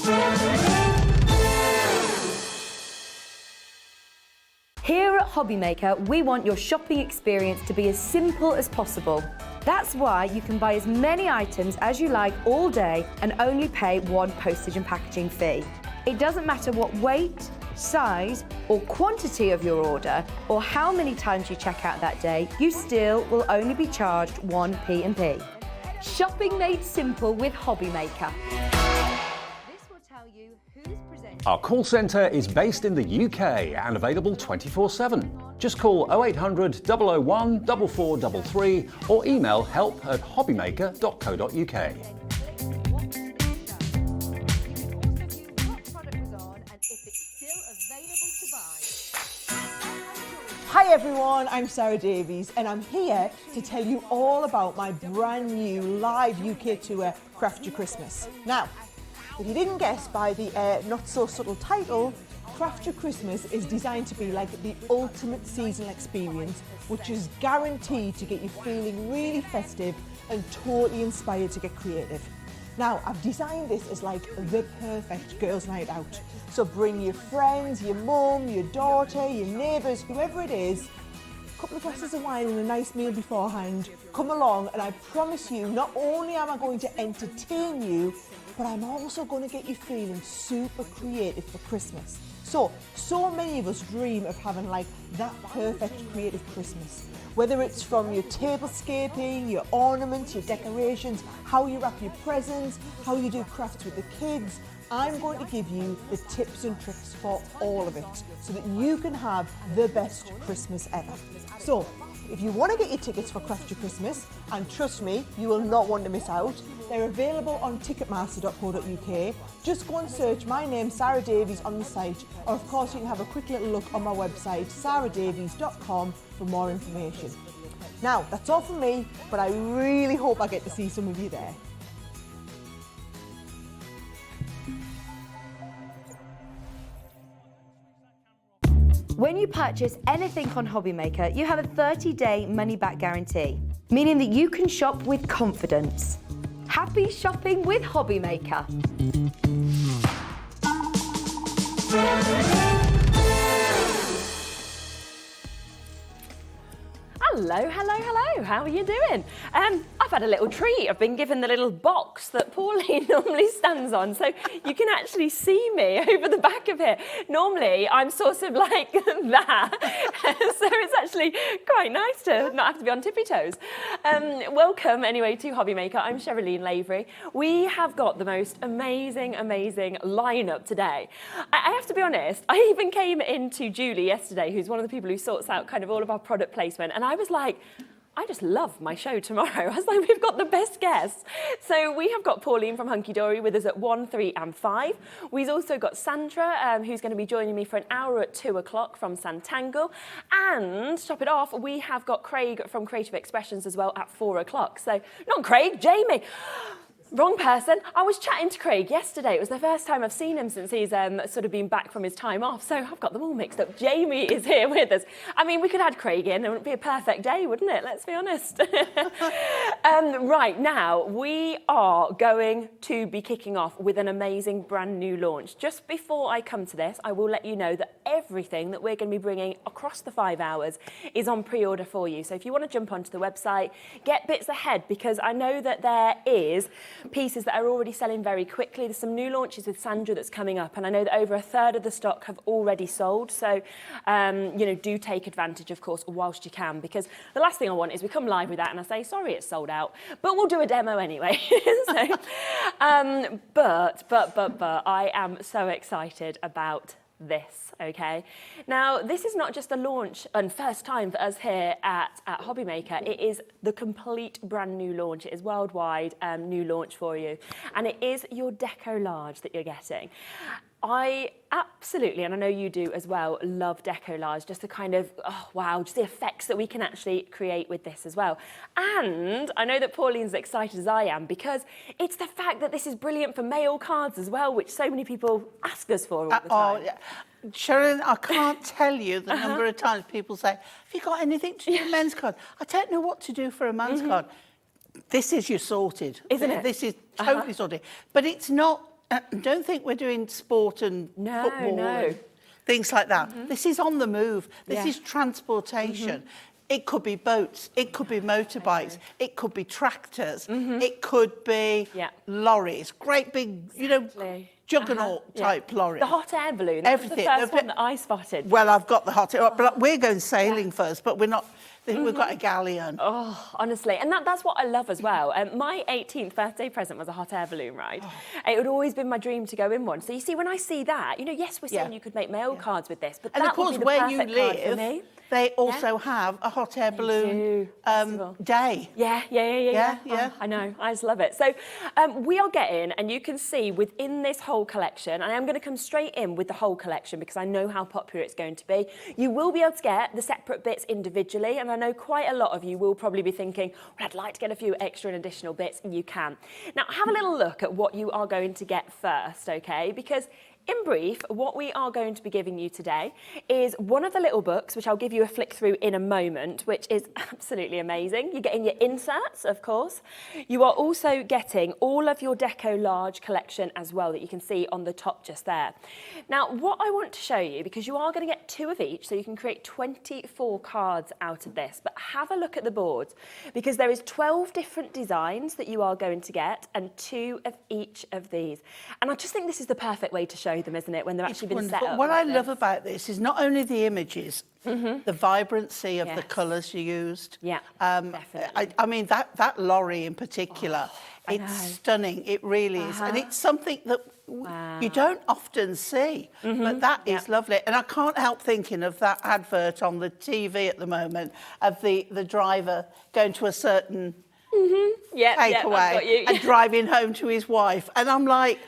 Here at Hobbymaker, we want your shopping experience to be as simple as possible. That's why you can buy as many items as you like all day and only pay one postage and packaging fee. It doesn't matter what weight, size or quantity of your order or how many times you check out that day, you still will only be charged one P&P. Shopping made simple with Hobbymaker. This will tell you who's presenting. Our call centre is based in the UK and available 24/7. Just call 0800 001 4433 or email help@hobbymaker.co.uk. Hi everyone, I'm Sarah Davies and I'm here to tell you all about my brand new live UK tour, Crafty Christmas. Now, if you didn't guess by the not so subtle title, Crafty Christmas is designed to be like the ultimate seasonal experience, which is guaranteed to get you feeling really festive and totally inspired to get creative. Now, I've designed this as like the perfect girls' night out. So bring your friends, your mum, your daughter, your neighbours, whoever it is, a couple of glasses of wine and a nice meal beforehand. Come along and I promise you, not only am I going to entertain you, but I'm also going to get you feeling super creative for Christmas. So many of us dream of having like that perfect creative Christmas. Whether it's from your tablescaping, your ornaments, your decorations, how you wrap your presents, how you do crafts with the kids, I'm going to give you the tips and tricks for all of it so that you can have the best Christmas ever. So, if you want to get your tickets for Crafty Christmas, and trust me, you will not want to miss out, they're available on ticketmaster.co.uk. Just go and search my name, Sarah Davies, on the site, or of course you can have a quick little look on my website, sarahdavies.com, for more information. Now, that's all from me, but I really hope I get to see some of you there. When you purchase anything on Hobbymaker, you have a 30-day money-back guarantee, meaning that you can shop with confidence. Happy shopping with Hobbymaker. Hello, hello, hello. How are you doing? I've had a little treat. I've been given the little box that Pauline normally stands on, so you can actually see me over the back of it. Normally, I'm sort of like that, so it's actually quite nice to not have to be on tippy toes. Welcome, anyway, to Hobbymaker. I'm Sherilyn Lavery. We have got the most amazing lineup today. I have to be honest, I even came into Julie yesterday, who's one of the people who sorts out kind of all of our product placement, and I was like, I just love my show tomorrow. I was like, we've got the best guests. So we have got Pauline from Hunkydory with us at 1, 3 and 5. We've also got Sandra, who's going to be joining me for an hour at 2 o'clock from Sanntangle. And to top it off, we have got Craig from Creative Expressions as well at 4 o'clock. So, not Craig, Jamie. Wrong person. I was chatting to Craig yesterday. It was the first time I've seen him since he's sort of been back from his time off. So I've got them all mixed up. Jamie is here with us. I mean, we could add Craig in and it would be a perfect day, wouldn't it? Let's be honest. Right, now we are going to be kicking off with an amazing brand new launch. Just before I come to this, I will let you know that everything that we're going to be bringing across the 5 hours is on pre-order for you. So if you want to jump onto the website, get bits ahead, because I know that there is pieces that are already selling very quickly. There's some new launches with Sandra that's coming up, and I know that over 1/3 of the stock have already sold. So, you know, do take advantage, of course, whilst you can, because the last thing I want is we come live with that and I say, sorry, it's sold out, but we'll do a demo anyway. So, but I am so excited about this, okay? Now, this is not just a launch and first time for us here at Hobbymaker. It is the complete brand new launch. It is worldwide new launch for you. And it is your Decolarge that you're getting. I absolutely, and I know you do as well, love Decolarge, just the kind of, oh wow, just the effects that we can actually create with this as well. And I know that Pauline's excited as I am, because it's the fact that this is brilliant for mail cards as well, which so many people ask us for all the time. Oh, yeah. Sharon, I can't tell you the number of times people say, have you got anything to do with men's card? I don't know what to do for a man's card. This is your sorted. Isn't it? This is totally sorted. But it's not don't think we're doing sport and football and things like that. This is on the move. This is transportation. It could be boats, it could be motorbikes, it could be tractors, it could be lorries, great big, you know, juggernaut type lorries. The hot air balloon, everything. That was the first one that I spotted. Well, I've got the hot air, but we're going sailing first, but we're not. We've got a galleon. Oh, honestly. And that's what I love as well. My 18th birthday present was a hot air balloon ride. It had always been my dream to go in one. So you see, when I see that, you know, yes, we're saying you could make mail cards with this, but and that of course, would be the where you perfect card for me. live, they also have a hot air balloon day. Yeah. Oh, I know, I just love it. So we are getting, and you can see within this whole collection, and I am going to come straight in with the whole collection because I know how popular it's going to be. You will be able to get the separate bits individually, and I know quite a lot of you will probably be thinking, well, I'd like to get a few extra and additional bits, and you can. Now, have a little look at what you are going to get first, okay? Because in brief, what we are going to be giving you today is one of the little books, which I'll give you a flick through in a moment, which is absolutely amazing. You're getting your inserts, of course. You are also getting all of your Decolarge collection as well that you can see on the top just there. Now, what I want to show you, because you are going to get 2 of each, so you can create 24 cards out of this, but have a look at the boards, because there is 12 different designs that you are going to get and 2 of each of these. And I just think this is the perfect way to show them, isn't it, when they're actually been set up. What I love about this is not only the images, the vibrancy of the colours you used. Yeah, definitely. I mean, that lorry in particular, it's stunning. It really is. And it's something that you don't often see, but that is lovely. And I can't help thinking of that advert on the TV at the moment of the driver going to a certain takeaway and driving home to his wife. And I'm like,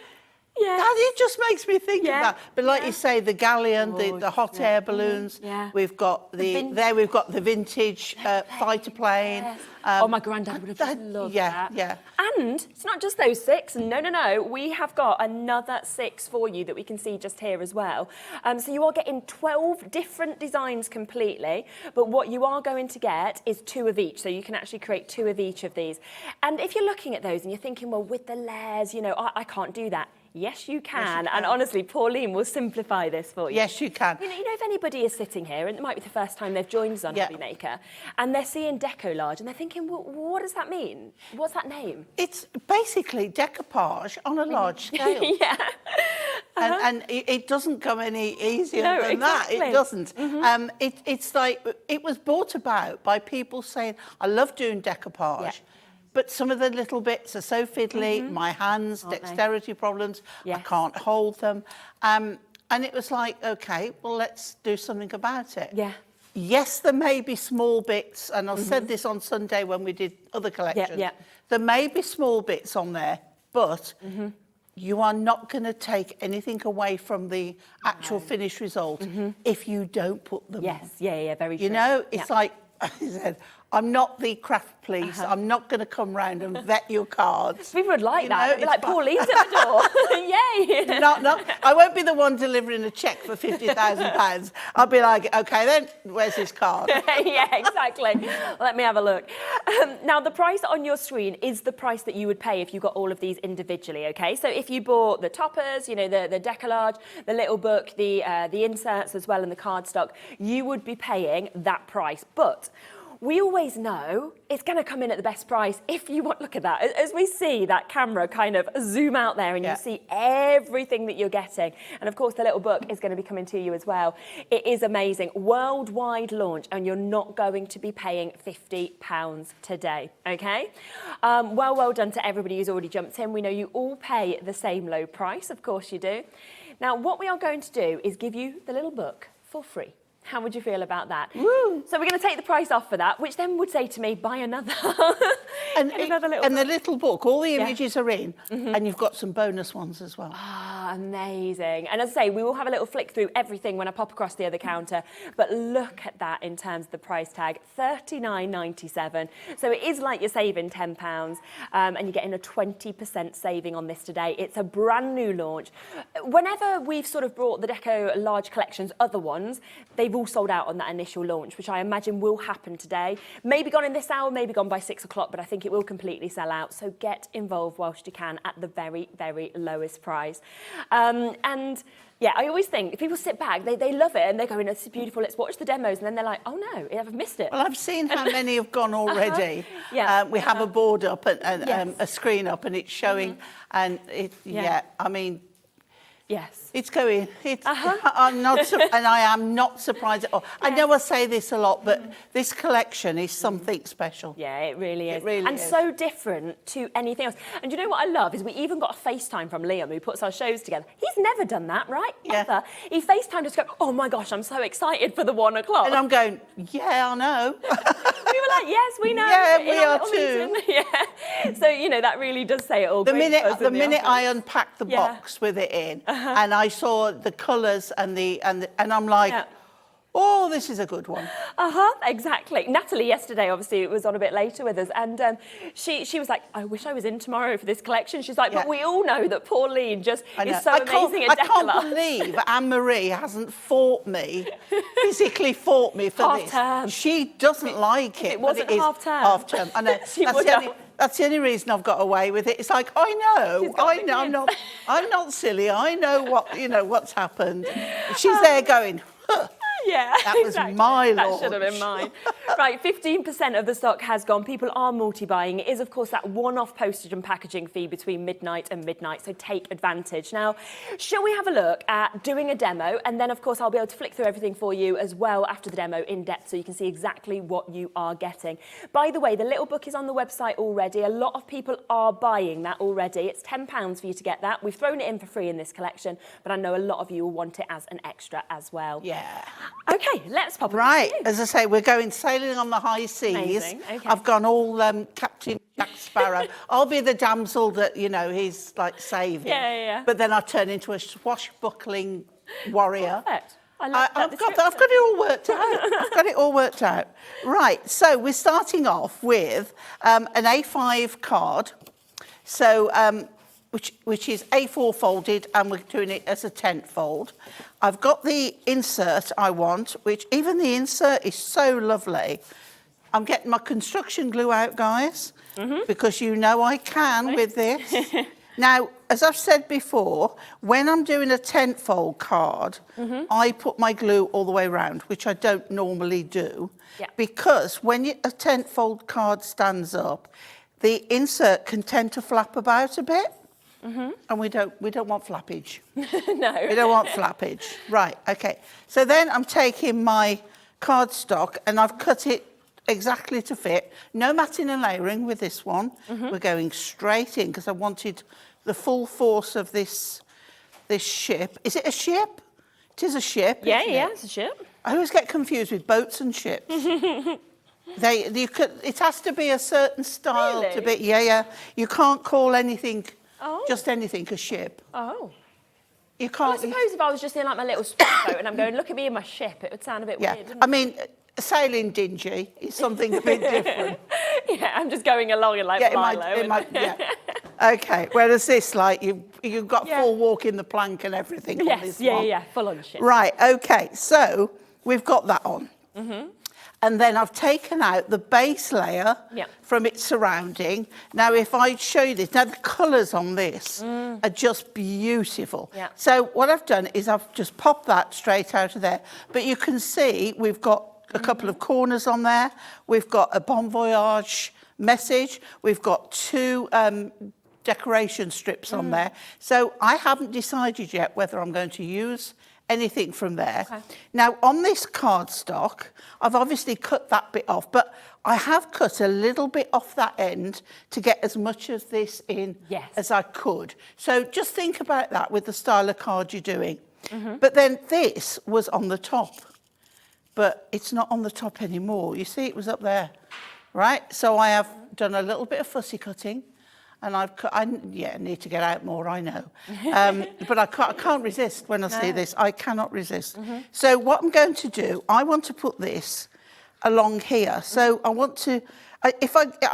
it just makes me think of that. But like you say, the galleon, the hot air balloons. We've got we've got the vintage fighter plane. Oh, my granddad would have just loved that. And it's not just those 6. No. We have got another 6 for you that we can see just here as well. So you are getting 12 different designs completely, but what you are going to get is 2 of each. So you can actually create 2 of each of these. And if you're looking at those and you're thinking, well, with the layers, you know, I can't do that. Yes, you can. And honestly, Pauline will simplify this for you. Yes, you can. You know, if anybody is sitting here, and it might be the first time they've joined us on Hobby Maker, and they're seeing Decolarge, and they're thinking, well, what does that mean? What's that name? It's basically decoupage on a large scale. And it doesn't come any easier than that. It doesn't. It's like, it was brought about by people saying, I love doing decoupage. But some of the little bits are so fiddly, my hands, dexterity problems, I can't hold them. And it was like, OK, well, let's do something about it. Yes, there may be small bits, and I said this on Sunday when we did other collections. There may be small bits on there, but you are not going to take anything away from the actual finished result if you don't put them on. Very true. You know, it's like I said, I'm not the craft police. I'm not going to come round and vet your cards. People would like that. It'd be like Pauline's at the door. Yay! I won't be the one delivering a cheque for £50,000. I'll be like, OK, then, where's his card? Exactly. Let me have a look. Now, the price on your screen is the price that you would pay if you got all of these individually, OK? So if you bought the toppers, you know, the Decolarge, the little book, the inserts as well, and the cardstock, you would be paying that price. But we always know it's going to come in at the best price if you want. Look at that. As we see that camera kind of zoom out there and you see everything that you're getting. And of course, the little book is going to be coming to you as well. It is amazing. Worldwide launch, and you're not going to be paying £50 today, OK? Well done to everybody who's already jumped in. We know you all pay the same low price. Of course you do. Now, what we are going to do is give you the little book for free. How would you feel about that? Woo. So we're going to take the price off for that, which then would say to me, buy another. And the little book, all the images are in, and you've got some bonus ones as well. Amazing. And as I say, we will have a little flick through everything when I pop across the other counter. But look at that in terms of the price tag, $39.97. So it is like you're saving £10 and you're getting a 20% saving on this today. It's a brand new launch. Whenever we've sort of brought the Decolarge collections, other ones, they've all sold out on that initial launch, which I imagine will happen today. Maybe gone in this hour, maybe gone by 6 o'clock, but I think it will completely sell out. So get involved whilst you can at the very, very lowest price. And yeah, I always think if people sit back, they love it and they're going, it's beautiful, let's watch the demos. And then they're like, oh no, I've missed it. Well, I've seen how many have gone already. Yeah. We have a board up and Yes. a screen up and it's showing. And I mean, yes. it's going. I'm not, and I am not surprised at all. I know I say this a lot, but this collection is something special. Yeah, it really is. It really and is. so different to anything else. And you know what I love is we even got a FaceTime from Liam, who puts our shows together. He's never done that, right? Yeah. Ever. He FaceTimed us to go, oh my gosh, I'm so excited for the 1 o'clock. And I'm going, yeah, I know. We were like, yes, we know. Yeah, In we our are little too. meeting. Yeah. So, you know, that really does say it all. The Great minute buzz in the office. I unpacked the box with it in, and I saw the colours and I'm like, oh, this is a good one. Exactly. Natalie yesterday, obviously, was on a bit later with us, and she was like, I wish I was in tomorrow for this collection. She's like, but we all know that Pauline just is so amazing at Decolarge. I can't believe Anne-Marie hasn't physically fought me for half this. Term. She doesn't like it. It wasn't but it is half term. Half term. I know. That's the only reason I've got away with it. It's like, I know. I'm not silly. I know what's happened. She's there going, huh. Yeah, that was my launch. That should have been mine. Right, 15% of the stock has gone. People are multi-buying. It is, of course, that one-off postage and packaging fee between midnight and midnight, so take advantage. Now, shall we have a look at doing a demo? And then, of course, I'll be able to flick through everything for you as well after the demo in depth so you can see exactly what you are getting. By the way, the little book is on the website already. A lot of people are buying that already. It's £10 for you to get that. We've thrown it in for free in this collection, but I know a lot of you will want it as an extra as well. Yeah. Okay, let's pop it. Right, as I say, we're going sailing on the high seas. Amazing, okay. I've gone all Captain Jack Sparrow. I'll be the damsel that, he's like saving. Yeah. But then I turn into a swashbuckling warrior. Perfect. I love that I've got it all worked out. I've got it all worked out. Right, so we're starting off with an A5 card. So, which is A4 folded, and we're doing it as a 10th fold. I've got the insert I want, which even the insert is so lovely. I'm getting my construction glue out, guys, because I can with this. Now, as I've said before, when I'm doing a 10th fold card, I put my glue all the way around, which I don't normally do, because when a 10th fold card stands up, the insert can tend to flap about a bit. And we don't want flappage. No. We don't want flappage. Right, okay. So then I'm taking my cardstock and I've cut it exactly to fit. No matting and layering with this one. We're going straight in because I wanted the full force of this ship. Is it a ship? It is a ship. Yeah, it's a ship. I always get confused with boats and ships. It has to be a certain style to be. Yeah. You can't call anything. Just anything, a ship. Oh. You can't. Well, I suppose if I was just in like my little speedboat and I'm going, look at me in my ship, it would sound a bit weird, wouldn't it? I mean, sailing dingy is something a bit different. Yeah, I'm just going along and like Milo. Okay, whereas this, like, you've got full walk in the plank and everything on this one. Yeah, full on ship. Right, okay, so we've got that on. And then I've taken out the base layer from its surrounding. Now, if I show you this, now the colours on this are just beautiful. So what I've done is I've just popped that straight out of there. But you can see we've got a couple of corners on there. We've got a Bon Voyage message. We've got 2 decoration strips on there. So I haven't decided yet whether I'm going to use anything from there. Now, on this cardstock, I've obviously cut that bit off, but I have cut a little bit off that end to get as much of this in as I could. So just think about that with the style of card you're doing. But then this was on the top, but it's not on the top anymore. You see, it was up there, right? So I have done a little bit of fussy cutting. And I need to get out more, I know. But I can't resist when I see this. I cannot resist. So what I'm going to do, I want to put this along here. So I want to, I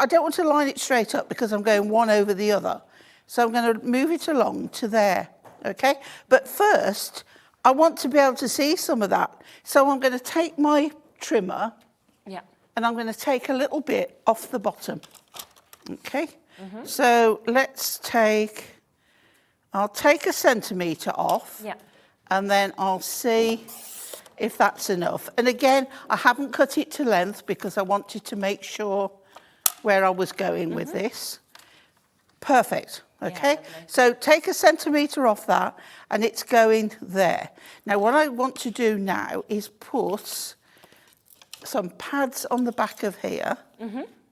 don't want to line it straight up because I'm going one over the other. So I'm going to move it along to there, okay? But first, I want to be able to see some of that. So I'm going to take my trimmer and I'm going to take a little bit off the bottom, okay? So I'll take a centimetre off and then I'll see if that's enough. And again, I haven't cut it to length because I wanted to make sure where I was going with this. Perfect, okay? So take a centimetre off that and it's going there. Now what I want to do now is put some pads on the back of here.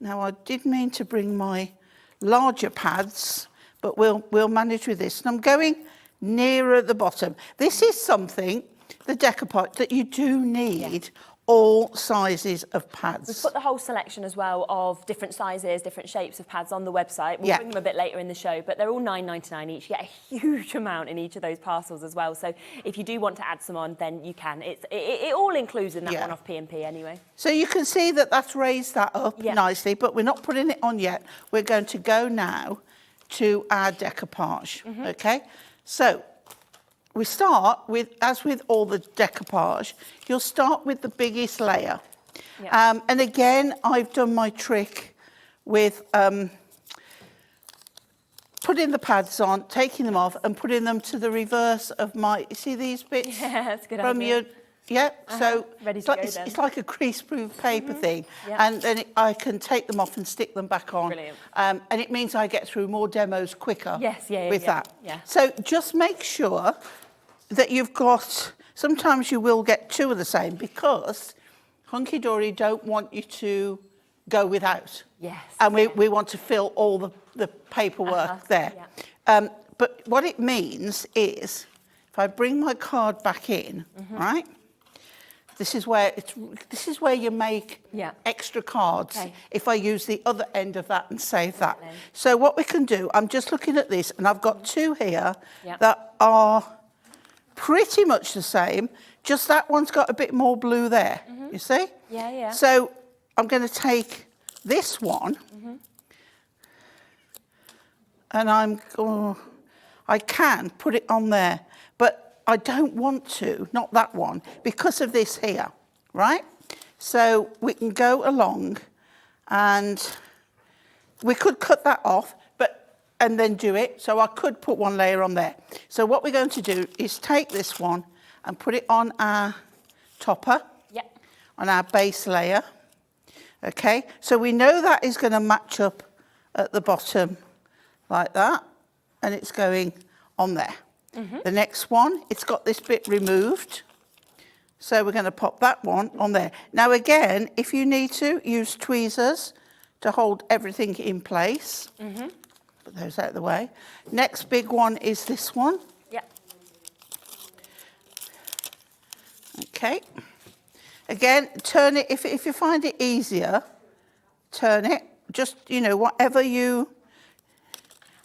Now I did mean to bring my larger pads, but we'll manage with this. And I'm going nearer the bottom. This is something, the decoupage, that you do need all sizes of pads. We've put the whole selection as well of different sizes, different shapes of pads on the website. We'll bring them a bit later in the show, but they're all $9.99 each. You get a huge amount in each of those parcels as well. So if you do want to add some on, then you can. It all includes in that one off P&P anyway. So you can see that that's raised that up nicely, but we're not putting it on yet. We're going to go now to our decoupage, okay? So we start with, as with all the decoupage, you'll start with the biggest layer. And again, I've done my trick with putting the pads on, taking them off and putting them to the reverse of my, you see these bits? Yeah, that's a good from idea. So Ready to go then. it's like a crease-proof paper thing. And then I can take them off and stick them back on. Brilliant. And it means I get through more demos quicker with that. So just make sure that you've got, sometimes you will get two of the same because Hunkydory don't want you to go without. And we want to fill all the paperwork there. But what it means is, if I bring my card back in, right, this is where you make extra cards if I use the other end of that and save that. So what we can do, I'm just looking at this and I've got two here that are pretty much the same, just that one's got a bit more blue there, you see? So I'm going to take this one and I can put it on there, but I don't want to, not that one, because of this here, right? So we can go along and we could cut that off, and then do it. So I could put one layer on there. So what we're going to do is take this one and put it on our topper, on our base layer. Okay, so we know that is going to match up at the bottom like that, and it's going on there. The next one, it's got this bit removed. So we're going to pop that one on there. Now again, if you need to, use tweezers to hold everything in place. Put those out of the way. Next big one is this one. Okay. Again, turn it, if you find it easier, turn it. Just, you know, whatever you...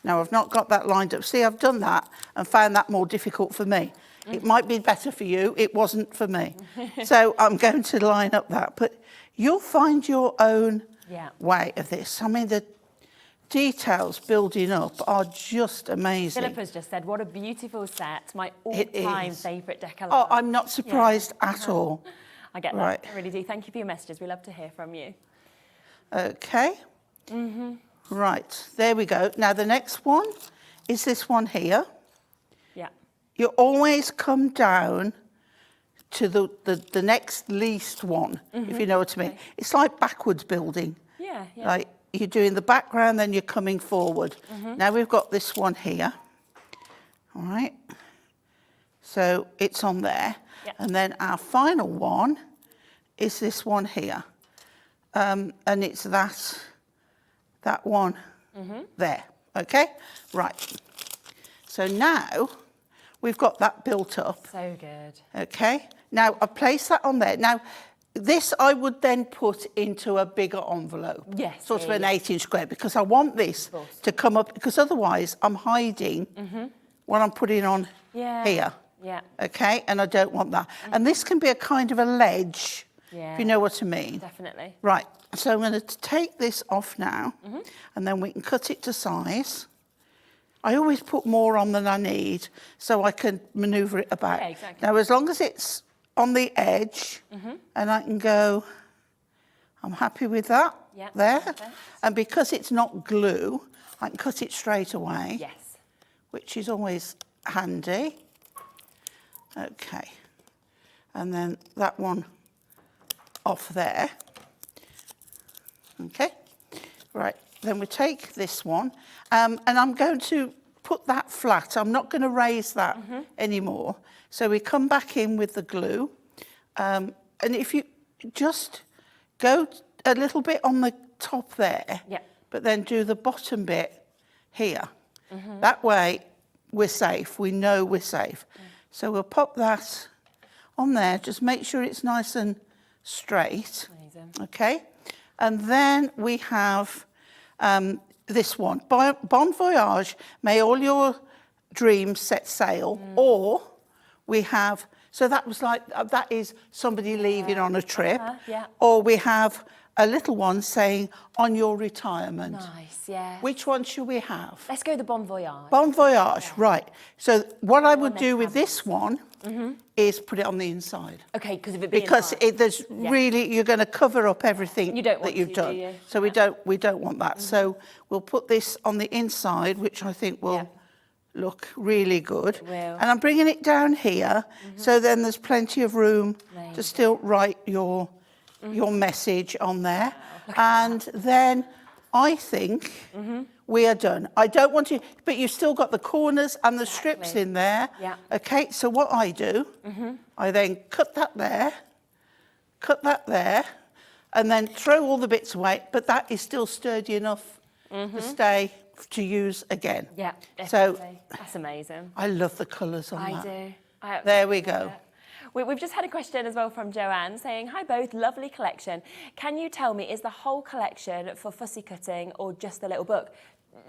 Now, I've not got that lined up. See, I've done that and found that more difficult for me. It might be better for you. It wasn't for me. So I'm going to line up that. But you'll find your own way of this. I mean, the details building up are just amazing. Philippa's just said, what a beautiful set. My all-time favourite decollage. Oh, I'm not surprised at all. I get that. I really do. Thank you for your messages. We love to hear from you. Okay. Right, there we go. Now, the next one is this one here. You always come down to the next least one, if you know what I mean. It's like backwards building. Like, you're doing the background, then you're coming forward. Now we've got this one here. All right. So it's on there. And then our final one is this one here. And it's that one there. Okay? Right. So now we've got that built up. So good. Okay? Now, I've placed that on there. Now, this I would then put into a bigger envelope. Yes. Sort of an 8-inch square, because I want this to come up, because otherwise I'm hiding what I'm putting on here. Yeah. Okay, and I don't want that. And this can be a kind of a ledge, if you know what I mean. Definitely. Right, so I'm going to take this off now, and then we can cut it to size. I always put more on than I need, so I can manoeuvre it about. Yeah, exactly. Now, as long as it's on the edge, and I can go, I'm happy with that, there. Perfect. And because it's not glue, I can cut it straight away. Yes. Which is always handy. Okay. And then that one off there. Okay. Right. Then we take this one, and I'm going to put that flat. I'm not going to raise that anymore. So we come back in with the glue. And if you just go a little bit on the top there, but then do the bottom bit here. That way we're safe. We know we're safe. So we'll pop that on there. Just make sure it's nice and straight. Amazing. Okay. And then we have this one. Bon voyage, may all your dreams set sail. Or we have, so that was like, that is somebody leaving on a trip. Or we have a little one saying, on your retirement. Nice, yeah. Which one should we have? Let's go the Bon Voyage. Bon voyage, right. So what I would do with this one is put it on the inside. Okay, because of it being Because inside. there's really, you're going to cover up everything You don't want that you've to, done. do you? So we don't want that. So we'll put this on the inside, which I think will look really good. It will. And I'm bringing it down here, so then there's plenty of room to still write your message on there. And then I think we are done. I don't want to, but you've still got the corners and the strips in there. Yeah. Okay, so what I do, I then cut that there, and then throw all the bits away, but that is still sturdy enough to stay to use again. Yeah, So definitely. That's amazing. I love the colours on I that. do. There we go. We've just had a question as well from Joanne saying, hi both, lovely collection. Can you tell me, is the whole collection for fussy cutting or just the little book?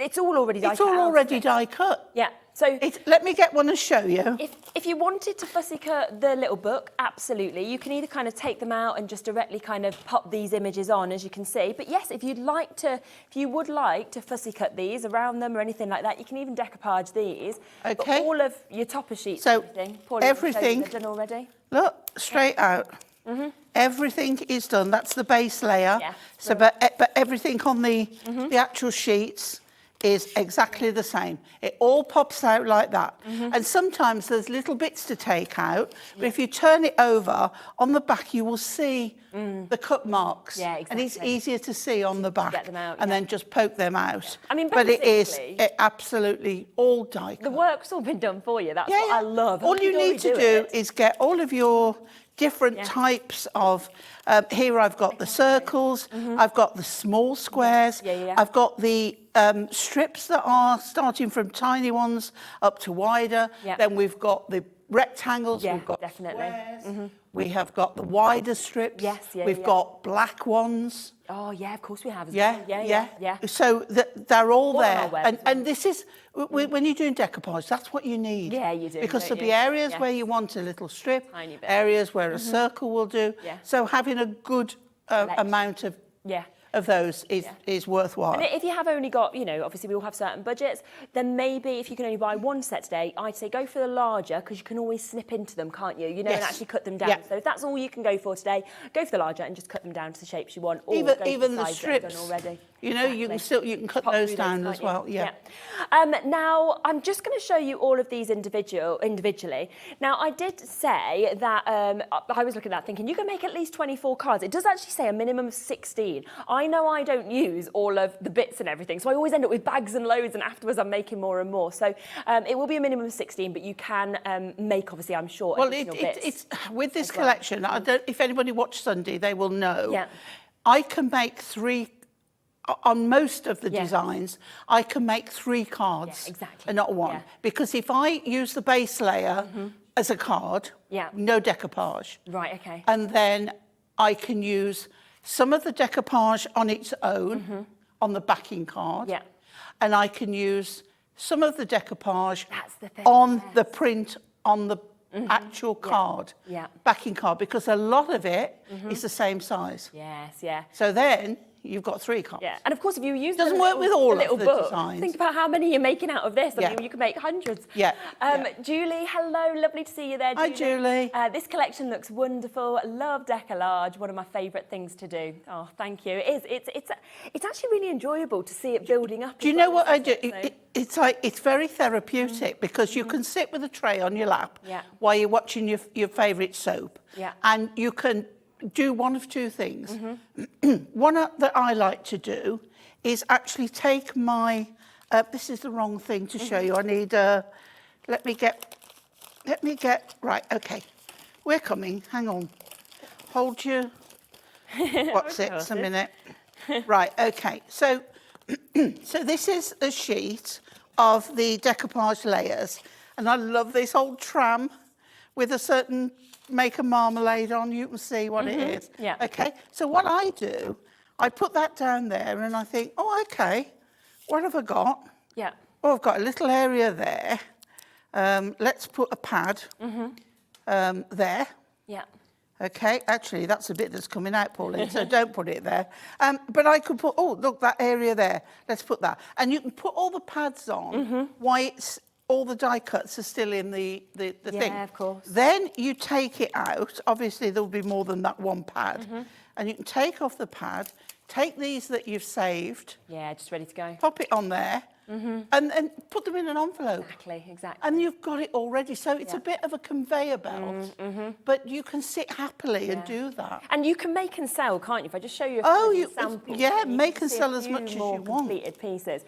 It's all already die cut. It's all already die cut. Yeah. So let me get one and show you. if you wanted to fussy cut the little book, absolutely. You can either kind of take them out and just directly kind of pop these images on, as you can see. But yes, if you would like to fussy cut these around them or anything like that, you can even decoupage these. Okay. But all of your topper sheets, So everything they're done already. Look, straight out. Everything is done. That's the base layer. Yeah. So, but everything on the actual sheets is exactly the same. It all pops out like that. And sometimes there's little bits to take out, but if you turn it over, on the back you will see the cut marks. Yeah, exactly. And it's easier to see on the back. Get them out, and then just poke them out. I mean, but it is basically, absolutely all die cut. The work's all been done for you. That's what I love. All you need to do is get all of your different types of, here I've got the circles, I've got the small squares, I've got the strips that are starting from tiny ones up to wider, then we've got the rectangles, we've got squares, we have got the wider strips, we've got black ones. Oh yeah, of course we have. Yeah. So they're all there, and this is when you're doing decoupage. That's what you need. Yeah, you do. Because there'll be areas where you want a little strip, Tiny bit. areas where a circle will do. Yeah. So having a good amount of those is worthwhile. And if you have only got, obviously we all have certain budgets, then maybe if you can only buy one set today, I'd say go for the larger, because you can always snip into them, can't you? And actually cut them down. Yeah. So if that's all you can go for today, go for the larger and just cut them down to the shapes you want. Or Even the the strips done already. You can cut those down as well. Yeah. Now I'm just going to show you all of these individually. Now I did say that I was looking at that thinking you can make at least 24 cards. It does actually say a minimum of 16. I know I don't use all of the bits and everything, so I always end up with bags and loads, and afterwards I'm making more and more. So it will be a minimum of 16, but you can make, obviously, I'm sure, additional bits. It's with this collection. I don't. If anybody watched Sunday, they will know. Yeah. I can make 3. On most of the designs, I can make 3 cards and not one. Because if I use the base layer as a card, no decoupage. Right, okay. And then I can use some of the decoupage on its own, on the backing card. Yeah. And I can use some of the decoupage That's the thing, on yes. the print on the actual card, backing card, because a lot of it is the same size. Yes, yeah. So then you've got 3 cards. Yeah, and of course, if you use Doesn't the work with all the little of the book, designs. think about how many you're making out of this. I Yeah. mean, you can make hundreds. Yeah. Julie, hello, lovely to see you there, Julie. Hi, Julie. This collection looks wonderful. Love Decolarge, one of my favourite things to do. Oh, thank you. It is. It's actually really enjoyable to see it building up. Do you know what I do? It's like, it's very therapeutic because you can sit with a tray on your lap while you're watching your favourite soap, and you can do one of 2 things. One that I like to do is actually take my, this is the wrong thing to show you. I need, let me get, right, okay. We're coming, hang on. Hold your, what's it, a minute. Right, okay, so, so this is a sheet of the decoupage layers, and I love this old tram with a certain make a marmalade on. You can see what it is. Yeah. Okay, so what I do, I put that down there and I think, oh, okay, what have I got? Yeah. Oh, I've got a little area there. Let's put a pad there. Yeah. Okay, actually, that's a bit that's coming out, Pauline, so don't put it there. But I could put, oh, look, that area there. Let's put that. And you can put all the pads on while it's, all the die cuts are still in the thing. Yeah, of course. Then you take it out. Obviously, there'll be more than that one pad. And you can take off the pad, take these that you've saved. Yeah, just ready to go. Pop it on there. And put them in an envelope. Exactly. And you've got it already. So it's a bit of a conveyor belt, but you can sit happily and do that. And you can make and sell, can't you? If I just show you a few samples. Yeah, you make can and see sell a as few much as you more want. completed pieces.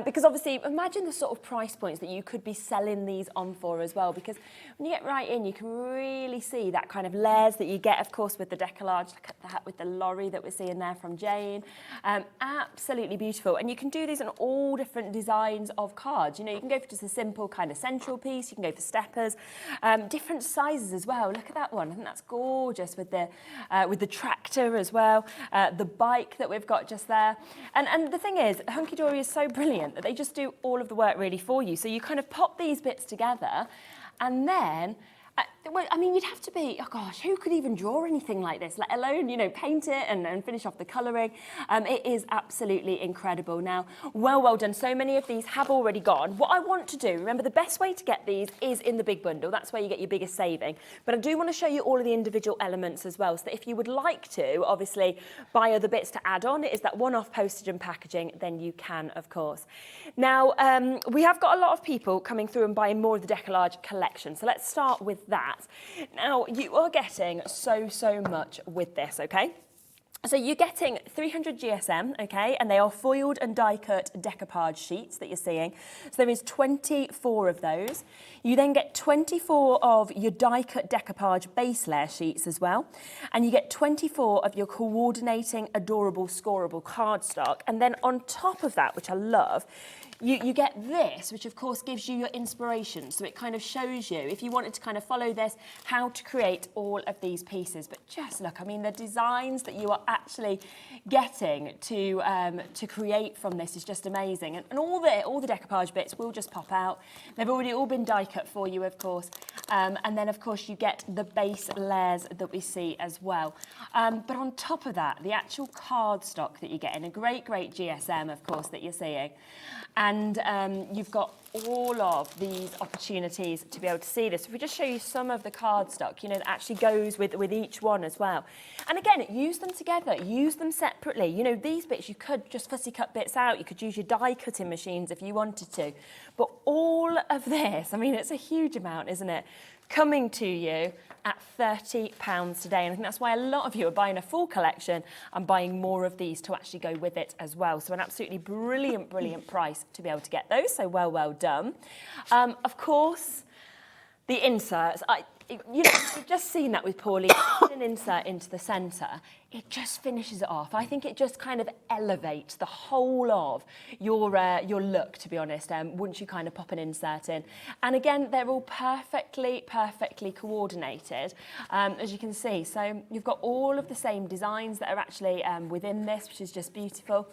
Because obviously, imagine the sort of price points that you could be selling these on for as well. Because when you get right in, you can really see that kind of layers that you get, of course, with the decollage. Look at that with the lorry that we're seeing there from Jane. Absolutely beautiful. And you can do these on all different designs of cards. You know, you can go for just a simple kind of central piece. You can go for steppers, different sizes as well. Look at that one. I think that's gorgeous with the tractor as well, the bike that we've got just there. And the thing is, Hunkydory is so brilliant that they just do all of the work really for you. So you kind of pop these bits together, and then well, I mean, you'd have to be, oh gosh, who could even draw anything like this, let alone, you know, paint it and finish off the colouring. It is absolutely incredible. Now, well done. So many of these have already gone. What I want to do, remember, the best way to get these is in the big bundle. That's where you get your biggest saving. But I do want to show you all of the individual elements as well, so that if you would like to, obviously, buy other bits to add on, it is that one-off postage and packaging, then you can, of course. Now, we have got a lot of people coming through and buying more of the Decolarge collection. So let's start with that. Now, you are getting so much with this, okay? So you're getting 300 GSM, okay, and they are foiled and die-cut decoupage sheets that you're seeing. So there is 24 of those. You then get 24 of your die-cut decoupage base layer sheets as well. And you get 24 of your coordinating, adorable, scoreable cardstock. And then on top of that, which I love, you get this, which of course gives you your inspiration. So it kind of shows you, if you wanted to kind of follow this, how to create all of these pieces. But just look, I mean, the designs that you are actually getting to create from this is just amazing. And all the decoupage bits will just pop out. They've already all been die cut for you, of course. And then, of course, you get the base layers that we see as well. But on top of that, the actual cardstock that you get in a great GSM, of course, that you're seeing. And you've got all of these opportunities to be able to see this. If we just show you some of the cardstock, you know, that actually goes with each one as well. And again, use them together, use them separately. You know, these bits, you could just fussy cut bits out. You could use your die cutting machines if you wanted to. But all of this, I mean, it's a huge amount, isn't it? Coming to you at £30 today. And I think that's why a lot of you are buying a full collection and buying more of these to actually go with it as well. So an absolutely brilliant price to be able to get those. So well done. Of course, the inserts. you know, you've just seen that with Pauline, an insert into the centre, it just finishes it off. I think it just kind of elevates the whole of your look, to be honest, once you kind of pop an insert in. And again, they're all perfectly coordinated, as you can see. So you've got all of the same designs that are actually within this, which is just beautiful.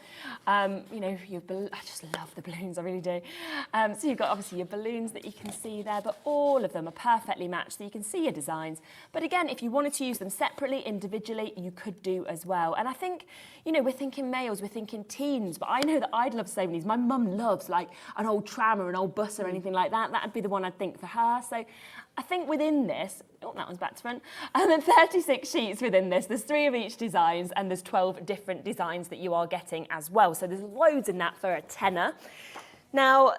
You know, I just love the balloons, I really do. So you've got obviously your balloons that you can see there, but all of them are perfectly matched, so you can see your designs. But again, if you wanted to use them separately, individually, you could do as well. And I think, you know, we're thinking males, we're thinking teens, but I know that I'd love so many. My mum loves like an old tram or an old bus or anything like that. That'd be the one I'd think for her. So I think within this, oh, that one's back to front, and then 36 sheets within this. There's 3 of each designs, and there's 12 different designs that you are getting as well. So there's loads in that for a tenner. Now,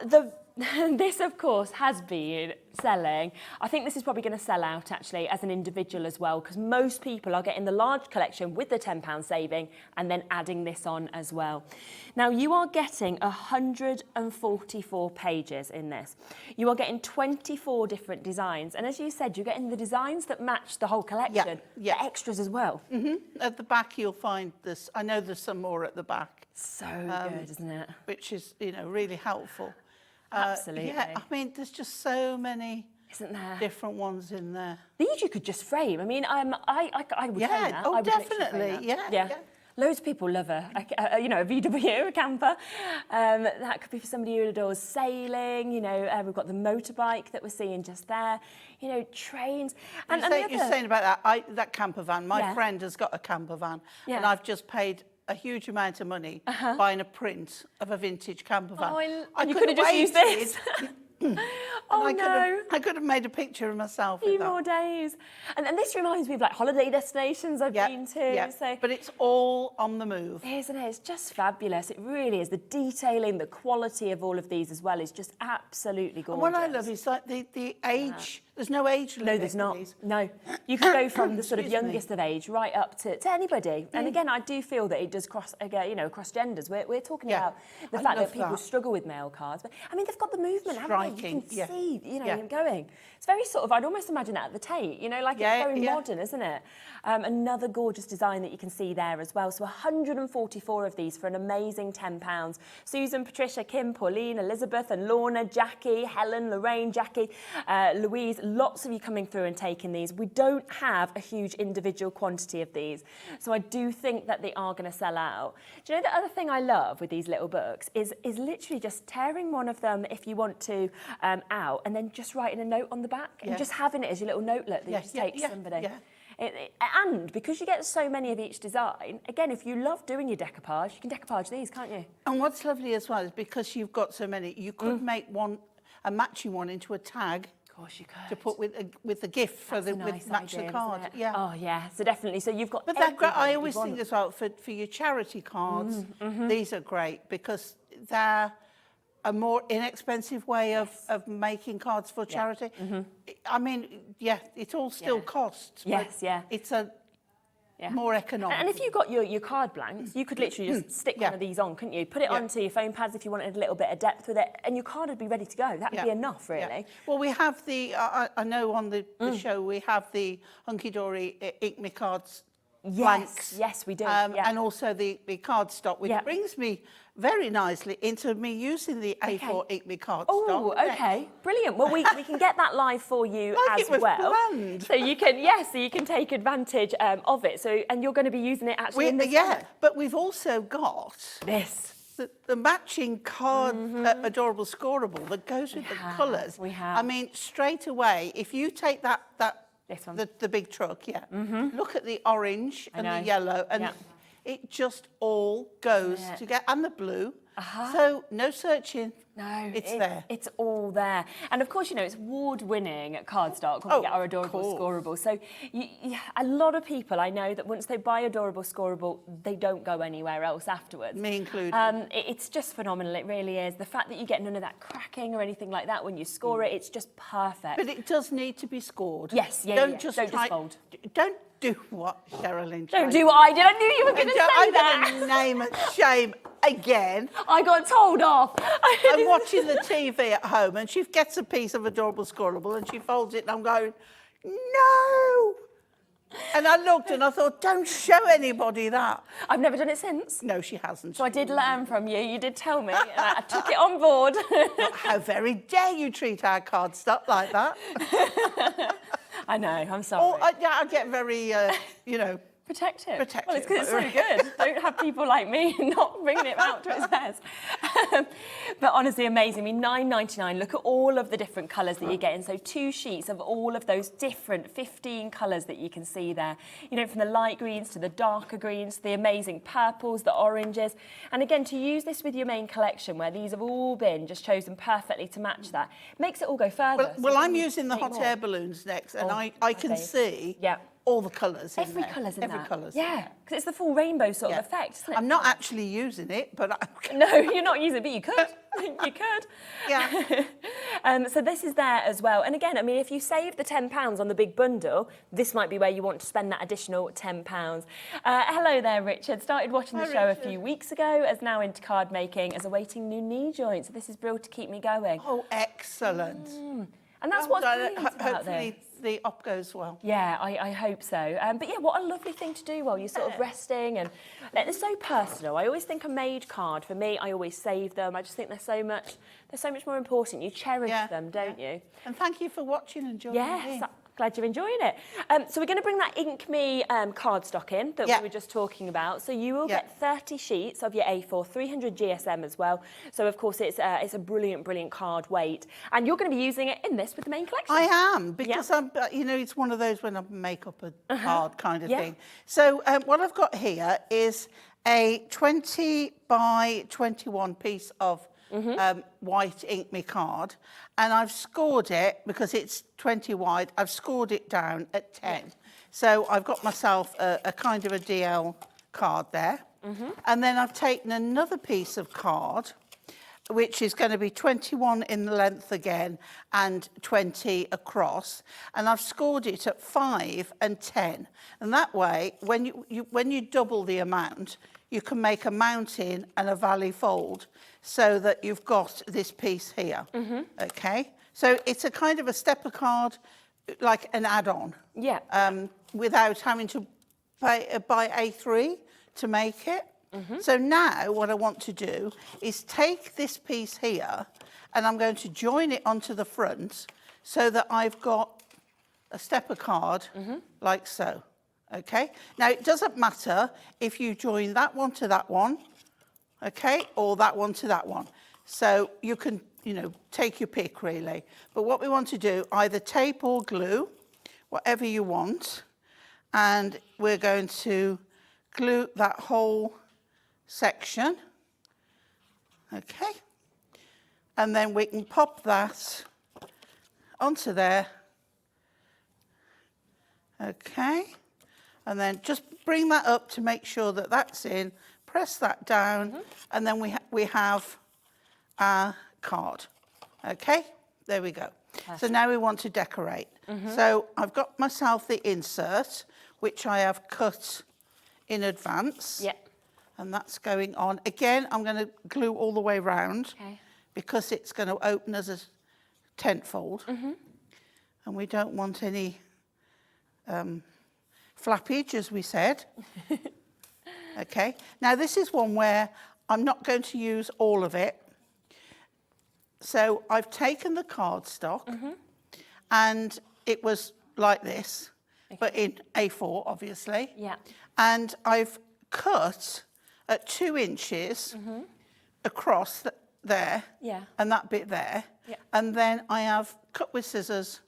this, of course, has been selling. I think this is probably going to sell out, actually, as an individual as well, because most people are getting the large collection with the £10 saving and then adding this on as well. Now, you are getting 144 pages in this. You are getting 24 different designs. And as you said, you're getting the designs that match the whole collection, the extras as well. At the back, you'll find this. I know there's some more at the back. So good, isn't it? Which is, you know, really helpful. Absolutely. Yeah, I mean, there's just so many Isn't there? different ones in there. These you could just frame. I mean, I would frame that. Oh, I would literally definitely. frame that. Yeah. Loads of people love you know, a VW, a camper. That could be for somebody who adores sailing. You know, we've got the motorbike that we're seeing just there. You know, trains. And You're saying about that camper van. My friend has got a camper van, and I've just paid a huge amount of money buying a print of a vintage camper van. Oh, you could have just used this. I could have made a picture of myself. A few more days. And this reminds me of like holiday destinations I've been to. Yeah. So. But it's all on the move. Isn't it? It's just fabulous. It really is. The detailing, the quality of all of these as well is just absolutely gorgeous. And what I love is like the age. There's no age limit. No, there's not. No. You can go from the sort of youngest of age right up to anybody. And again, I do feel that it does cross, again, you know, across genders. We're talking about the fact that people struggle with mail cards. But I mean, they've got the movement, haven't they? You can see, you know, them going. It's very sort of, I'd almost imagine that at the Tate, you know, like it's very modern, isn't it? Another gorgeous design that you can see there as well. So 144 of these for an amazing £10. Susan, Patricia, Kim, Pauline, Elizabeth and Lorna, Jackie, Helen, Lorraine, Jackie, Louise, lots of you coming through and taking these. We don't have a huge individual quantity of these, so I do think that they are going to sell out. Do you know the other thing I love with these little books is literally just tearing one of them if you want to out, and then just writing a note on the back and just having it as your little notelet that you just take to somebody. And because you get so many of each design, again, if you love doing your decoupage, you can decoupage these, can't you? And what's lovely as well is because you've got so many, you could make a matching one into a tag. Of course you could. To put with the gift for with match the card. Yeah. Oh yeah. So definitely. So you've got. But that I always think as well for your charity cards, these are great because they're a more inexpensive way of making cards for charity. I mean, it all still costs. Yes, It's a more economical. And if you got your card blanks, you could literally just stick one of these on, couldn't you? Put it onto your foam pads if you wanted a little bit of depth with it, and your card would be ready to go. That would be enough, really. Well, we have the, I know on the show, we have the Hunkydory Ink Me Cards blanks. Yes, we do. And also the cardstock, which brings me very nicely into me using the A4 Ink Me cardstock. Oh, okay, brilliant. Well, we can get that live for you as well. Planned. So you can, so you can take advantage of it. So, and you're going to be using it actually in the summer. But we've also got this. The matching card adorable scoreable that goes with the colours. We have. I mean, straight away, if you take this one. the big truck, look at the orange and the yellow, and it just all goes together, and the blue. So no searching. No, it's there. It's all there. And of course, you know, it's award-winning at Cardstock when we get our Adorable Scoreable. So a lot of people, I know that once they buy Adorable Scoreable, they don't go anywhere else afterwards. Me included. It's just phenomenal, it really is. The fact that you get none of that cracking or anything like that when you score it, it's just perfect. But it does need to be scored. Yes, Don't just fold. Don't do what Sherilyn Don't do what I did. I knew you were going to say that. I'm going to name and shame again. I got told off. I'm watching the TV at home and she gets a piece of Adorable Scoreable and she folds it and I'm going, no. And I looked and I thought, don't show anybody that. I've never done it since. No, she hasn't. So I did learn from you. You did tell me, and I took it on board. How very dare you treat our cardstock like that? I know, I'm sorry. Oh, yeah, I get very, you know... Protective. Protective. Well, it's because it's so good. Don't have people like me not bringing it out to its best. But honestly, amazing. I mean, $9.99. Look at all of the different colours that you're getting. So 2 sheets of all of those different 15 colours that you can see there. You know, from the light greens to the darker greens, the amazing purples, the oranges. And again, to use this with your main collection, where these have all been just chosen perfectly to match that, makes it all go further. Well, I'm using the hot air balloons next, and I can see... Yeah. All the colours in there. Every colour's in there. Every colour's Yeah, because it's the full rainbow sort of effect, isn't it? I'm not actually using it, but No, you're not using it, but you could. You could. Yeah. So this is there as well. And again, I mean, if you save the £10 on the big bundle, this might be where you want to spend that additional £10. Hello there, Richard. Started watching the show a few weeks ago, as now into card making, as awaiting new knee joints. So this is brilliant to keep me going. Oh, excellent. And that's what's brilliant about hopefully this. the op goes well. Yeah, I hope so. But yeah, what a lovely thing to do while you're sort of resting, and it's so personal. I always think a made card, for me, I always save them. I just think they're so much more important. You cherish them, don't you? And thank you for watching and joining me. Yes, glad you're enjoying it. So we're going to bring that Ink Me cardstock in that we were just talking about. So you will get 30 sheets of your A4, 300 GSM as well. So of course it's a brilliant card weight, and you're going to be using it in this with the main collection. I am, because I'm, you know, it's one of those when I make up a card kind of thing. So what I've got here is a 20 by 21 piece of white Ink Me card, and I've scored it, because it's 20 wide, I've scored it down at 10. So I've got myself a kind of a DL card there. And then I've taken another piece of card, which is going to be 21 in the length again and 20 across, and I've scored it at 5 and 10. And that way, when you double the amount, you can make a mountain and a valley fold, so that you've got this piece here. Okay, so it's a kind of a stepper card, like an add-on. Yeah. Without having to buy A3 to make it. So now what I want to do is take this piece here, and I'm going to join it onto the front, so that I've got a stepper card like so. Okay, now it doesn't matter if you join that one to that one, okay, or that one to that one. So you can, you know, take your pick really. But what we want to do, either tape or glue, whatever you want, and we're going to glue that whole section, okay, and then we can pop that onto there, okay, and then just bring that up to make sure that that's in, press that down, and then we have our card, okay, there we go. So now we want to decorate. So I've got myself the insert, which I have cut in advance. Yeah. And that's going on. Again, I'm going to glue all the way round, because it's going to open as a tent fold. And we don't want any flappage, as we said. Okay. Now, this is one where I'm not going to use all of it. So I've taken the cardstock, and it was like this, but in A4, obviously. Yeah. And I've cut at 2 inches across there, and that bit there, and then I have cut with scissors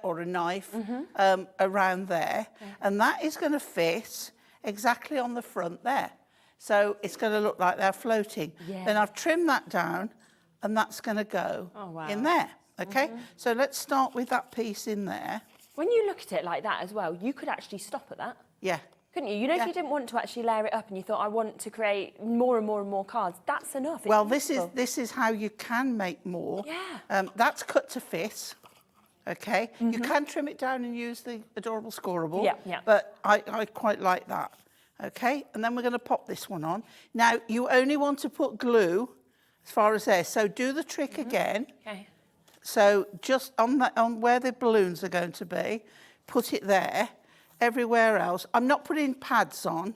or a knife around there, and that is going to fit exactly on the front there. So it's going to look like they're floating. Then I've trimmed that down, and that's going to go in there. Okay, so let's start with that piece in there. When you look at it like that as well, you could actually stop at that. Yeah. Couldn't you? You know, if you didn't want to actually layer it up and you thought, I want to create more and more and more cards, that's enough. It's well, this is how you can make more. Yeah. That's cut to fit. Okay. You can trim it down and use the adorable scoreable. Yeah, yeah. But I quite like that. Okay. And then we're going to pop this one on. Now, you only want to put glue as far as there. So do the trick again. Okay. So just on where the balloons are going to be, put it there. Everywhere else, I'm not putting pads on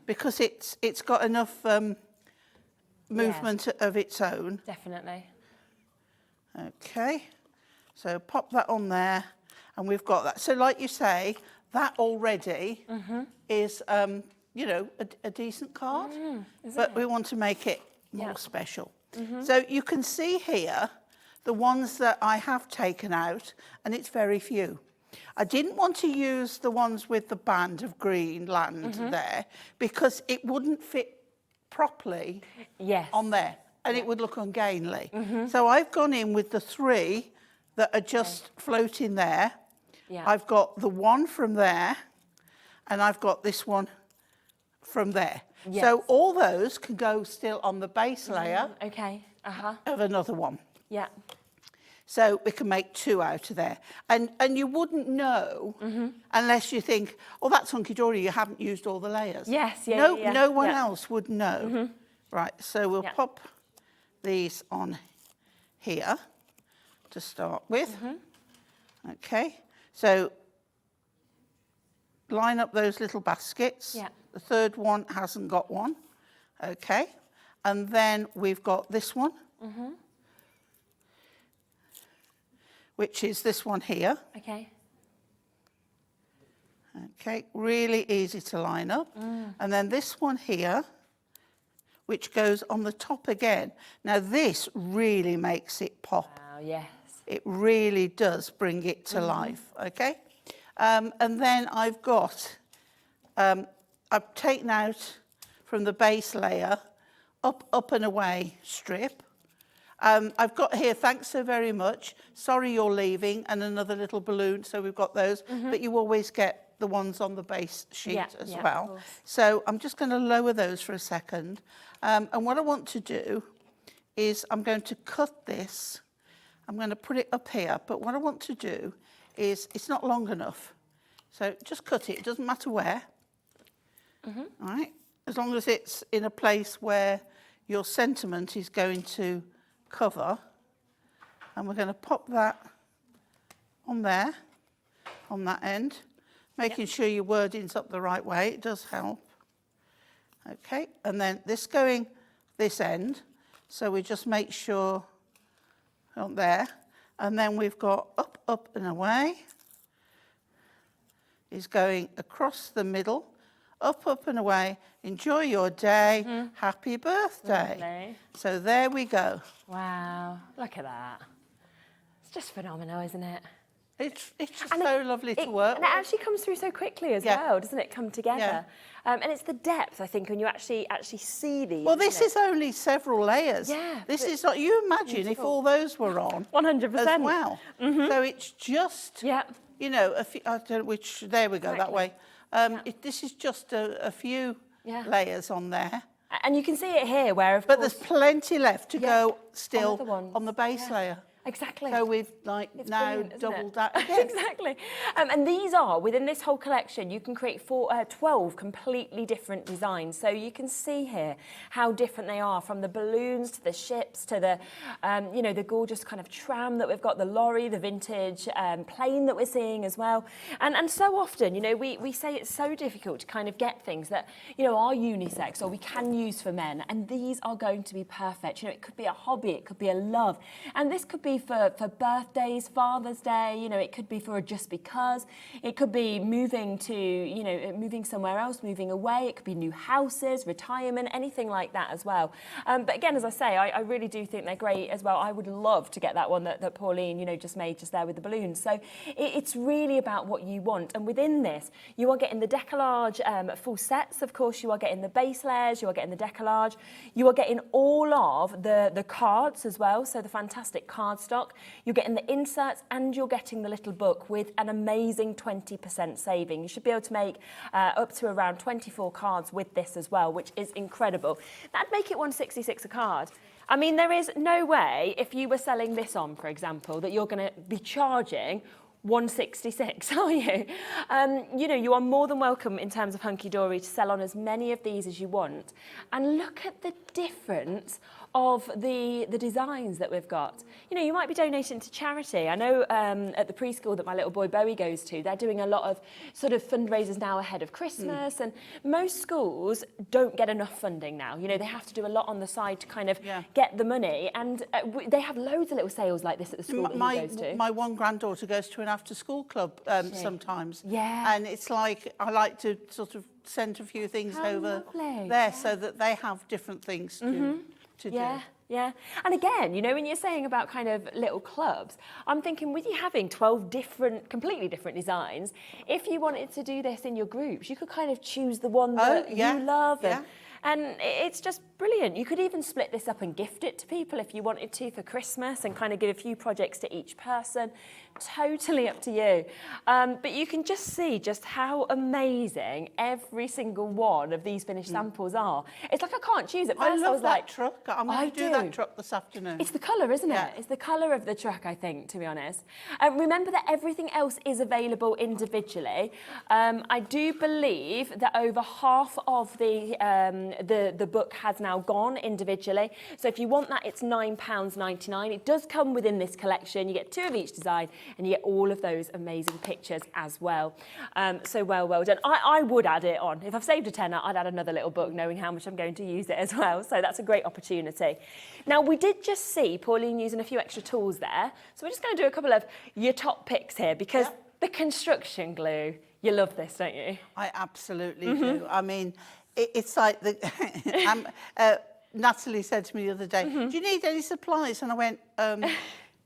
because it's got enough movement of its own. Definitely. Okay, so pop that on there, and we've got that. So like you say, that already is, you know, a decent card, but we want to make it more special. So you can see here the ones that I have taken out, and it's very few. I didn't want to use the ones with the band of green land there because it wouldn't fit properly on there, and it would look ungainly. So I've gone in with the 3 that are just floating there. I've got the one from there, and I've got this one from there. So all those can go still on the base layer of another one. Yeah. So we can make 2 out of there. And you wouldn't know unless you think, oh, that's Hunkydory, you haven't used all the layers. Yes, No one else would know. Right, so we'll pop these on here to start with. Okay, so line up those little baskets. The third one hasn't got one. Okay, and then we've got this one. Which is this one here. Okay. Okay, really easy to line up. And then this one here, which goes on the top again. Now this really makes it pop. Wow, yes. It really does bring it to life, okay? And then I've got, I've taken out from the base layer, up and away strip. I've got here, thanks so very much, sorry you're leaving, and another little balloon, so we've got those, but you always get the ones on the base sheet as well. So I'm just going to lower those for a second, and what I want to do is I'm going to cut this, I'm going to put it up here, but what I want to do is, it's not long enough, so just cut it, it doesn't matter where, all right, as long as it's in a place where your sentiment is going to cover, and we're going to pop that on there, on that end, making sure your wording's up the right way, it does help. Okay, and then this going this end, so we just make sure on there, and then we've got up and away, is going across the middle, up and away, enjoy your day, happy birthday. Lovely. So there we go. Wow, look at that. It's just phenomenal, isn't it? It's just so lovely to work with. And it actually comes through so quickly as well, doesn't it, come together? And it's the depth, I think, when you actually see these. Well, this is only several layers. Yeah. This is not, you imagine beautiful. If all those were on 100%. as well. So it's just, you know, a few, I don't know which, there we go, that way. This is just a few layers on there. And you can see it here where, of but course, there's plenty left to go still on the base layer. Exactly. So we've like now doubled that again. Exactly. And these are, within this whole collection, you can create 12 completely different designs. So you can see here how different they are, from the balloons to the ships to the, you know, the gorgeous kind of tram that we've got, the lorry, the vintage plane that we're seeing as well. And so often, you know, we say it's so difficult to kind of get things that, you know, are unisex or we can use for men. And these are going to be perfect. You know, it could be a hobby, it could be a love. And this could be for birthdays, Father's Day, you know, it could be for a just because, it could be moving to, you know, moving somewhere else, moving away, it could be new houses, retirement, anything like that as well. But again, as I say, I really do think they're great as well. I would love to get that one that Pauline, you know, just made just there with the balloons. So it's really about what you want. And within this, you are getting the Decolarge full sets, of course, you are getting the base layers, you are getting the Decolarge, you are getting all of the cards as well, so the fantastic cardstock. You're getting the inserts and you're getting the little book with an amazing 20% saving. You should be able to make up to around 24 cards with this as well, which is incredible. That'd make it $166 a card. I mean, there is no way, if you were selling this on, for example, that you're going to be charging $166, are you? You know, you are more than welcome in terms of Hunkydory to sell on as many of these as you want. And look at the difference of the designs that we've got. You know, you might be donating to charity. I know at the preschool that my little boy Bowie goes to, they're doing a lot of sort of fundraisers now ahead of Christmas, and most schools don't get enough funding now. You know, they have to do a lot on the side to kind of get the money, and they have loads of little sales like this at the school that he goes to. My one granddaughter goes to an after-school club sometimes. Yeah. And it's like, I like to sort of send a few things over there so that they have different things to do. Yeah. And again, you know, when you're saying about kind of little clubs, I'm thinking with you having 12 completely different designs, if you wanted to do this in your groups, you could kind of choose the one that you love. And it's just brilliant. You could even split this up and gift it to people if you wanted to for Christmas and kind of give a few projects to each person. Totally up to you. But you can just see just how amazing every single one of these finished samples are. It's like I can't choose it. I love that truck. I'm going to do that truck this afternoon. It's the colour, isn't it? It's the colour of the truck, I think, to be honest. Remember that everything else is available individually. I do believe that over half of the book has now gone individually. So if you want that, it's £9.99. It does come within this collection. You get 2 of each design, and you get all of those amazing pictures as well. So well done. I would add it on. If I've saved a tenner, I'd add another little book, knowing how much I'm going to use it as well. So that's a great opportunity. Now, we did just see Pauline using a few extra tools there. So we're just going to do a couple of your top picks here, because the construction glue, you love this, don't you? I absolutely do. I mean, it's like Natalie said to me the other day, do you need any supplies? And I went,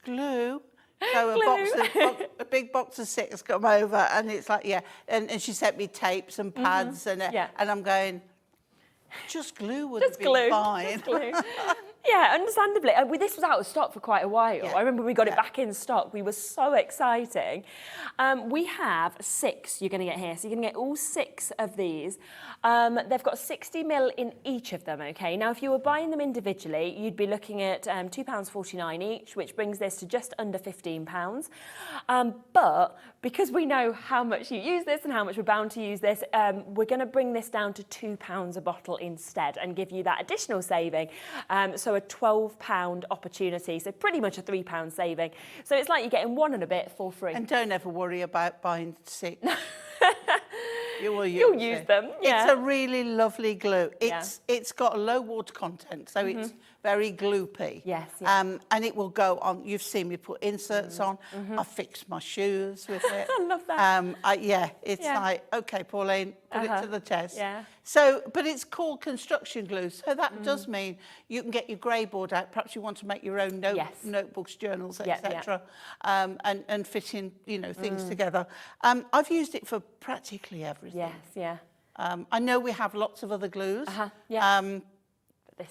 glue. So a big box of 6 come over, and it's like, and she sent me tapes and pads, and I'm going, just glue would have been fine. Just glue. Yeah, understandably. This was out of stock for quite a while. I remember we got it back in stock. We were so exciting. We have 6 you're going to get here. So you're going to get all 6 of these. They've got 60ml in each of them, okay? Now, if you were buying them individually, you'd be looking at £2.49 each, which brings this to just under £15. But because we know how much you use this and how much we're bound to use this, we're going to bring this down to £2 a bottle instead and give you that additional saving. So a £12 opportunity, so pretty much a £3 saving. So it's like you're getting 1 and a bit for free. And don't ever worry about buying 6. You'll use them. Yeah. It's a really lovely glue. It's got a low water content, so it's very gloopy. Yes. And it will go on. You've seen me put inserts on. I fixed my shoes with it. I love that. It's like, okay, Pauline, put it to the test. Yeah. So, but it's called construction glue, so that does mean you can get your grey board out. Perhaps you want to make your own notebooks, journals, etc., and fit in, things together. I've used it for practically everything. Yes. I know we have lots of other glues.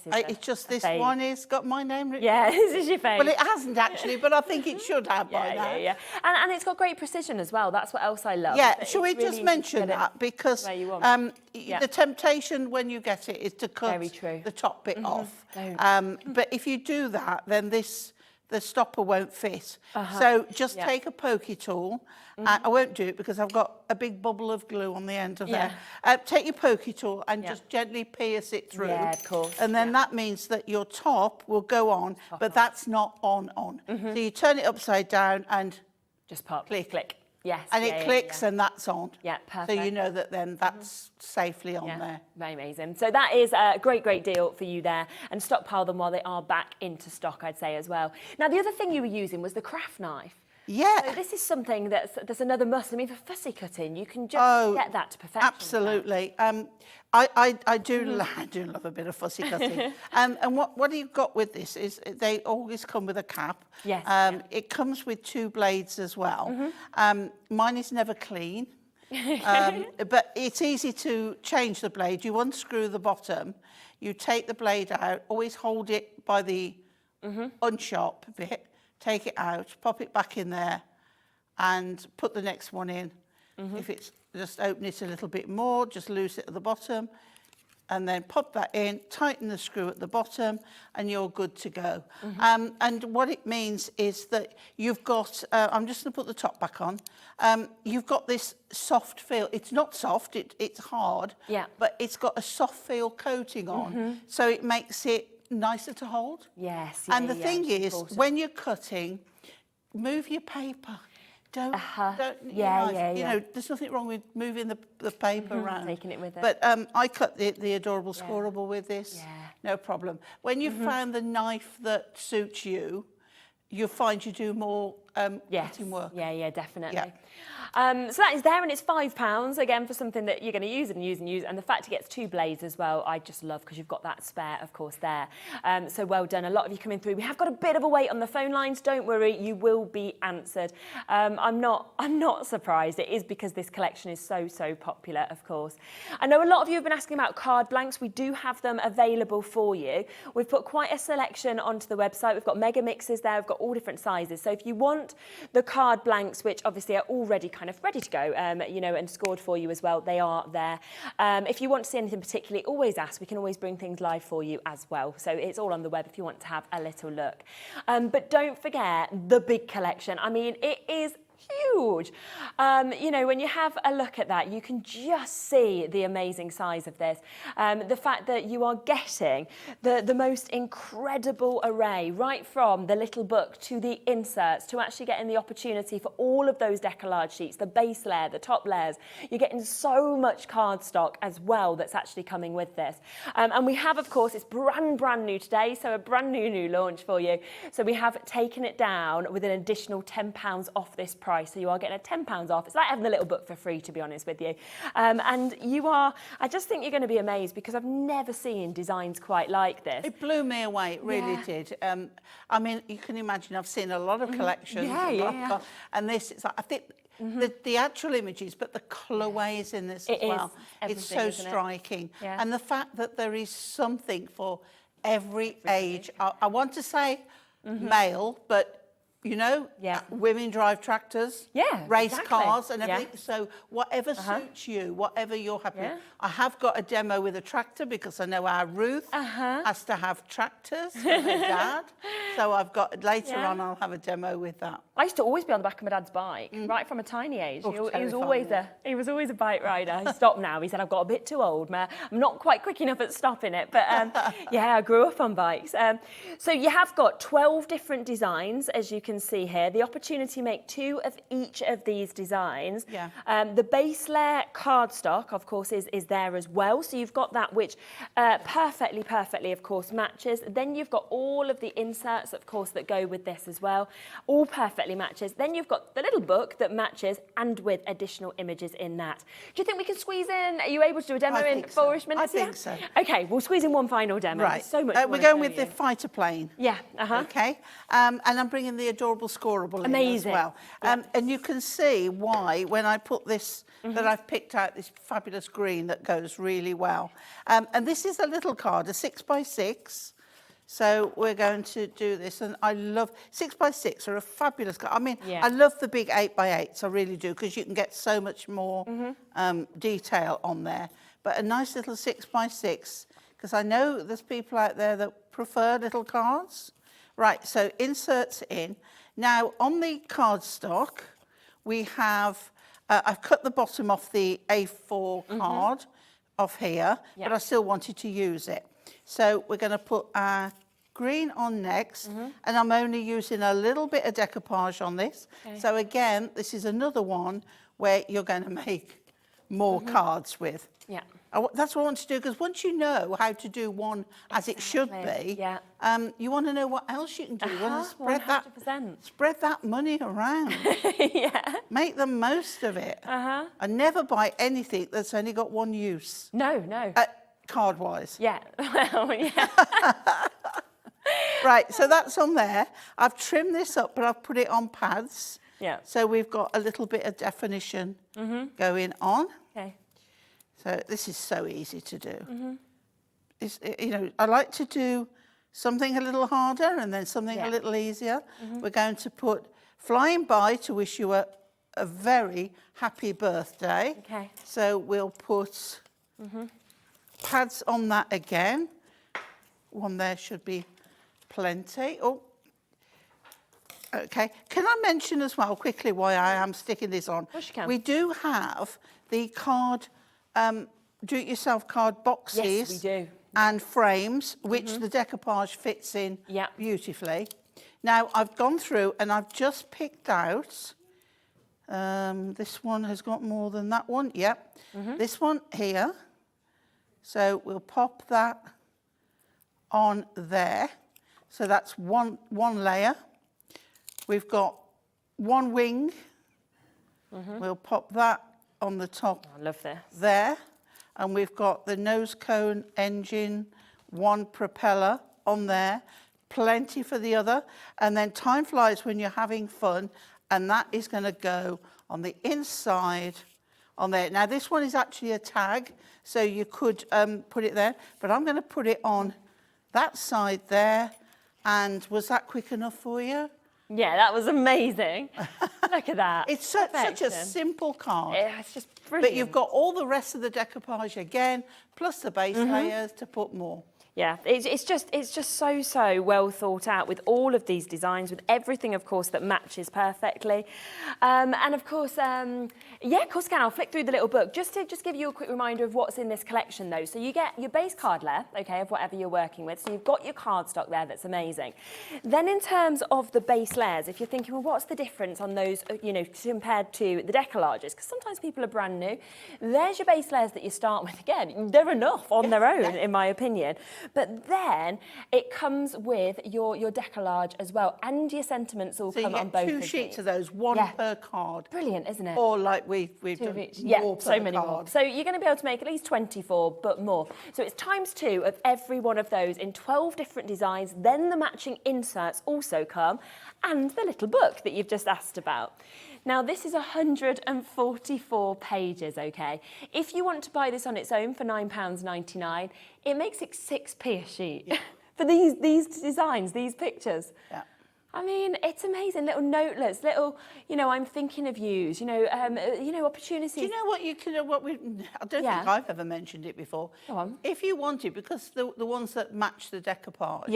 It's just this one has got my name written. Yeah, this is your fave. Well, it hasn't actually, but I think it should have by now. Yeah. And it's got great precision as well. That's what else I love. Yeah, shall we just mention that? Because the temptation when you get it is to cut the top bit off. But if you do that, then the stopper won't fit. So just take a pokey tool. I won't do it because I've got a big bubble of glue on the end of there. Take your pokey tool and just gently pierce it through. Yeah, of course. And then that means that your top will go on, but that's not on. So you turn it upside down and just pop. Click. Yes. And it clicks and that's on. Yeah, perfect. So you know that then that's safely on there. Very amazing. So that is a great deal for you there. And stockpile them while they are back into stock, I'd say as well. Now, the other thing you were using was the craft knife. Yeah. So this is something that's another must. I mean, for fussy cutting, you can just get that to perfection. Absolutely. I do love a bit of fussy cutting. And what you've got with this is they always come with a cap. Yes. It comes with 2 blades as well. Mine is never clean. But it's easy to change the blade. You unscrew the bottom, you take the blade out, always hold it by the unsharp bit, take it out, pop it back in there and put the next one in. If it's just open it a little bit more, just loose it at the bottom and then pop that in, tighten the screw at the bottom and you're good to go. And what it means is that you've got, I'm just going to put the top back on, you've got this soft feel. It's not soft, it's hard, but it's got a soft feel coating on, so it makes it nicer to hold. Yes. And the thing is, when you're cutting, move your paper. Don't, you know, there's nothing wrong with moving the paper around. Taking it with it. But I cut the adorable scorable with this, no problem. When you've found the knife that suits you, you'll find you do more cutting work. Yeah, definitely. Yeah. So that is there, and it's £5 again for something that you're going to use and use and use. And the fact it gets 2 blades as well, I just love, because you've got that spare, of course, there. So well done. A lot of you coming through. We have got a bit of a wait on the phone lines. Don't worry, you will be answered. I'm not surprised. It is because this collection is so popular, of course. I know a lot of you have been asking about card blanks. We do have them available for you. We've put quite a selection onto the website. We've got mega mixes there. We've got all different sizes. So if you want the card blanks, which obviously are already kind of ready to go, you know, and scored for you as well, they are there. If you want to see anything particularly, always ask. We can always bring things live for you as well. So it's all on the web if you want to have a little look. But don't forget the big collection. I mean, it is huge. You know, when you have a look at that, you can just see the amazing size of this. The fact that you are getting the most incredible array, right from the little book to the inserts, to actually getting the opportunity for all of those Decolarge sheets, the base layer, the top layers. You're getting so much cardstock as well that's actually coming with this. And we have, of course, it's brand new today, so a brand new launch for you. So we have taken it down with an additional £10 off this price. So you are getting a £10 off. It's like having the little book for free, to be honest with you. And you are, I just think you're going to be amazed, because I've never seen designs quite like this. It blew me away, it really did. I mean, you can imagine, I've seen a lot of collections. And this, it's like, I think the actual images, but the colourways in this as well. It's so striking. And the fact that there is something for every age. I want to say male, but you know, women drive tractors, race cars and everything. So whatever suits you, whatever you're happy with. I have got a demo with a tractor, because I know our Ruth has to have tractors for her dad. So I've got, later on, I'll have a demo with that. I used to always be on the back of my dad's bike, right from a tiny age. He was always a bike rider. He stopped now. He said, I've got a bit too old, man. I'm not quite quick enough at stopping it. But yeah, I grew up on bikes. So you have got 12 different designs, as you can see here. The opportunity to make 2 of each of these designs. The base layer cardstock, of course, is there as well. So you've got that, which perfectly, of course, matches. Then you've got all of the inserts, of course, that go with this as well. All perfectly matches. Then you've got the little book that matches, and with additional images in that. Do you think we can squeeze in? Are you able to do a demo in 4-ish minutes? I think so. Okay, we'll squeeze in one final demo. Right. So much. We're going with the fighter plane. Okay. And I'm bringing the adorable scorable in as well. And you can see why, when I put this, that I've picked out this fabulous green that goes really well. And this is a little card, a 6x6. So we're going to do this, and I love 6x6 are a fabulous card. I mean, I love the big 8x8s, I really do, because you can get so much more detail on there. But a nice little 6x6, because I know there's people out there that prefer little cards. Right, so inserts in. Now, on the cardstock, we have, I've cut the bottom off the A4 card off here, but I still wanted to use it. So we're going to put our green on next, and I'm only using a little bit of decoupage on this. So again, this is another one where you're going to make more cards with. That's what I want to do, because once you know how to do one as it should be, you want to know what else you can do. Spread that money around. Make the most of it. And never buy anything that's only got one use. No. Card-wise. Well, Right, so that's on there. I've trimmed this up, but I've put it on pads. So we've got a little bit of definition going on. So this is so easy to do. You know, I like to do something a little harder and then something a little easier. We're going to put flying by to wish you a very happy birthday. So we'll put pads on that again. One there should be plenty. Oh, okay. Can I mention as well quickly why I am sticking this on? Of course you can. We do have the card, do-it-yourself card boxes. Yes, we do. and frames, which the decoupage fits in beautifully. Now, I've gone through and I've just picked out, this one has got more than that one, this one here. So we'll pop that on there. So that's one layer. We've got one wing. We'll pop that on the top. I love this. There. And we've got the nose cone, engine, one propeller on there. Plenty for the other. And then time flies when you're having fun. And that is going to go on the inside on there. Now, this one is actually a tag, so you could put it there. But I'm going to put it on that side there. And was that quick enough for you? Yeah, that was amazing. Look at that. It's such a simple card. Yeah, it's just brilliant. But you've got all the rest of the decoupage again, plus the base layers to put more. Yeah, it's just so well thought out with all of these designs, with everything, of course, that matches perfectly. And of course, yeah, of course, I'll flick through the little book just to give you a quick reminder of what's in this collection, though. So you get your base card layer, okay, of whatever you're working with. So you've got your cardstock there, that's amazing. Then in terms of the base layers, if you're thinking, well, what's the difference on those, you know, compared to the decolages? Because sometimes people are brand new. There's your base layers that you start with. Again, they're enough on their own, in my opinion. But then it comes with your decolarge as well, and your sentiments all come on both. So you get 2 sheets of those, one per card. Brilliant, isn't it? Or like we've done more so many more. So you're going to be able to make at least 24, but more. So it's ×2 of every one of those in 12 different designs. Then the matching inserts also come, and the little book that you've just asked about. Now, this is 144 pages, okay? If you want to buy this on its own for £9.99, it makes it 6p a sheet for these designs, these pictures. Yeah. I mean, it's amazing. Little notelets, little, you know, I'm thinking of yous, you know, opportunities. Do you know what you can? I don't think I've ever mentioned it before. Go on. If you wanted, because the ones that match the decoupage,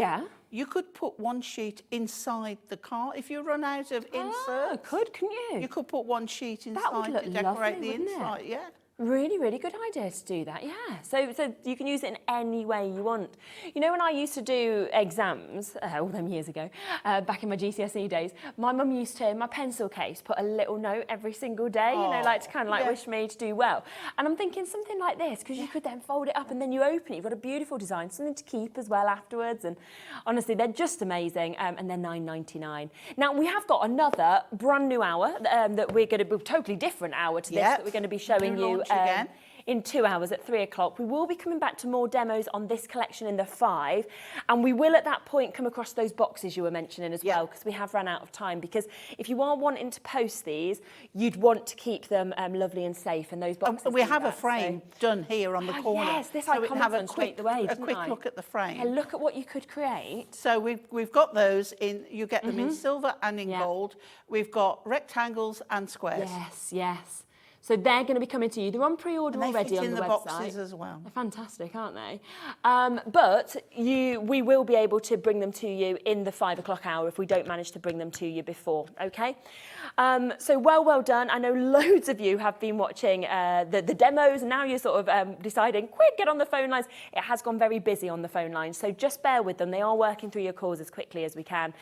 you could put one sheet inside the card. If you run out of inserts, couldn't you? You could put one sheet inside to decorate the inside. Yeah. Really, really good idea to do that, yeah. So you can use it in any way you want. You know, when I used to do exams, all them years ago, back in my GCSE days, my mum used to, in my pencil case, put a little note every single day, you know, like to kind of like wish me to do well. And I'm thinking something like this, because you could then fold it up and then you open it, you've got a beautiful design, something to keep as well afterwards. And honestly, they're just amazing, and they're £9.99. Now, we have got another brand new hour that we're going to be, a totally different hour to this, that we're going to be showing you again in 2 hours at 3 o'clock. We will be coming back to more demos on this collection in the 5, and we will at that point come across those boxes you were mentioning as well, because we have run out of time. Because if you are wanting to post these, you'd want to keep them lovely and safe, and those boxes. We have a frame done here on the corner. Yes, this so I we can have a quick look at the frame. Yeah, look at what you could create. So we've got those in. You get them in silver and in gold. We've got rectangles and squares. Yes. So they're going to be coming to you. They're on pre-order already on the website. Boxes as well. They're fantastic, aren't they? But we will be able to bring them to you in the 5 o'clock hour if we don't manage to bring them to you before, okay? So well done. I know loads of you have been watching the demos, and now you're sort of deciding, quick, get on the phone lines. It has gone very busy on the phone lines, so just bear with them. They are working through your calls as quickly as we can.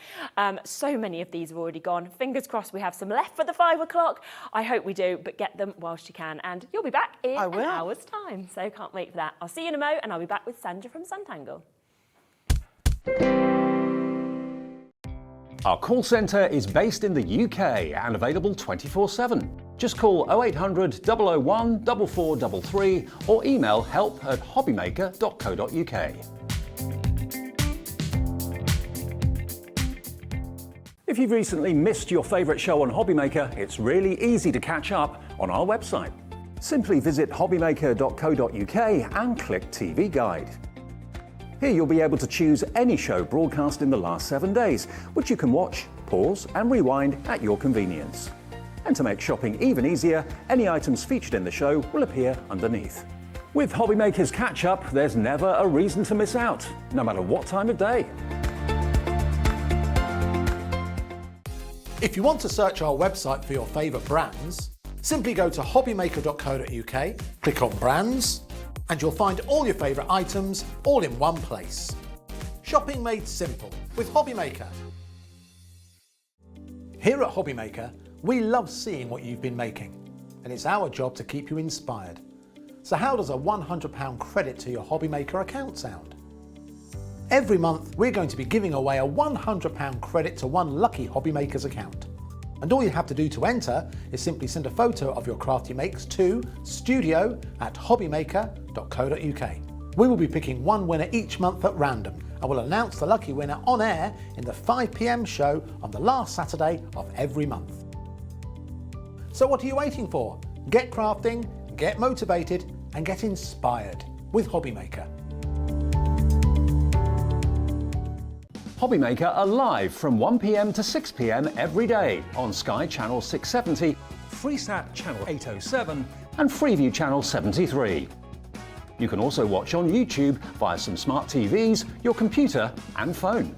So many of these have already gone. Fingers crossed we have some left for the 5 o'clock. I hope we do, but get them whilst you can, and you'll be back in an hour's time, so can't wait for that. I'll see you in a mo, and I'll be back with Sandra from Sanntangle. Our call centre is based in the UK and available 24/7. Just call 0800 001 4433 or email help@hobbymaker.co.uk. If you've recently missed your favourite show on Hobbymaker, it's really easy to catch up on our website. Simply visit hobbymaker.co.uk and click TV Guide. Here you'll be able to choose any show broadcast in the last 7 days, which you can watch, pause and rewind at your convenience. And to make shopping even easier, any items featured in the show will appear underneath. With Hobbymaker's Catch Up, there's never a reason to miss out, no matter what time of day. If you want to search our website for your favourite brands, simply go to hobbymaker.co.uk, click on Brands, And you'll find all your favourite items all in one place. Shopping made simple with Hobbymaker. Here at Hobbymaker, we love seeing what you've been making, and it's our job to keep you inspired. So how does a £100 credit to your Hobbymaker account sound? Every month, we're going to be giving away a £100 credit to one lucky Hobbymaker's account. And all you have to do to enter is simply send a photo of your crafty makes to studio@hobbymaker.co.uk. We will be picking one winner each month at random, and we'll announce the lucky winner on air in the 5 PM show on the last Saturday of every month. So what are you waiting for? Get crafting, get motivated, and get inspired with Hobbymaker. Hobbymaker are live from 1 PM to 6 PM every day on Sky Channel 670, Freesat Channel 807 and Freeview Channel 73. You can also watch on YouTube via some smart TVs, your computer and phone.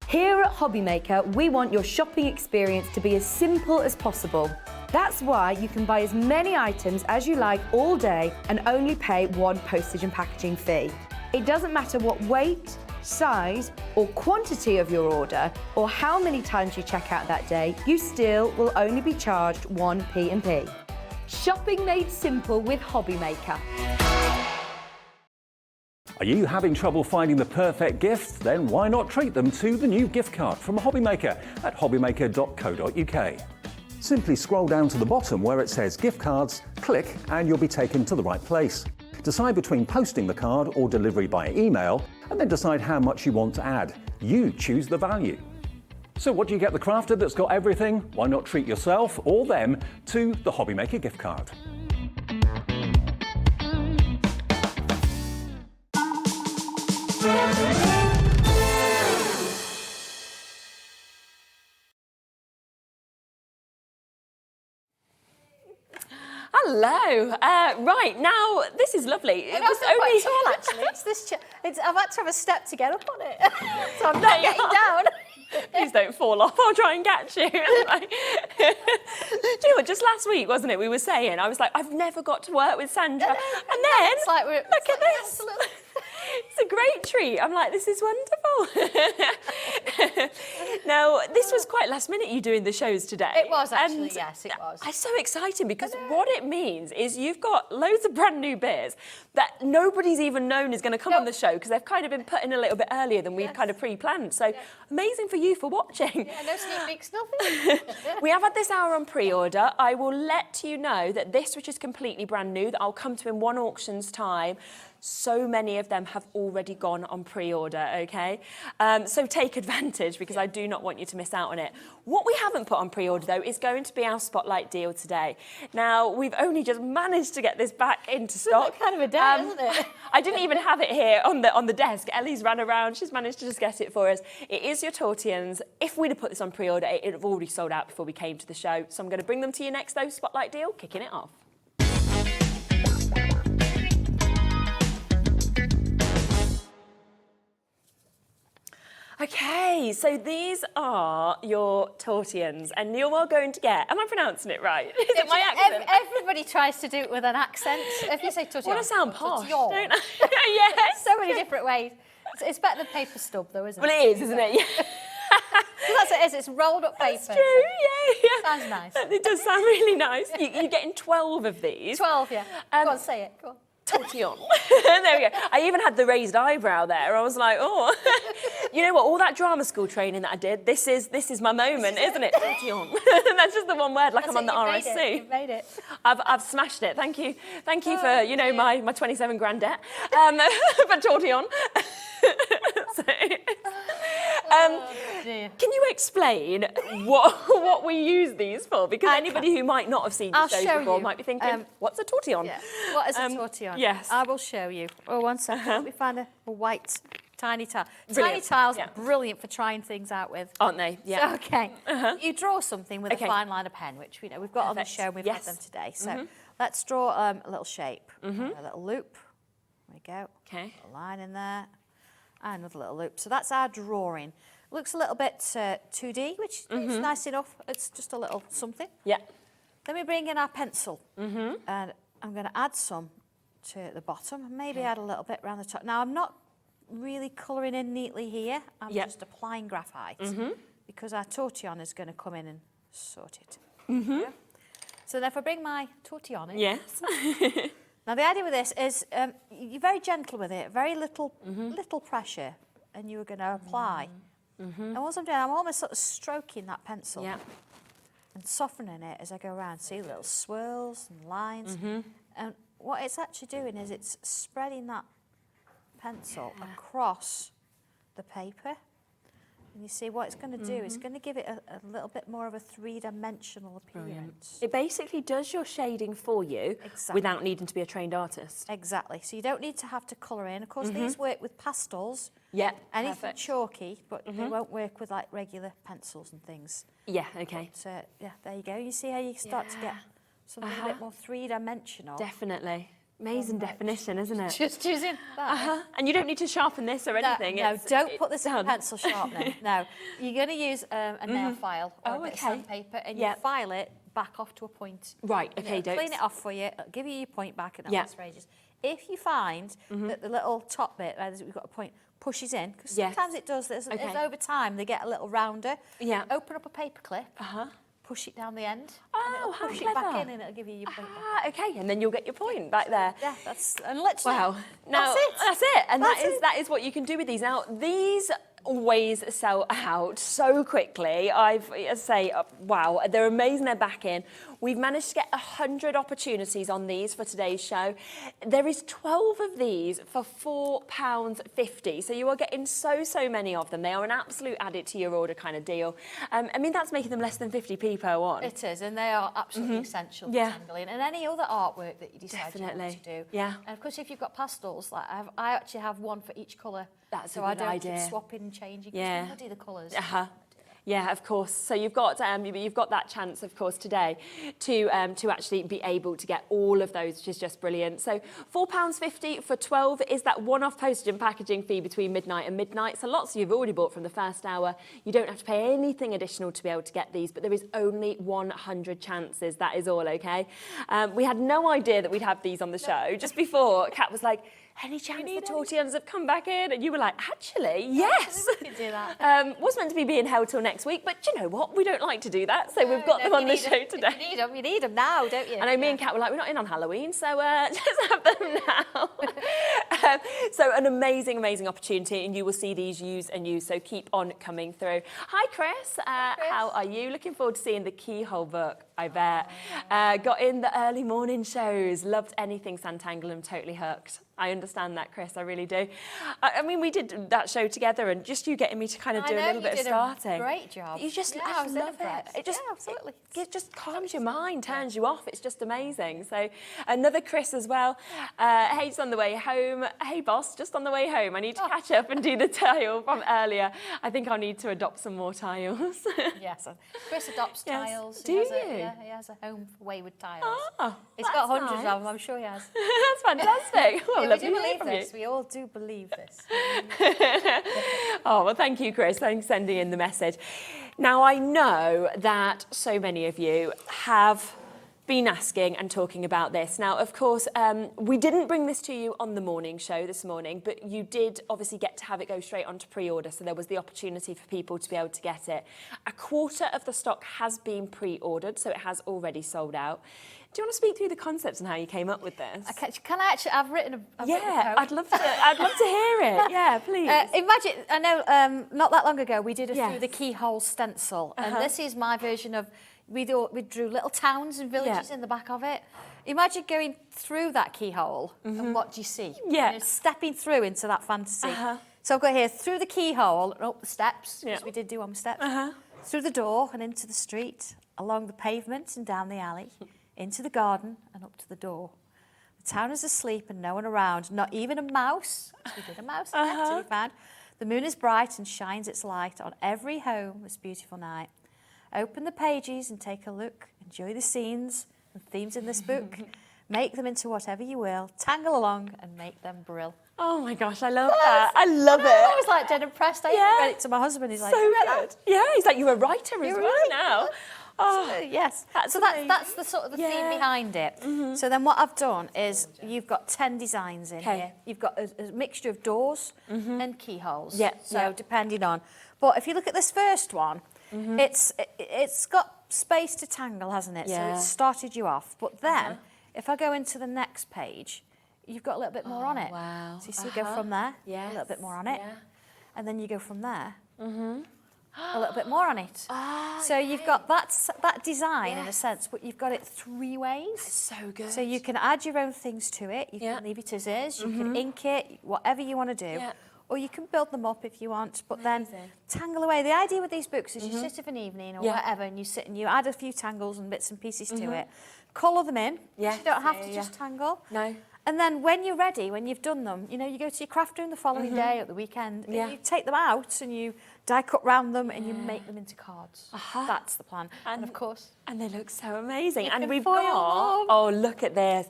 Here at Hobbymaker, we want your shopping experience to be as simple as possible. That's why you can buy as many items as you like all day and only pay one postage and packaging fee. It doesn't matter what weight, size or quantity of your order or how many times you check out that day, you still will only be charged one P&P. Shopping made simple with Hobbymaker. Are you having trouble finding the perfect gift? Then why not treat them to the new gift card from Hobbymaker at hobbymaker.co.uk. Simply scroll down to the bottom where it says gift cards, click and you'll be taken to the right place. Decide between posting the card or delivery by email, and then decide how much you want to add. You choose the value. So what do you get the crafter that's got everything? Why not treat yourself or them to the Hobbymaker gift card? Hello. Right, now, this is lovely. It was not quite tall, actually. I've had to have a step to get up on it. So I'm not getting down. Please don't fall off, I'll try and catch you. Do you know what, just last week, wasn't it, we were saying, I was like, I've never got to work with Sandra. And then, it's like look at this. It's a great treat. I'm like, this is wonderful. Now, this was quite last minute, you doing the shows today. It was actually, and yes, it was. It's so exciting because what it means is you've got loads of brand new beers that nobody's even known is going to come on the show because they've kind of been put in a little bit earlier than we'd kind of pre-planned. So amazing for you for watching. Yeah, no sneak peeks, nothing. We have had this hour on pre-order. I will let you know that this, which is completely brand new, that I'll come to in one auction's time, so many of them have already gone on pre-order, okay? So take advantage because I do not want you to miss out on it. What we haven't put on pre-order though is going to be our spotlight deal today. Now, we've only just managed to get this back into stock. It's kind of a day, isn't it? I didn't even have it here on the desk. Ellie's ran around, she's managed to just get it for us. It is your Tortians. If we'd have put this on pre-order, it'd have already sold out before we came to the show. So I'm going to bring them to you next though, spotlight deal, kicking it off. Okay, so these are your Tortians, and you're all going to get, am I pronouncing it right? Is it my accent? Everybody tries to do it with an accent. If you say tortillon, I want to sound posh, tortillon. don't I? Yes. So many different ways. It's better than paper stub, though, isn't it? Well, it is, isn't it? Yeah. That's what it is. It's rolled up paper. That's true, yeah. Sounds nice. It does sound really nice. You're getting 12 of these. 12, yeah. Go on, say it. Go on. Tortillon. There we go. I even had the raised eyebrow there. I was like, oh. You know what? All that drama school training that I did, this is my moment, isn't it? Tortillon. That's just the one word, like I'm on the RSC. You've made it. I've smashed it. Thank you for, you know, my 27 grand debt. For Tortillon. Can you explain what we use these for? Because anybody who might not have seen the show before might be thinking, what's a tortillon? Yeah. What is a tortillon? Yes. I will show you. Oh, one second. Let me find a white tiny tile. Tiny tiles are brilliant for trying things out with. Aren't they? Yeah. So, okay. You draw something with a fine liner pen, which we've got on the show and we've had them today. So let's draw a little shape. A little loop. There we go. Okay. A line in there. And another little loop. So that's our drawing. Looks a little bit 2D, which is nice enough. It's just a little something. Yeah. Then we bring in our pencil. And I'm going to add some to the bottom and maybe add a little bit around the top. Now, I'm not really colouring in neatly here. I'm just applying graphite because our tortillon is going to come in and sort it. So then if I bring my tortillon in. Yes. Now, the idea with this is you're very gentle with it, very little pressure, and you're going to apply. And what I'm doing, I'm almost sort of stroking that pencil and softening it as I go around. See little swirls and lines. And what it's actually doing is it's spreading that pencil across the paper. And you see what it's going to do, it's going to give it a little bit more of a three-dimensional appearance. It basically does your shading for you without needing to be a trained artist. Exactly. So you don't need to have to colour in. Of course, these work with pastels. Yeah, anything chalky, but they won't work with like regular pencils and things. Yeah, okay. But, yeah, there you go. You see how you start to get something a bit more three-dimensional. Definitely. Amazing definition, isn't it? Just using that. And you don't need to sharpen this or anything. No, don't put this in a pencil sharpener. No, you're going to use a nail file or a bit of sandpaper, and you file it back off to a point. Right, okay, Clean it off for you, it'll give you your point back, and that lasts for ages. If you find that the little top bit, where we've got a point, pushes in, because sometimes it does this, if over time they get a little rounder, open up a paper clip, push it down the end, and it'll push it back in, and it'll give you your point back. Okay, and then you'll get your point back there. Yeah, and literally, now, that's it. And that is what you can do with these. Now, these always sell out so quickly. Wow, they're amazing. They're back in. We've managed to get 100 opportunities on these for today's show. There is 12 of these for £4.50. So you are getting so many of them. They are an absolute add it to your order kind of deal. I mean, that's making them less than 50p per one. It is, and they are absolutely essential for tangling and any other artwork that you decide you want to do. Yeah. And of course, if you've got pastels, like I actually have one for each colour. That's so a good I don't idea. keep swapping and changing. Yeah. Muddy the colours. Yeah, of course. So you've got that chance, of course, today to actually be able to get all of those, which is just brilliant. So £4.50 for 12 is that one-off postage and packaging fee between midnight and midnight. So lots of you've already bought from the first hour. You don't have to pay anything additional to be able to get these, but there is only 100 chances. That is all, okay? We had no idea that we'd have these on the show. Just before, Kat was like, any chance the tortillons have come back in? And you were like, actually, yes. We could do that. Was meant to be being held till next week, but you know what? We don't like to do that, so we've got them on the show today. You need them now, don't you? I know me and Kat were like, we're not in on Halloween, so just have them now. So an amazing opportunity, and you will see these used and used, so keep on coming through. Hi, Chris. How are you? Looking forward to seeing the Keyhole book, I bet. Got in the early morning shows. Loved anything Sanntangle. I'm totally hooked. I understand that, Chris, I really do. I mean, we did that show together, and just you getting me to kind of do a little bit of starting. A great job. You just, I love it. It just, absolutely. It just calms your mind, turns you off. It's just amazing. So another Chris as well. Hey, just on the way home. Hey, boss, just on the way home. I need to catch up and do the tile from earlier. I think I'll need to adopt some more tiles. Yes, Chris adopts tiles. Do you? He has a home for wayward tiles. Oh, he's got hundreds of them, I'm sure he has. That's fantastic. Well, we do believe this. We all do believe this. Oh, well, thank you, Chris. Thanks for sending in the message. Now, I know that so many of you have been asking and talking about this. Now, of course, we didn't bring this to you on the morning show this morning, but you did obviously get to have it go straight on to pre-order, so there was the opportunity for people to be able to get it. A quarter of the stock has been pre-ordered, so it has already sold out. Do you want to speak through the concepts and how you came up with this? Can I actually? I've written a I'd love to hear it. Yeah, please. Imagine, I know not that long ago we did through the Keyhole stencil, and this is my version of, we drew little towns and villages in the back of it. Imagine going through that keyhole and what do you see? Yeah. You know, stepping through into that fantasy. So I've got here, through the keyhole and up the steps, because we did do on the steps, through the door and into the street, along the pavement and down the alley, into the garden and up to the door. The town is asleep and no one around, not even a mouse. We did a mouse to be found. The moon is bright and shines its light on every home this beautiful night. Open the pages and take a look. Enjoy the scenes and themes in this book. Make them into whatever you will. Tangle along and make them brill. Oh my gosh, I love that. I love it. I was like dead impressed. I even read it to my husband. He's like, so good. Yeah, he's like, you're a writer as well now. Oh, yes. That's That's the sort of the theme behind it. So then what I've done is you've got 10 designs in here. You've got a mixture of doors and keyholes. Yeah. So depending on. But if you look at this first one, it's got space to tangle, hasn't it? So it's started you off. But then if I go into the next page, you've got a little bit more on it. Wow. So you see, go from there, a little bit more on it, and then you go from there, a little bit more on it. So you've got that design in a sense, but you've got it 3 ways. So good. So you can add your own things to it. You can leave it as is. You can ink it, whatever you want to do. Or you can build them up if you want, but then tangle away. The idea with these books is you sit of an evening or whatever, and you sit and you add a few tangles and bits and pieces to it. Colour them in. You don't have to just tangle. No. And then when you're ready, when you've done them, you know, you go to your craft room the following day or the weekend, and you take them out and you die cut round them and you make them into cards. That's the plan. And of course... And they look so amazing. You And can we've foil got... them. Oh, look at this.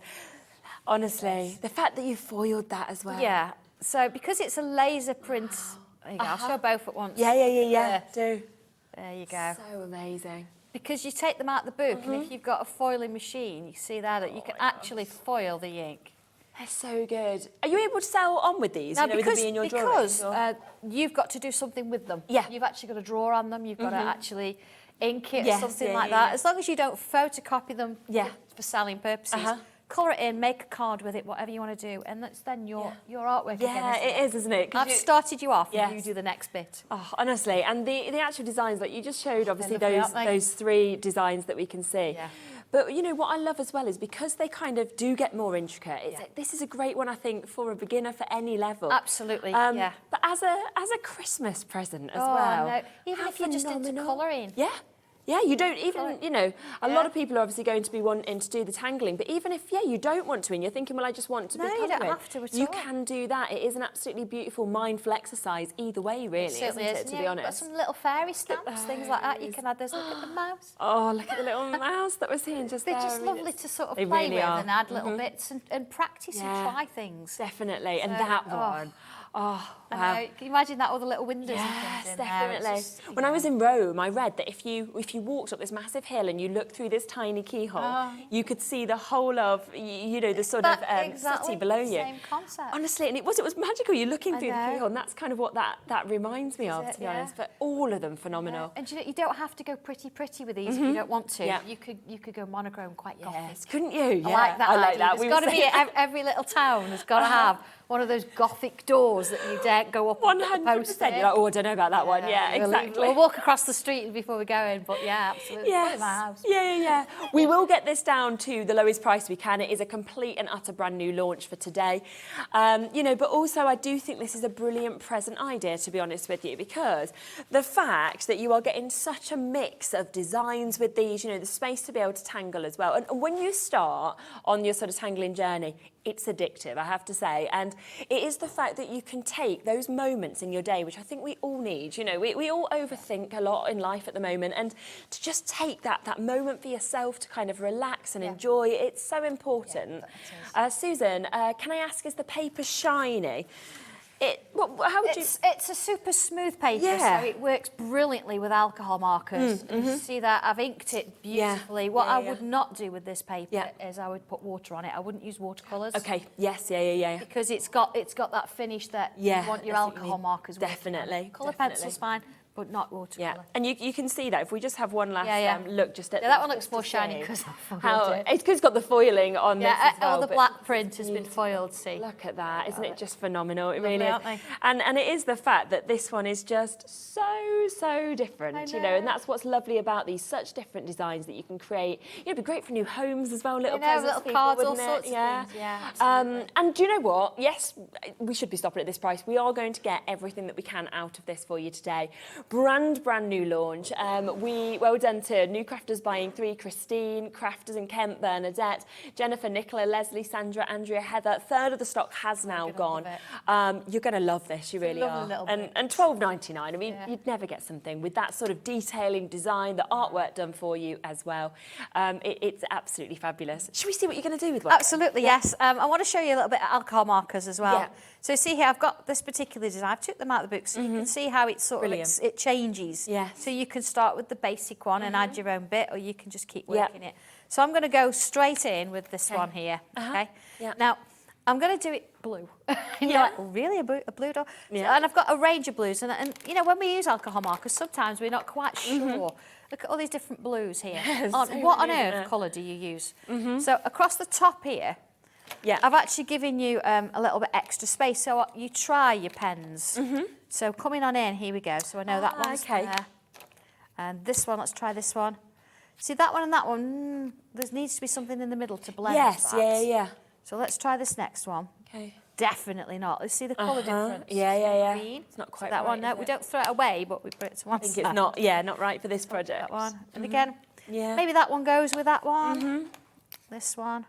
Honestly, the fact that you foiled that as well. Yeah. So because it's a laser print... There you go. I'll show both at once. Yeah. Do. There you go. So amazing. Because you take them out of the book, and if you've got a foiling machine, you see that you can actually foil the ink. They're so good. Are you able to sell on with these? Now, you know, with them being your because drawings, you've got to do something with them. Yeah. You've actually got to draw on them. You've got to actually ink it or Yes, something yeah, like yeah, that. As long as you don't photocopy them for selling purposes. Colour it in, make a card with it, whatever you want to do, and that's then your artwork again. Yeah, it is, isn't it? 'Cause I've started you off, and you Yes. do the next bit. Oh, honestly, and the actual designs, like you just showed, obviously lovely, aren't they? those 3 designs that we can see. Yeah. But you know what I love as well is because they kind of do get more intricate. It's like, this is a great one, I think, for a beginner for any level. Absolutely, yeah. But as a Christmas present as well. No. Even if you're just into colouring. Yeah, you don't even, you know, a lot of people are obviously going to be wanting to do the tangling, but even if, you don't want to and you're thinking, well, I just want to be colouring. you don't have to at You all. can do that. It is an absolutely beautiful mindful exercise either way, really, isn't it, to be honest? Got some little fairy stamps, things like that. You can add those. Look at the mouse. Oh, look at the little mouse that was here just They're there. just I mean, lovely to sort of they play really with are. and add little bits and practice and try things. Definitely, and that one. Oh, I wow. know. Can you imagine that, all the little windows and Yes, things in there? definitely. It's just, When I was in Rome, I read that if you walked up this massive hill and you looked through this tiny keyhole, you could see the whole of, you know, the sort of city below you. Same concept. Honestly, and it was magical. You're looking through the know. keyhole, and that's kind of what that reminds me of, to be honest. But all of them phenomenal. And you don't have to go pretty with these if you don't want to. Yeah. You could go monochrome, quite gothic. Yes, couldn't you? Yeah. I like that. I like idea. that. There's got to be every little town has got to have one of those gothic doors that you daren't go up. 100%. You're like, oh, I don't know about that one. Yeah, exactly. We'll walk across the street before we go in, but yeah, absolutely. Put it in my house. Yeah. We will get this down to the lowest price we can. It is a complete and utter brand new launch for today. You know, but also I do think this is a brilliant present idea, to be honest with you, because the fact that you are getting such a mix of designs with these, you know, the space to be able to tangle as well. And when you start on your sort of tangling journey, it's addictive, I have to say. And it is the fact that you can take those moments in your day, which I think we all need. You know, we all overthink a lot in life at the moment, and to just take that moment for yourself to kind of relax and enjoy, it's so important. Susan, can I ask, is the paper shiny? How would you... It's a super smooth paper, Yeah. so it works brilliantly with alcohol markers. And you see that I've inked it beautifully. What I would not do with this paper is I would put water on it. I wouldn't use watercolours. Okay, yes, yeah. Because it's got that finish that you want your that's what you alcohol need. markers with. Definitely, Colour definitely. pencil's fine, but not watercolour. Yeah, and you can see that if we just have one last look just at that this, one looks just more to shiny see because I how foiled it. it's got the foiling on this as well. All the but black print has been foiled, see. Look at that, isn't it just phenomenal? It Lovely, really is. aren't they? And it is the fact that this one is just so different, you know, and that's what's lovely about these, such different designs that you can create. It'd be great for new homes as well, little presents little for people, cards, all wouldn't it? sorts of things. Yeah, absolutely. And do you know what? Yes, we should be stopping at this price. We are going to get everything that we can out of this for you today. Brand new launch. Well done to new crafters buying 3, Christine, crafters in Kent, Bernadette, Jennifer, Nicola, Leslie, Sandra, Andrea, Heather. 1/3 of the stock has now gone. You're going to love this, you really are. And $12.99. I mean, you'd never get something with that sort of detailing, design, the artwork done for you as well. It's absolutely fabulous. Should we see what you're going to do with one? Absolutely, yes. I want to show you a little bit of alcohol markers as well. Yeah. So see here, I've got this particular design. I've took them out of the book so you can see how it's sort of, it it changes. Yes. So you can start with the basic one and add your own bit, or you can just keep working it. So I'm going to go straight in with this one here. Okay. Yeah. Now, I'm going to do it blue. And you're like, really, a blue door? Yeah. So, and I've got a range of blues. And you know, when we use alcohol markers, sometimes we're not quite sure. Look at all these different blues here. What on earth colour do you use? So across the top here, I've actually given you a little bit extra space. So you try your pens. So coming on in, here we go. So I know that one's there. And this one, let's try this one. See, that one and that one, there needs to be something in the middle to blend that. Yeah. So let's try this next one. Okay. Definitely not. Let's see the colour difference. Yeah. Green. It's not quite that right, one. No, we don't throw it away, but we put it to one I think side. it's not right for this project. That one. And again, maybe that one goes with that one. This one.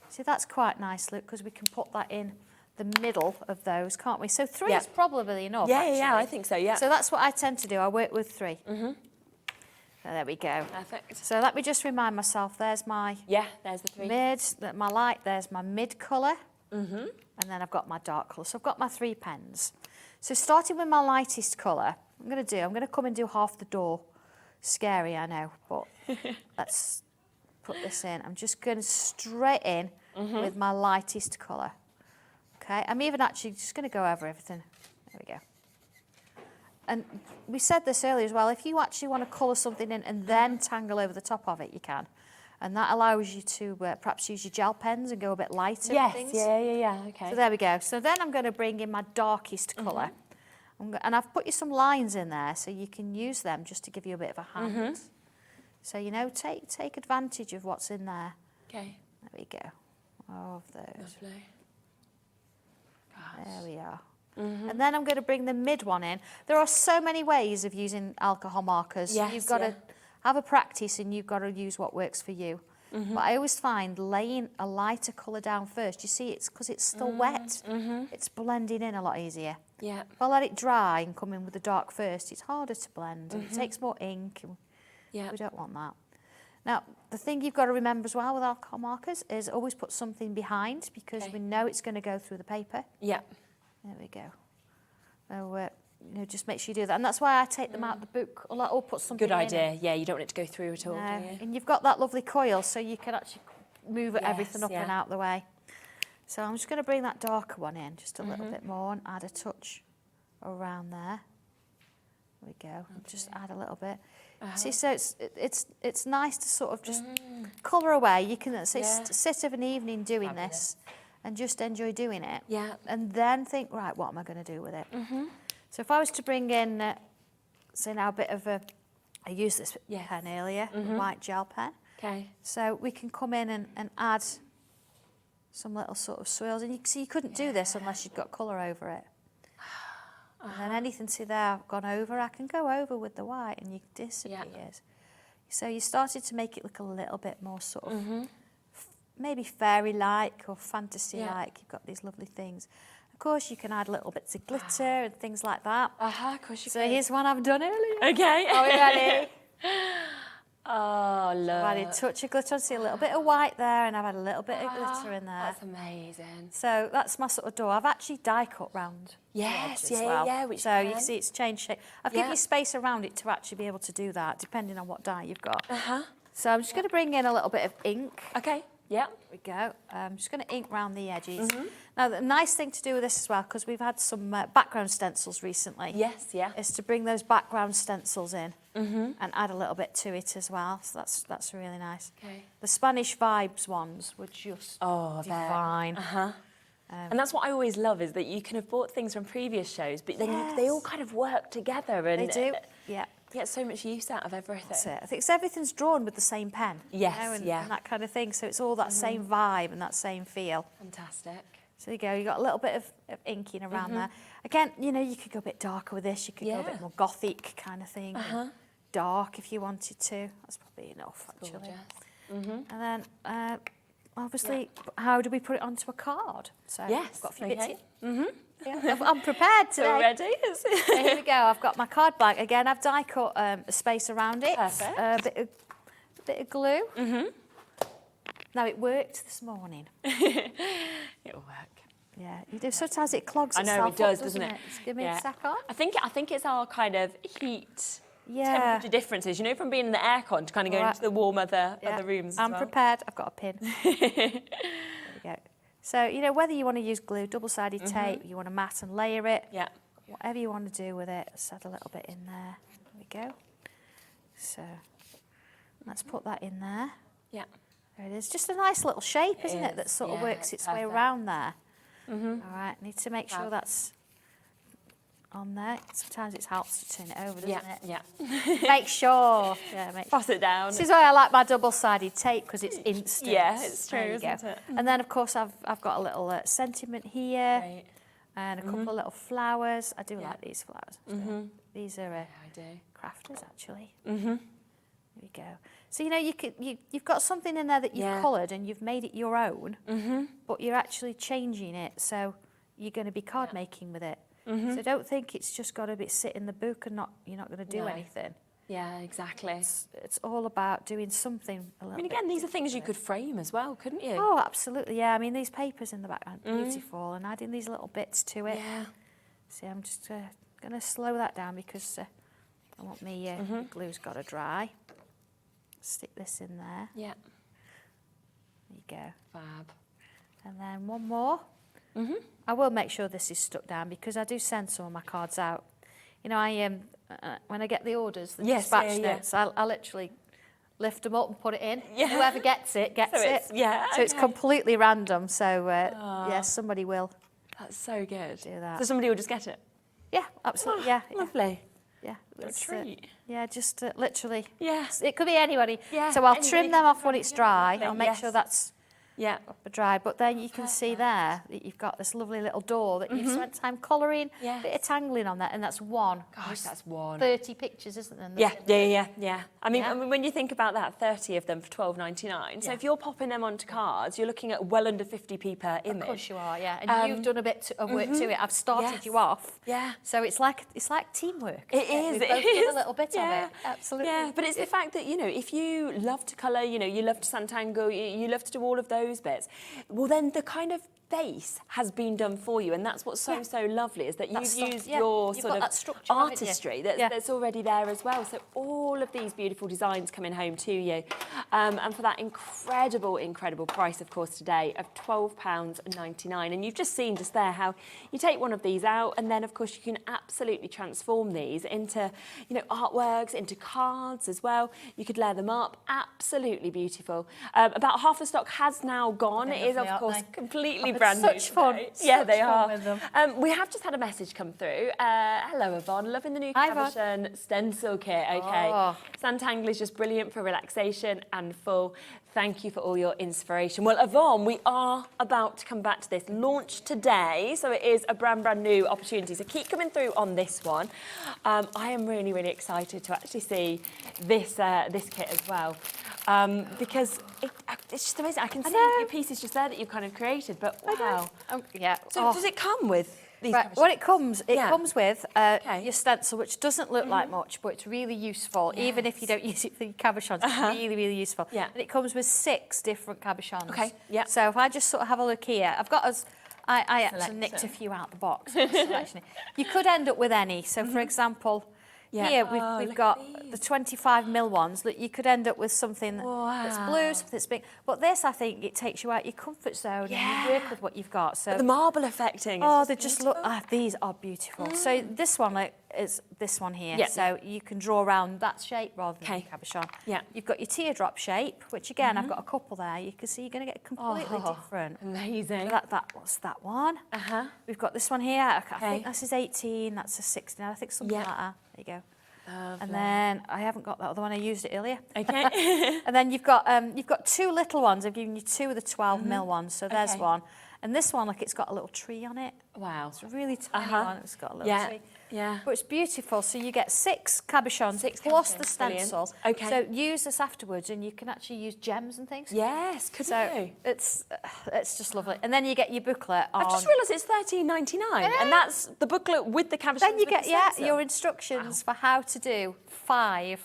See, that's quite nice, look, because we can put that in the middle of those, can't we? So 3 is probably enough, actually. Yeah, I think so, yeah. So that's what I tend to do. I work with 3. So there we go. Perfect. So let me just remind myself, there's my there's the 3. mid, my light, there's my mid colour. And then I've got my dark colour. So I've got my 3 pens. So starting with my lightest colour, I'm going to come and do half the door. Scary, I know, but let's put this in. I'm just going straight in with my lightest colour. Okay, I'm even actually just going to go over everything. There we go. And we said this earlier as well, if you actually want to colour something in and then tangle over the top of it, you can. And that allows you to perhaps use your gel pens and go a bit lighter. Yes, things. yeah, okay. So there we go. So then I'm going to bring in my darkest colour. And I've put you some lines in there so you can use them just to give you a bit of a hand. So, you know, take advantage of what's in there. Okay. There we go. Of those. Lovely. There we are. And then I'm going to bring the mid one in. There are so many ways of using alcohol markers. Yes, you've got to have a practice and you've got to use what works for you. But I always find laying a lighter colour down first, you see, it's because it's still wet. It's blending in a lot easier. Yeah. If I let it dry and come in with the dark first, it's harder to blend. And it takes more ink. And we don't want that. Now, the thing you've got to remember as well with alcohol markers is always put something behind because we know it's going to go through the paper. Yeah. There we go. So, you know, just make sure you do that. And that's why I take them out of the book or put something Good in idea. it. Yeah, you don't want it to go through at all, do you? And you've got that lovely coil so you can actually move everything up yeah. and out the way. So I'm just going to bring that darker one in just a little bit more and add a touch around there. There we go. Just add a little bit. See, so it's nice to sort of just colour away. You can sit of an evening doing this and just enjoy doing it. Yeah. And then think, right, what am I going to do with it? So if I was to bring in, say now a bit of a, I used this pen earlier, a white gel pen. Okay. So we can come in and add some little sort of swirls. And you see, you couldn't do this unless you'd got colour over it. And then anything see there I've gone over, I can go over with the white and it disappears. So you started to make it look a little bit more sort of maybe fairy-like or fantasy-like. You've got these lovely things. Of course, you can add little bits of glitter and things like that. Of course you So can. here's one I've done earlier. Okay. Are we ready? Oh, look. I've added a touch of glitter. See a little bit of white there, and I've had a little bit of glitter in there. That's amazing. So that's my sort of door. I've actually die cut round. Yes, the edge as well. which so you can see it's changed shape. I've given you space around it to actually be able to do that, depending on what dye you've got. So I'm just going to bring in a little bit of ink. Okay. Yeah. There we go. I'm just going to ink round the edges. Now, the nice thing to do with this as well, because we've had some background stencils recently. Yes, yeah. Is to bring those background stencils in and add a little bit to it as well. So that's really nice. Okay. The Spanish Vibes ones were just divine. And that's what I always love, is that you can have bought things from previous shows, but then they all kind of work together. And They do, yeah. You get so much use out of everything. That's it. I think everything's drawn with the same pen. Yes, you know, and, yeah. and that kind of thing. So it's all that same vibe and that same feel. Fantastic. So there you go. You got a little bit of inking around there. Again, you know, you could go a bit darker with this. You could go a bit more gothic kind of thing. Dark if you wanted to. That's probably enough, actually. Gorgeous. And then, obviously, how do we put it onto a card? So I've got a few bits here. Yeah, I'm prepared today. Ready? So here we go. I've got my card blank. Again, I've die cut a space around it. Perfect. A bit of glue. Now, it worked this morning. It'll work. Yeah, you do. Sometimes it clogs I itself know, it does, up, doesn't it? Just give me a sec on. I think it's our kind of heat temperature differences, you know, from being in the aircon to kind of going into the warm other rooms as I'm prepared. I've got a pin. There we go. So, you know, whether you want to use glue, double-sided tape, you want to mat and layer it, whatever you want to do with it, let's add a little bit in there. There we go. So, let's put that in there. Yeah. There it is. Just a nice little shape, isn't it, that sort of works its way around there. All right, need to make sure that's on there. Sometimes it helps to turn it over, doesn't it? Yeah. Make sure. Pass it down. This is why I like my double-sided tape, because it's instant. Yeah, it's true, isn't it? And then, of course, I've got a little sentiment here. Right. And a couple of little flowers. I do like these flowers. These are crafters, actually. There we go. So, you know, you've got something in there that you've coloured and you've made it your own, but you're actually changing it, so you're going to be card making with it. So don't think it's just got to sit in the book and you're not going to do anything. Yeah, exactly. It's all about doing something a little bit. Again, these are things you could frame as well, couldn't you? Oh, absolutely, yeah. I mean, these papers in the background, beautiful, and adding these little bits to it. Yeah. See, I'm just going to slow that down because I want my glue's got to dry. Stick this in there. Yeah. There you go. Fab. And then one more. I will make sure this is stuck down because I do send some of my cards out. You know, when I get the orders, the dispatch notes, I literally lift them up and put it in. Whoever gets it, gets it. So it's completely random. So, somebody will. That's so good. Do that. So somebody will just get it? Yeah, absolutely, Lovely. Yeah. What a treat. Just literally. Yes. It could be anybody. Yeah. So I'll trim them off when it's dry. I'll make sure that's dry. But then you can see there that you've got this lovely little door that you've spent time colouring, a bit of tangling on that, and that's one. Gosh, that's one. 30 pictures, isn't there? Yeah. I mean, when you think about that, 30 of them for $12.99. So if you're popping them onto cards, you're looking at well under 50p per image. Of course you are, yeah. And you've done a bit of work to it. I've started you off. Yeah. So it's like teamwork. It is. We've both done a little bit of it. Absolutely. Yeah, but it's the fact that, you know, if you love to colour, you know, you love to Sanntangle, you love to do all of those bits, well, then the kind of base has been done for you, and that's what's so lovely is that you've used your sort of artistry that's already there as well. So all of these beautiful designs coming home to you, and for that incredible price, of course, today of £12.99. And you've just seen just there how you take one of these out, and then of course you can absolutely transform these into, you know, artworks, into cards as well. You could layer them up. Absolutely beautiful. About half the stock has now gone. It is of course completely brand new. Such fun. Yeah, they are. We have just had a message come through. Hello, Yvonne. Loving the new Cabochon stencil kit. Okay. Sanntangle is just brilliant for relaxation and full. Thank you for all your inspiration. Well, Yvonne, we are about to come back to this. Launch today, so it is a brand new opportunity. So keep coming through on this one. I am really excited to actually see this kit as well. Because it's just amazing. I can see a few pieces just there that you've kind of created, but wow. So does it come with these? Right. Well, it comes with your stencil, which doesn't look like much, but it's really useful. Yes. Even if you don't use it for your cabochons, it's really useful. Yeah. And it comes with 6 different cabochons. Okay. Yeah. So if I just sort of have a look here, I've got I actually nicked a few out the box. You could end up with any. So for example. Yeah. Here we've got the 25mm ones that you could end up with something that's blue, something that's big. But this, I think, it takes you out your comfort zone and you work with what you've got. So but the marble effecting. Oh, they just look. These are beautiful. So this one is this one here. Yeah. So you can draw around that shape rather than the cabochon. Yeah. You've got your teardrop shape, which again I've got a couple there. You can see you're going to get completely different. Amazing. So that's that one. We've got this one here. I think this is 18. That's a 16. I think something like that. There you go. Lovely. And then I haven't got that other one. I used it earlier. Okay. And then you've got 2 little ones. I've given you 2 of the 12mm ones. So there's one. And this one, look, it's got a little tree on it. Wow. It's a really tiny one. It's got a little tree. Yeah. But it's beautiful. So you get 6 cabochons plus the stencil. Okay. So use this afterwards, and you can actually use gems and things. Yes, could you? It's just lovely. And then you get your booklet. I've just realised it's $13.99, and that's the booklet with the cabochons. Then you get your instructions for how to do 5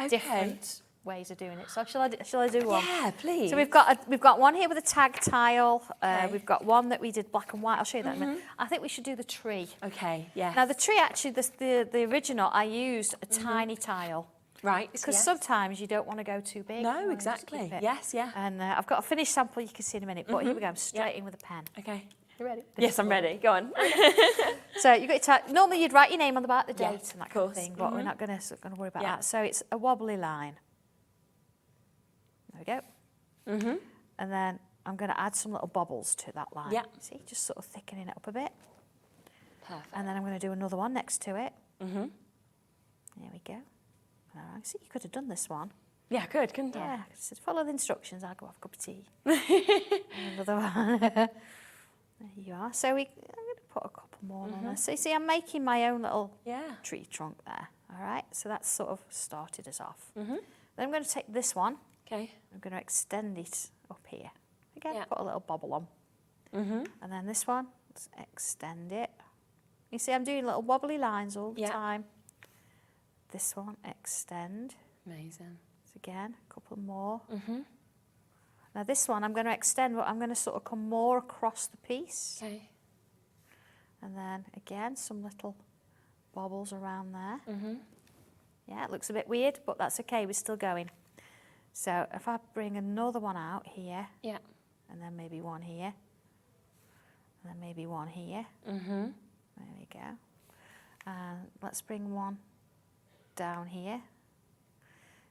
different ways of doing it. So shall I do one? Yeah, please. So we've got one here with a tag tile. We've got one that we did black and white. I'll show you that in a minute. I think we should do the tree. Okay, yeah. Now the tree, actually, the original, I used a tiny tile. Right. Because sometimes you don't want to go too big. No, exactly. Yes, yeah. And I've got a finished sample you can see in a minute. But here we go. I'm straight in with a pen. Okay. You ready? Yes, I'm ready. Go on. So you got your normally you'd write your name on the back, the date and that kind of course. thing, but we're not going to worry about that. So it's a wobbly line. There we go. And then I'm going to add some little bobbles to that line. Yeah. See, just sort of thickening it up a bit. Perfect. And then I'm going to do another one next to it. There we go. All right. See, you could have done this one. Yeah, good, couldn't I? Yeah. So follow the instructions. I'll go have a cup of tea. Another one. There you are. So I'm going to put a couple more on there. So you see, I'm making my own little tree trunk there. All right. So that's sort of started us off. Then I'm going to take this one. Okay. I'm going to extend it up here. Again, put a little bobble on. And then this one, let's extend it. You see, I'm doing little wobbly lines all the time. This one, extend. Amazing. So again, a couple more. Now this one I'm going to extend, but I'm going to sort of come more across the piece. Okay. And then again, some little bobbles around there. Yeah, it looks a bit weird, but that's okay, we're still going. So if I bring another one out here, and then maybe one here, and then maybe one here. There we go. And let's bring one down here.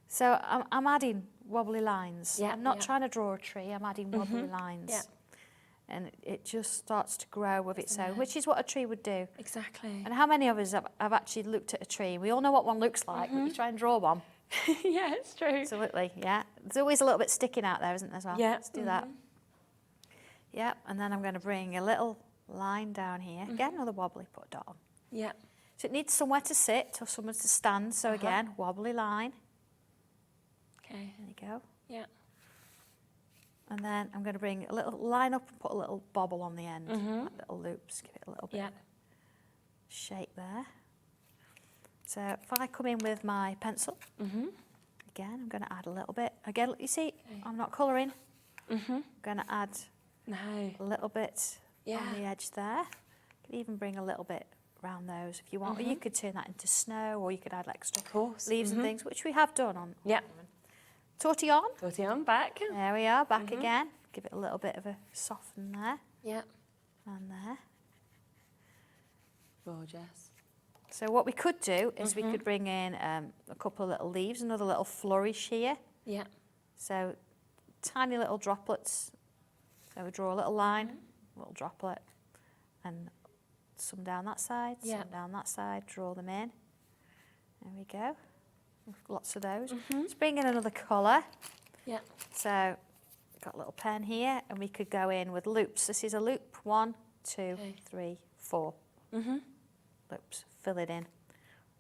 So I'm adding wobbly lines. I'm not trying to draw a tree, I'm adding wobbly lines. And it just starts to grow with its own, which is what a tree would do. Exactly. And how many of us have actually looked at a tree? We all know what one looks like, but you try and draw one. Yeah, it's true. Absolutely, yeah. There's always a little bit sticking out there, isn't there, as well? Yeah. Let's do that. Yep, and then I'm going to bring a little line down here. Again, another wobbly, put a dot on. Yeah. So it needs somewhere to sit or somewhere to stand. So again, wobbly line. Okay. There you go. Yeah. And then I'm going to bring a little line up and put a little bobble on the end, like little loops, give it a little bit of shape there. So if I come in with my pencil, again, I'm going to add a little bit. Again, you see, I'm not colouring. I'm going to add a little bit on the edge there. You can even bring a little bit around those if you want, or you could turn that into snow, or you could add extra leaves and things, which we have done on. Tortillon. Tortillon, back. There we are, back again. Give it a little bit of a soften there. Yeah. And there. Gorgeous. So what we could do is we could bring in a couple of little leaves, another little flourish here. Yeah. So tiny little droplets. So we draw a little line, a little droplet, and some down that side, some down that side, draw them in. There we go. Lots of those. Let's bring in another colour. Yeah. So got a little pen here, and we could go in with loops. This is a loop. 1, 2, 3, 4. Loops. Fill it in.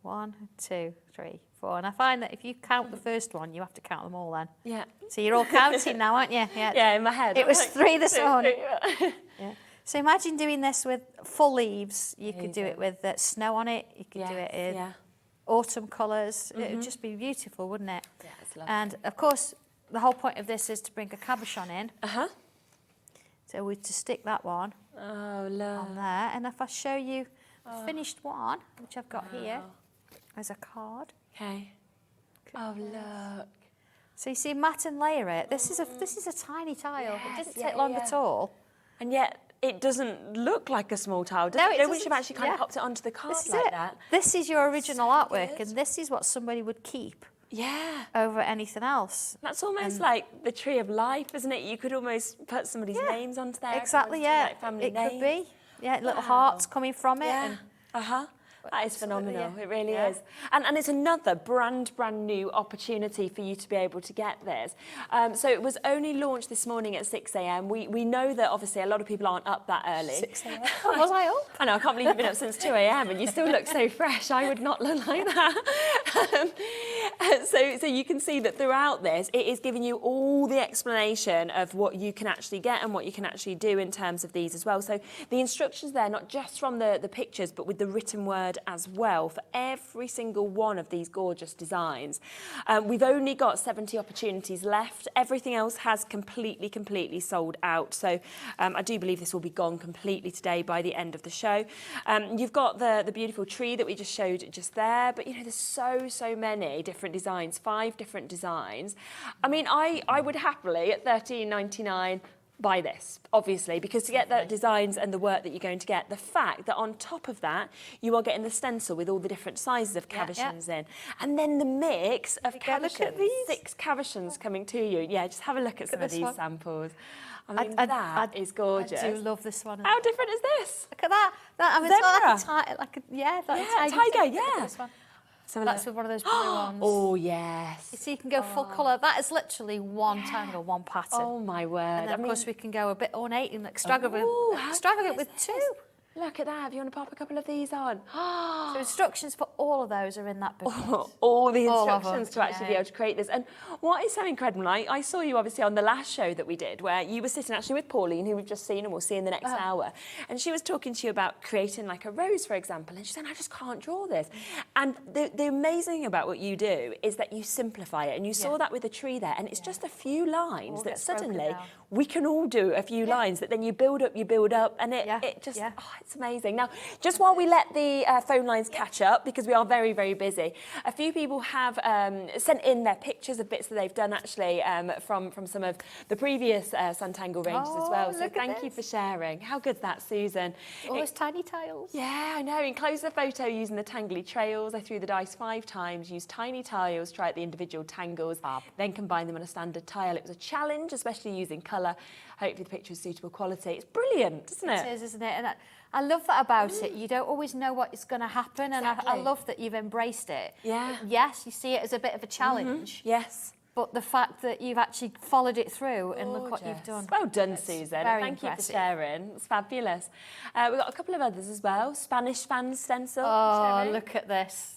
1, 2, 3, 4. And I find that if you count the first one, you have to count them all then. Yeah. So you're all counting now, aren't you? Yeah, in my head. It was 3 this morning. Yeah. So imagine doing this with full leaves. You could do it with snow on it. You could do it in autumn colours. It would just be beautiful, wouldn't it? Yeah, it's lovely. And of course, the whole point of this is to bring a cabochon in. So we're to stick that one on there. And if I show you the finished one, which I've got here, as a card. Okay. Oh, look. So you see, mat and layer it. This is a tiny tile. It doesn't take long at all. And yet it doesn't look like a small tile, does it? Once you've actually kind of popped it onto the card like that. This is your original artwork, and this is what somebody would keep. Yeah. Over anything else. That's almost like the tree of life, isn't it? You could almost put somebody's names onto there. Exactly, yeah. Like family names. Could be. Yeah, little hearts coming from it. Yeah. That is phenomenal. It really is. And it's another brand new opportunity for you to be able to get this. So it was only launched this morning at 6 a.m. We know that obviously a lot of people aren't up that early. 6 a.m. Was I up? I know, I can't believe you've been up since 2 a.m. and you still look so fresh. I would not look like that. So you can see that throughout this, it is giving you all the explanation of what you can actually get and what you can actually do in terms of these as well. So the instructions there, not just from the pictures, but with the written word as well for every single one of these gorgeous designs. We've only got 70 opportunities left. Everything else has completely sold out. So I do believe this will be gone completely today by the end of the show. You've got the beautiful tree that we just showed just there, but you know, there's so many different designs, 5 different designs. I mean, I would happily at £13.99 buy this, obviously, because to get the designs and the work that you're going to get, the fact that on top of that, you are getting the stencil with all the different sizes of cabochons in, and then the mix of cabochons, 6 cabochons coming to you. Yeah, just have a look at some of these samples. I mean, that is gorgeous. I do love this one. How different is this? Look at that. I mean, it's like a tiger, yeah. This one. So that's with one of those blue ones. Oh, yes. So you can go full colour. That is literally one tangle, one pattern. Oh, my word. And then, of course, we can go a bit ornate and extravagant with 2. Look at that. If you want to pop a couple of these on. So instructions for all of those are in that book. All the instructions to actually be able to create this. And what is so incredible, I saw you obviously on the last show that we did, where you were sitting actually with Pauline, who we've just seen and we'll see in the next hour. And she was talking to you about creating like a rose, for example. And she said, I just can't draw this. And the amazing thing about what you do is that you simplify it. And you saw that with the tree there. And it's just a few lines that suddenly we can all do a few lines that then you build up, and it just, it's amazing. Now, just while we let the phone lines catch up, because we are very busy, a few people have sent in their pictures of bits that they've done actually from some of the previous Sanntangle ranges as well. So thank you for sharing. How good's that, Susan? All those tiny tiles. Yeah, I know. Enclose the photo using the tangly trails. I threw the dice 5 times, used tiny tiles, try out the individual tangles, then combine them on a standard tile. It was a challenge, especially using colour. Hopefully the picture is suitable quality. It's brilliant, isn't it? It is, isn't it? And I love that about it. You don't always know what is going to happen, and I love that you've embraced it. Yeah. Yes, you see it as a bit of a challenge. Yes. But the fact that you've actually followed it through and look what you've done. Well done, Susan. Thank you for sharing. It's fabulous. We've got a couple of others as well. Spanish fan stencil. Oh, look at this.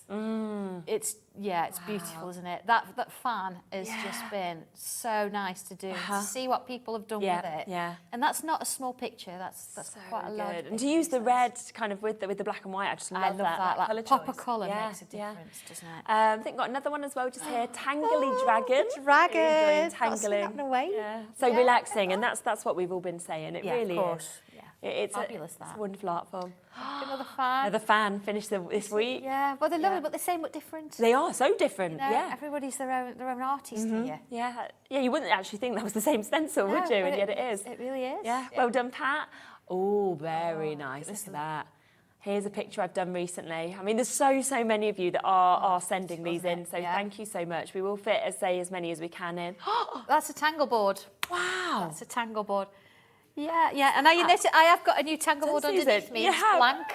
It's beautiful, isn't it? That fan has just been so nice to do. To see what people have done with it. Yeah. And that's not a small picture. That's so quite a lot. And to use the red kind of with the black and white, I just love that. Like pop of colour makes a difference, doesn't it? I think got another one as well just here. Tangly dragon. Dragon. Tangling. Away. Yeah. So relaxing, and that's what we've all been saying. It really is. It's fabulous. It's a wonderful art form. Another fan. Another fan finished this week. Yeah, well they're lovely, but the same but different. They are so different. You know, everybody's their own artist here. Yeah, you wouldn't actually think that was the same stencil, would you? And yet it is. It really is. Yeah, well done, Pat. Oh, very nice. Look at that. Here's a picture I've done recently. I mean, there's so many of you that are sending these in, so thank you so much. We will fit as many as we can in. That's a tangle board. Wow. That's a tangle board. Yeah, and now you notice I have got a new tangle board underneath me. It's blank.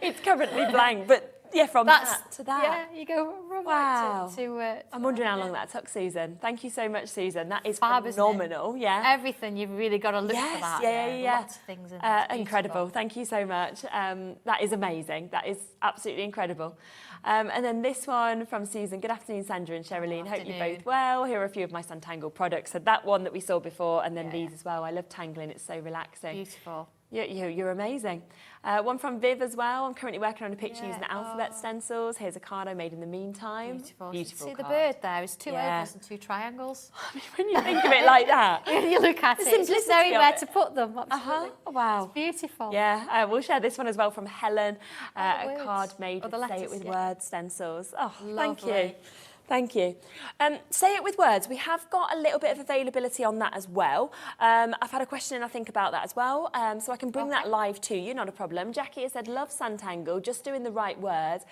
It's currently blank, but from that to that. Yeah, you go from that to I'm wondering how long that took, Susan. Thank you so much, Susan. That is phenomenal. Yeah. Everything, you've really got to look for that. Yeah. Lots of things in incredible. Thank you so much. That is amazing. That is absolutely incredible. And then this one from Susan. Good afternoon, Sandra and Sherilyn. Hope you're both well. Here are a few of my Sanntangle products. So that one that we saw before, and then these as well. I love tangling. It's so relaxing. Beautiful. You're amazing. One from Viv as well. I'm currently working on a picture using the alphabet stencils. Here's a card I made in the meantime. Beautiful See the bird there? It's 2 ovals and 2 triangles. When you think of it like that. You look at it, it's just knowing where to put them. Absolutely. Wow. It's beautiful. Yeah, we'll share this one as well from Helen. A card made with Say It With Words stencils. Oh, thank you. Thank you. Say It With Words. We have got a little bit of availability on that as well. I've had a question, I think, about that as well. So I can bring that live to you, not a problem. Jackie has said, love Sanntangle, just doing the right words.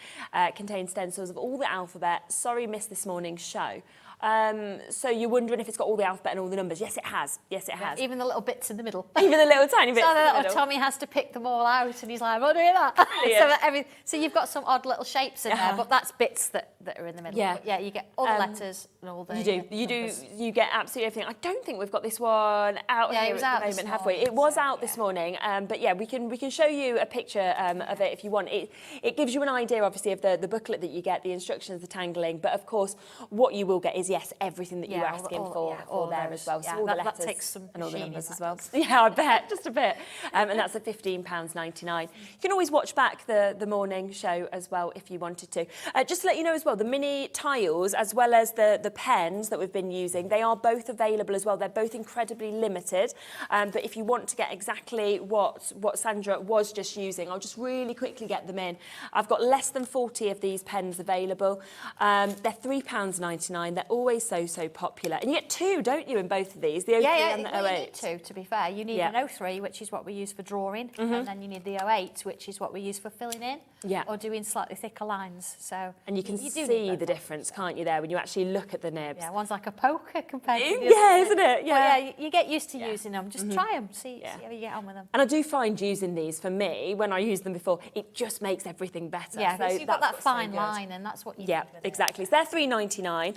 Contains stencils of all the alphabet. Sorry, missed this morning's show. So you're wondering if it's got all the alphabet and all the numbers. Yes, it has. Yes, it has. Even the little bits in the middle. Even the little tiny bits So in the little middle. Tommy has to pick them all out, and he's like, "What doing that?" So you've got some odd little shapes in there, but that's bits that are in the middle. Yeah. But yeah, you get all the letters and all the. You do. You get absolutely everything. I don't think we've got this one out here it was at out the this moment, have we? morning, It was so, out this morning, but yeah, we can show you a picture of it if you want. It gives you an idea, obviously, of the booklet that you get, the instructions, the tangling, but of course, what you will get is everything that you were asking for there as well. So all the letters that takes some and all the numbers as well. does. Yeah, I bet, just a bit. And that's at £15.99. You can always watch back the morning show as well if you wanted to. Just to let you know as well, the mini tiles as well as the pens that we've been using, they are both available as well. They're both incredibly limited. But if you want to get exactly what Sandra was just using, I'll just really quickly get them in. I've got less than 40 of these pens available. They're £3.99. They're always so popular. And you get two, don't you, in both of these? The 03 and the 08. You need two, to be fair. You need an 03, which is what we use for drawing, and then you need the 08, which is what we use for filling in or doing slightly thicker lines. So and you can see the difference, can't you, there, when you actually look at the nibs? Yeah, one's like a poker compared to the Yeah, other. isn't it? Yeah. But you get used to using them. Just try them, see how you get on with them. And I do find using these, for me, when I used them before, it just makes everything better. Yeah, so you've got that what's fine so good. line, and that's what you Yeah, need with exactly. So they're £3.99.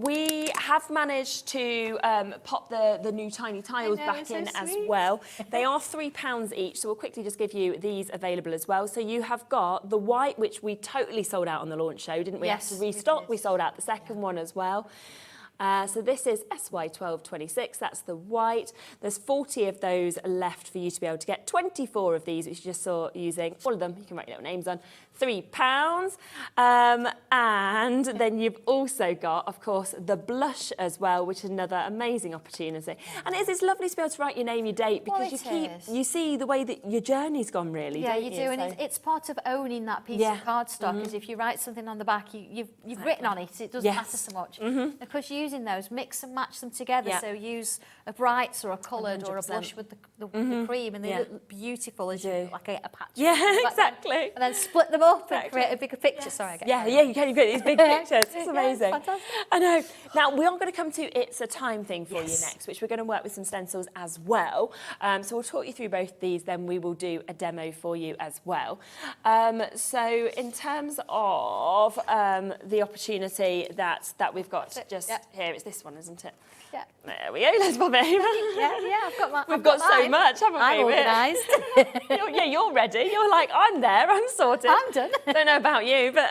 We have managed to pop the new tiny tiles back in as well. They are £3 each, so we'll quickly just give you these available as well. So you have got the white, which we totally sold out on the launch show, didn't we? Yes, Have to restock. We sold out the second one as well. So this is SY1226, that's the white. There's 40 of those left for you to be able to get. 24 of these, which you just saw using. All of them, you can write your little names on. £3. And then you've also got, of course, the blush as well, which is another amazing opportunity. And it's lovely to be able to write your name, your date, because you see the way that your journey's gone, really. Yeah, don't you do, So and it's part of owning that piece of cardstock. Is if you write something on the back, you've written on it. It doesn't matter so much. Of course, using those, mix and match them together. So use a brights or a coloured 100%. Or a blush with the cream, and they look beautiful as you like a patch. Yeah, exactly. And then split them up and create a bigger picture. Sorry, I get you can get these big pictures. It's amazing. Fantastic. I know. Now, we are going to come to It's a Time thing for you next, which we're going to work with some stencils as well. So we'll talk you through both these, then we will do a demo for you as well. So in terms of the opportunity that we've got just here, it's this one, isn't it? Yeah. There we go, let's pop it over. Yeah, I've got my. We've got so much, haven't we? I'm organised. You're ready. You're like, I'm there, I'm sorted. I'm done. Don't know about you, but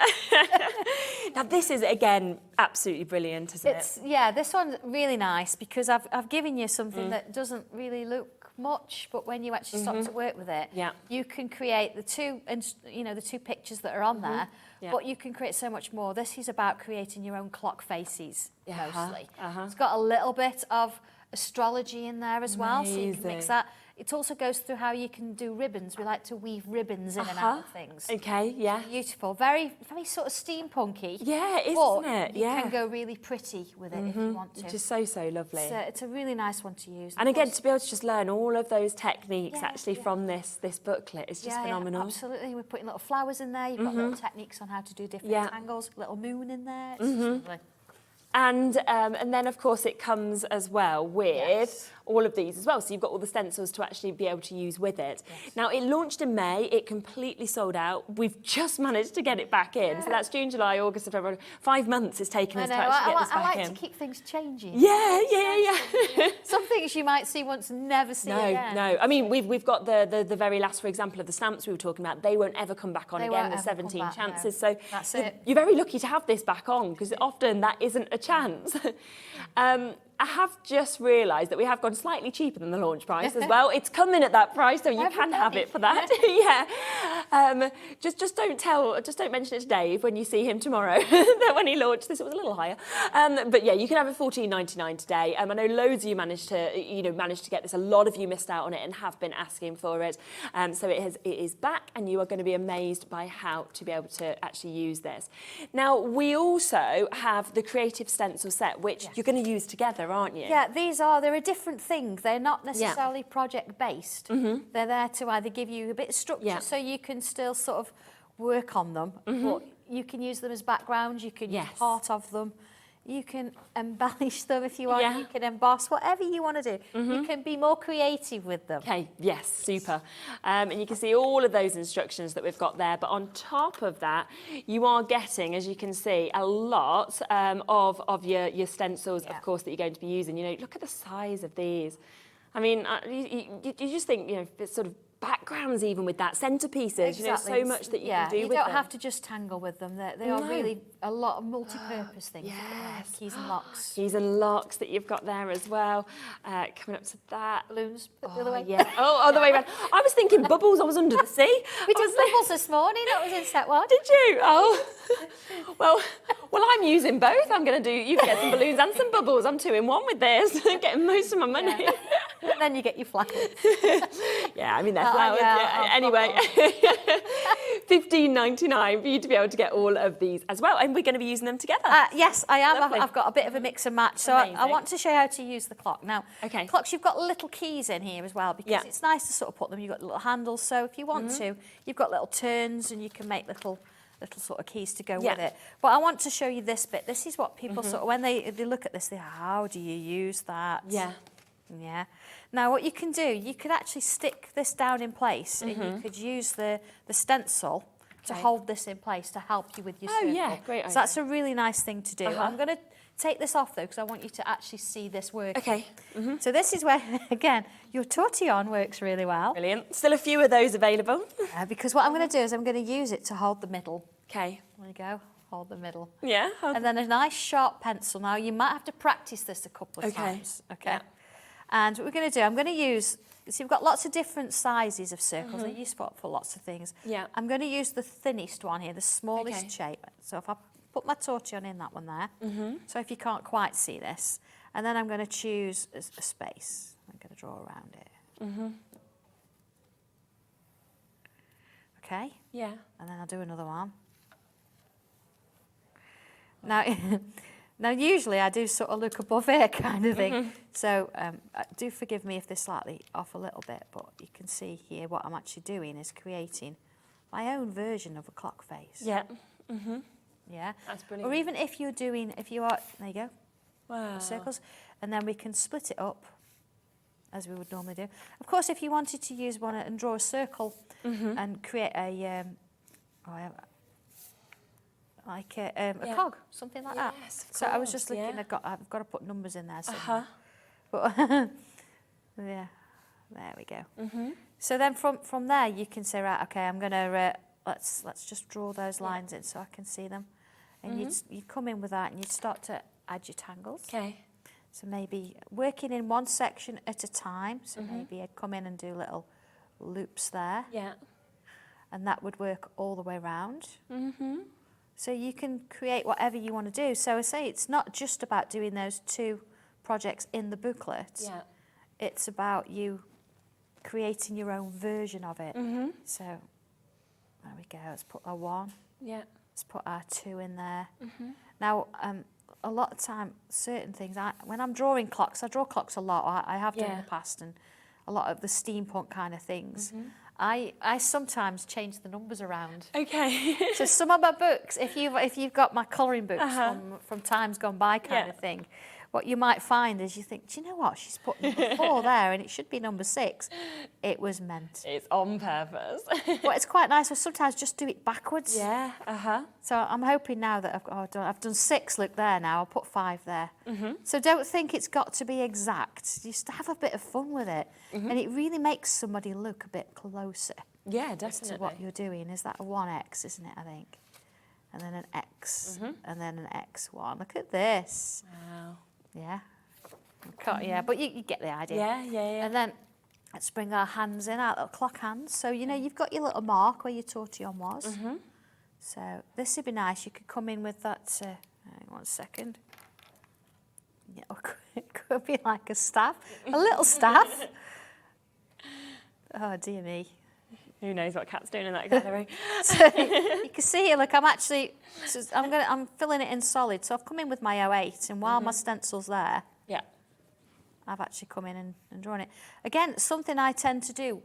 now this is again absolutely brilliant, isn't it? Yeah, this one's really nice because I've given you something that doesn't really look much, but when you actually start to work with it, you can create the two pictures that are on there. But you can create so much more. This is about creating your own clock faces, mostly. It's got a little bit of astrology in there as well, so you can mix that. It also goes through how you can do ribbons. We like to weave ribbons in and out of things. Okay, yeah. Beautiful. Very, very sort of steampunky. Yeah, isn't it? You can go really pretty with it if you want to. Which is so lovely. So it's a really nice one to use. And again, to be able to just learn all of those techniques from this booklet is just phenomenal. Yeah, absolutely. We're putting little flowers in there. You've got little techniques on how to do different tangles. Little moon in there. It's just lovely. And then, of course, it comes as well with all of these as well. So you've got all the stencils to actually be able to use with it. Yes. Now, it launched in May. It completely sold out. We've just managed to get it back in. So that's June, July, August, September. 5 months it's taken us to actually get this back in. I like to keep things changing. Yeah. Some things you might see once and never see again. No. I mean, we've got the very last, for example, of the stamps we were talking about. They won't ever come back on again. There's 17 chances. No. So that's it. You're very lucky to have this back on because often that isn't a chance. I have just realised that we have gone slightly cheaper than the launch price as well. It's coming at that price, so you can have it for that. Just don't mention it to Dave when you see him tomorrow. That when he launched this, it was a little higher. But yeah, you can have it $14.99 today. I know loads of you managed to get this. A lot of you missed out on it and have been asking for it. So it is back, and you are going to be amazed by how to be able to actually use this. Now we also have the creative stencil set, which you're going to use together, aren't you? Yeah, they're a different thing. They're not necessarily project based. They're there to either give you a bit of structure so you can still sort of work on them, but you can use them as backgrounds, you can use part of them. You can embellish them if you want. Yeah. You can emboss, whatever you want to do. You can be more creative with them. Okay, yes, super. And you can see all of those instructions that we've got there. But on top of that, you are getting, as you can see, a lot of your stencils, of course, that you're going to be using. You know, look at the size of these. I mean, you just think, you know, it's sort of backgrounds even with that, centerpieces, you know, so much that you can do with them. You don't have to just tangle with them. They are really a lot of multi-purpose things. Yes. Keys and locks. Keys and locks that you've got there as well. Coming up to that. Balloons, the other way. Yeah. Oh, the way around. I was thinking bubbles. I was under the sea. We did bubbles this morning. That was in set one. Did you? Oh. Well, I'm using both. I'm going to do, you get some balloons and some bubbles. I'm 2 in 1 with this. I'm getting most of my money. Yeah. And then you get your flowers. Yeah, I mean, they're flowers. Yeah. Anyway, $15.99 for you to be able to get all of these as well. And we're going to be using them together. Yes, I am. Lovely. I've got a bit of a mix and match. So I want to show you how to use the clock. Now, clocks, you've got little keys in here as well, because it's nice to sort of put them. You've got little handles. So if you want to, you've got little turns and you can make little sort of keys to go with it. But I want to show you this bit. This is what people sort of, when they look at this, they how do you use that? Yeah. Yeah. Now, what you can do, you could actually stick this down in place, and you could use the stencil to hold this in place to help you with your circle. Oh, yeah, great idea. So that's a really nice thing to do. I'm going to take this off, though, because I want you to actually see this working. Okay. So this is where, again, your tortillon works really well. Brilliant. Still a few of those available. Because what I'm going to do is I'm going to use it to hold the middle. Okay. There we go. Hold the middle. Yeah. And then a nice sharp pencil. Now, you might have to practice this a couple of times. Okay. Yeah. And what we're going to do, I'm going to use, so you've got lots of different sizes of circles. They're useful for lots of things. Yeah. I'm going to use the thinnest one here, the smallest shape. So if I put my tortillon in that one there, so if you can't quite see this, and then I'm going to choose a space. I'm going to draw around it. Okay. Yeah. And then I'll do another one. Now, usually I do sort of look above here kind of thing. So do forgive me if they're slightly off a little bit, but you can see here what I'm actually doing is creating my own version of a clock face. Yeah. Yeah. That's brilliant. Or even if you're doing, there you go. Wow. Circles. And then we can split it up as we would normally do. Of course, if you wanted to use one and draw a circle and create a, like a cog, something like that. So I was just looking, I've got to put numbers in there. But yeah, there we go. So then from there you can say, right, okay, I'm going to, let's just draw those lines in so I can see them. And you'd come in with that and you'd start to add your tangles. Okay. So maybe working in one section at a time. So maybe I'd come in and do little loops there. Yeah. And that would work all the way around. So you can create whatever you want to do. So I say it's not just about doing those 2 projects in the booklet. Yeah. It's about you creating your own version of it. So there we go. Let's put our 1. Yeah. Let's put our 2 in there. Now, a lot of time, certain things, when I'm drawing clocks, I draw clocks a lot. I have done in the past, and a lot of the steampunk kind of things. I sometimes change the numbers around. Okay. So some of my books, if you've got my colouring books from times gone by kind of thing, what you might find is you think, do you know what? She's put number 4 there and it should be number 6. It was meant. It's on purpose. Well, it's quite nice. I sometimes just do it backwards. Yeah. So I'm hoping now that I've done 6, look there now. I'll put 5 there. So don't think it's got to be exact. Just have a bit of fun with it. And it really makes somebody look a bit closer. Yeah, definitely. To what you're doing. Is that a 1X, isn't it, I think? And then an X. And then an X1. Look at this. Wow. Yeah. Yeah, but you get the idea. Yeah. And then let's bring our hands in, our little clock hands. So, you know, you've got your little mark where your tortillon was. So this would be nice. You could come in with that, hang on 1 second. Yeah, it could be like a staff, a little staff. Oh, dear me. Who knows what Kat's doing in that gallery. So you can see here, look, I'm filling it in solid. So I've come in with my 08, and while my stencil's there, I've actually come in and drawn it. Again, something I tend to do,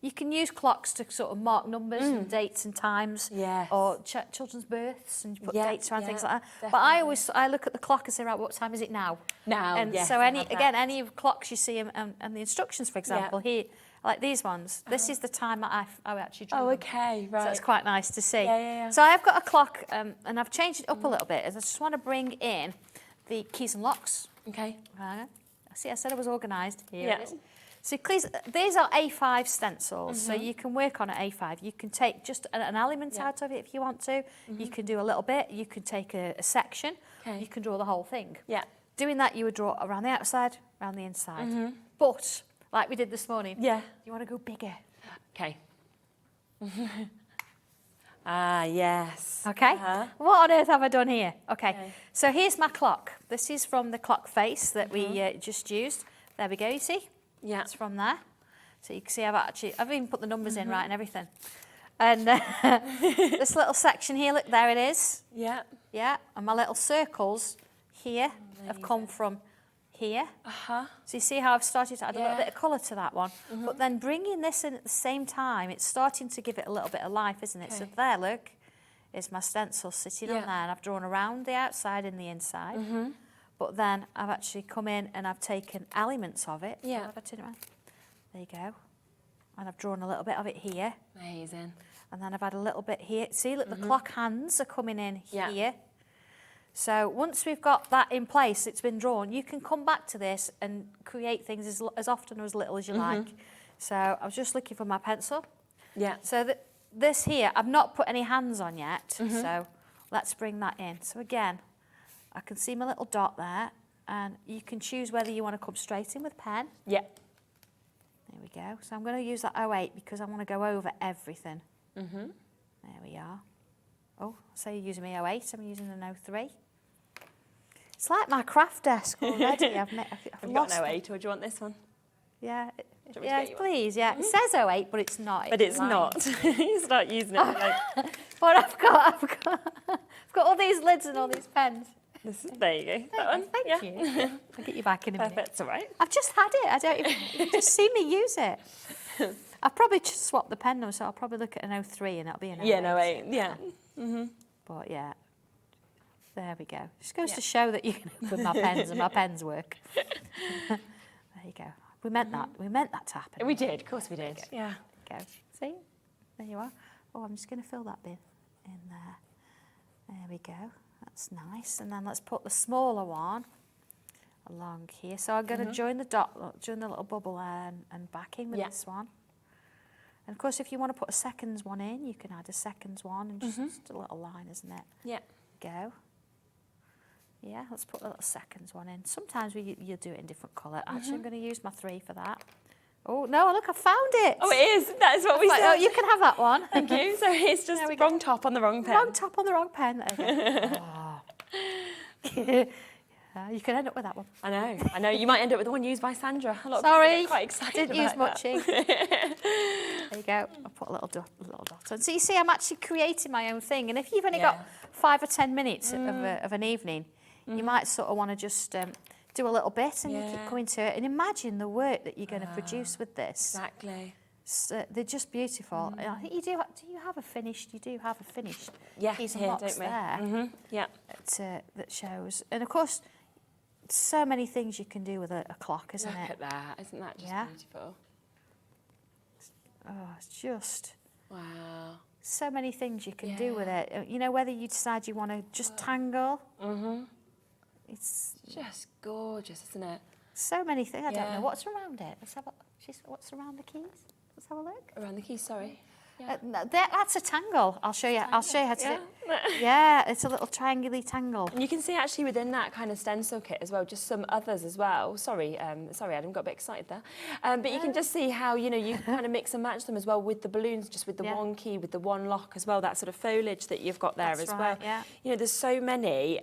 You can use clocks to sort of mark numbers and dates and times. Yes. Or check children's births and put dates around things like that. Definitely. But I look at the clock and say, right, what time is it now? Now, And yes, so I any have that. any clocks you see and the instructions, for example, here, like these ones, this is the time that I actually drew Oh, them. okay, right. So it's quite nice to see. Yeah. So I've got a clock and I've changed it up a little bit. I just want to bring in the keys and locks. Okay. See, I said I was organised. Here Yeah. it is. So please, these are A5 stencils, so you can work on an A5. You can take just an element out of it if you want to. You can do a little bit. You can take a section. Okay. You can draw the whole thing. Yeah. Doing that, you would draw around the outside, around the inside. But, like we did this morning, Yeah. you want to go bigger. Okay. Yes. Okay. What on earth have I done here? Okay. So here's my clock. This is from the clock face that we just used. There we go, you see? Yeah. It's from there. So you can see I've even put the numbers in right and everything. And this little section here, look, there it is. Yeah. Yeah. And my little circles here have come from here. So you see how I've started to add a little bit of colour to that one. But then bringing this in at the same time, it's starting to give it a little bit of life, isn't it? So there, look, is my stencil sitting on there. And I've drawn around the outside and the inside. But then I've actually come in and I've taken elements of it. Yeah. So if I turn it around, there you go. And I've drawn a little bit of it here. Amazing. And then I've had a little bit here. See, look, the clock hands are coming in here. So once we've got that in place, it's been drawn, you can come back to this and create things as often or as little as you like. So I was just looking for my pencil. Yeah. So this here, I've not put any hands on yet. So let's bring that in. So again, I can see my little dot there, and you can choose whether you want to come straight in with pen. Yeah. There we go. So I'm going to use that 08 because I want to go over everything. There we are. Oh, so you're using me 08, I'm using an 03. It's like my craft desk already. I've Have you lost got an 08 or do you want this one? Yeah, me to yeah, get you one? please, yeah. It says 08, but it's not. But it's lying. not. You start using it like But I've got all these lids and all these pens. this. There you go. That one. Thank you. I'll get you back in a minute. Perfect. It's all right. I've just had it. I don't even, you just see me use it. I've probably just swapped the pen now, so I'll probably look at an 03 and it'll be an 08. Yeah, no 8. Yeah. But yeah, there we go. Just goes to show that you can with my pens and my pens work. There you go. We meant that. We meant that to happen. We did. Of course we did. Yeah. There you go. See? There you are. Oh, I'm just going to fill that bit in there. There we go. That's nice. And then let's put the smaller one along here. So I'm going to join the dot, join the little bubble there and back in with this one. And of course, if you want to put a seconds one in, you can add a seconds one and just a little line, isn't it? Yeah. Go. Yeah, let's put a little seconds one in. Sometimes you'll do it in different colour. Actually, I'm going to use my 3 for that. Oh, no, look, I found it. Oh, it is. That is what we said. Oh, you can have that one. Thank you. So it's just There we wrong top on the wrong pen. Wrong top on the wrong pen. There you go. You can end up with that one. I know. You might end up with the one used by Sandra. A lot of Sorry, people get quite excited didn't use about much that. ink. There you go. I'll put a little dot on. So you see, I'm actually creating my own thing. And if you've only got 5 or 10 minutes of an evening, you might sort of want to just do a little bit and you keep coming to it. And imagine the work that you're going to produce with this. Exactly. So they're just beautiful. And I think you do. Do you have a finished? You do have a finished. Yeah, piece of here, box don't we? there. Yeah. That shows. And of course, so many things you can do with a clock, isn't Look it? at that. Isn't that just beautiful? Oh, it's just Wow. so many things you can do with it. You know, whether you decide you want to just tangle. It's Just gorgeous, isn't it? so many things. I don't Yeah. know what's around it. Let's have a. What's around the keys? Let's have a look. Around the keys, sorry. That's a tangle. I'll show you. I'll show you how to do it. Yeah, it's a little triangular tangle. And you can see actually within that kind of stencil kit as well, just some others as well. Sorry, Adam, got a bit excited there. But you can just see how, you know, you kind of mix and match them as well with the balloons, just with the one key, with the one lock as well, that sort of foliage that you've got there That's as right, well. yeah. You know, there's so many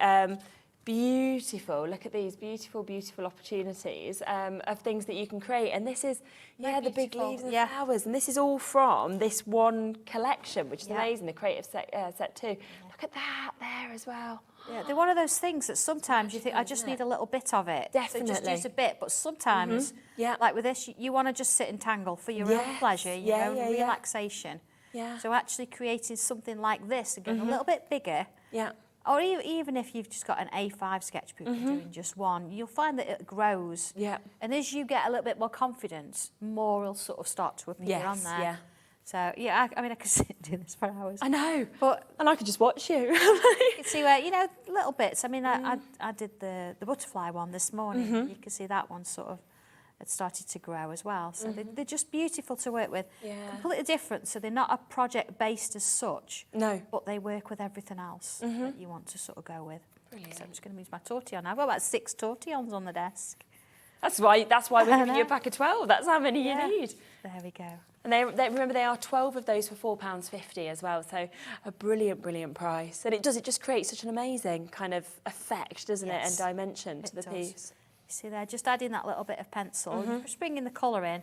beautiful, look at these beautiful, beautiful opportunities of things that you can create. And this is, the big leaves and the flowers. And this is all from this one collection, which is amazing, the Creative set 2. Look at that there as well. Yeah, they're one of those things that sometimes you think, I just need a little bit of it. Definitely. So just use a bit, but sometimes, Yeah. like with this, you want to just sit and tangle for your own pleasure, your own relaxation. Yeah. So actually creating something like this, again, a little bit bigger, Yeah. or even if you've just got an A5 sketchbook and doing just one, you'll find that it grows. Yeah. And as you get a little bit more confidence, more will sort of start to appear on there. Yeah. So, yeah, I mean, I could sit and do this for hours. I know. But and I could just watch you. you can see where, you know, little bits. I mean, I did the butterfly one this morning. You can see that one sort of had started to grow as well. So they're just beautiful to work with. Yeah. Completely different. So they're not a project based as such. No. But they work with everything else that you want to sort of go with. Brilliant. So I'm just going to use my tortillon. I've got about 6 tortillons on the desk. That's why we're giving you a pack of 12. That's how many you need. There we go. And remember, they are 12 of those for £4.50 as well. So a brilliant, brilliant price. And it just create such an amazing kind of effect, doesn't it, and dimension to the piece. You see there, just adding that little bit of pencil, just bringing the colour in.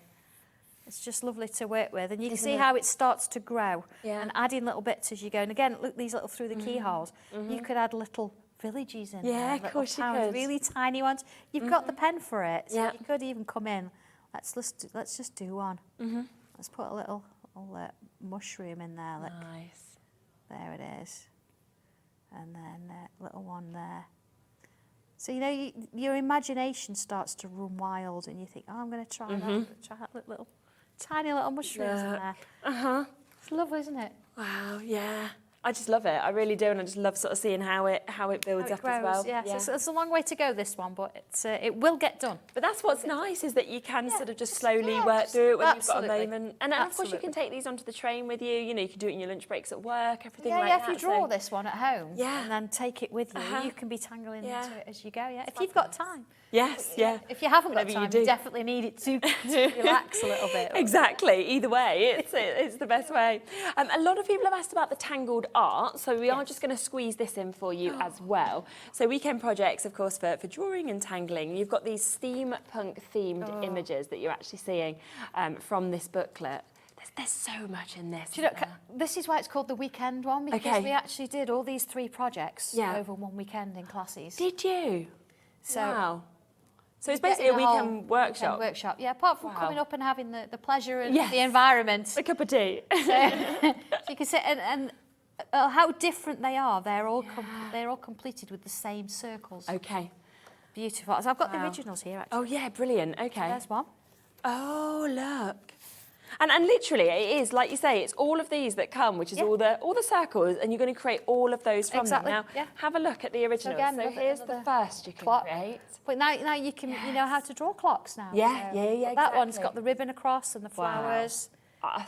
It's just lovely to work with. And you can see how it starts to grow. Yeah. And adding little bits as you go. And again, look, these little through the keyholes. You could add little villages in there. Yeah, of little course you towns, could. really tiny ones. You've got the pen for it. So Yeah. you could even come in. Let's just do one. Let's put a little mushroom in there. Look. Nice. There it is. And then a little one there. So, you know, your imagination starts to run wild and you think, oh, I'm going to try that. Try that little tiny little mushrooms in there. It's lovely, isn't it? Wow, yeah. I just love it. I really do, and I just love sort of seeing how it builds up as well. Yeah. So it's a long way to go, this one, but it will get done. But that's what's nice, is that you can sort of just slowly work through it when you've got a moment. And of course you can take these onto the train with you. You know, you can do it in your lunch breaks at work, everything like that. If you draw this one at home Yeah. and then take it with you, you can be tangling into it as you go, if you've got time. Yes, yeah. If you haven't got Whatever you time, do. you definitely need it to relax a little bit. Exactly. Either way, it's the best way. A lot of people have asked about the Tangled art, so we are just going to squeeze this in for you as well. So weekend projects, of course, for drawing and tangling. You've got these steampunk-themed images that you're actually seeing from this booklet. There's so much in this. Do you know, this is why it's called the weekend one, because we actually did all these 3 projects over one weekend in classes. Did you? So wow. So it's basically a weekend workshop. Yeah, apart from coming up and having the pleasure and Yes. the environment. A cup of tea. So you can sit and how different they are. They're all completed with the same circles. Okay. Beautiful. So I've got the originals here, actually. Oh, yeah, brilliant. Okay. There's one. Oh, look. And literally, it is, like you say, it's all of these that come, which is all the circles, and you're going to create all of those from them. Now, have a look at the original. again, so here's the first you can create. But now you can you know how to draw clocks now. Yeah, so yeah, That one's got the ribbon across and the flowers.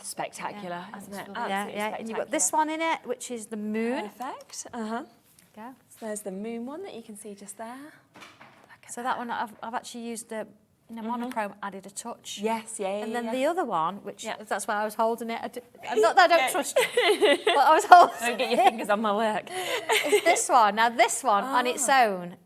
Spectacular, isn't it? Yeah. And you've got this one in it, which is the moon. Perfect. Go. So there's the moon one that you can see just there. So that one, I've actually used the monochrome, added a touch. Yes, And then the other one, which that's why I was holding it. Not that I don't trust you, but I was holding Don't get your fingers on my work. It's this one. Now, this one on its own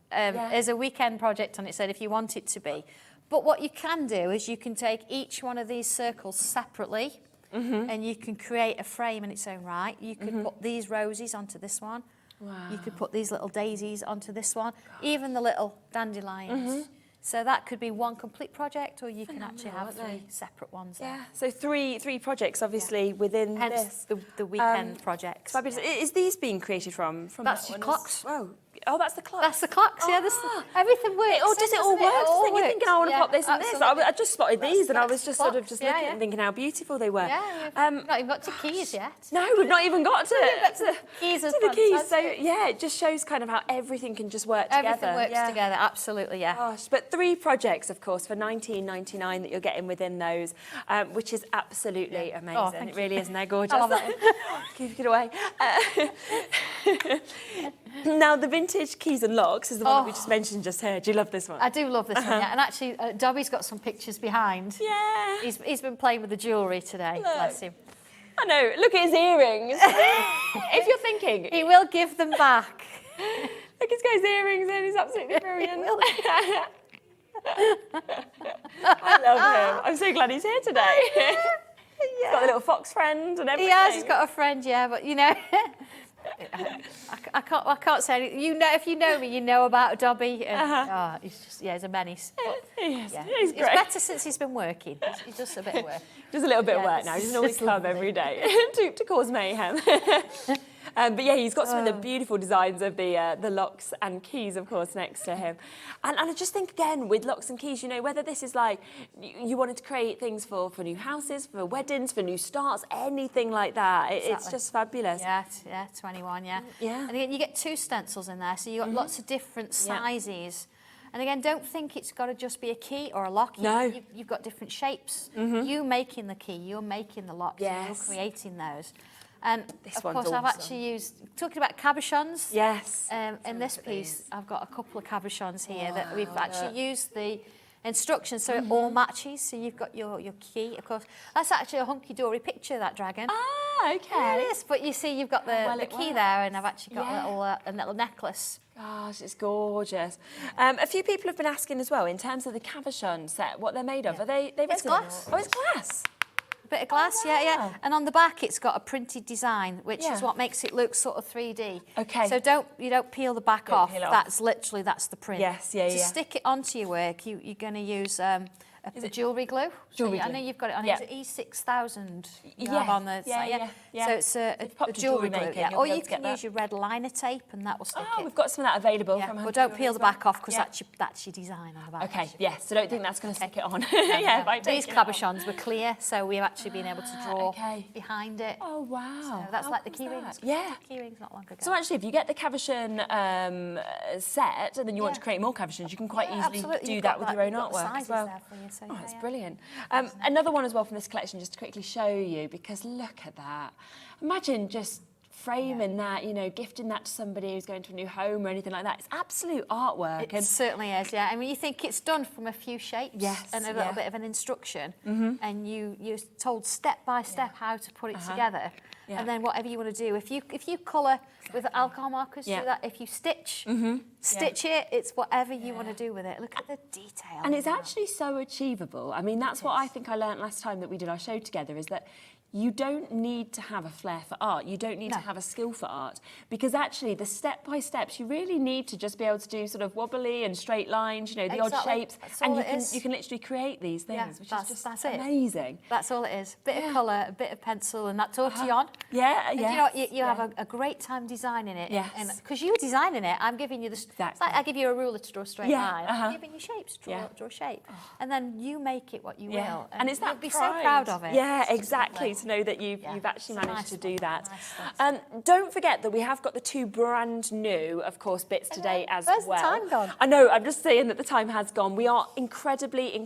is a weekend project on its own if you want it to be. But what you can do is you can take each one of these circles separately and you can create a frame in its own right. You could put these roses onto this one. Wow. You could put these little daisies onto this one, even the little dandelions. So that could be one complete project, or you can actually have 3 separate ones there. Yeah, so three projects, obviously, within Hence this. the weekend projects. Fabulous. Is these being created from That's that your one? clocks. Oh, that's the clocks. That's the clocks, everything works. Does it all work? You're thinking, I want to pop this and this. I just spotted these and I was just sort of just looking and thinking how beautiful they were. Yeah, we've not even got to keys yet. No, we've not even got to keys as the keys. So, fantastic. yeah, it just shows kind of how everything can just work together. Everything works together, absolutely, Gosh, but 3 projects, of course, for $19.99 that you're getting within those, which is absolutely amazing. It really is, and they're gorgeous. I love it. Keep it away. Now, the vintage keys and locks is the one that we just mentioned just here. Do you love this one? I do love this one, And actually, Dobby's got some pictures behind. Yeah. He's been playing with the jewellery today, bless him. I know. Look at his earrings. If you're thinking... He will give them back. Look, he's got his earrings in. He's absolutely brilliant. I love him. I'm so glad he's here today. He's got a little fox friend and everything. He has got a friend, but you know, I can't say anything. You know, if you know me, you know about Dobby. And, he's just, he's a menace. But, He's yeah. great. It's better since he's been working. He does a bit of work. Just a little bit of work now. He doesn't always come every day to cause mayhem. But yeah, he's got some of the beautiful designs of the locks and keys, of course, next to him. And I just think, again, with locks and keys, you know, whether this is like you wanted to create things for new houses, for weddings, for new starts, anything like that, it's just fabulous. Yeah, 21, yeah. And again, you get 2 stencils in there, so you've got lots of different sizes. And again, don't think it's got to just be a key or a lock. You've got different shapes. You making the key, you're making the lock, you're creating those. And of course, I've actually used, talking about cabochons. Yes. In this piece, I've got a couple of cabochons here that we've actually used the instructions so it all matches. So you've got your key, of course. That's actually a Hunkydory picture of that dragon. Ah, okay. Yeah, it is. But you see, you've got the key there, and I've actually got a little necklace. Gosh, it's gorgeous. A few people have been asking as well, in terms of the cabochon set, what they're made of. Are they It's resin? glass. Oh, it's glass. A bit of glass, wow. And on the back it's got a printed design, which is what makes it look sort of 3D. Okay. So you don't peel the back off. That's literally the print. Yes, To stick it onto your work, you're going to use a jewellery glue. Jewellery glue. I know you've got it on. Is it E6000 you have on the site? So it's a jewellery glue. Or you can use your Redliner tape, and that will stick it. We've got some of that available from But don't peel the back off, because that's your design on the back. Okay, yes, so don't think that's going to stick it on. These cabochons were clear, so we've actually been able to draw behind it. Oh, wow. So that's like the key rings. Yeah. Key rings not long ago. So actually, if you get the cabochon set, and then you want to create more cabochons, you can quite easily do that with your own artwork as well. Oh, it's brilliant. Another one as well from this collection, just to quickly show you, because look at that. Imagine just framing that, you know, gifting that to somebody who's going to a new home or anything like that. It's absolute artwork. It certainly is, yeah. I mean, you think it's done from a few shapes and a little bit of an instruction, and you're told step by step how to put it together. And then whatever you want to do, if you colour with alcohol markers, do that. If you stitch it, it's whatever you want to do with it. Look at the detail. And it's actually so achievable. I mean, that's what I think I learnt last time that we did our show together, is that you don't need to have a flair for art. You don't need to have a skill for art, because actually the step-by-steps, you really need to just be able to do sort of wobbly and straight lines, you know, the odd shapes, and you can literally create these things, which is just amazing. That's all it is. Bit of colour, a bit of pencil, and that tortillon. And you know, you have a great time designing it. And because you're designing it, I'm giving you it's like I give you a ruler to draw a straight line. I'm giving you shapes, draw a shape, and then you make it what you will. And it's that you'll be so proud of it. Yeah, exactly. To know that you've actually managed to do that. Don't forget that we have got the 2 brand new, of course, bits today as well. Where's the time gone? I know, I'm just saying that the time has gone. We are incredibly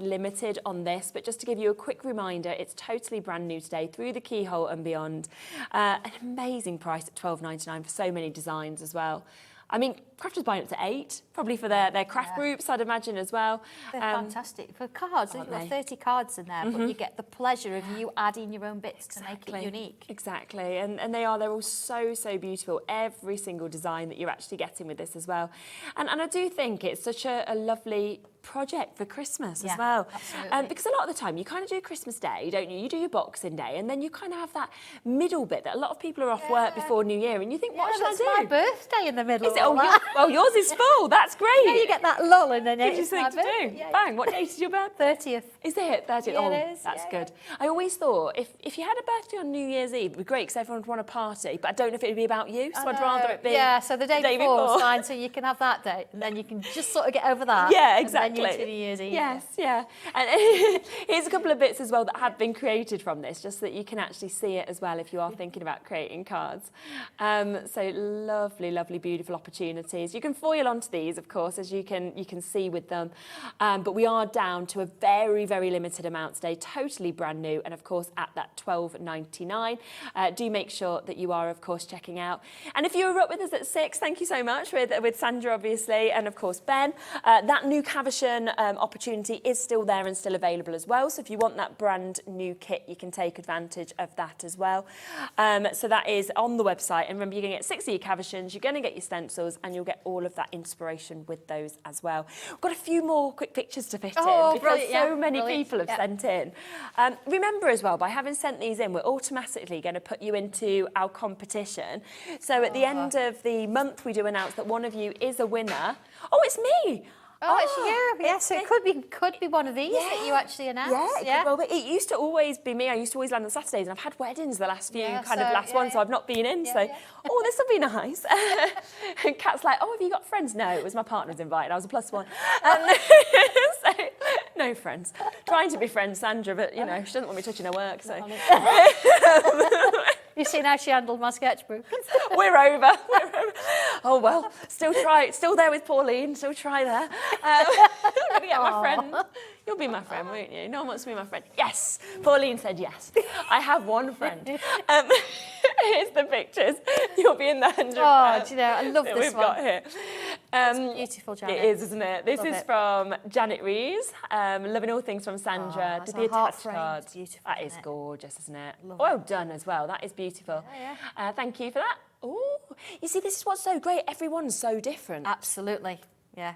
limited on this, but just to give you a quick reminder, it's totally brand new today through the Keyhole and beyond. An amazing price at $12.99 for so many designs as well. I mean, crafters buying up to 8, probably for their craft groups, I'd imagine, as well. They're fantastic. For cards, you've got 30 cards in there, but you get the pleasure of you adding your own bits to make it unique. Exactly, and they're all so beautiful, every single design that you're actually getting with this as well. And I do think it's such a lovely project for Christmas as well. Absolutely. Because a lot of the time you kind of do Christmas Day, don't you? You do your Boxing Day, and then you kind of have that middle bit that a lot of people are off work before New Year, and you think, what should I do? It's my birthday in the middle. Is it? Oh, yours is full. That's great. Yeah, you get that lull in the Gives you something to do. Bang. What date is your birthday? 30th. Is it 30th? Yeah, it is. That's good. I always thought if you had a birthday on New Year's Eve, it'd be great because everyone would want a party, but I don't know if it would be about you, so I'd rather it be so the day before is fine, so you can have that day, and then you can just sort of get over that. Yeah, exactly. And then you're to New Year's Eve. Yes, yeah. And here's a couple of bits as well that have been created from this, just so that you can actually see it as well if you are thinking about creating cards. So lovely, beautiful opportunities. You can foil onto these, of course, as you can see with them. But we are down to a very limited amount today, totally brand new, and of course at that $12.99. Do make sure that you are, of course, checking out. And if you were up with us at 6, thank you so much with Sandra, obviously, and of course Ben. That new cabochon opportunity is still there and still available as well. So if you want that brand new kit, you can take advantage of that as well. So that is on the website. And remember, you're going to get 6 of your cabochons, you're going to get your stencils, and you're you'll get all of that inspiration with those as well. We've got a few more quick pictures to fit in because so many people have sent in. Remember as well, by having sent these in, we're automatically going to put you into our competition. So at the end of the month, we do announce that one of you is a winner. Oh, it's me! Oh, it's you. Yes, so it could be one of these that you actually announced. Yeah, well, it used to always be me. I used to always land on Saturdays, and I've had weddings the last few ones, so I've not been in. Oh, this will be nice. And Kat's like, oh, have you got friends? No, it was my partner's invited. I was a +1. So, no friends. Trying to be friends, Sandra, but you know she doesn't want me touching her work. So. You've seen how she handled my sketchbook. We're over. Oh well, still there with Pauline. Still try there. I'm gonna get my friend. You'll be my friend, won't you? No one wants to be my friend. Yes, Pauline said yes. I have one friend. Here's the pictures. You'll be in the 100. Oh, do you know, I love this we've one. got here. It's beautiful, Janet. It is, isn't it? This Love is it. from Janet Rees. Loving all things from Sandra. that's Did the a heart attached frame. card. It's beautiful, That is isn't it? gorgeous, isn't it? Love Well done as well. That is beautiful. Thank you for that. Oh, you see, this is what's so great. Everyone's so different. Absolutely. Yeah.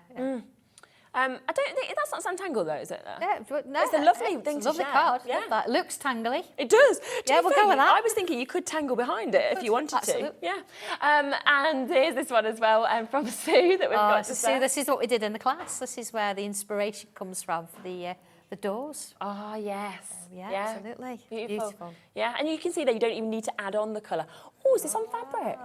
I don't think that's not Sanntangle though, is it? Yeah, but no, It's a lovely thing it's a to lovely share. card. Yeah. Love that. It looks tangly. It does. Yeah, we'll go with that. I was thinking you could tangle behind it if you wanted absolutely. to. Yeah. And here's this one as well from Sue that we've got to so say. this is what we did in the class. This is where the inspiration comes from for the doors. Oh, yes. Yeah, absolutely. Beautiful. Yeah, and you can see that you don't even need to add on the colour. Oh, is this on fabric?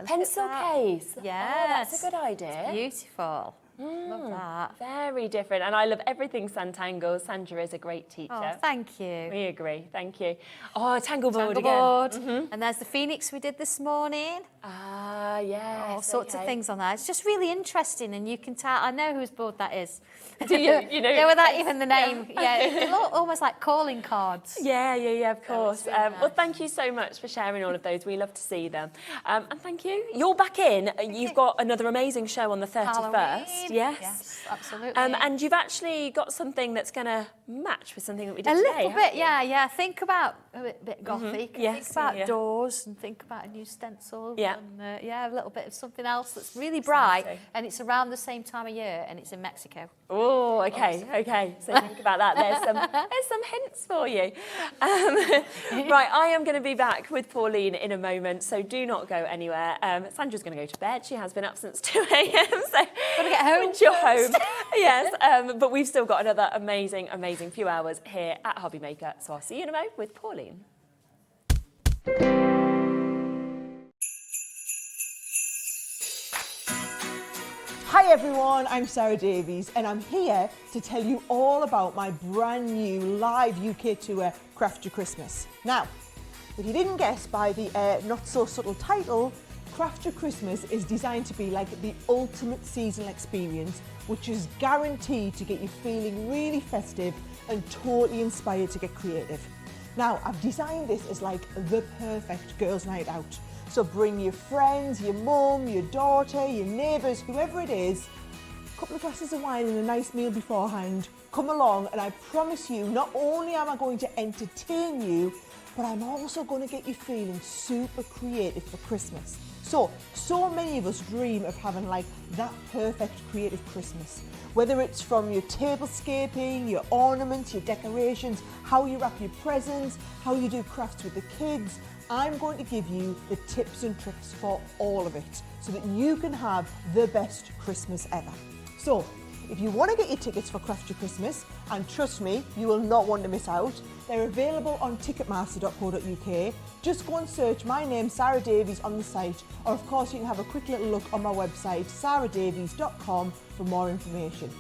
Pencil case. Yeah, Oh, that's a good idea. Beautiful. Love that. Very different. And I love everything Sanntangle. Sandra is a great teacher. Oh, thank you. We agree. Thank you. Oh, Tangleboard again. And there's the Phoenix we did this morning. Ah, yes. All sorts of things on there. It's just really interesting, and you can tell. I know whose board that is. Do you? You know? Yeah, without even the name. Yeah, they're almost like calling cards. Yeah, of course. really nice. Well, thank you so much for sharing all of those. We love to see them. And thank you. You're back in. You've got another amazing show on the 31st. Halloween. Yes, absolutely. And you've actually got something that's going to match with something that we did A today. little bit, yeah. Think about a bit gothic. Yes, think about yeah. doors, and think about a new stencil. Yeah. And, a little bit of something else that's really bright, Exciting. and it's around the same time of year, and it's in Mexico. Oh, okay. So think about that. There's some hints for you. Right, I am going to be back with Pauline in a moment, so do not go anywhere. Sandra's going to go to bed. She has been up since 2 a.m. So Gotta get home. once you're home, yes. But we've still got another amazing few hours here at Hobby Maker. So I'll see you in a moment with Pauline. Hi everyone, I'm Sarah Davies and I'm here to tell you all about my brand new live UK tour, Crafty Christmas. Now, if you didn't guess by the not so subtle title, Crafty Christmas is designed to be like the ultimate seasonal experience, which is guaranteed to get you feeling really festive and totally inspired to get creative. Now, I've designed this as like the perfect girls' night out. So bring your friends, your mum, your daughter, your neighbours, whoever it is, a couple of glasses of wine and a nice meal beforehand. Come along and I promise you, not only am I going to entertain you, but I'm also going to get you feeling super creative for Christmas. So many of us dream of having like that perfect creative Christmas. Whether it's from your tablescaping, your ornaments, your decorations, how you wrap your presents, how you do crafts with the kids, I'm going to give you the tips and tricks for all of it so that you can have the best Christmas ever. So, if you want to get your tickets for Crafty Christmas, and trust me, you will not want to miss out, they're available on ticketmaster.co.uk. Just go and search my name, Sarah Davies, on the site, or of course you can have a quick little look on my website, sarahdavies.com, for more information.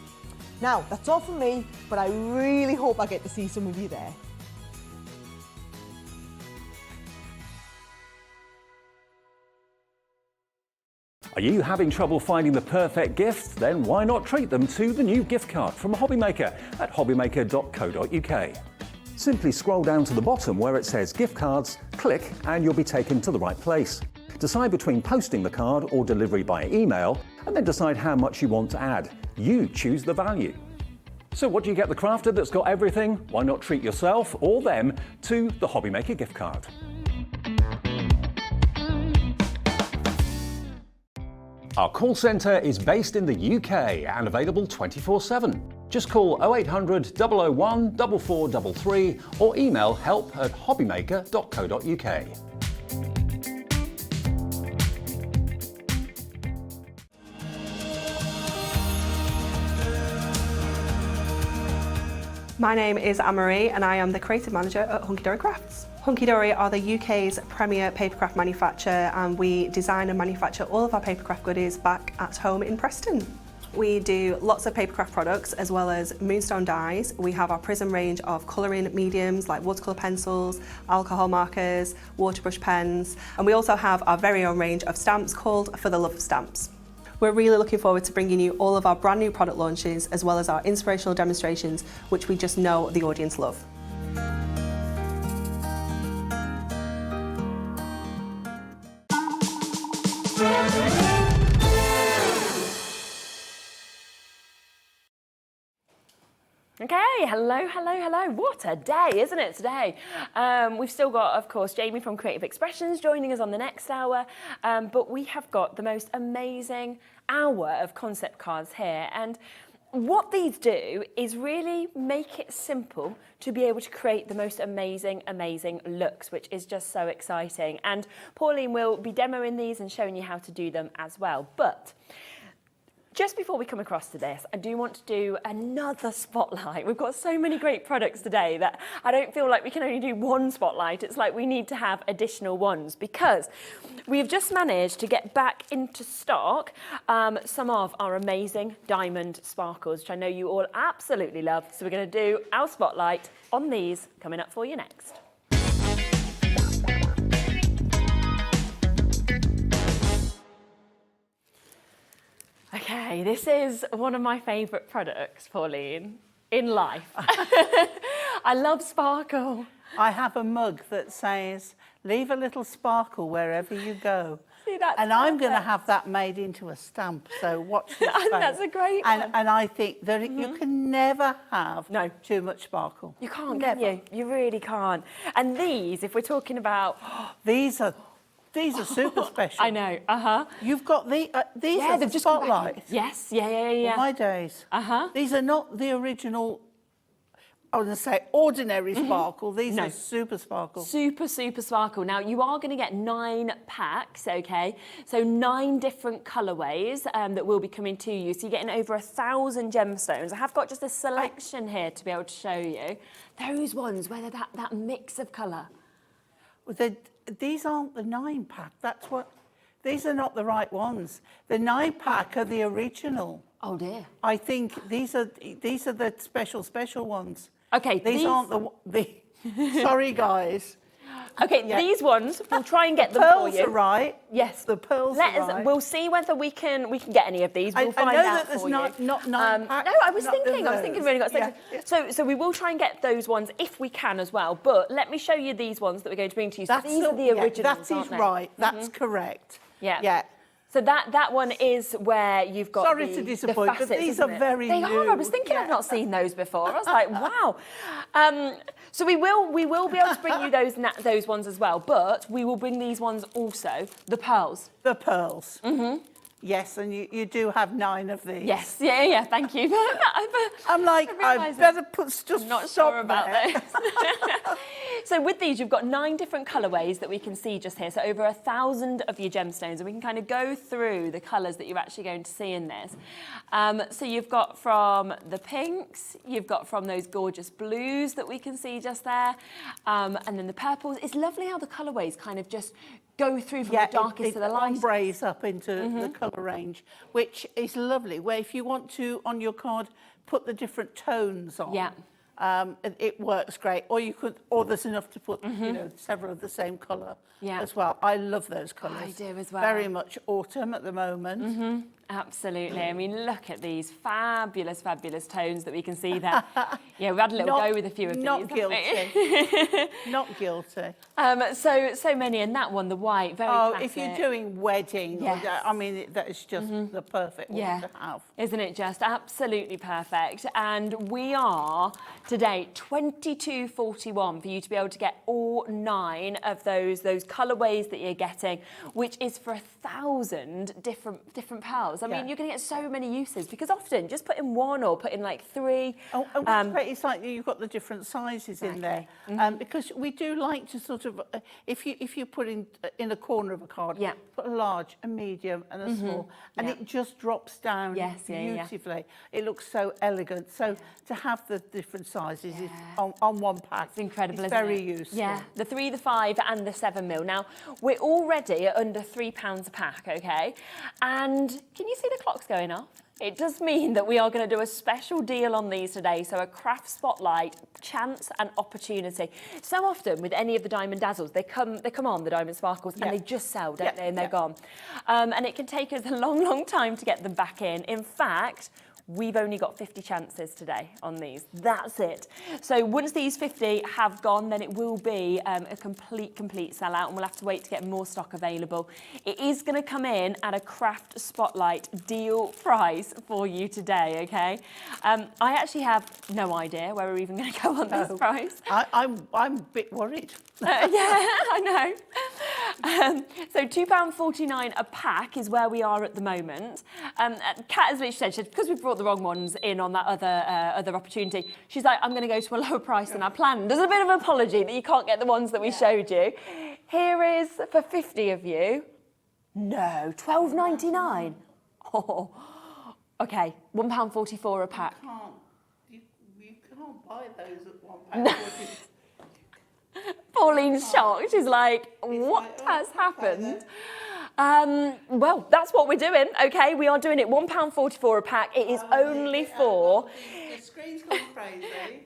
Now, that's all from me, but I really hope I get to see some of you there. Are you having trouble finding the perfect gift? Then why not treat them to the new gift card from Hobby Maker at hobbymaker.co.uk. Simply scroll down to the bottom where it says gift cards, click and you'll be taken to the right place. Decide between posting the card or delivery by email and then decide how much you want to add. You choose the value. So what do you get the crafter that's got everything? Why not treat yourself or them to the Hobby Maker gift card? Our call centre is based in the UK and available 24/7. Just call 0800 001 4433 or email help@hobbymaker.co.uk. My name is Anne-Marie and I am the creative manager at Hunkydory Crafts. Hunkydory are the UK's premier papercraft manufacturer, and we design and manufacture all of our papercraft goodies back at home in Preston. We do lots of papercraft products as well as moonstone dyes. We have our prism range of colouring mediums like watercolour pencils, alcohol markers, waterbrush pens, and we also have our very own range of stamps called For the Love of Stamps. We're really looking forward to bringing you all of our brand new product launches as well as our inspirational demonstrations, which we just know the audience love. Okay, hello, hello, hello. What a day, isn't it, today? We've still got, of course, Jamie from Creative Expressions joining us on the next hour, but we have got the most amazing hour of concept cards here. And what these do is really make it simple to be able to create the most amazing, amazing looks, which is just so exciting. And Pauline will be demoing these and showing you how to do them as well. But just before we come across to this, I do want to do another spotlight. We've got so many great products today that I don't feel like we can only do one spotlight. It's like we need to have additional ones because we've just managed to get back into stock some of our amazing diamond sparkles, which I know you all absolutely love. So we're going to do our spotlight on these coming up for you next. Okay, this is one of my favourite products, Pauline, in life. I love sparkle. I have a mug that says, leave a little sparkle wherever you go. See, that's and I'm going to have that made into a stamp, so watch this space. That's a great one. And I think that you can never have too much sparkle. You can't, never. can you? You really can't. And these, if we're talking about... These are super special. I know, You've got these are the spotlights. Yes, yeah. My days. These are not the original, I was going to say ordinary sparkle. These are super sparkle. Super, super sparkle. Now, you are going to get 9 packs, okay? So 9 different colourways that will be coming to you. So you're getting over 1,000 gemstones. I have got just a selection here to be able to show you. Those ones, whether that mix of colour. These aren't the 9-pack. That's what. These are not the right ones. The 9-pack are the original. Oh dear. I think these are the special ones. Okay. These aren't the. Sorry, guys. Okay, these ones we'll try and get them for you. Pearls are right. Yes, the pearls are right. We'll see whether we can get any of these. We'll find I know out that there's for not you. Not 9 packs. No, I was thinking we really got so we will try and get those ones if we can as well. But let me show you these ones that we're going to bring to you. So these are the originals. That is right. That's correct. Yeah. So that one is where you've got Sorry to disappoint, facets, but these are very new. They are. I was thinking I've not seen those before. I was like, wow. So we will be able to bring you those ones as well, but we will bring these ones also, the pearls. The pearls. Yes, and you do have 9 of these. Yes, yeah, thank you. I'm like, I better put just I'm not sure about those. So with these, you've got 9 different colourways that we can see just here. So over 1,000 of your gemstones, and we can kind of go through the colours that you're actually going to see in this. So you've got from the pinks, you've got from those gorgeous blues that we can see just there, and then the purples. It's lovely how the colourways kind of just go through from the darkest to the light. Ombres up into the colour range, which is lovely. Where if you want to, on your card, put the different tones on, it works great. Or there's enough to put, several of the same colour as well. I love those colours. I do as well. Very much autumn at the moment. Absolutely. I mean, look at these fabulous, fabulous tones that we can see there. Yeah, we had a little go with a few of these. Not guilty. Not guilty. So many, and that one, the white, very classic. If you're doing wedding, Yes. I mean, that is just the perfect one to have. Isn't it just absolutely perfect? And we are today £22.41 for you to be able to get all 9 of those colourways that you're getting, which is for 1,000 different pearls. I mean, you're going to get so many uses because often just put in 1 or put in like 3. What's great is like you've got the different sizes in there, because we do like to sort of, if you put in a corner of a card, put a large, a medium, and a small, and it just drops down beautifully. It looks so elegant. So to have the different sizes is on one pack, it's incredible. It's isn't very it? useful. Yeah, the 3, the 5, and the 7mm. Now we're already at under £3 a pack, okay? And can you see the clocks going off? It does mean that we are going to do a special deal on these today. So a craft spotlight, chance and opportunity. So often with any of the Diamond Dazzles, they come on, the Diamond Sparkles, and they just sell, don't they? And they're gone. And it can take us a long time to get them back in. In fact, we've only got 50 chances today on these. That's it. So once these 50 have gone, then it will be a complete sellout, and we'll have to wait to get more stock available. It is going to come in at a Craft Spotlight deal price for you today, okay? I actually have no idea where we're even going to go on this price. I'm a bit worried. Yeah, I know. So £2.49 a pack is where we are at the moment. Kat has literally said, because we've brought the wrong ones in on that other opportunity, she's like, I'm going to go to a lower price than I planned. There's a bit of an apology that you can't get the ones that we showed you. Here is, for 50 of you, no, £12.99. Oh, okay, £1.44 a pack. You can't buy those at £1. Pauline's shocked. She's like, what has happened? Well, that's what we're doing, okay? We are doing it £1.44 a pack. It is only for... The screen's gone crazy. It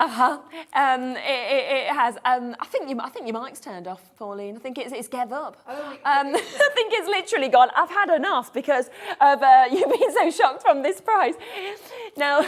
has. I think your mic's turned off, Pauline. I think it's gave up. I think it's literally gone. I've had enough because of you being so shocked from this price. Now...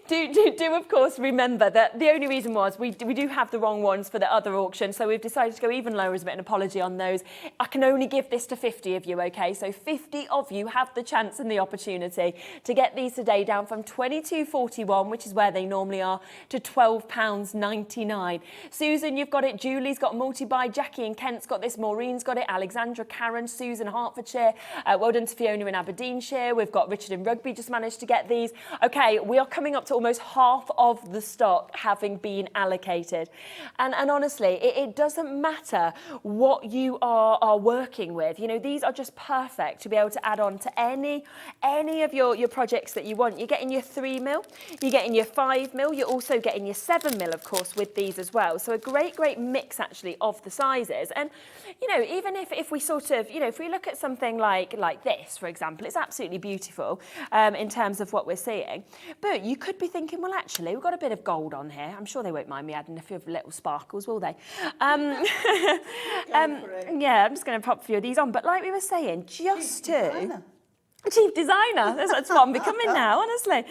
Do of course remember that the only reason was we do have the wrong ones for the other auction, so we've decided to go even lower as a bit of an apology on those. I can only give this to 50 of you, okay? So 50 of you have the chance and the opportunity to get these today down from £22.41, which is where they normally are, to £12.99. Susan, you've got it. Julie's got multi-buy. Jackie and Kent's got this. Maureen's got it. Alexandra, Karen, Susan, Hertfordshire. Well done to Fiona in Aberdeenshire. We've got Richard in Rugby just managed to get these. Okay, we are coming up to almost half of the stock having been allocated. And honestly, it doesn't matter what you are working with. You know, these are just perfect to be able to add on to any of your projects that you want. You're getting your 3mm, you're getting your 5mm, you're also getting your 7mm, of course, with these as well. So a great mix, actually, of the sizes. And, you know, even if we sort of, you know, if we look at something like this, for example, it's absolutely beautiful in terms of what we're seeing. But you could be thinking, well, actually, we've got a bit of gold on here. I'm sure they won't mind me adding a few little sparkles, will they? Yeah, I'm just going to pop a few of these on. But like we were saying, just to... Chief designer, that's what I'm becoming now, honestly.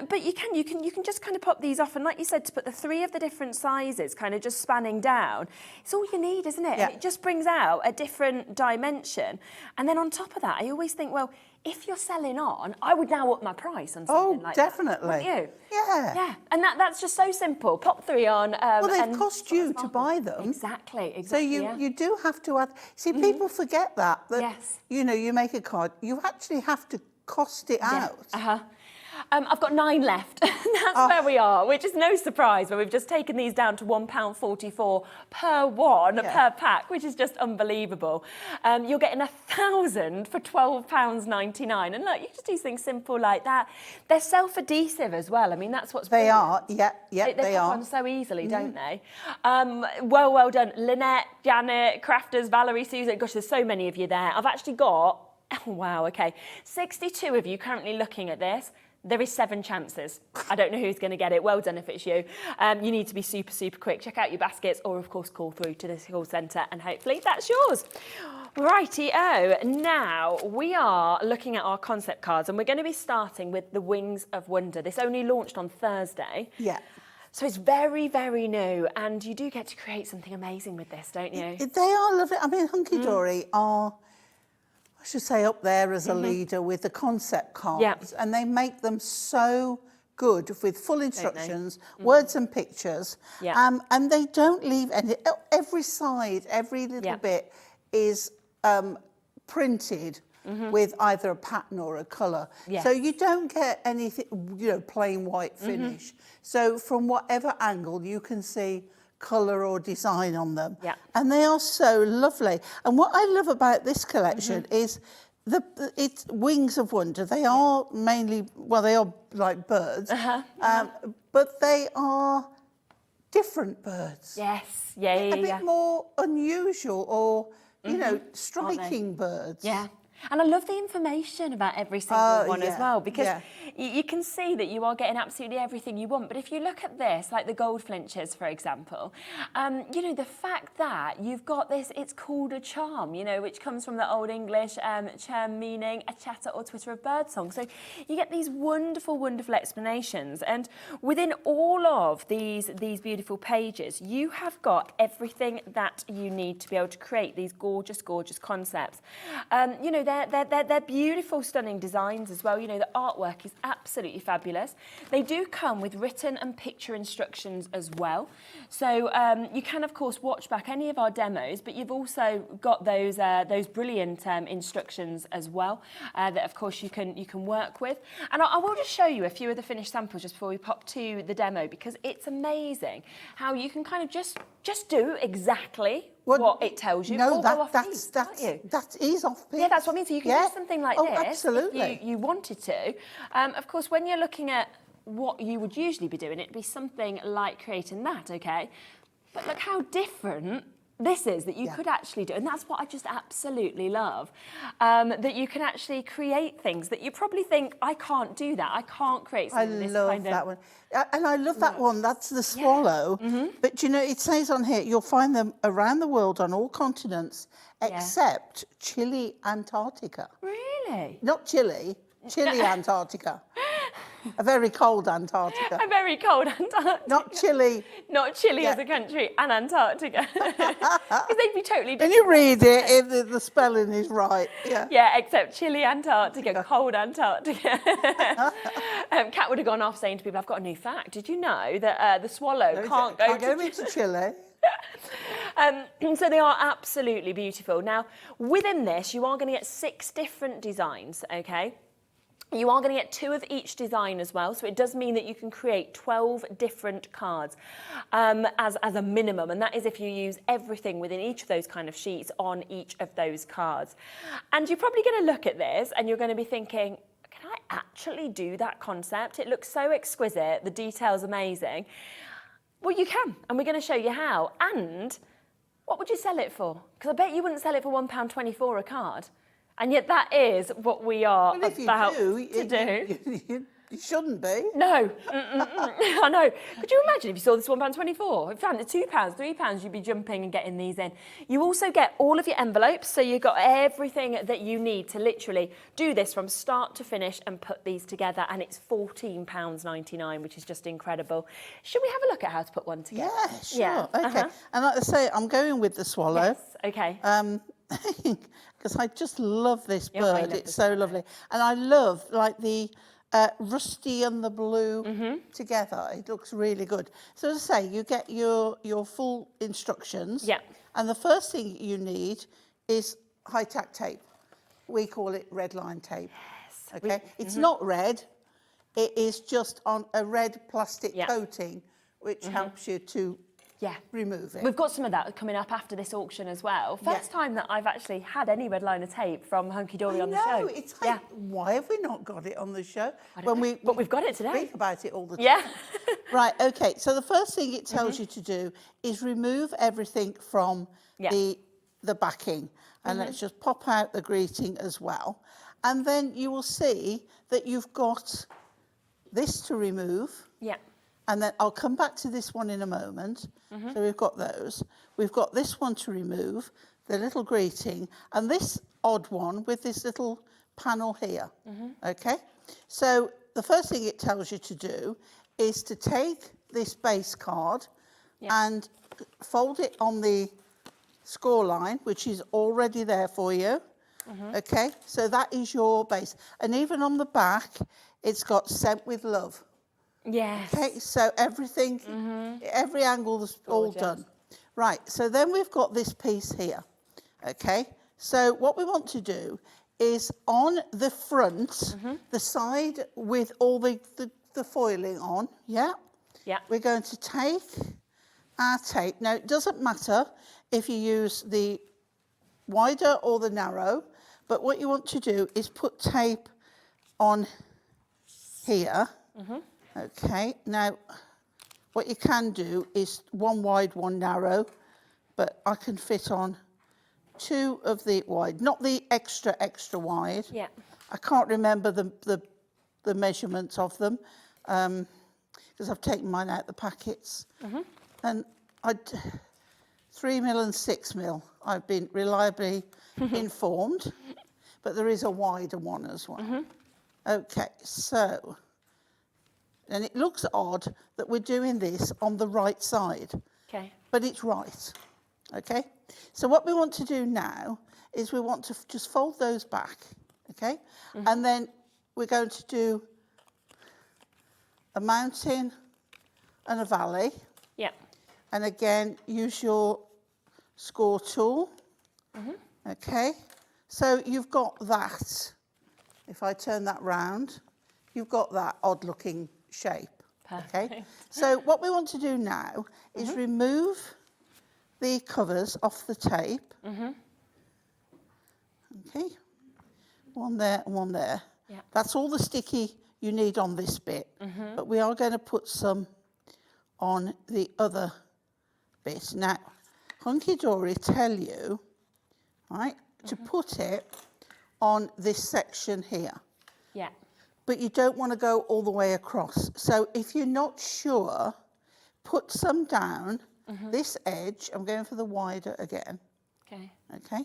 But you can just kind of pop these off, and like you said, to put the 3 of the different sizes kind of just spanning down, it's all you need, isn't it? Yeah. And it just brings out a different dimension. And then on top of that, I always think, well, if you're selling on, I would now up my price on something like definitely. that. Wouldn't you? Yeah. Yeah, and that's just so simple. Pop 3 on. Well, they've and cost you to buy them. Exactly. So you do have to add... See, people forget that yes. you know, you make a card, you actually have to cost it out. I've got 9 left. That's where we are, which is no surprise, where we've just taken these down to £1.44 per one, per pack, which is just unbelievable. You're getting 1,000 for £12.99. And look, you just do things simple like that. They're self-adhesive as well. I mean, that's what's They brilliant. are, They are. On so easily, don't they? Well done. Lynette, Janet, Crafters, Valerie, Susan. Gosh, there's so many of you there. I've actually got, oh, wow, okay, 62 of you currently looking at this. There is 7 chances. I don't know who's going to get it. Well done if it's you. You need to be super, super quick. Check out your baskets or, of course, call through to the call centre and hopefully that's yours. Righty-o. Now, we are looking at our concept cards and we're going to be starting with the Wings of Wonder. This only launched on Thursday. Yeah. So it's very, very new and you do get to create something amazing with this, don't you? They are lovely. I mean, Hunkydory are, I should say, up there as a leader with the concept cards, and they make them so good with full instructions, words and pictures, and they don't leave any. Every side, every little bit is printed with either a pattern or a colour, so you don't get anything, you know, plain white finish. So from whatever angle you can see colour or design on them. And they are so lovely. And what I love about this collection is it's Wings of Wonder. They are mainly, well, they are like birds, but they are different birds. Yes, A bit more unusual or, you know, striking birds. Yeah. And I love the information about every single one as well, because you can see that you are getting absolutely everything you want. But if you look at this, like the gold flinches, for example, you know, the fact that you've got this, it's called a charm, you know, which comes from the Old English charm, meaning a chatter or twitter of birdsong. So you get these wonderful, wonderful explanations. And within all of these beautiful pages, you have got everything that you need to be able to create these gorgeous, gorgeous concepts. You know, they're beautiful, stunning designs as well. You know, the artwork is absolutely fabulous. They do come with written and picture instructions as well. So you can, of course, watch back any of our demos, but you've also got those brilliant instructions as well that, of course, you can work with. And I will just show you a few of the finished samples just before we pop to the demo, because it's amazing how you can kind of just do exactly what it tells you. No, that is off piece. Yeah, that's what I mean. So you can do something like this absolutely. if you wanted to. Of course, when you're looking at what you would usually be doing, it'd be something like creating that, okay? But look how different this is that you could actually do. And that's what I just absolutely love, that you can actually create things that you probably think, I can't do that. I can't create something this love kind of... that one. And I love that one. That's the swallow. But, you know, it says on here, you'll find them around the world on all Yeah. continents except Chile, Antarctica. Really? Not Chile, Chile, Antarctica. A very cold Antarctica. A very cold Antarctica. Not Chile. Not Chile as a country, and Antarctica. Because they'd be totally different. When you read it, the spelling is right. Yeah, except Chile, Antarctica, cold Antarctica. Kat would have gone off saying to people, I've got a new fact. Did you know that the swallow can't go into Chile? So they are absolutely beautiful. Now, within this, you are going to get 6 different designs, okay? You are going to get 2 of each design as well, so it does mean that you can create 12 different cards as a minimum, and that is if you use everything within each of those kind of sheets on each of those cards. And you're probably going to look at this and you're going to be thinking, can I actually do that concept? It looks so exquisite, the detail's amazing. Well, you can, and we're going to show you how. And what would you sell it for? Because I bet you wouldn't sell it for £1.24 a card. And yet that is what we are about to do. You shouldn't be. No. I know. Could you imagine if you saw this £1.24? If you found it £2, £3, you'd be jumping and getting these in. You also get all of your envelopes, so you've got everything that you need to literally do this from start to finish and put these together, and it's £14.99, which is just incredible. Should we have a look at how to put one together? Yeah, sure. Yeah. Okay. And like I say, I'm going with the swallow. Yes, okay. Because I just love this bird. It's so lovely. And I love, like, the rusty and the blue together. It looks really good. So as I say, you get your full instructions. Yeah. And the first thing you need is high-tack tape. We call it Redline tape. Yes. Okay? It's not red. It is just on a red plastic coating, which helps you to remove it. We've got some of that coming up after this auction as well. First time that I've actually had any Redliner tape from Hunkydory on the show. It's like, why have we not got it on the show? But we've got it today. Speak about it all the time. Yeah. Right, okay. So the first thing it tells you to do is remove everything from the backing. And let's just pop out the greeting as well. And then you will see that you've got this to remove. Yeah. And then I'll come back to this one in a moment. So we've got those. We've got this one to remove, the little greeting, and this odd one with this little panel here. Okay? So the first thing it tells you to do is to take this base card and fold it on the score line, which is already there for you. Okay? So that is your base. And even on the back, it's got sent with love. Yes. Okay, so everything, every angle is all done. Right, so then we've got this piece here. Okay, so what we want to do is on the front, the side with all the foiling on, yeah, we're going to take our tape. Now, it doesn't matter if you use the wider or the narrow, but what you want to do is put tape on here. Okay, now what you can do is one wide, one narrow, but I can fit on 2 of the wide, not the extra wide. Yeah. I can't remember the measurements of them because I've taken mine out the packets. And 3 mil and 6 mil, I've been reliably informed, but there is a wider one as well. Okay, so. And it looks odd that we're doing this on the right side. Okay. But it's right. Okay? So what we want to do now is we want to just fold those back. Okay? And then we're going to do a mountain and a valley. Yeah. And again, use your score tool. Okay? So you've got that. If I turn that round, you've got that odd looking shape. Okay, so what we want to do now is remove the covers off the tape. Okay, one there and one there. Yeah. That's all the sticky you need on this bit, but we are going to put some on the other bit. Now, Hunkydory tell you, right, to put it on this section here. Yeah. But you don't want to go all the way across. So if you're not sure, put some down this edge. I'm going for the wider again. Okay. Okay.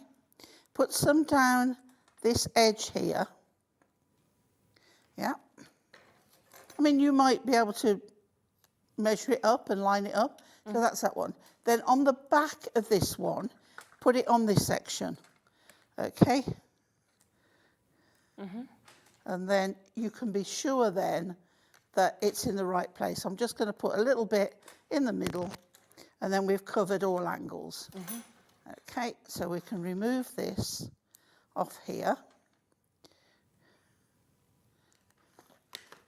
Put some down this edge here. Yeah. I mean, you might be able to measure it up and line it up. So that's that one. Then on the back of this one, put it on this section. Okay. And then you can be sure then that it's in the right place. I'm just going to put a little bit in the middle, and then we've covered all angles. Okay, so we can remove this off here.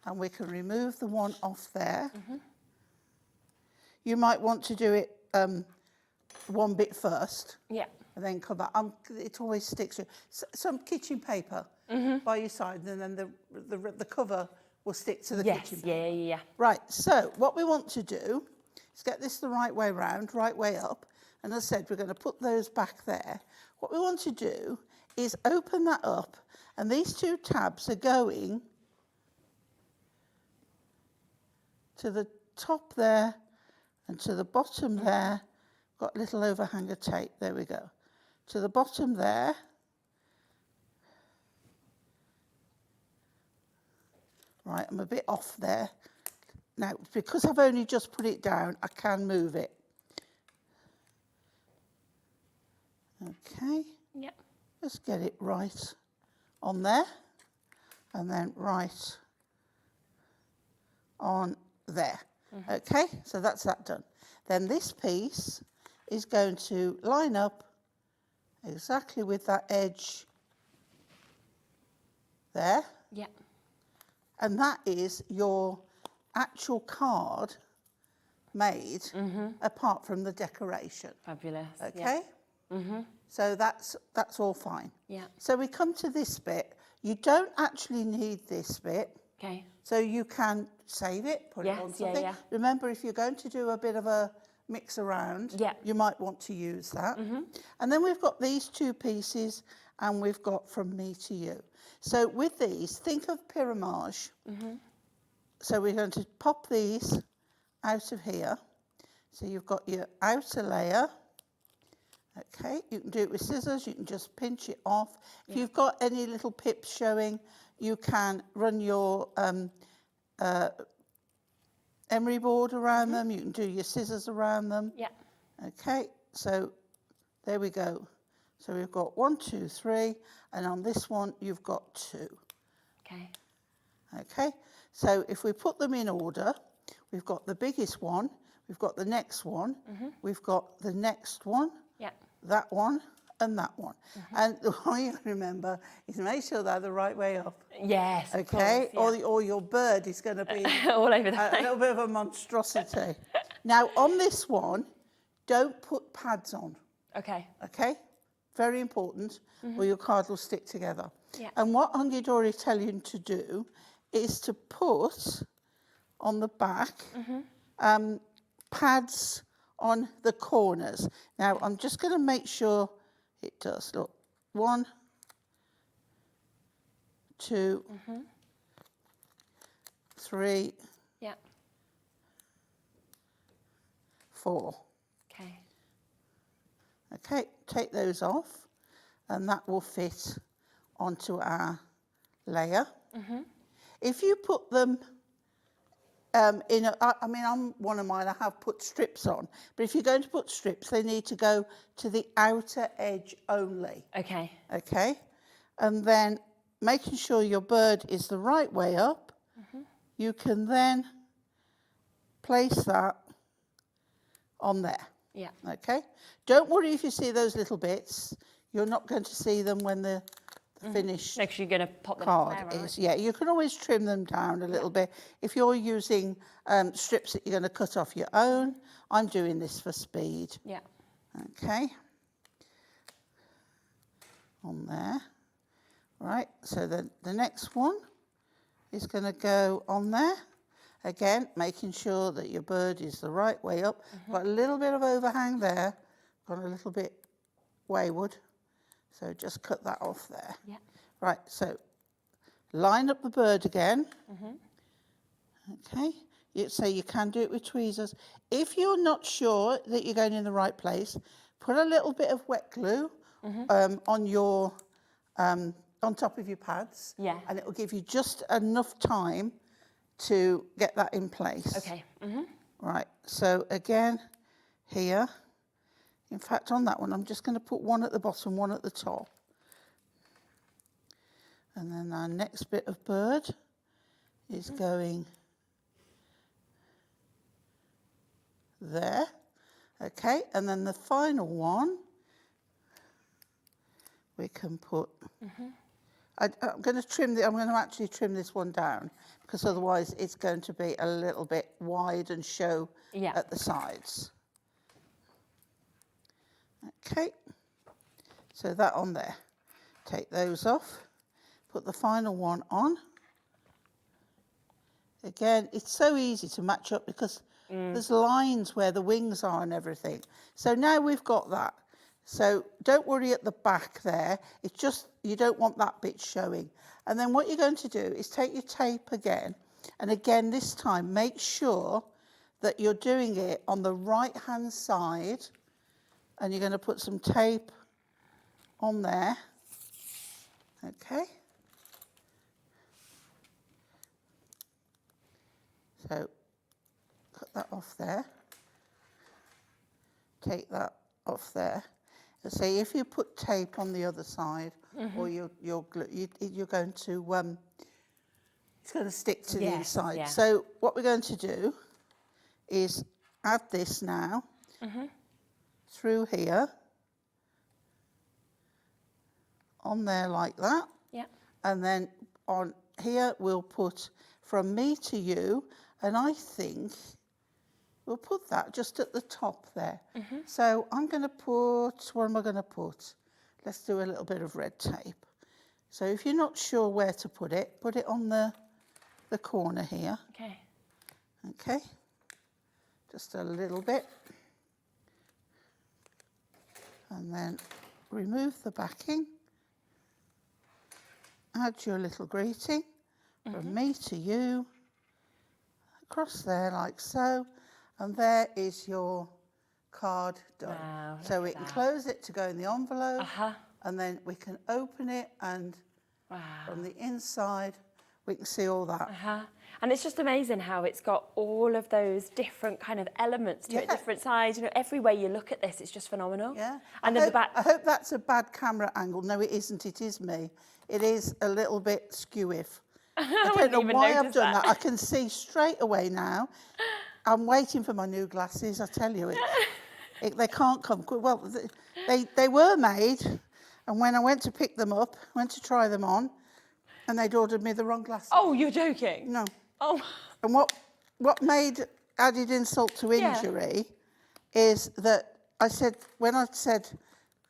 And we can remove the one off there. You might want to do it one bit first. Yeah. And then come back. It always sticks to some kitchen paper by your side, and then the cover will stick to the kitchen paper. Yeah. Right, so what we want to do is get this the right way round, right way up. And as I said, we're going to put those back there. What we want to do is open that up, and these 2 tabs are going to the top there and to the bottom there. Got little overhanger tape, there we go. To the bottom there. Right, I'm a bit off there. Now, because I've only just put it down, I can move it. Okay. Yep. Just get it right on there, and then right on there. Okay, so that's that done. Then this piece is going to line up exactly with that edge there. Yep. And that is your actual card made apart from the decoration. Fabulous. Okay? So that's all fine. Yeah. So we come to this bit. You don't actually need this bit. Okay. So you can save it, put it on something. Remember, if you're going to do a bit of a mix around, you might want to use that. And then we've got these 2 pieces, and we've got from me to you. So with these, think of pyramage so we're going to pop these out of here. So you've got your outer layer. Okay, you can do it with scissors, you can just pinch it off. If you've got any little pips showing, you can run your emery board around them, you can do your scissors around them. Yeah. Okay, so there we go. So we've got 1, 2, 3, and on this one you've got 2. Okay. Okay, so if we put them in order, we've got the biggest one, we've got the next one, we've got the next one, that one, and that one. And the way you remember is make sure they're the right way up. Yes. Okay, of course, or your bird is going to be all over the a little bit of a monstrosity. Now on this one, don't put pads on. Okay. Okay, very important, or your card will stick together. Yeah. And what Hunkydory tell you to do is to put on the back pads on the corners. Now I'm just going to make sure it does. Look, 1, 2, 3, Yeah. 4. Okay. Okay, take those off, and that will fit onto our layer. If you put them in a, I mean, on one of mine I have put strips on, but if you're going to put strips, they need to go to the outer edge only. Okay. Okay, and then making sure your bird is the right way up, you can then place that on there. Yeah. Okay, don't worry if you see those little bits. You're not going to see them when the finished Next, you're going to pop them card there, right? is. Yeah, you can always trim them down a little bit. If you're using strips that you're going to cut off your own, I'm doing this for speed. Yeah. Okay, on there. Right, so the next one is going to go on there. Again, making sure that your bird is the right way up. Got a little bit of overhang there, got a little bit wayward, so just cut that off there. Yeah. Right, so line up the bird again. Okay, so you can do it with tweezers. If you're not sure that you're going in the right place, put a little bit of wet glue on your on top of your pads. Yeah. And it will give you just enough time to get that in place. Okay. Right, so again, here, in fact on that one, I'm just going to put one at the bottom, one at the top. And then our next bit of bird is going there. Okay, and then the final one, we can put... I'm going to actually trim this one down, because otherwise it's going to be a little bit wide and show at the sides. Okay, so that on there. Take those off, put the final one on. Again, it's so easy to match up because there's lines where the wings are and everything. So now we've got that. So don't worry at the back there, it's just, you don't want that bit showing. And then what you're going to do is take your tape again, and again this time make sure that you're doing it on the right hand side, and you're going to put some tape on there. Okay. So cut that off there, take that off there. So if you put tape on the other side, or you're going to, it's going to stick to the inside. Yeah. So what we're going to do is add this now through here, on there like that. Yeah. And then on here we'll put from me to you, and I think we'll put that just at the top there. So I'm going to put, what am I going to put? Let's do a little bit of red tape. So if you're not sure where to put it on the corner here. Okay. Okay, just a little bit. And then remove the backing. Add your little greeting from me to you. across there like so, and there is your card done. Wow, so we can close it to go in the envelope, and then we can open it, and from the inside we can see all that. And it's just amazing how it's got all of those different kind of elements to it, different sides. You know, every way you look at this, it's just phenomenal. Yeah. And then the back. I hope that's a bad camera angle. No, it isn't. It is me. It is a little bit skewy. I don't know why I've done that. I can see straight away now. I'm waiting for my new glasses. I tell you, they can't come. Well, they were made, and when I went to pick them up, went to try them on, and they'd ordered me the wrong glasses. Oh, you're joking? No. Oh. And what made added insult to injury is that when I said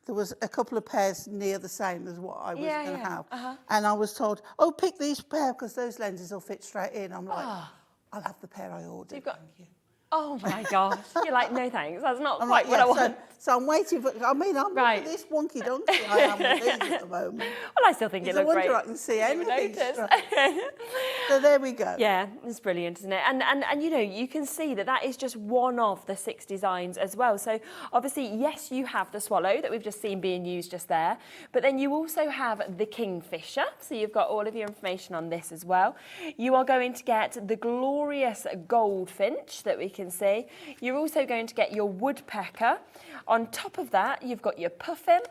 there was a couple of pairs near the same as what I was going to have, and I was told, oh, pick these pair because those lenses will fit straight in. I'm like, I'll have the pair I ordered. You've got, thank you. Oh my gosh. You're like, no thanks, that's not I'm quite like, what I want. So I'm waiting for, I'm Right. this wonky donkey I am with these at the moment. Well, I still think it It's a looks great. wonder I can see anything. Notice. So there we go. Yeah, it's brilliant, isn't it? And you know, you can see that that is just one of the 6 designs as well. So obviously, yes, you have the swallow that we've just seen being used just there, but then you also have the kingfisher. So you've got all of your information on this as well. You are going to get the glorious goldfinch that we can see. You're also going to get your woodpecker. On top of that, you've got your puffin.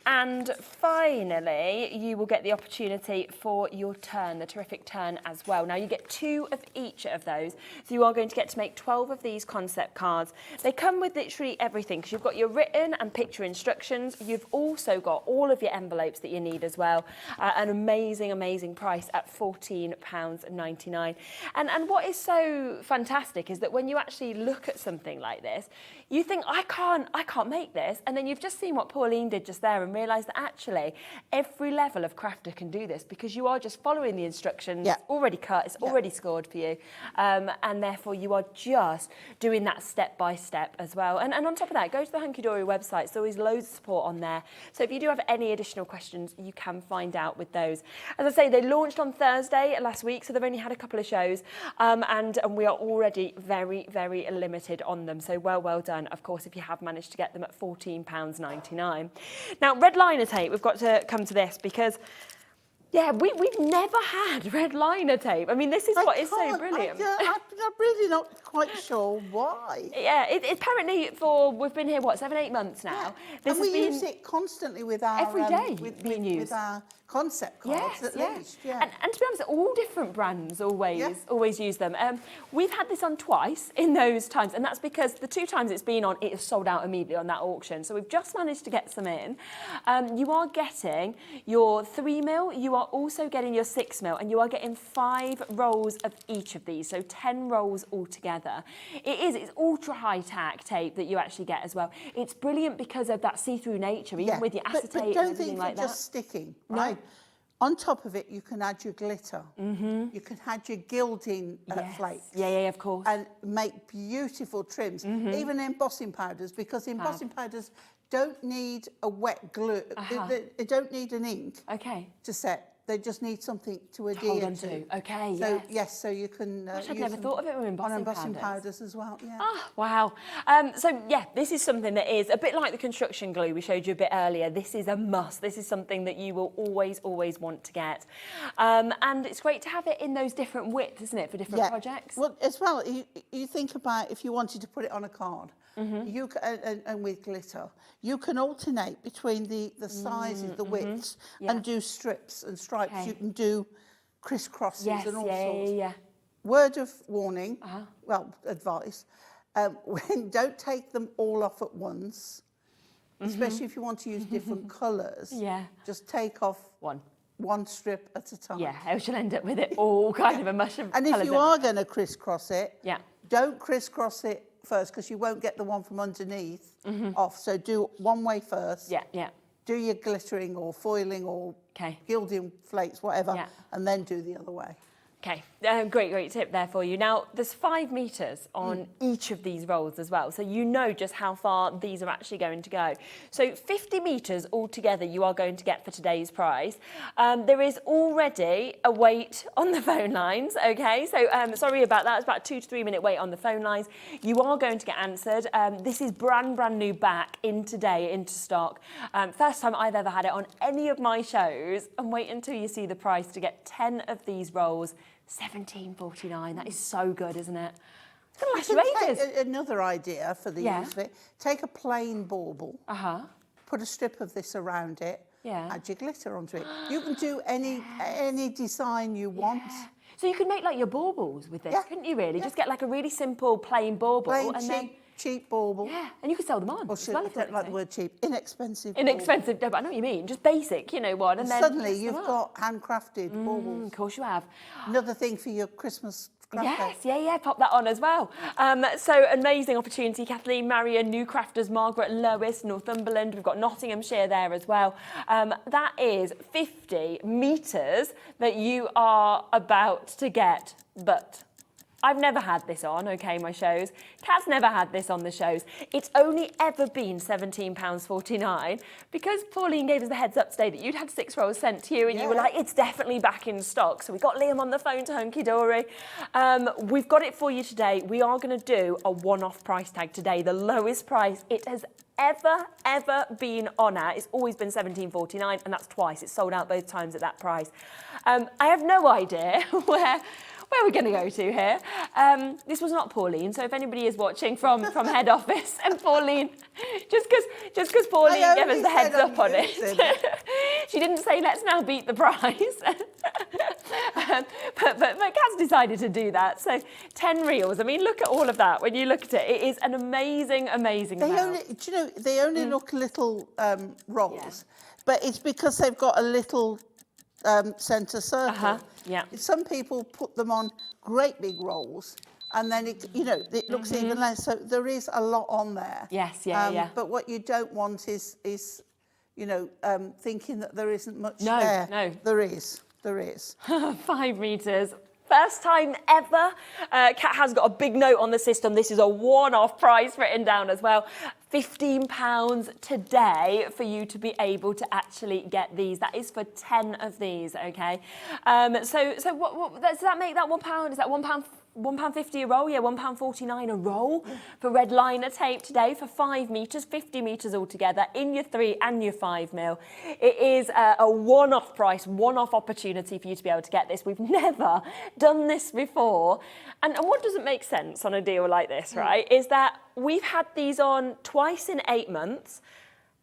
And finally, you will get the opportunity for your tern, the terrific tern as well. Now, you get 2 of each of those. So you are going to get to make 12 of these concept cards. They come with literally everything, because you've got your written and picture instructions. You've also got all of your envelopes that you need as well. An amazing, amazing price at £14.99. And what is so fantastic is that when you actually look at something like this, you think, I can't make this. And then you've just seen what Pauline did just there and realised that actually every level of crafter can do this, because you are just following the instructions, already cut, it's already scored for you. And therefore you are just doing that step by step as well. And on top of that, go to the Hunkydory website. There's always loads of support on there. So if you do have any additional questions, you can find out with those. As I say, they launched on Thursday last week, so they've only had a couple of shows. And we are already very, very limited on them. So well done, of course, if you have managed to get them at £14.99. Now, Redliner tape, we've got to come to this because, yeah, we've never had Redliner tape. I mean, this is what is so brilliant. I'm really not quite sure why. Yeah, apparently we've been here, 7-8 months now. Yeah. And we use it constantly with our... Every day being used. With our concept cards, at least. Yeah. And to be honest, all different brands always use them. We've had this on twice in those times, and that's because the 2 times it's been on, it is sold out immediately on that auction. So we've just managed to get some in. You are getting your 3mm, you are also getting your 6mm, and you are getting 5 rolls of each of these, so 10 rolls altogether. It's ultra high tack tape that you actually get as well. It's brilliant because of that see-through nature, even with your acetate but and everything like that. Just sticking, right? No. On top of it, you can add your glitter. You can add your gilding flakes. Yeah, of course. And make beautiful trims, even embossing powders, because embossing powders don't need a wet glue. They don't need an ink to set. They just need something to adhere hold on to. Okay, so, yes, so you can Gosh, use I'd never thought of it with embossing powders as well. Yeah. Ah, wow. So, yeah, this is something that is a bit like the construction glue we showed you a bit earlier. This is a must. This is something that you will always want to get. And it's great to have it in those different widths, isn't it, for different projects? Well, as well, you think about if you wanted to put it on a card, you and with glitter, you can alternate between the sizes, the widths, and do strips and stripes. You can do crisscrosses and all sorts. Word of warning, well, advice, don't take them all off at once, especially if you want to use different colours. Just take off one strip at a time. Yeah, else you'll end up with it all kind of a mush of And if you are going to crisscross it, don't crisscross it first, because you won't get the one from underneath off. So do one way first. Do your glittering or foiling or gilding flakes, whatever, and then do the other way. Okay, great tip there for you. Now, there's 5 metres on each of these rolls as well, so you know just how far these are actually going to go. So 50 metres altogether you are going to get for today's prize. There is already a wait on the phone lines, okay? So sorry about that, it's about a 2 to 3 minute wait on the phone lines. You are going to get answered. This is brand new back in today, into stock. First time I've ever had it on any of my shows, and wait until you see the price to get 10 of these rolls. $17.49. That is so good, isn't it? It's going to last you ages. Another idea for the use of it. Take a plain bauble. Put a strip of this around it. Add your glitter onto it. You can do any design you want. So you could make like your baubles with this, couldn't you? Really, just get like a really simple plain bauble, cheap bauble. Yeah, and you could sell them on. Or I don't like the word cheap. Inexpensive. Inexpensive, no, but I know what you mean. Just basic, you know what? And then suddenly you've got handcrafted baubles. Of course you have. Another thing for your Christmas craft. Yes, pop that on as well. So amazing opportunity. Kathleen, Marion, New Crafters, Margaret, Lois, Northumberland. We've got Nottinghamshire there as well. That is 50 metres that you are about to get, but I've never had this on, okay, my shows. Kat's never had this on the shows. It's only ever been £17.49 because Pauline gave us the heads up today that you'd had 6 rolls sent to you and you were like, it's definitely back in stock. So we got Liam on the phone to Hunkydory. We've got it for you today. We are going to do a one-off price tag today, the lowest price it has ever been on at. It's always been £17.49 and that's twice. It's sold out both times at that price. I have no idea where we're going to go to here. This was not Pauline, so if anybody is watching from head office, and Pauline, just because Pauline gave us the heads up on it, she didn't say let's now beat the price. but Kat's decided to do that. So 10 reels. I mean, look at all of that. When you look at it, it is an amazing amount. They only look little rolls, but it's because they've got a little centre circle. Some people put them on great big rolls and then it looks even less. So there is a lot on there. Yes, But what you don't want is thinking that there isn't much there. No. There is. 5 metres. First time ever. Kat has got a big note on the system. This is a one-off price written down as well. £15 today for you to be able to actually get these. That is for 10 of these, okay? So what does that make that £1? Is that £1.50 a roll? Yeah, £1.49 a roll for Redliner tape today for 5 metres, 50 metres altogether in your 3 and your 5 mil. It is a one-off price, one-off opportunity for you to be able to get this. We've never done this before. And what doesn't make sense on a deal like this, right, is that we've had these on twice in 8 months.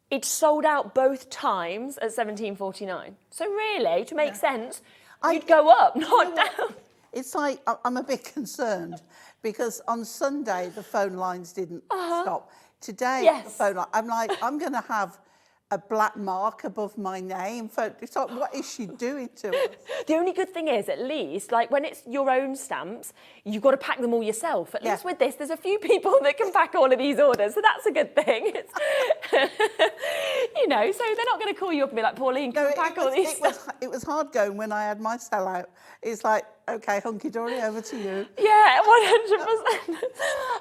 It's sold out both times at £17.49. So really, to make sense, you'd go up, not down. It's like, I'm a bit concerned because on Sunday, the phone lines didn't stop. Today, the phone line, I'm like, I'm going to have a black mark above my name. It's like, what is she doing to us? The only good thing is, at least, like when it's your own stamps, you've got to pack them all yourself. At least with this, there's a few people that can pack all of these orders, so that's a good thing. It's so they're not going to call you up and be like, Pauline, can you pack all these? It was hard going when I had my sellout. It's like, okay, Hunkydory, over to you. Yeah,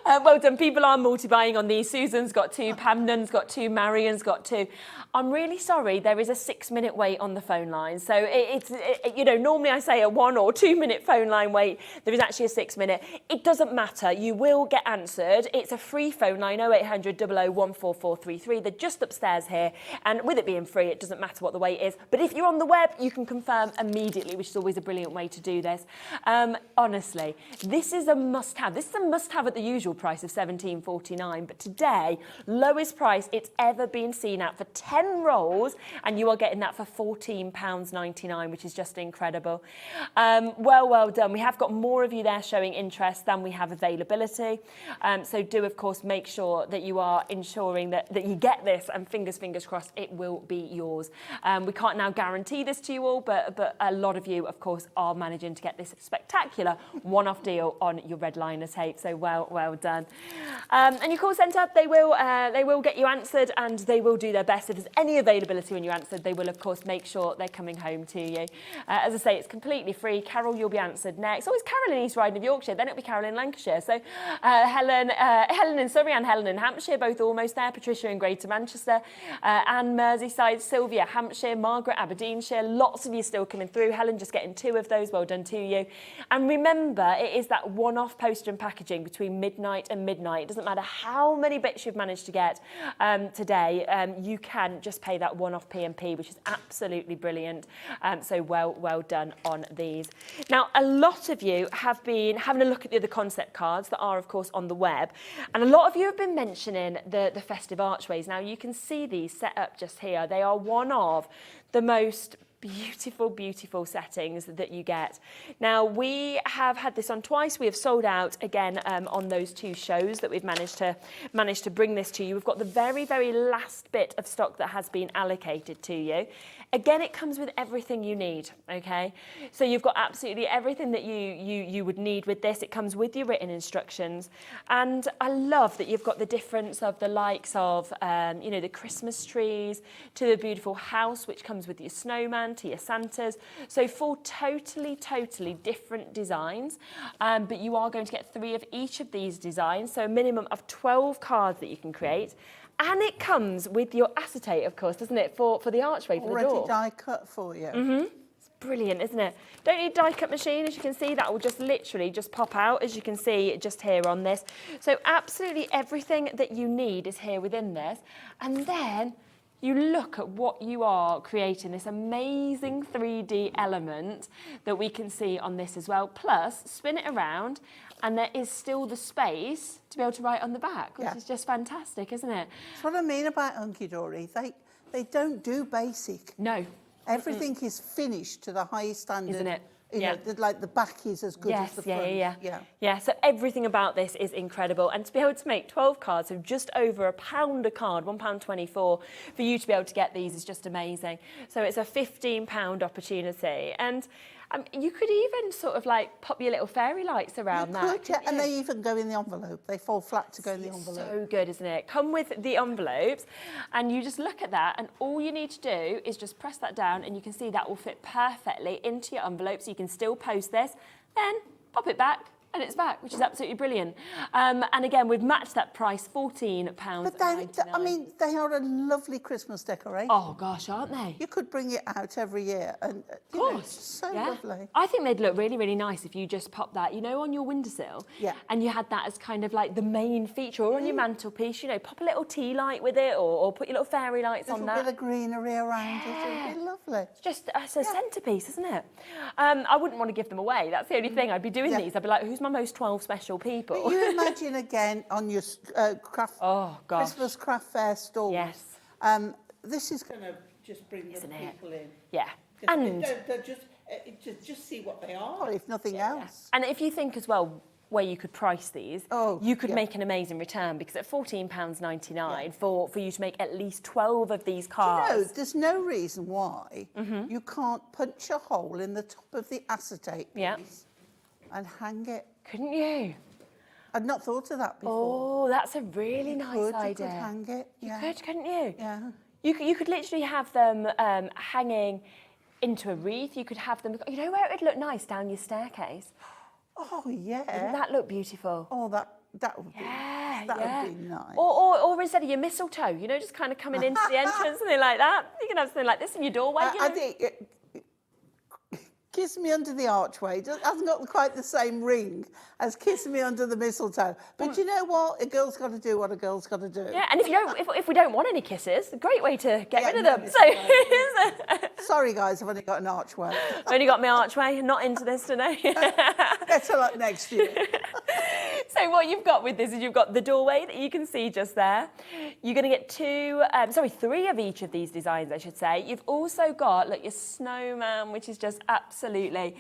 100%. Well done. People are multi-buying on these. Susan's got 2, Pamnan's got 2, Marion's got 2. I'm really sorry, there is a 6-minute wait on the phone line. So normally I say a 1 or 2 minute phone line wait. There is actually a 6-minute. It doesn't matter. You will get answered. It's a free phone line, 0800 00 14433. They're just upstairs here. And with it being free, it doesn't matter what the wait is. But if you're on the web, you can confirm immediately, which is always a brilliant way to do this. Honestly, this is a must-have. This is a must-have at the usual price of £17.49. But today, lowest price it's ever been seen at for 10 rolls, and you are getting that for £14.99, which is just incredible. Well done. We have got more of you there showing interest than we have So do, of course, make sure that you are ensuring that you get this, and fingers crossed us, it will be yours. We can't now guarantee this to you all, but a lot of you, of course, are managing to get this spectacular one-off deal on your Redliner tape. So well done. And your call centre, they will get you answered, and they will do their best. If there's any availability when you answered, they will, of course, make sure they're coming home to you. As I say, it's completely free. Carol, you'll be answered next. Oh, it's Carol in East Riding of Yorkshire. Then it'll be Carol in Lancashire. So Helen in Surrey and Helen in Hampshire, both almost there. Patricia in Greater Manchester. Anne Merseyside, Sylvia Hampshire, Margaret Aberdeenshire. Lots of you still coming through. Helen just getting 2 of those. Well done to you. And remember, it is that one-off postage and packaging between midnight and midnight. It doesn't matter how many bits you've managed to get today. You can just pay that one-off P&P, which is absolutely brilliant. So well done on these. Now, a lot of you have been having a look at the other concept cards that are, of course, on the web. And a lot of you have been mentioning the festive archways. Now, you can see these set up just here. They are one of the most beautiful settings that you get. Now, we have had this on twice. We have sold out again on those 2 shows that we've managed to bring this to you. We've got the very last bit of stock that has been allocated to you. Again, it comes with everything you need, okay? So you've got absolutely everything that you would need with this. It comes with your written instructions. And I love that you've got the difference of the likes of, you know, the Christmas trees to the beautiful house, which comes with your snowman, to your Santas. So 4 totally different designs. But you are going to get 3 of each of these designs. So a minimum of 12 cards that you can create. And it comes with your acetate, of course, doesn't it, for the archway, for the door. Already die cut for you. It's brilliant, isn't it? Don't need a die cut machine, as you can see. That will just literally just pop out, as you can see just here on this. So absolutely everything that you need is here within this. And then you look at what you are creating, this amazing 3D element that we can see on this as well. Plus, spin it around, and there is still the space to be able to write on the back, which is just fantastic, isn't it? That's what I mean about Hunkydory. They don't do basic. No. Everything is finished to the highest standard. Isn't it? You know, like the back is as good as the front. Yeah, so everything about this is incredible. And to be able to make 12 cards, so just over £1 a card, £1.24, for you to be able to get these is just amazing. So it's a £15 opportunity. And you could even sort of like pop your little fairy lights around that. Yeah, and they even go in the envelope. They fall flat to go in the envelope. So good, isn't it? Come with the envelopes, and you just look at that, and all you need to do is just press that down, and you can see that will fit perfectly into your envelope, so you can still post this, then pop it back, and it's back, which is absolutely brilliant. And again, we've matched that price, £14.99. But I mean, they are a lovely Christmas decoration. Oh gosh, aren't they? You could bring it out every year, and of course, so lovely. I think they'd look really nice if you just popped that, you know, on your windowsill. Yeah. And you had that as kind of like the main feature, or on your mantelpiece. You know, pop a little tea light with it, or put your little fairy lights on that. A bit of greenery around it. It'd be lovely. It's just a centrepiece, isn't it? I wouldn't want to give them away. That's the only thing. I'd be doing these. I'd be like, who's my most 12 special people? But you imagine again on your Christmas craft fair stall. Yes. This is going to just bring the people in. Yeah. And just see what they are, if nothing else. And if you think as well where you could price these, you could make an amazing return, because at £14.99 for you to make at least 12 of these cards. Do you know, there's no reason why you can't punch a hole in the top of the acetate piece and hang it. Couldn't you? I'd not thought of that before. Oh, that's a really nice idea. You could hang it. You could, couldn't you? Yeah. You could literally have them hanging into a wreath. You could have them, you know where it would look nice? Down your staircase. Oh, yeah. Wouldn't that look beautiful? Oh, that would be would be nice. Or instead of your mistletoe, you know, just kind of coming into the entrance, something like that. You can have something like this in your doorway. I think Kiss Me Under the Archway hasn't got quite the same ring as Kiss Me Under the Mistletoe. But you know what? A girl's got to do what a girl's got to do. Yeah, and if we don't want any kisses, a great way to get rid of them. So sorry, guys, I've only got an archway. I've only got my archway. Not into this today. Better luck next year. So what you've got with this is you've got the doorway that you can see just there. You're going to get three of each of these designs, I should say. You've also got your snowman, which is just absolutely absolutely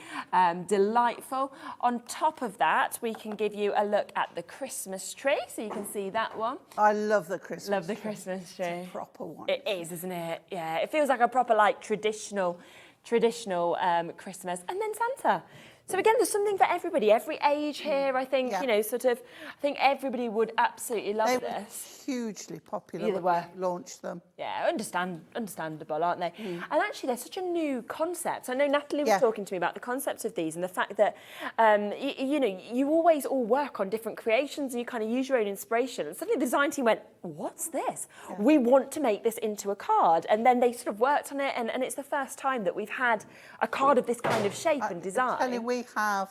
delightful. On top of that, we can give you a look at the Christmas tree, so you can see that one. I love the Christmas tree. Love the Christmas tree. It's a proper one. It is, isn't it? Yeah, it feels like a proper, like, traditional Christmas. And then Santa. So again, there's something for everybody, every age here, I think, you know, sort of, I think everybody would absolutely love this. They were hugely popular Yeah, they when were. we launched them. Yeah, understandable, aren't they? And actually, they're such a new concept. I know Natalie was talking to me about the concept of these and the fact that, you know, you always all work on different creations and you kind of use your own inspiration. And suddenly the design team went, what's this? Yeah. We want to make this into a card. And then they sort of worked on it. And it's the first time that we've had a card of this kind of shape and design. I'm telling you, we have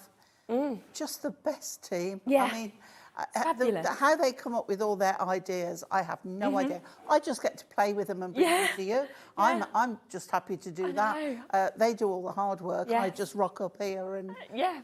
just the best team. Yeah. I mean, how they come up with all their ideas, I have no idea. I just get to play with them and bring them to you. I'm just happy to do that. They do all the hard work. I just rock up here and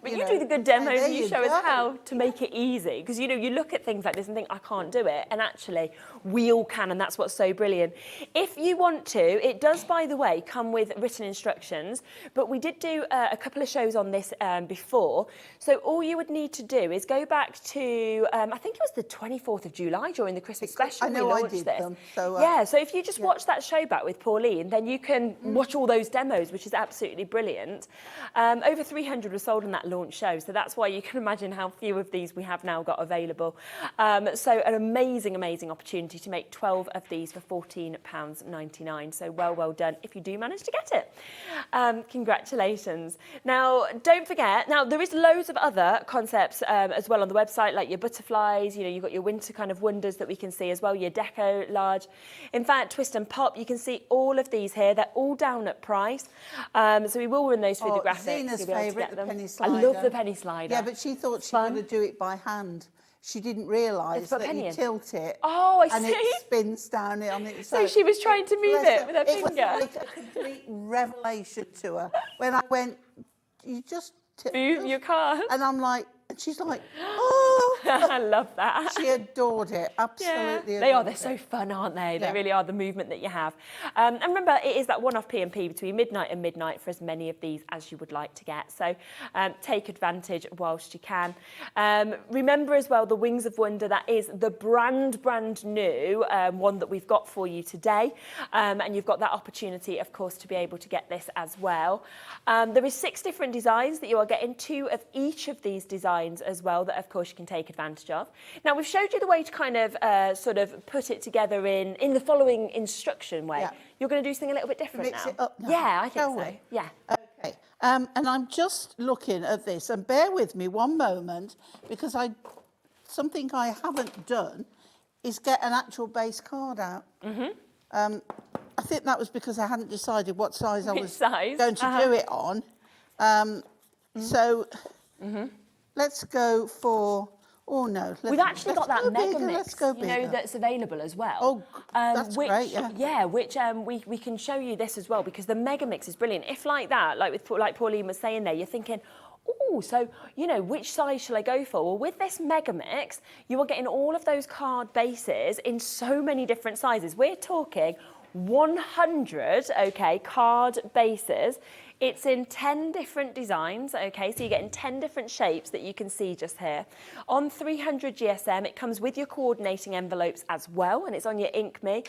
but you do the good demos and you show us how to make it easy, because you know you look at things like this and think I can't do it, and actually we all can, and that's what's so brilliant. If you want to, it does, by the way, come with written instructions, but we did do a couple of shows on this before, so all you would need to do is go back to I think it was the 24th of July during the Christmas special. I know we I launched did this. them. So, so if you just watch that show back with Pauline, then you can watch all those demos, which is absolutely brilliant. Over 300 were sold on that launch show, so that's why you can imagine how few of these we have now got available. So an amazing opportunity to make 12 of these for £14.99. So well done if you do manage to get it. Congratulations. Now, don't forget, now there is loads of other concepts as well on the website, like your butterflies, you know, you've got your winter kind of wonders that we can see as well, your Decolarge. In fact, Twist and Pop, you can see all of these here. They're all down at price. So we will run those through the graphics. Zena's favourite, the penny slider. I love the penny slider. Yeah, but she thought she was going to do it by hand. She didn't realise that you tilt it. Oh, I see. And it spins down on it. So she was trying to move it with her finger. It was like a complete revelation to her. When I went, you just... move your card. And I'm like, and she's like, oh. I love that. She adored it, absolutely They are, they're so fun, aren't they? They really are, the movement that you have. And remember, it is that one-off P&P between midnight and midnight for as many of these as you would like to get. So take advantage whilst you can. Remember as well, the Wings of Wonder, that is the brand new one that we've got for you today. And you've got that opportunity, of course, to be able to get this as well. There is 6 different designs that you are getting, 2 of each of these designs as well that of course you can take advantage of. Now we've showed you the way to kind of sort of put it together in the following instruction way. You're going to do something a little bit different Mix now. it up now. Yeah, I think Shall so. we? Yeah. Okay. And I'm just looking at this, and bear with me one moment, because something I haven't done is get an actual base card out. I think that was because I hadn't decided what size I was going to do it on. So let's go for, we've actually got that mega mix, you know, that's available as well. Oh, that's great, yeah. Which we can show you this as well, because the mega mix is brilliant. If like that, like Pauline was saying there, you're thinking, oh, so, you know, which size shall I go for? Well, with this mega mix, you are getting all of those card bases in so many different sizes. We're talking 100, card bases. It's in 10 different designs, so you're getting 10 different shapes that you can see just here. On 300 GSM, it comes with your coordinating envelopes as well, and it's on your Ink Me.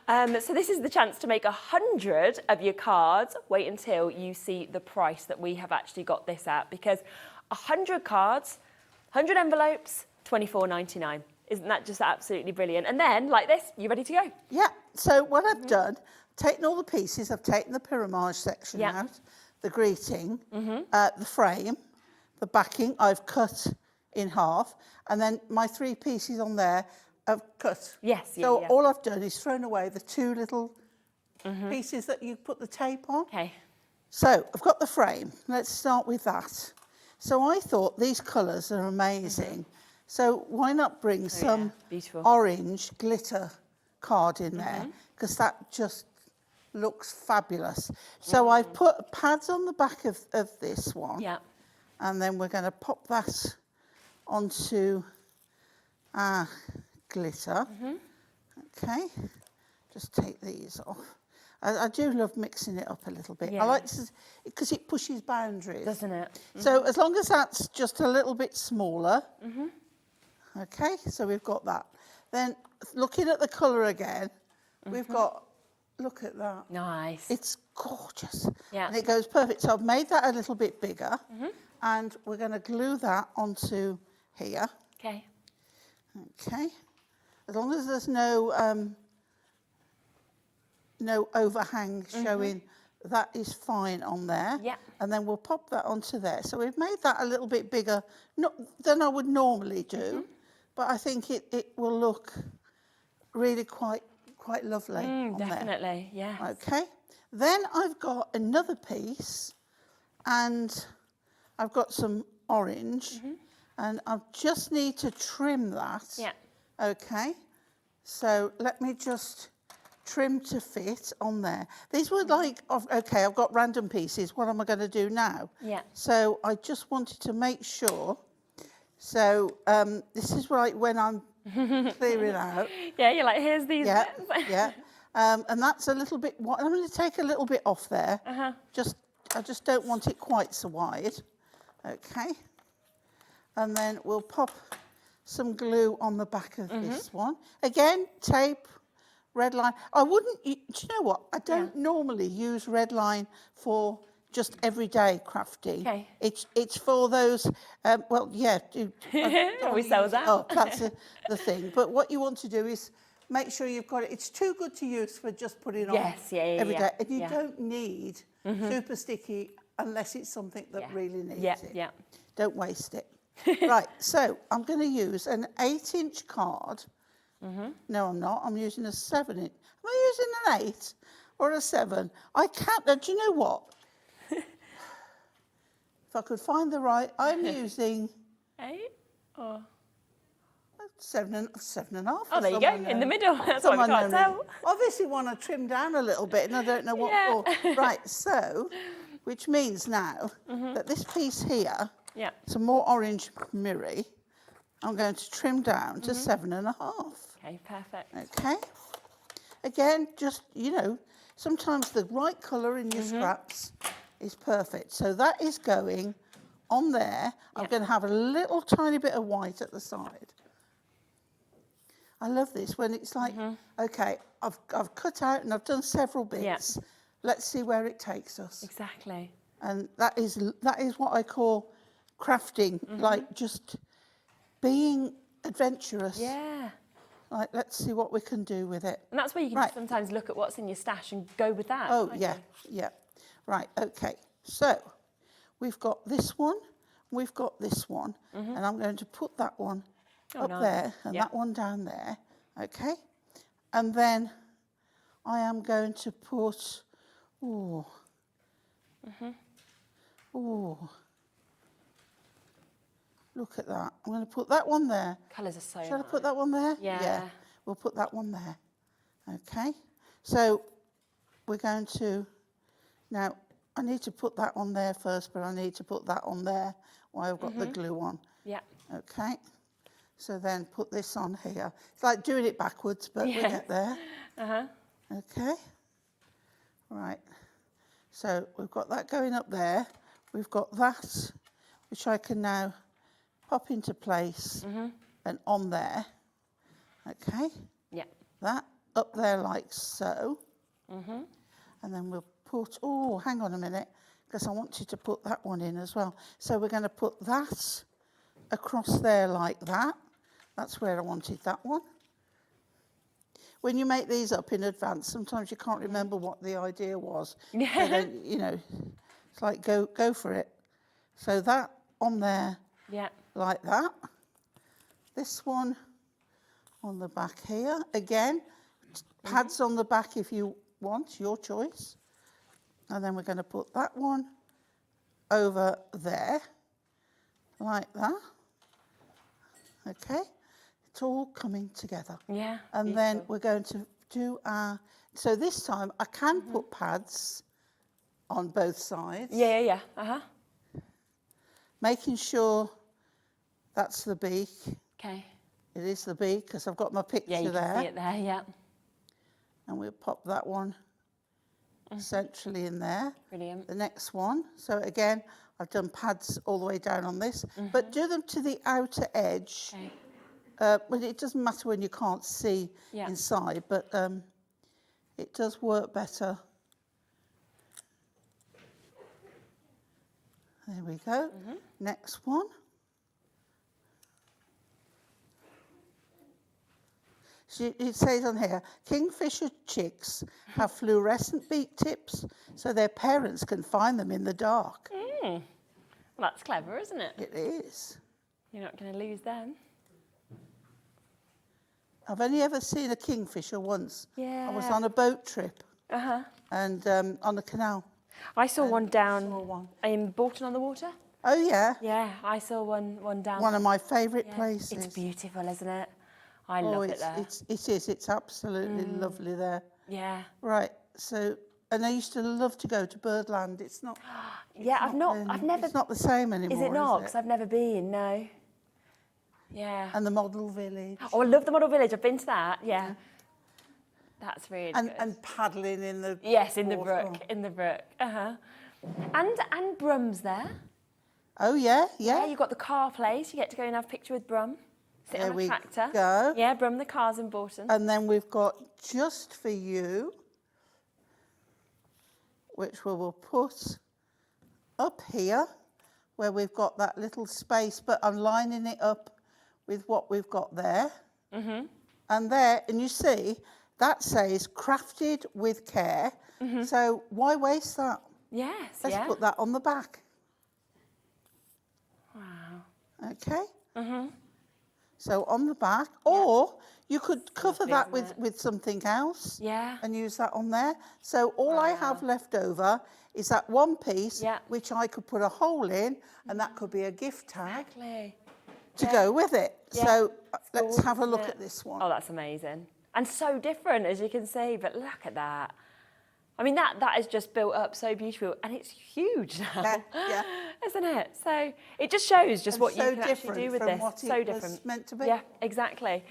So this is the chance to make 100 of your cards. Wait until you see the price that we have actually got this at, because 100 cards, 100 envelopes, £24.99. Isn't that just absolutely brilliant? And then, like this, you ready to go? Yeah, so what I've done, taken all the pieces, I've taken the pyramage section out, the greeting, the frame, the backing, I've cut in half, and then my 3 pieces on there, I've cut. So all I've done is thrown away the 2 little pieces that you put the tape on. So I've got the frame. Let's start with that. So I thought these colours are amazing. So why not bring some orange glitter card in there, because that just looks fabulous. So I've put pads on the back of this one, and then we're going to pop that onto our glitter. Okay, just take these off. I do love mixing it up a little bit. Yeah. I like to, because it pushes boundaries. Doesn't it? So as long as that's just a little bit smaller. Okay, so we've got that. Then looking at the colour again, we've got, look at that. Nice. It's gorgeous. Yeah. And it goes perfect. So I've made that a little bit bigger and we're going to glue that onto here. Okay. Okay. As long as there's no overhang showing, that is fine on there. Yeah. And then we'll pop that onto there. So we've made that a little bit bigger than I would normally do, but I think it will look really quite lovely on Definitely, there. yeah. Okay. Then I've got another piece and I've got some orange and I just need to trim that. Yeah. Okay. So let me just trim to fit on there. These were like, okay, I've got random pieces. What am I going to do now? Yeah. So I just wanted to make sure. So this is like when I'm clearing out. Yeah, you're like, here's these Yeah, bits. yeah. And that's a little bit, I'm going to take a little bit off there. I just don't want it quite so wide. Okay. And then we'll pop some glue on the back of this one. Again, tape, Redline. I wouldn't, do you know what? I don't normally use Redline for just everyday crafting. Okay. It's for those, well, yeah. We sell that. Oh, that's the thing. But what you want to do is make sure you've got it. It's too good to use for just putting on every day. And you don't need super sticky unless it's something that really needs it. Yeah. Don't waste it. Right, so I'm going to use an 8-inch card. No, I'm not. I'm using a 7-inch. Am I using an 8 or a 7? I can't. Do you know what? If I could find the right, I'm using 8 or 7.5. Oh, there you go, in the middle. That's what we can't tell. Obviously want to trim down a little bit and I don't know what for. Right, so, which means now that this piece here, some more orange mirror, I'm going to trim down to 7.5. Okay, perfect. Okay. Again, just, you know, sometimes the right colour in your scraps is perfect. So that is going on there. I'm going to have a little tiny bit of white at the side. I love this when it's like, okay, I've cut out and I've done several bits. Let's see where it takes us. Exactly. And that is what I call crafting, like just being adventurous. Yeah. Like, let's see what we can do with it. And that's where you can sometimes look at what's in your stash and go with that. Oh, yeah. Right, okay. So, we've got this one, we've got this one, and I'm going to put that one up there and that one down there, okay? And then I am going to put, look at that. I'm going to put that one there. Colours are so Shall I put that one there? Yeah. We'll put that one there. Okay. So we're going to, now I need to put that on there first, but I need to put that on there while I've got the glue on. Yeah. Okay. So then put this on here. It's like doing it backwards, but we get there. Okay. Right. So we've got that going up there. We've got that, which I can now pop into place and on there. Okay. Yeah. That up there like so. And then we'll put, hang on a minute, because I want you to put that one in as well. So we're going to put that across there like that. That's where I wanted that one. When you make these up in advance, sometimes you can't remember what the idea was. Then, you know, it's like go for it. So that on there like that. This one on the back here. Again, pads on the back if you want, your choice. And then we're going to put that one over there, like that. Okay, it's all coming together. Yeah. And then we're going to do our, so this time I can put pads on both sides. Yeah. Making sure that's the beak. Okay. It is the beak because I've got my picture there. Yeah, you can there. see it there, yeah. And we'll pop that one centrally in there. Brilliant. The next one. So again, I've done pads all the way down on this, but do them to the outer edge. Okay. Well, it doesn't matter when you can't see inside, but it does work better. There we go. Next one. It says on here, kingfisher chicks have fluorescent beak tips so their parents can find them in the dark. Well, that's clever, isn't it? It is. You're not going to lose them. I've only ever seen a kingfisher once. Yeah. I was on a boat trip and on the canal. I saw one down in Bolton-on-the-Water. Oh, yeah. Yeah, I saw one down. One of my favourite places. It's beautiful, isn't it? I love it there. It is. It's absolutely lovely there. Yeah. Right. So, and I used to love to go to Birdland. It's not. Yeah, I've never. It's not the same anymore. Is it not? Because I've never been. No. Yeah. And the model village. Oh, I love the model village. I've been to that. Yeah. That's really good. And paddling in the. Yes, in the brook. In the brook. And Brum's there. Oh yeah, yeah. Yeah, you've got the car place. You get to go and have a picture with Brum. Sit on a tractor. Go. Yeah, Brum the car's in Bolton. And then we've got Just For You, which we will put up here, where we've got that little space, but I'm lining it up with what we've got there. And there, and you see, that says crafted with care. So why waste that? Yes, Let's put that on the back. Wow. Okay. So on the back, or you could cover that with something else. Yeah. And use that on there. So all I have left over is that one piece, which I could put a hole in, and that could be a gift tag to go with it. So let's have a look at this one. Oh, that's amazing. And so different, as you can see, but look at that. I mean, that is just built up so beautiful, and it's huge now, isn't it? So it just shows just what you can actually do with this. So different. Was meant to be. Yeah, exactly.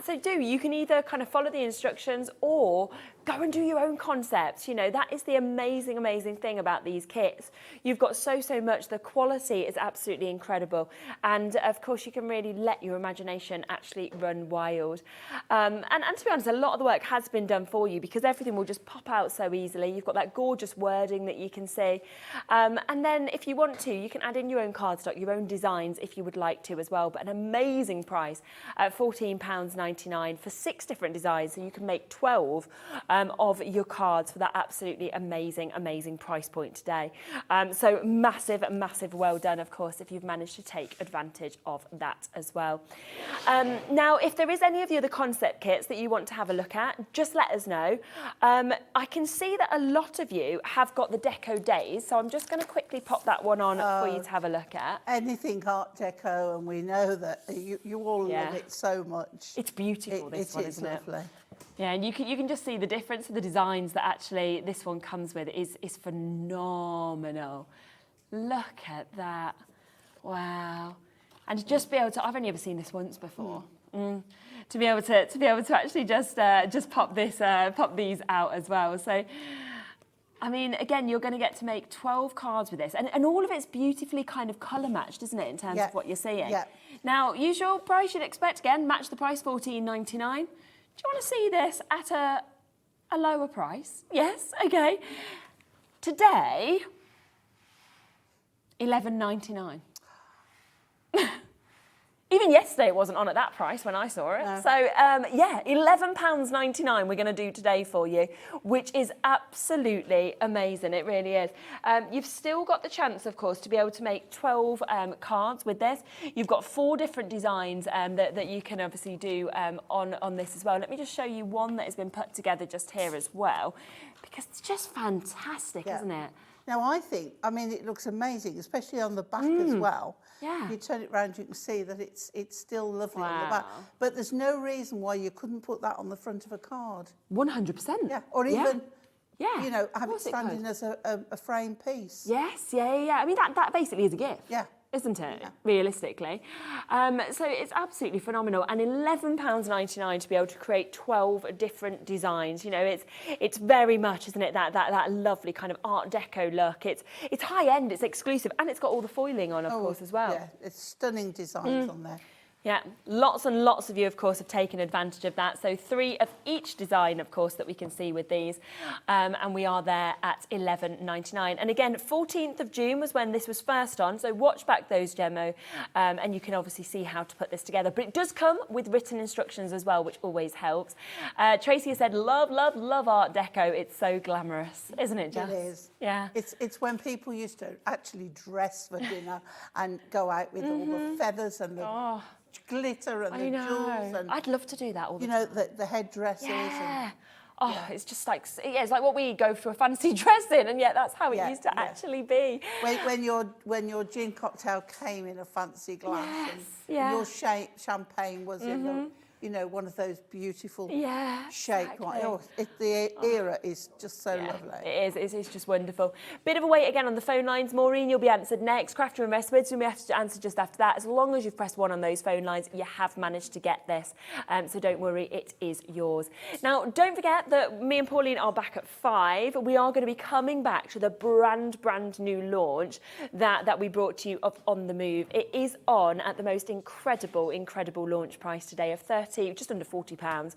So you can either kind of follow the instructions or go and do your own concepts. You know, that is the amazing, amazing thing about these kits. You've got so much. The quality is absolutely incredible. And of course, you can really let your imagination actually run wild. And to be honest, a lot of the work has been done for you because everything will just pop out so easily. You've got that gorgeous wording that you can see. And then if you want to, you can add in your own cardstock, your own designs if you would like to as well. But an amazing price at £14.99 for 6 different designs. So you can make 12 of your cards for that absolutely amazing, amazing price point today. So massive, massive well done, of course, if you've managed to take advantage of that as well. Now, if there is any of the other concept kits that you want to have a look at, just let us know. I can see that a lot of you have got the Deco Days, so I'm just going to quickly pop that one on for you to have a look at. Anything Art Deco, and we know that you all love it so much. It's beautiful, this one, isn't it? Lovely. Yeah, and you can just see the difference of the designs that actually this one comes with is phenomenal. Look at that. Wow. And to just be able to, I've only ever seen this once before. To be able to actually just pop these out as well. So, I mean, again, you're going to get to make 12 cards with this, and all of it's beautifully kind of colour matched, isn't it, in terms of what you're seeing? Yeah. Now, usual price you'd expect, again, match the price, $14.99. Do you want to see this at a lower price? Yes, okay. Today, $11.99. Even yesterday it wasn't on at that price when I saw it. No. So, yeah, £11.99 we're going to do today for you, which is absolutely amazing. It really is. You've still got the chance, of course, to be able to make 12 cards with this. You've got 4 different designs that you can obviously do on this as well. Let me just show you one that has been put together just here as well, because it's just fantastic, isn't it? Now, I mean, it looks amazing, especially on the back as well. Yeah. If you turn it around, you can see that it's still lovely on the back. But there's no reason why you couldn't put that on the front of a card. 100%. Yeah, or even, you know, have it standing as a frame piece. Yes, yeah. I mean, that basically is a gift. Yeah. isn't it, realistically? So it's absolutely phenomenal, and £11.99 to be able to create 12 different designs. You know, it's very much, isn't it, that lovely kind of Art Deco look. It's high-end, it's exclusive, and it's got all the foiling on, of course, as well. Yeah, it's stunning designs on there. Yeah, lots and lots of you, of course, have taken advantage of that. So 3 of each design, of course, that we can see with these. And we are there at £11.99. And again, 14th of June was when this was first on. So watch back those demo and you can obviously see how to put this together. But it does come with written instructions as well, which always helps. Tracy has said, love, love, love Art Deco. It's so glamorous, isn't it, Jess? It is. Yeah. It's when people used to actually dress for dinner and go out with all the feathers and the glitter and the jewels. And, I'd love to do that all the time. You know, the headdresses. Yeah. It's just like, it's like what we go for a fancy dress in, and yet that's how it used to actually be. When your gin cocktail came in a fancy glass and your champagne was in the, you know, one of those beautiful shapes. Exactly. The era is just so lovely. It is. It's just wonderful. Bit of a wait again on the phone lines. Maureen, you'll be answered next. Crafty and Westwards, you'll be have to answer just after that. As long as you've pressed 1 on those phone lines, you have managed to get this. So don't worry, it is yours. Now, don't forget that me and Pauline are back at 5. We are going to be coming back to the brand new launch that we brought to you of On The Move. It is on at the most incredible launch price today of just under £40,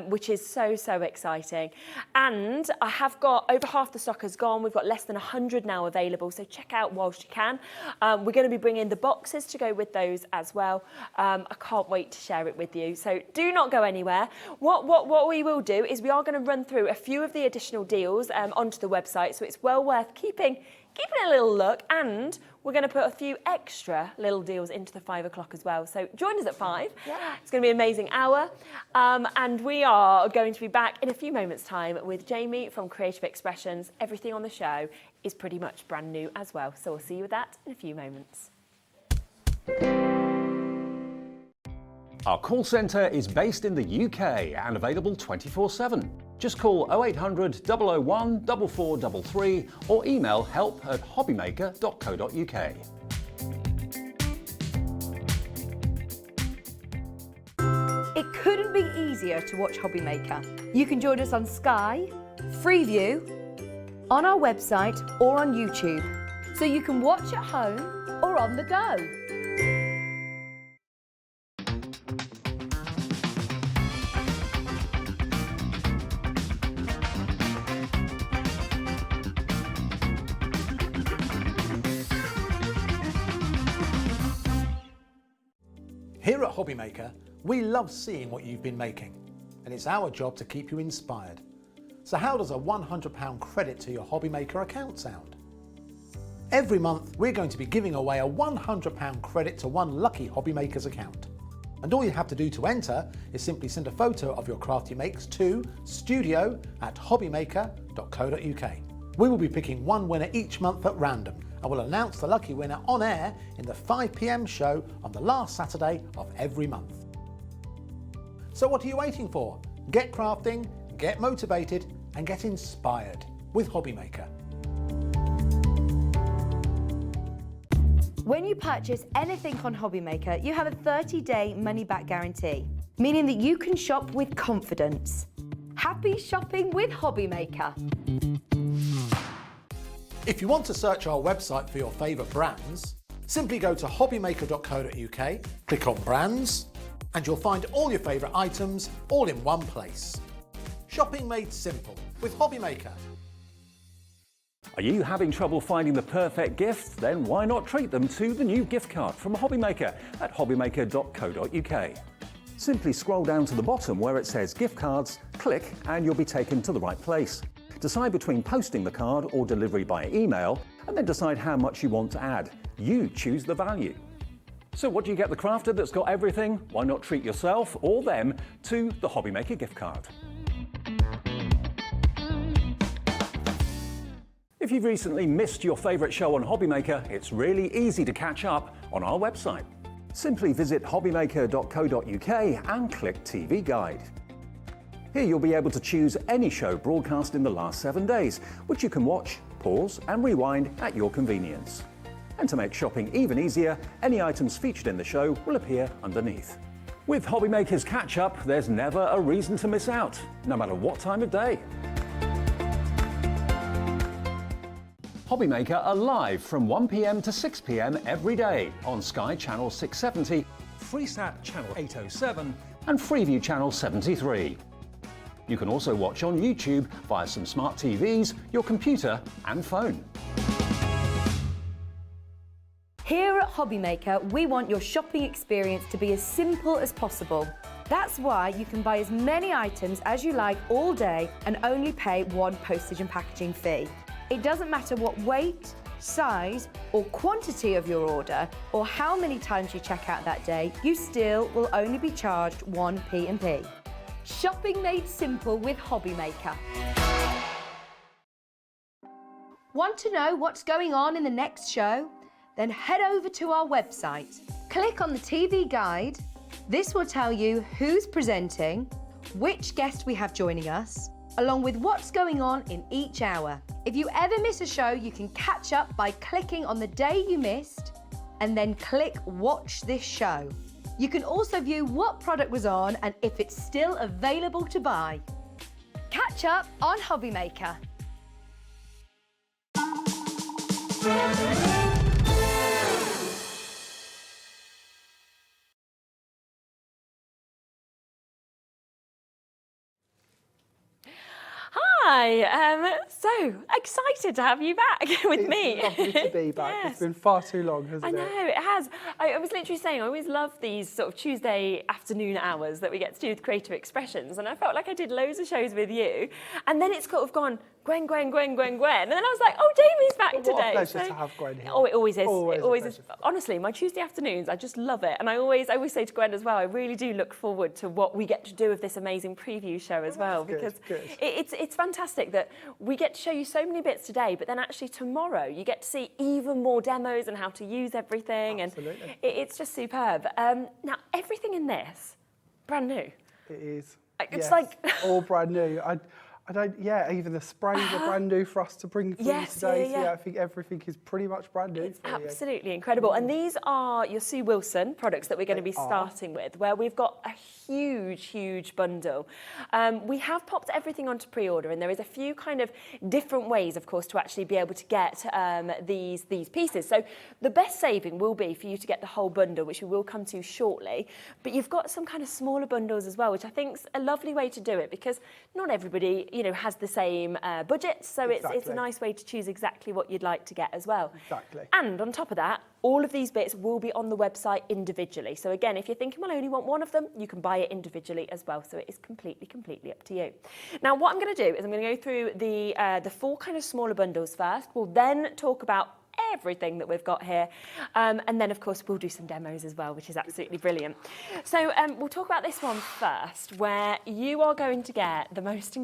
which is so exciting. And I have got over half the stock has gone. We've got less than 100 now available, so check out whilst you can. We're going to be bringing the boxes to go with those as well. I can't wait to share it with you, so do not go anywhere. What we will do is we are going to run through a few of the additional deals onto the website, so it's well worth keeping a little look, and we're going to put a few extra little deals into the 5 o'clock as well. So join us at 5. It's going to be an amazing hour. And we are going to be back in a few moments' time with Jamie from Creative Expressions. Everything on the show is pretty much brand new as well. So we'll see you with that in a few moments. Our call centre is based in the UK and available 24/7. Just call 0800 001 4433 or email help@hobbymaker.co.uk. It couldn't be easier to watch Hobbymaker. You can join us on Sky, Freeview, on our website or on YouTube, so you can watch at home or on the go. Here at Hobbymaker, we love seeing what you've been making, and it's our job to keep you inspired. So how does a £100 credit to your Hobbymaker account sound? Every month, we're going to be giving away a £100 credit to one lucky Hobbymaker's account. And all you have to do to enter is simply send a photo of your crafty makes to studio@hobbymaker.co.uk. We will be picking one winner each month at random, and we'll announce the lucky winner on air in the 5 PM show on the last Saturday of every month. So what are you waiting for? Get crafting, get motivated, and get inspired with Hobbymaker. When you purchase anything on Hobbymaker, you have a 30-day money-back guarantee, meaning that you can shop with confidence. Happy shopping with Hobbymaker. If you want to search our website for your favourite brands, simply go to hobbymaker.co.uk, click on brands, and you'll find all your favourite items all in one place. Shopping made simple with Hobbymaker. Are you having trouble finding the perfect gift? Then why not treat them to the new gift card from Hobbymaker at hobbymaker.co.uk. Simply scroll down to the bottom where it says gift cards, click, and you'll be taken to the right place. Decide between posting the card or delivery by email, and then decide how much you want to add. You choose the value. So what do you get the crafter that's got everything? Why not treat yourself or them to the Hobbymaker gift card? If you've recently missed your favourite show on Hobbymaker, it's really easy to catch up on our website. Simply visit hobbymaker.co.uk and click TV Guide. Here you'll be able to choose any show broadcast in the last 7 days, which you can watch, pause and rewind at your convenience. And to make shopping even easier, any items featured in the show will appear underneath. With Hobbymakers Catch Up, there's never a reason to miss out, no matter what time of day. Hobbymaker are live from 1 p.m. to 6 p.m. every day on Sky Channel 670, Freesat Channel 807 and Freeview Channel 73. You can also watch on YouTube via some smart TVs, your computer and phone. Here at Hobbymaker, we want your shopping experience to be as simple as possible. That's why you can buy as many items as you like all day and only pay one postage and packaging fee. It doesn't matter what weight, size or quantity of your order or how many times you check out that day, you still will only be charged one P&P. Shopping made simple with Hobbymaker. Want to know what's going on in the next show? Then head over to our website. Click on the TV guide. This will tell you who's presenting, which guest we have joining us, along with what's going on in each hour. If you ever miss a show, you can catch up by clicking on the day you missed and then click Watch This Show. You can also view what product was on and if it's still available to buy. Catch up on Hobbymaker. Hi, so excited to have you back with me. It's lovely to be back. Yes. It's been far too long, hasn't it? I know, it has. I was literally saying, I always love these sort of Tuesday afternoon hours that we get to do with creative expressions, and I felt like I did loads of shows with you, and then it's sort of gone, Gwen, and then I was like, oh, Jamie's back today. What a pleasure to have Gwen here. Oh, it always is. Always it always a is. pleasure. Honestly, my Tuesday afternoons, I just love it. And I always say to Gwen as well, I really do look forward to what we get to do with this amazing preview show as well. Good, Because good. it's fantastic that we get to show you so many bits today, but then actually tomorrow you get to see even more demos and how to use everything. Absolutely. And it's just superb. Now, everything in this, brand new. It is. It's Yes, like... all brand new. I don't, even the sprays are brand new for us to bring for Yes, you today. yeah. So I think everything is pretty much brand new. It's for you. absolutely incredible. And these are your Sue Wilson products that we're going to be starting with, where we've got a huge bundle. We have popped everything onto pre-order, and there is a few kind of different ways, of course, to actually be able to get these pieces. So the best saving will be for you to get the whole bundle, which we will come to shortly. But you've got some kind of smaller bundles as well, which I think is a lovely way to do it, because not everybody, has the same budget. So it's a nice way to choose exactly what you'd like to get as well. Exactly. And on top of that, all of these bits will be on the website individually. So again, if you're thinking, well, I only want one of them, you can buy it individually as well. So it is completely up to you. Now, what I'm going to do is I'm going to go through the four kind of smaller bundles first. We'll then talk about everything that we've got here, and then of course we'll do some demos as well, which is absolutely brilliant. So we'll talk about this one first, where you are going to get the most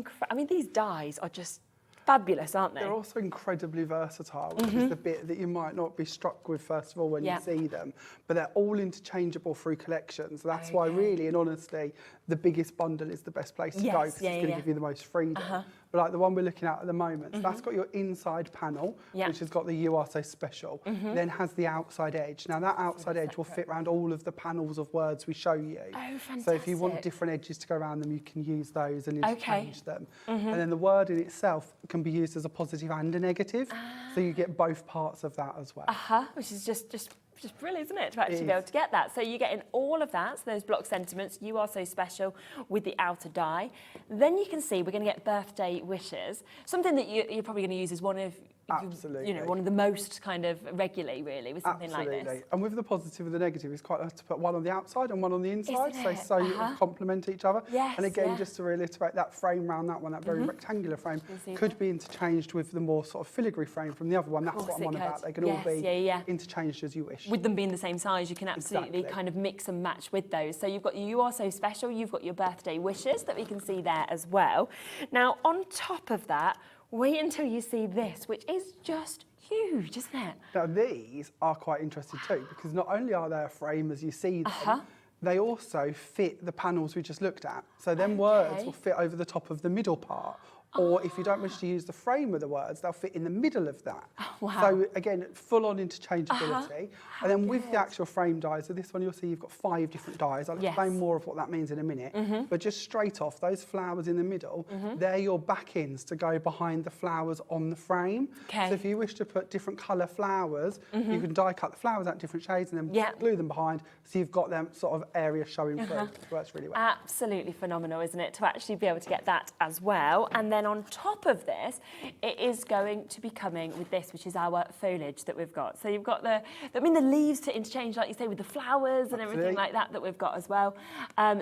these dies are just fabulous, aren't they? They're also incredibly versatile, which is the bit that you might not be struck with first of all when you see them, but they're all interchangeable through collections. That's why really and honestly the biggest bundle is the best place to go, because it's going to give you the most freedom. But like the one we're looking at the moment, so that's got your inside panel, which has got the You Are So Special, then has the outside edge. Now that outside edge will fit around all of the panels of words we show you. Oh, fantastic. So if you want different edges to go around them, you can use those and interchange them. And then the word in itself can be used as a positive and a negative, so you get both parts of that as well. Which is just brilliant, isn't it, to actually be able to get that. So you're getting all of that, so those block sentiments, You Are So Special with the outer die. Then you can see we're going to get birthday wishes, something that you're probably going to use as one of one of the most kind of regularly, really, with something like this. And with the positive and the negative, it's quite nice to put one on the outside and one on the inside, so you complement each other. Yes, and again, just to reiterate, that frame around that one, that very rectangular frame, could be interchanged with the more sort of filigree frame from the other one. That's what I'm on about. They can all be interchanged as you wish. With them being the same size, you can absolutely kind of mix and match with those. So you've got You Are So Special, you've got your birthday wishes that we can see there as well. Now, on top of that, wait until you see this, which is just huge, isn't it? Now, these are quite interesting too, because not only are they a frame as you see them, they also fit the panels we just looked at. So them words will fit over the top of the middle part. Or if you don't wish to use the frame of the words, they'll fit in the middle of that. Oh, wow. So again, full-on interchangeability. And then with the actual frame dies, so this one you'll see you've got 5 different dies. I'll explain more of what that means in a minute. But just straight off, those flowers in the middle, they're your back-ends to go behind the flowers on the frame. So if you wish to put different colour flowers, you can die cut the flowers out different shades and then glue them behind, so you've got them sort of area showing through. It works really well. Absolutely phenomenal, isn't it, to actually be able to get that as well. And then on top of this, it is going to be coming with this, which is our foliage that we've got. So you've got the leaves to interchange, like you say, with the flowers and everything like that we've got as well.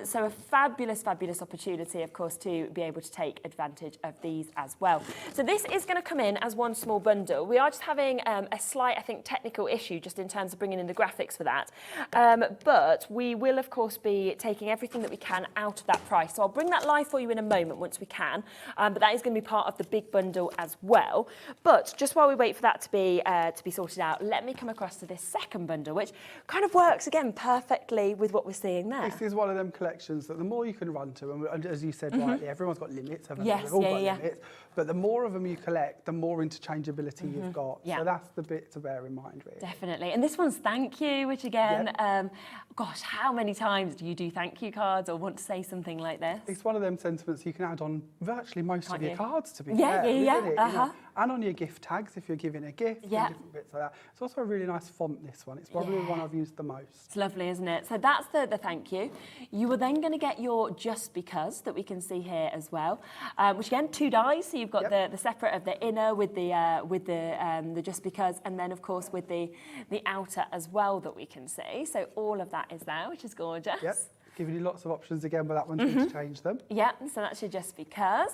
So a fabulous, fabulous opportunity, of course, to be able to take advantage of these as well. So this is going to come in as one small bundle. We are just having a slight, I think, technical issue just in terms of bringing in the graphics for that. But we will, of course, be taking everything that we can out of that price. So I'll bring that live for you in a moment once we can. But that is going to be part of the big bundle as well. But just while we wait for that to be sorted out, let me come across to this second bundle, which kind of works again perfectly with what we're seeing there. This is one of them collections that the more you can run to, and as you said rightly, everyone's got limits, haven't they? They've all got limits. But the more of them you collect, the more interchangeability you've got. So that's the bit to bear in mind, really. Definitely. And this one's thank you, which again, gosh, how many times do you do thank you cards or want to say something like this? It's one of them sentiments you can add on virtually most of your cards, to be fair, isn't it? You know, and on your gift tags, if you're giving a gift, and different bits like that. It's also a really nice font, this one. It's probably the one I've used the most. It's lovely, isn't it? So that's the thank you. You are then going to get your just because that we can see here as well, which again, 2 dies. So you've got the separate of the inner with the just because, and then of course with the outer as well that we can see. So all of that is there, which is gorgeous. Yep. Giving you lots of options again, but that one to interchange them. Yeah, so that's your just because.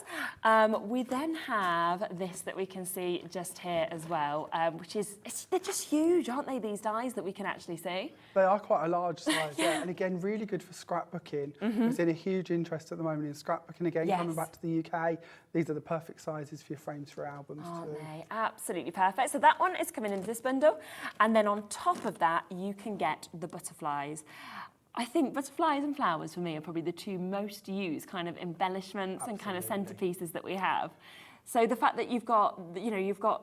We then have this that we can see just here as well, which is, they're just huge, aren't they, these dies that we can actually see? They are quite a large size, and again, really good for scrapbooking. We've seen a huge interest at the moment in scrapbooking. Again, coming back to the UK, these are the perfect sizes for your frames for albums too. They? Absolutely perfect. So that one is coming into this bundle. And then on top of that, you can get the butterflies. I think butterflies and flowers for me are probably the 2 most used kind of embellishments and kind of centerpieces that we have. So the fact that you've got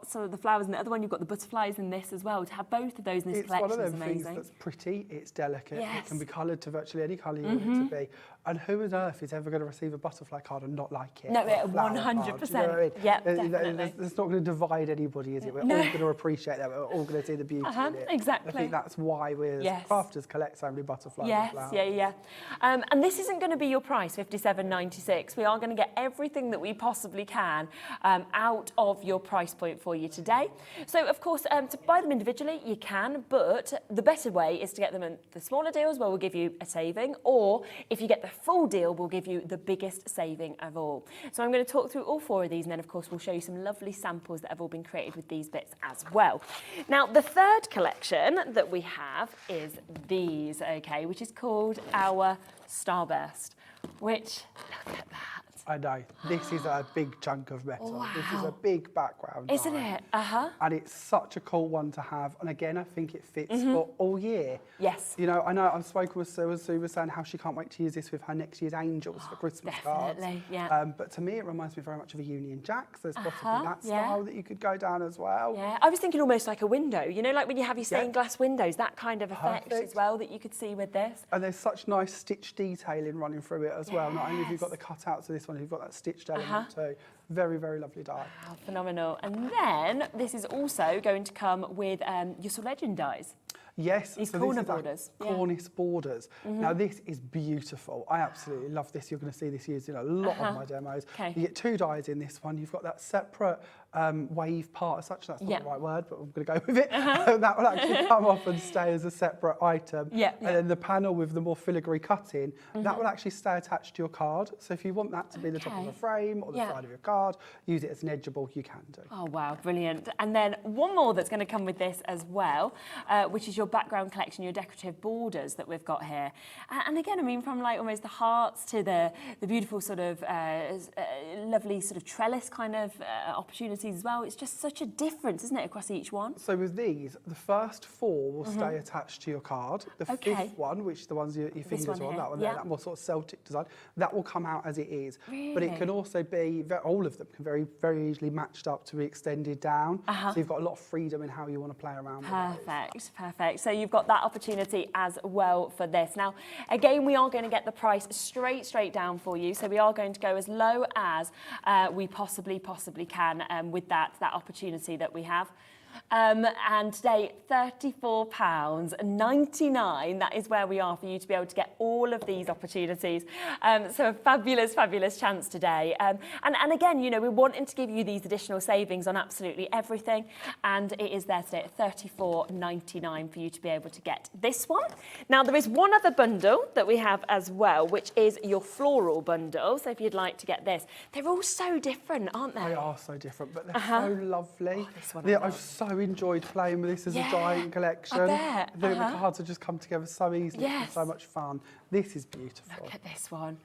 sort of the flowers in the other one, you've got the butterflies in this as well, to have both of those in this collection is amazing. It's one of them things that's pretty, it's delicate, it can be coloured to virtually any colour you want it to be. And who on earth is ever going to receive a butterfly card and not like it? No, 100%. You know what I mean? Yep, definitely. It's not going to divide anybody, is it? We're all going to appreciate that. We're all going to see the beauty in it. Exactly. I think that's why we as crafters collect so many butterflies and flowers. And this isn't going to be your price, $57.96. We are going to get everything that we possibly can out of your price point for you today. So, of course, to buy them individually, you can, but the better way is to get them in the smaller deals where we'll give you a saving, or if you get the full deal, we'll give you the biggest saving of all. So I'm going to talk through all 4 of these, and then, of course, we'll show you some lovely samples that have all been created with these bits as well. Now, the third collection that we have is these, okay, which is called our Starburst, which, look at that. I know. This is a big chunk of metal. Wow. This is a big background. Isn't it? And it's such a cool one to have. And again, I think it fits for all year. Yes. You know, I know I've spoken with Sue, and Sue was saying how she can't wait to use this with her next year's angels for Christmas cards. Definitely, yeah. But to me, it reminds me very much of a Union Jack. So there's possibly that style that you could go down as well. Yeah, I was thinking almost like a window. You know, like when you have your stained glass windows, that kind of effect as well that you could see with this. And there's such nice stitch detailing running through it as well. Not only have you got the cutouts of this one, you've got that stitched element too. Very, very lovely die. Wow, phenomenal. And then this is also going to come with your Soul Legend dies. Yes, these so corner this is borders. Cornice borders. Now this is beautiful. I absolutely love this. You're going to see this used in a lot of my demos. You get 2 dies in this one. You've got that separate wave part as such. That's not the right word, but I'm going to go with it. That will actually come off and stay as a separate item. And then the panel with the more filigree cutting, that will actually stay attached to your card. So if you want that to be the top of a frame or the side of your card, use it as an edgeable, you can do. Oh, wow, brilliant. And then one more that's going to come with this as well, which is your background collection, your decorative borders that we've got here. And again, I mean, from like almost the hearts to the beautiful sort of lovely sort of trellis kind of opportunities as well. It's just such a difference, isn't it, across each one? So with these, the first 4 will stay attached to your card. The 5th one, which the ones your fingers are on, that one there, that more sort of Celtic design, that will come out as it is. Really? But it can also be, all of them can very, very easily matched up to be extended down. So you've got a lot of freedom in how you want to play around with those. Perfect. So you've got that opportunity as well for this. Now, again, we are going to get the price straight down for you. So we are going to go as low as we possibly can with that opportunity that we have. And today, £34.99, that is where we are for you to be able to get all of these opportunities. So a fabulous chance today. And again, you know, we're wanting to give you these additional savings on absolutely everything. And it is there today at £34.99 for you to be able to get this one. Now, there is one other bundle that we have as well, which is your floral bundle. So if you'd like to get this, they're all so different, aren't they? They are so different, but they're so lovely. Oh, this one I've so enjoyed playing with this as a giant collection. I bet. The cards have just come together so easily. It's been so much fun. This is beautiful. Look at this one.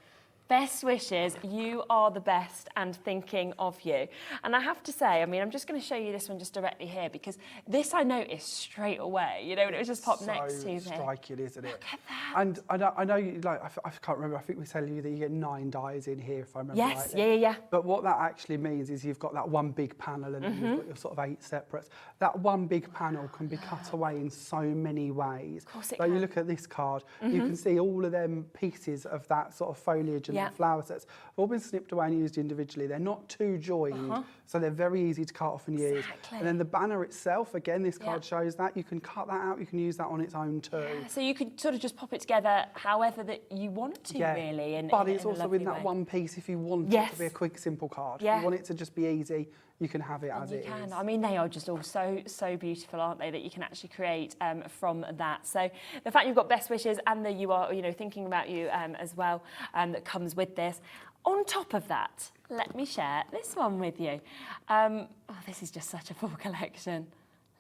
Best wishes, you are the best and thinking of you. And I have to say, I mean, I'm just going to show you this one just directly here because this I noticed straight away, you know, when it was just popped next to me. So striking, isn't it? Look at that. And I know you, like, I can't remember, I think we tell you that you get 9 dies in here, if I remember yes, rightly. yeah. But what that actually means is you've got that one big panel and then you've got your sort of 8 separates. That one big panel can be cut away in so many ways. Of course it so can. you look at this card, you can see all of them pieces of that sort of foliage and the flower sets have all been snipped away and used individually. They're not too joined, so they're very easy to cut off and use. And then the banner itself, again, this card shows that. You can cut that out, you can use that on its own too. Yeah, so you could sort of just pop it together however that you want to, really. But it's also in that one piece if you want it to be a quick, simple card. If you want it to just be easy, you can have it as it is. I mean, they are just all so beautiful, aren't they, that you can actually create from that. So the fact you've got best wishes and that you are, you know, thinking about you as well, that comes with this. On top of that, let me share this one with you. Oh, this is just such a full collection.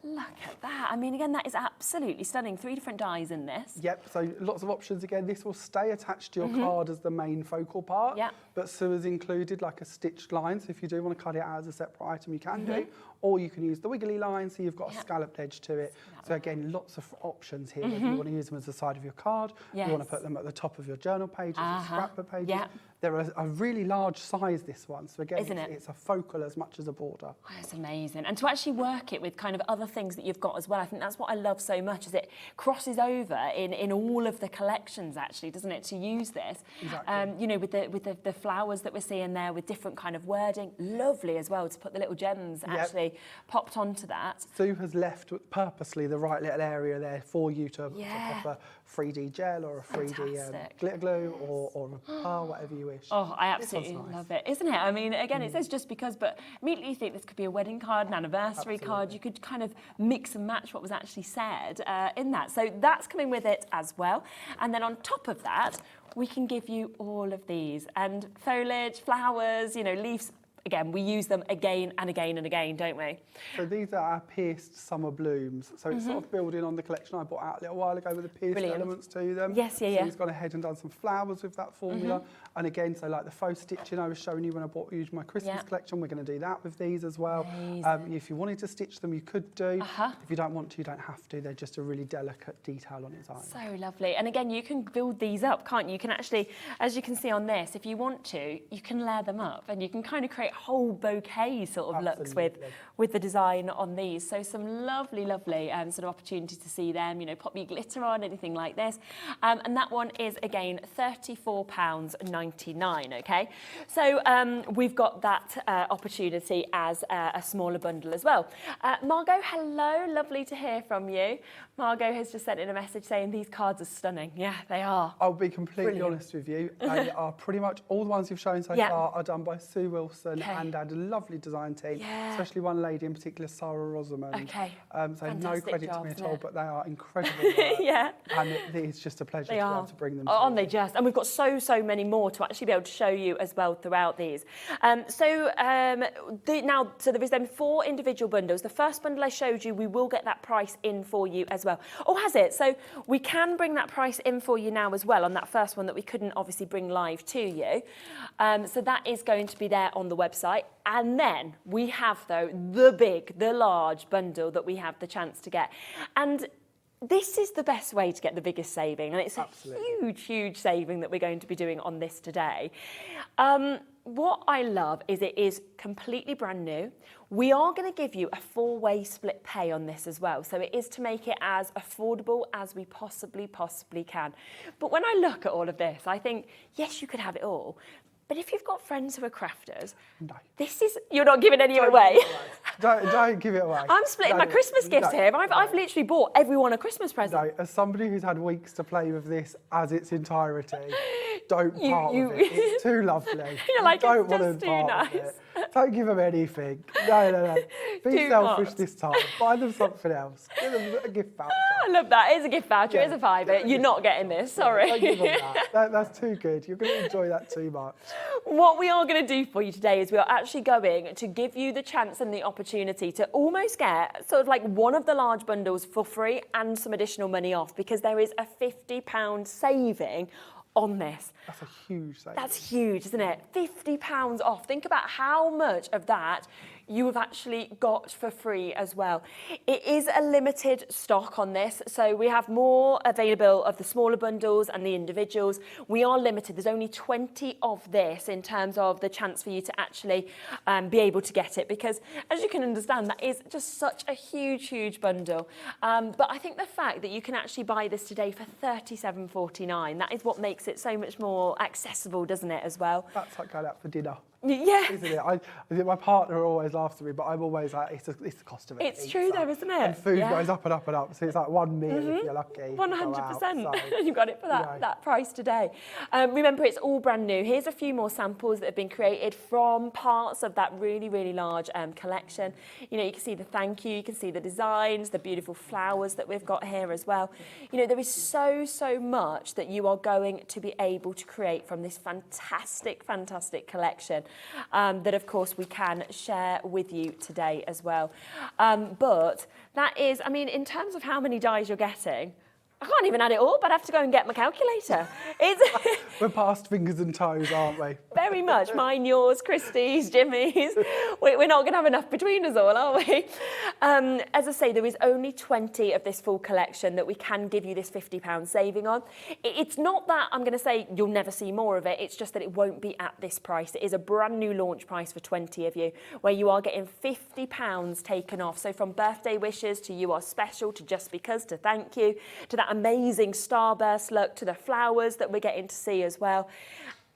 Look at that. I mean, again, that is absolutely stunning. 3 different dies in this. Yep, so lots of options again. This will stay attached to your card as the main focal part, but Sue has included like a stitched line, so if you do want to cut it out as a separate item, you can do, or you can use the wiggly line, so you've got a scalloped edge to it. So again, lots of options here. Whether you want to use them as the side of your card, you want to put them at the top of your journal pages, or scrapbook pages. They're a really large size, this one, so again, it's a focal as much as a border. Oh, that's amazing. And to actually work it with kind of other things that you've got as well, I think that's what I love so much, is it crosses over in all of the collections, actually, doesn't it, to use this. Exactly. You know, with the flowers that we're seeing there with different kind of wording. Lovely as well to put the little gems actually popped onto that. Sue has left purposely the right little area there for you to pop a 3D gel or a 3D glitter glue or a pearl, whatever you wish. Oh, I absolutely love it, isn't it? I mean, again, it says just because, but immediately you think this could be a wedding card, an anniversary card. You could kind of mix and match what was actually said in that. So that's coming with it as well. And then on top of that, we can give you all of these and foliage, flowers, you know, leaves. Again, we use them again and again and again, don't we? So these are our pierced summer blooms. So it's sort of building on the collection I brought out a little while ago with the pierced elements to them. Yes, So he's gone ahead and done some flowers with that formula. And again, so like the faux stitching I was showing you when I bought you my Christmas collection, we're going to do that with these as well. If you wanted to stitch them, you could do. If you don't want to, you don't have to. They're just a really delicate detail on its own. So lovely. And again, you can build these up, can't you? You can actually, as you can see on this, if you want to, you can layer them up and you can kind of create whole bouquet sort of looks with the design on these. So some lovely sort of opportunity to see them, you know, pop your glitter on, anything like this. And that one is, again, £34.99, okay? So we've got that opportunity as a smaller bundle as well. Margot, hello, lovely to hear from you. Margot has just sent in a message saying these cards are stunning. Yeah, they are. I'll be completely honest with you. They are pretty much all the ones you've shown so far are done by Sue Wilson and had a lovely design team, especially one lady in particular, Sarah Rosamond. So no credit to me at all, but they are incredible work. And it's just a pleasure to be able to bring them to Aren't they just? And we've got so many more to actually be able to show you as well throughout these. So there is then 4 individual bundles. The first bundle I showed you, we will get that price in for you as well. Oh, has it? So we can bring that price in for you now as well on that first one that we couldn't obviously bring live to you. So that is going to be there on the website. And then we have, though, the large bundle that we have the chance to get. And this is the best way to get the biggest saving, and it's a huge saving that we're going to be doing on this today. What I love is it is completely brand new. We are going to give you a 4-way split pay on this as well, so it is to make it as affordable as we possibly can. But when I look at all of this, I think, yes, you could have it all, but if you've got friends who are crafters, you're not giving any away. Don't give it away. I'm splitting my Christmas gifts here. I've literally bought everyone a Christmas present. No, as somebody who's had weeks to play with this as its entirety, don't part with it. It's too lovely. You're like, don't it's just too nice. With it. Don't give them anything. No. Be selfish this time. Buy them something else. Give them a gift voucher. I love that. It's a gift voucher. It's a £5. You're not getting this. Sorry. Don't give them that. That's too good. You're going to enjoy that too much. What we are going to do for you today is we are actually going to give you the chance and the opportunity to almost get sort of like one of the large bundles for free and some additional money off, because there is a £50 saving on this. That's a huge saving. That's huge, isn't it? £50 off. Think about how much of that you have actually got for free as well. It is a limited stock on this, so we have more available of the smaller bundles and the individuals. We are limited. There's only 20 of this in terms of the chance for you to actually be able to get it, because as you can understand, that is just such a huge bundle. But I think the fact that you can actually buy this today for £37.49, that is what makes it so much more accessible, doesn't it, as well? That's like going out for dinner. Yeah. Isn't it? I think my partner always laughs at me, but I'm always like, it's the cost of it. It's true though, isn't it? And food goes up and up and up, so it's like one meal if you're lucky. 100%. You've got it for that price today. Remember, it's all brand new. Here's a few more samples that have been created from parts of that really large collection. You know, you can see the thank you can see the designs, the beautiful flowers that we've got here as well. You know, there is so much that you are going to be able to create from this fantastic collection. That of course we can share with you today as well. But that is, I mean, in terms of how many dies you're getting, I can't even add it all, but I have to go and get my calculator. We're past fingers and toes, aren't we? Very much. Mine, yours, Christy's, Jimmy's. We're not going to have enough between us all, are we? As I say, there is only 20 of this full collection that we can give you this £50 saving on. It's not that I'm going to say you'll never see more of it. It's just that it won't be at this price. It is a brand new launch price for 20 of you, where you are getting £50 taken off. So from birthday wishes to you are special, to just because, to thank you, to that amazing starburst look, to the flowers that we're getting to see as well.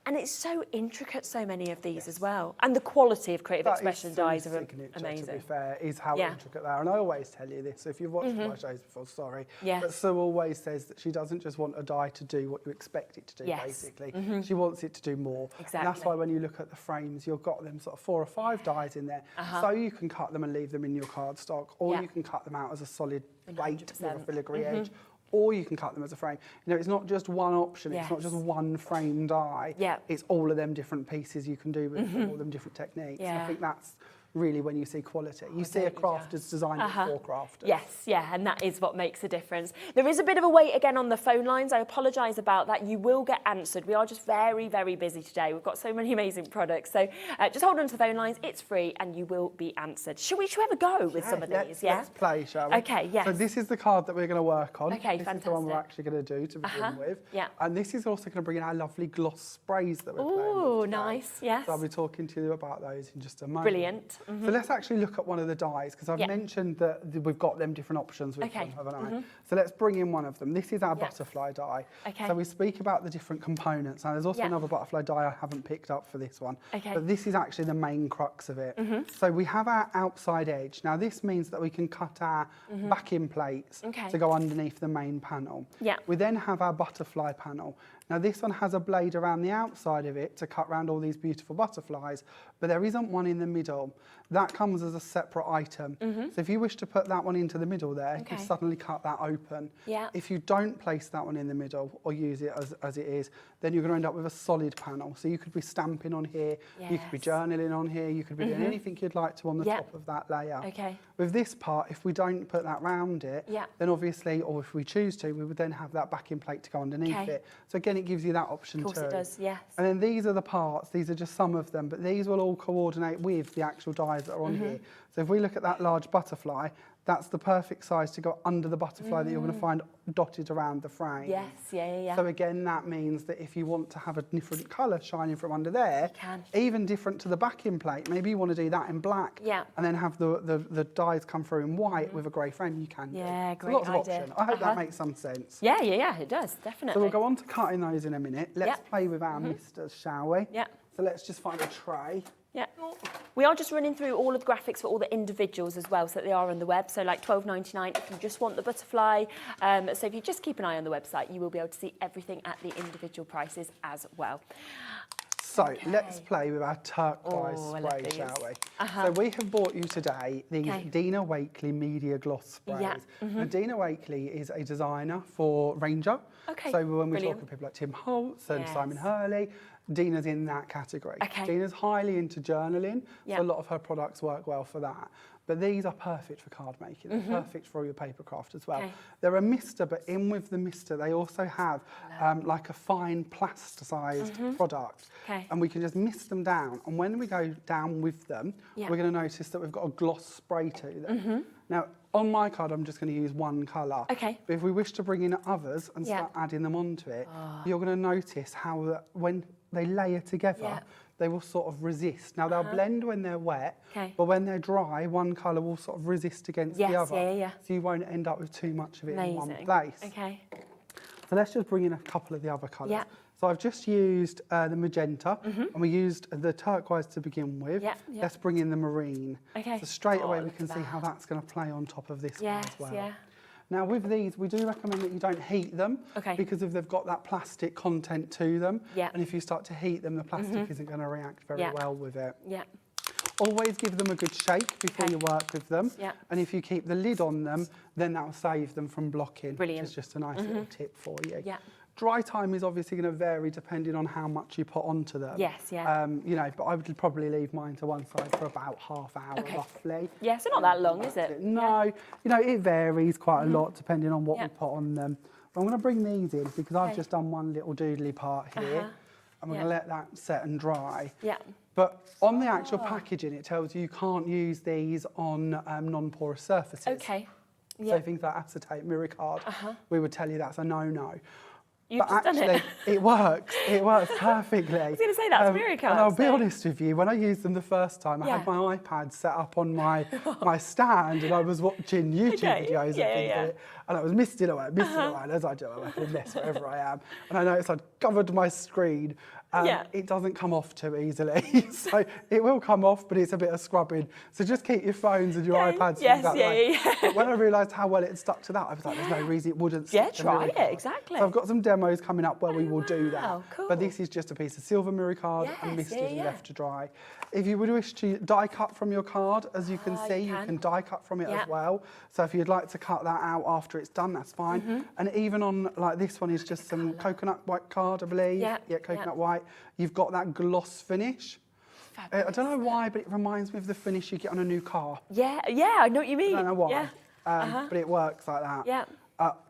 And it's so intricate, so many of these as well. And the quality of creative expression dies are amazing. To be fair, is how intricate they are. And I always tell you this, so if you've watched my shows before, sorry. But Sue always says that she doesn't just want a die to do what you expect it to do, basically. She wants it to do more. Exactly. And that's why when you look at the frames, you've got them sort of 4 or 5 dies in there. So you can cut them and leave them in your cardstock, or you can cut them out as a solid plate with a filigree edge. Or you can cut them as a frame. You know, it's not just one option. It's not just one frame die. It's all of them different pieces you can do with all them different techniques. I think that's really when you see quality. You see a crafter's design for crafters. Yes, and that is what makes a difference. There is a bit of a wait again on the phone lines. I apologise about that. You will get answered. We are just very busy today. We've got so many amazing products. So just hold on to the phone lines. It's free and you will be answered. Should we have a go with some of these? Let's play, shall we? Okay, yes. So this is the card that we're going to work on. Okay, this fantastic. is the one we're actually going to do to begin with. And this is also going to bring in our lovely gloss sprays that we're playing with. Oh, nice, yes. So I'll be talking to you about those in just a moment. Brilliant. So let's actually look at one of the dies, because I've mentioned that we've got them different options with them, haven't I? So let's bring in one of them. This is our butterfly die. So we speak about the different components. Now there's also another butterfly die I haven't picked up for this one, but this is actually the main crux of it. So we have our outside edge. Now this means that we can cut our backing plates to go underneath the main panel. We then have our butterfly panel. Now this one has a blade around the outside of it to cut around all these beautiful butterflies, but there isn't one in the middle. That comes as a separate item. So if you wish to put that one into the middle there, you suddenly cut that open. Yeah. If you don't place that one in the middle or use it as it is, then you're going to end up with a solid panel. So you could be stamping on here, you could be journaling on here, you could be doing anything you'd like to on the top of that layer. Okay. With this part, if we don't put that round it, then obviously, or if we choose to, we would then have that backing plate to go underneath it. So again, it gives you that option too. Of course it does, yes. And then these are the parts, these are just some of them, but these will all coordinate with the actual dies that are on here. So if we look at that large butterfly, that's the perfect size to go under the butterfly that you're going to find dotted around the frame. Yes, yeah. So again, that means that if you want to have a different colour shining from under there, even different to the backing plate, maybe you want to do that in black, and then have the dies come through in white with a grey frame, you can do. Yeah, great so lots idea. of options. I hope that makes some sense. Yeah, it does, definitely. So we'll go on to cutting those in a minute. Let's play with our misters, shall we? Yeah. So let's just find a tray. Yeah. We are just running through all of the graphics for all the individuals as well, so that they are on the web. So like $12.99 if you just want the butterfly. So if you just keep an eye on the website, you will be able to see everything at the individual prices as well. So let's play with our turquoise spray, shall we? So we have bought you today these Dina Wakley Media Gloss sprays. Now, Dina Wakley is a designer for Ranger. So when we talk to people like Tim Holtz and Simon Hurley, Dina's in that category. Dina's highly into journaling, so a lot of her products work well for that. But these are perfect for card making. They're perfect for all your paper craft as well. They're a mister, but in with the mister, they also have like a fine plasticized product. And we can just mist them down. And when we go down with them, we're going to notice that we've got a gloss spray to them. Now, on my card, I'm just going to use one colour. But if we wish to bring in others and start adding them onto it, you're going to notice how when they layer together, they will sort of resist. Now, they'll blend when they're wet, but when they're dry, one colour will sort of resist against the other. So you won't end up with too much of it in one place. So let's just bring in a couple of the other colours. So I've just used the magenta, and we used the turquoise to begin with. Let's bring in the marine. So straight away we can see how that's going to play on top of this one as well. Now with these, we do recommend that you don't heat them because if they've got that plastic content to them, and if you start to heat them, the plastic isn't going to react very well with it. Always give them a good shake before you work with them, and if you keep the lid on them, then that will save them from blocking, which is just a nice little tip for you. Dry time is obviously going to vary depending on how much you put onto them. You know, but I would probably leave mine to one side for about half hour roughly. So not that long, is it? No, you know, it varies quite a lot depending on what we put on them. But I'm going to bring these in because I've just done one little doodly part here. I'm going to let that set and dry. But on the actual packaging, it tells you can't use these on non-porous surfaces. So things like acetate, mirror card, we would tell you that's a no-no. You've but just actually, done it. it works perfectly. I was going to say that's mirror cards. And I'll be honest with you, when I used them the first time, I had my iPad set up on my stand and I was watching YouTube videos and things like it. And I was misting away, and as I do, I'm making a mess wherever I am. And I noticed I'd covered my screen. It doesn't come off too easily. So it will come off, but it's a bit of scrubbing. So just keep your phones and your iPads that way. But when I realised how well it stuck to that, I was like, there's no reason it wouldn't stick to try mirror it, card. exactly. So I've got some demos coming up where we will do that. Cool. But this is just a piece of silver mirror card and misted and left to dry. If you would wish to die cut from your card, as you can see, you can die cut from it as well. So if you'd like to cut that out after it's done, that's fine. And even on, like this one is just some coconut white card, I believe. Coconut white. You've got that gloss finish. I don't know why, but it reminds me of the finish you get on a new car. I know what you mean. I don't know why, but it works like that.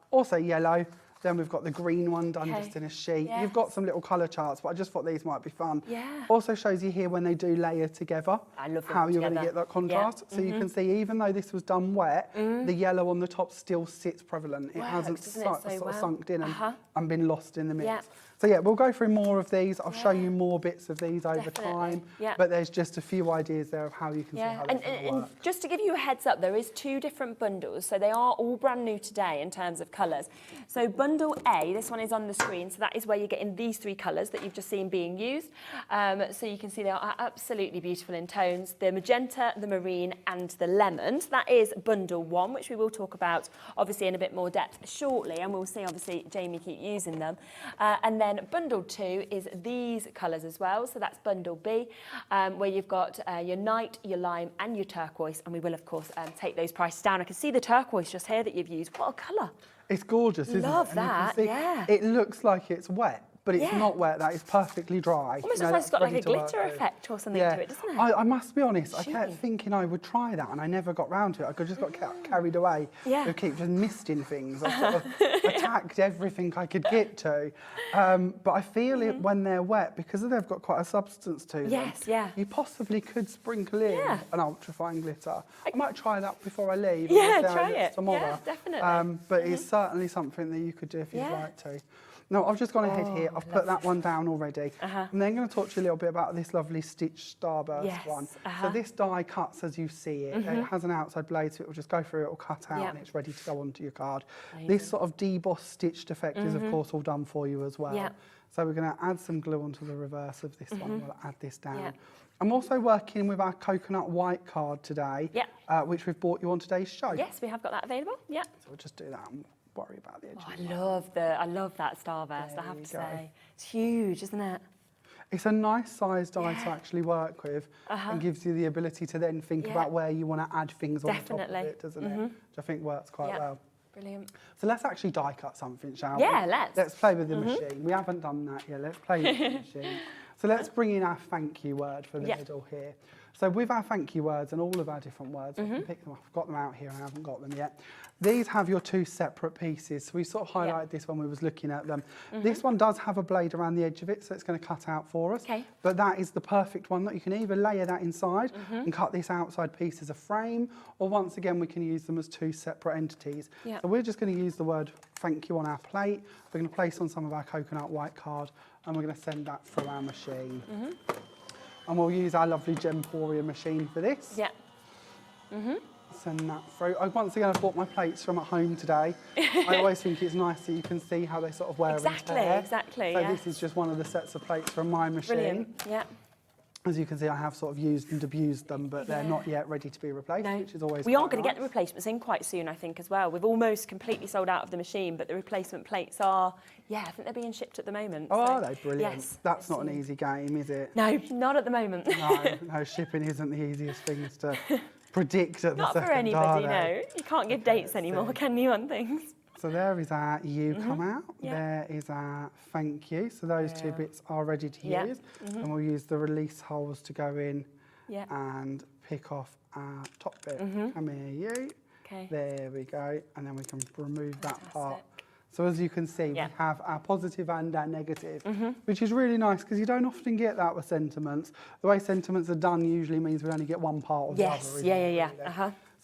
Also yellow. Then we've got the green one done just in a sheet. You've got some little colour charts, but I just thought these might be fun. Also shows you here when they do layer together, how you're going to get that contrast. So you can see even though this was done wet, the yellow on the top still sits prevalent. It hasn't sort of sunk in and been lost in the mix. So yeah, we'll go through more of these. I'll show you more bits of these over time. But there's just a few ideas there of how you can see how this will work. And just to give you a heads up, there is 2 different bundles. So they are all brand new today in terms of colours. So bundle A, this one is on the screen. So that is where you're getting these 3 colours that you've just seen being used. So you can see they are absolutely beautiful in tones. The magenta, the marine and the lemon. So that is bundle 1, which we will talk about obviously in a bit more depth shortly. And we'll see obviously Jamie keep using them. And then then bundle 2 is these colours as well. So that's bundle B, where you've got your night, your lime and your turquoise. And we will, of course, take those prices down. I can see the turquoise just here that you've used. What a colour. It's gorgeous, isn't it? Love that, yeah. It looks like it's wet, but it's not wet. That is perfectly dry. Almost looks like it's got like a glitter effect or something to it, doesn't it? I must be honest, I kept thinking I would try that and I never got round to it. I just got carried away. I keep just misting things. I sort of attacked everything I could get to. But I feel it when they're wet, because they've got quite a substance to them. You possibly could sprinkle in an ultrafine glitter. I might try that before I leave. Try it tomorrow. Yeah, definitely. But it's certainly something that you could do if you'd like to. No, I've just gone ahead here. I've put that one down already. I'm then going to talk to you a little bit about this lovely stitch starburst one. So this die cuts as you see it. It has an outside blade, so it will just go through, it will cut out, and it's ready to go onto your card. This sort of debossed stitched effect is, of course, all done for you as well. So we're going to add some glue onto the reverse of this one. We'll add this down. I'm also working with our coconut white card today, which we've bought you on today's show. Yes, we have got that available. So we'll just do that. Worry about the edge. I love that starburst, I have to say. It's huge, isn't it? It's a nice size die to actually work with, and gives you the ability to then think about where you want to add things on top of it, doesn't it? Which I think works quite well. Brilliant. So let's actually die cut something, shall we? Let's. Let's play with the machine. We haven't done that yet. Let's play with the machine. So let's bring in our thank you word for the middle here. So with our thank you words and all of our different words, we can pick them up. I've got them out here, I haven't got them yet. These have your 2 separate pieces. So we sort of highlighted this when we was looking at them. This one does have a blade around the edge of it, so it's going to cut out for us. But that is the perfect one that you can either layer that inside and cut this outside piece as a frame, or once again, we can use them as 2 separate entities. So we're just going to use the word thank you on our plate. We're going to place on some of our coconut white card, and we're going to send that through our machine. And we'll use our lovely Gemporia machine for this. Send that through. Once again, I've bought my plates from at home today. I always think it's nice that you can see how they sort of wear and tear. Exactly. So this is just one of the sets of plates from my machine. Brilliant. As you can see, I have sort of used and abused them, but they're not yet ready to be replaced, which is always We are going to get the replacements in quite soon, I think, as well. We've almost completely sold out of the machine, but the replacement plates are, I think they're being shipped at the moment. Oh, are they? Brilliant. Yes. That's not an easy game, is it? No, not at the moment. No, shipping isn't the easiest things to predict at the second, not for anybody, no. You can't give dates anymore, can you, on things? So there is our you come out, there is our thank you. So those 2 bits are ready to use. And we'll use the release holes to go in and pick off our top bit. Come here, you. There we go. And then we can remove that part. So as you can see, we have our positive and our negative, which is really nice because you don't often get that with sentiments. The way sentiments are done usually means we only get one part of the other.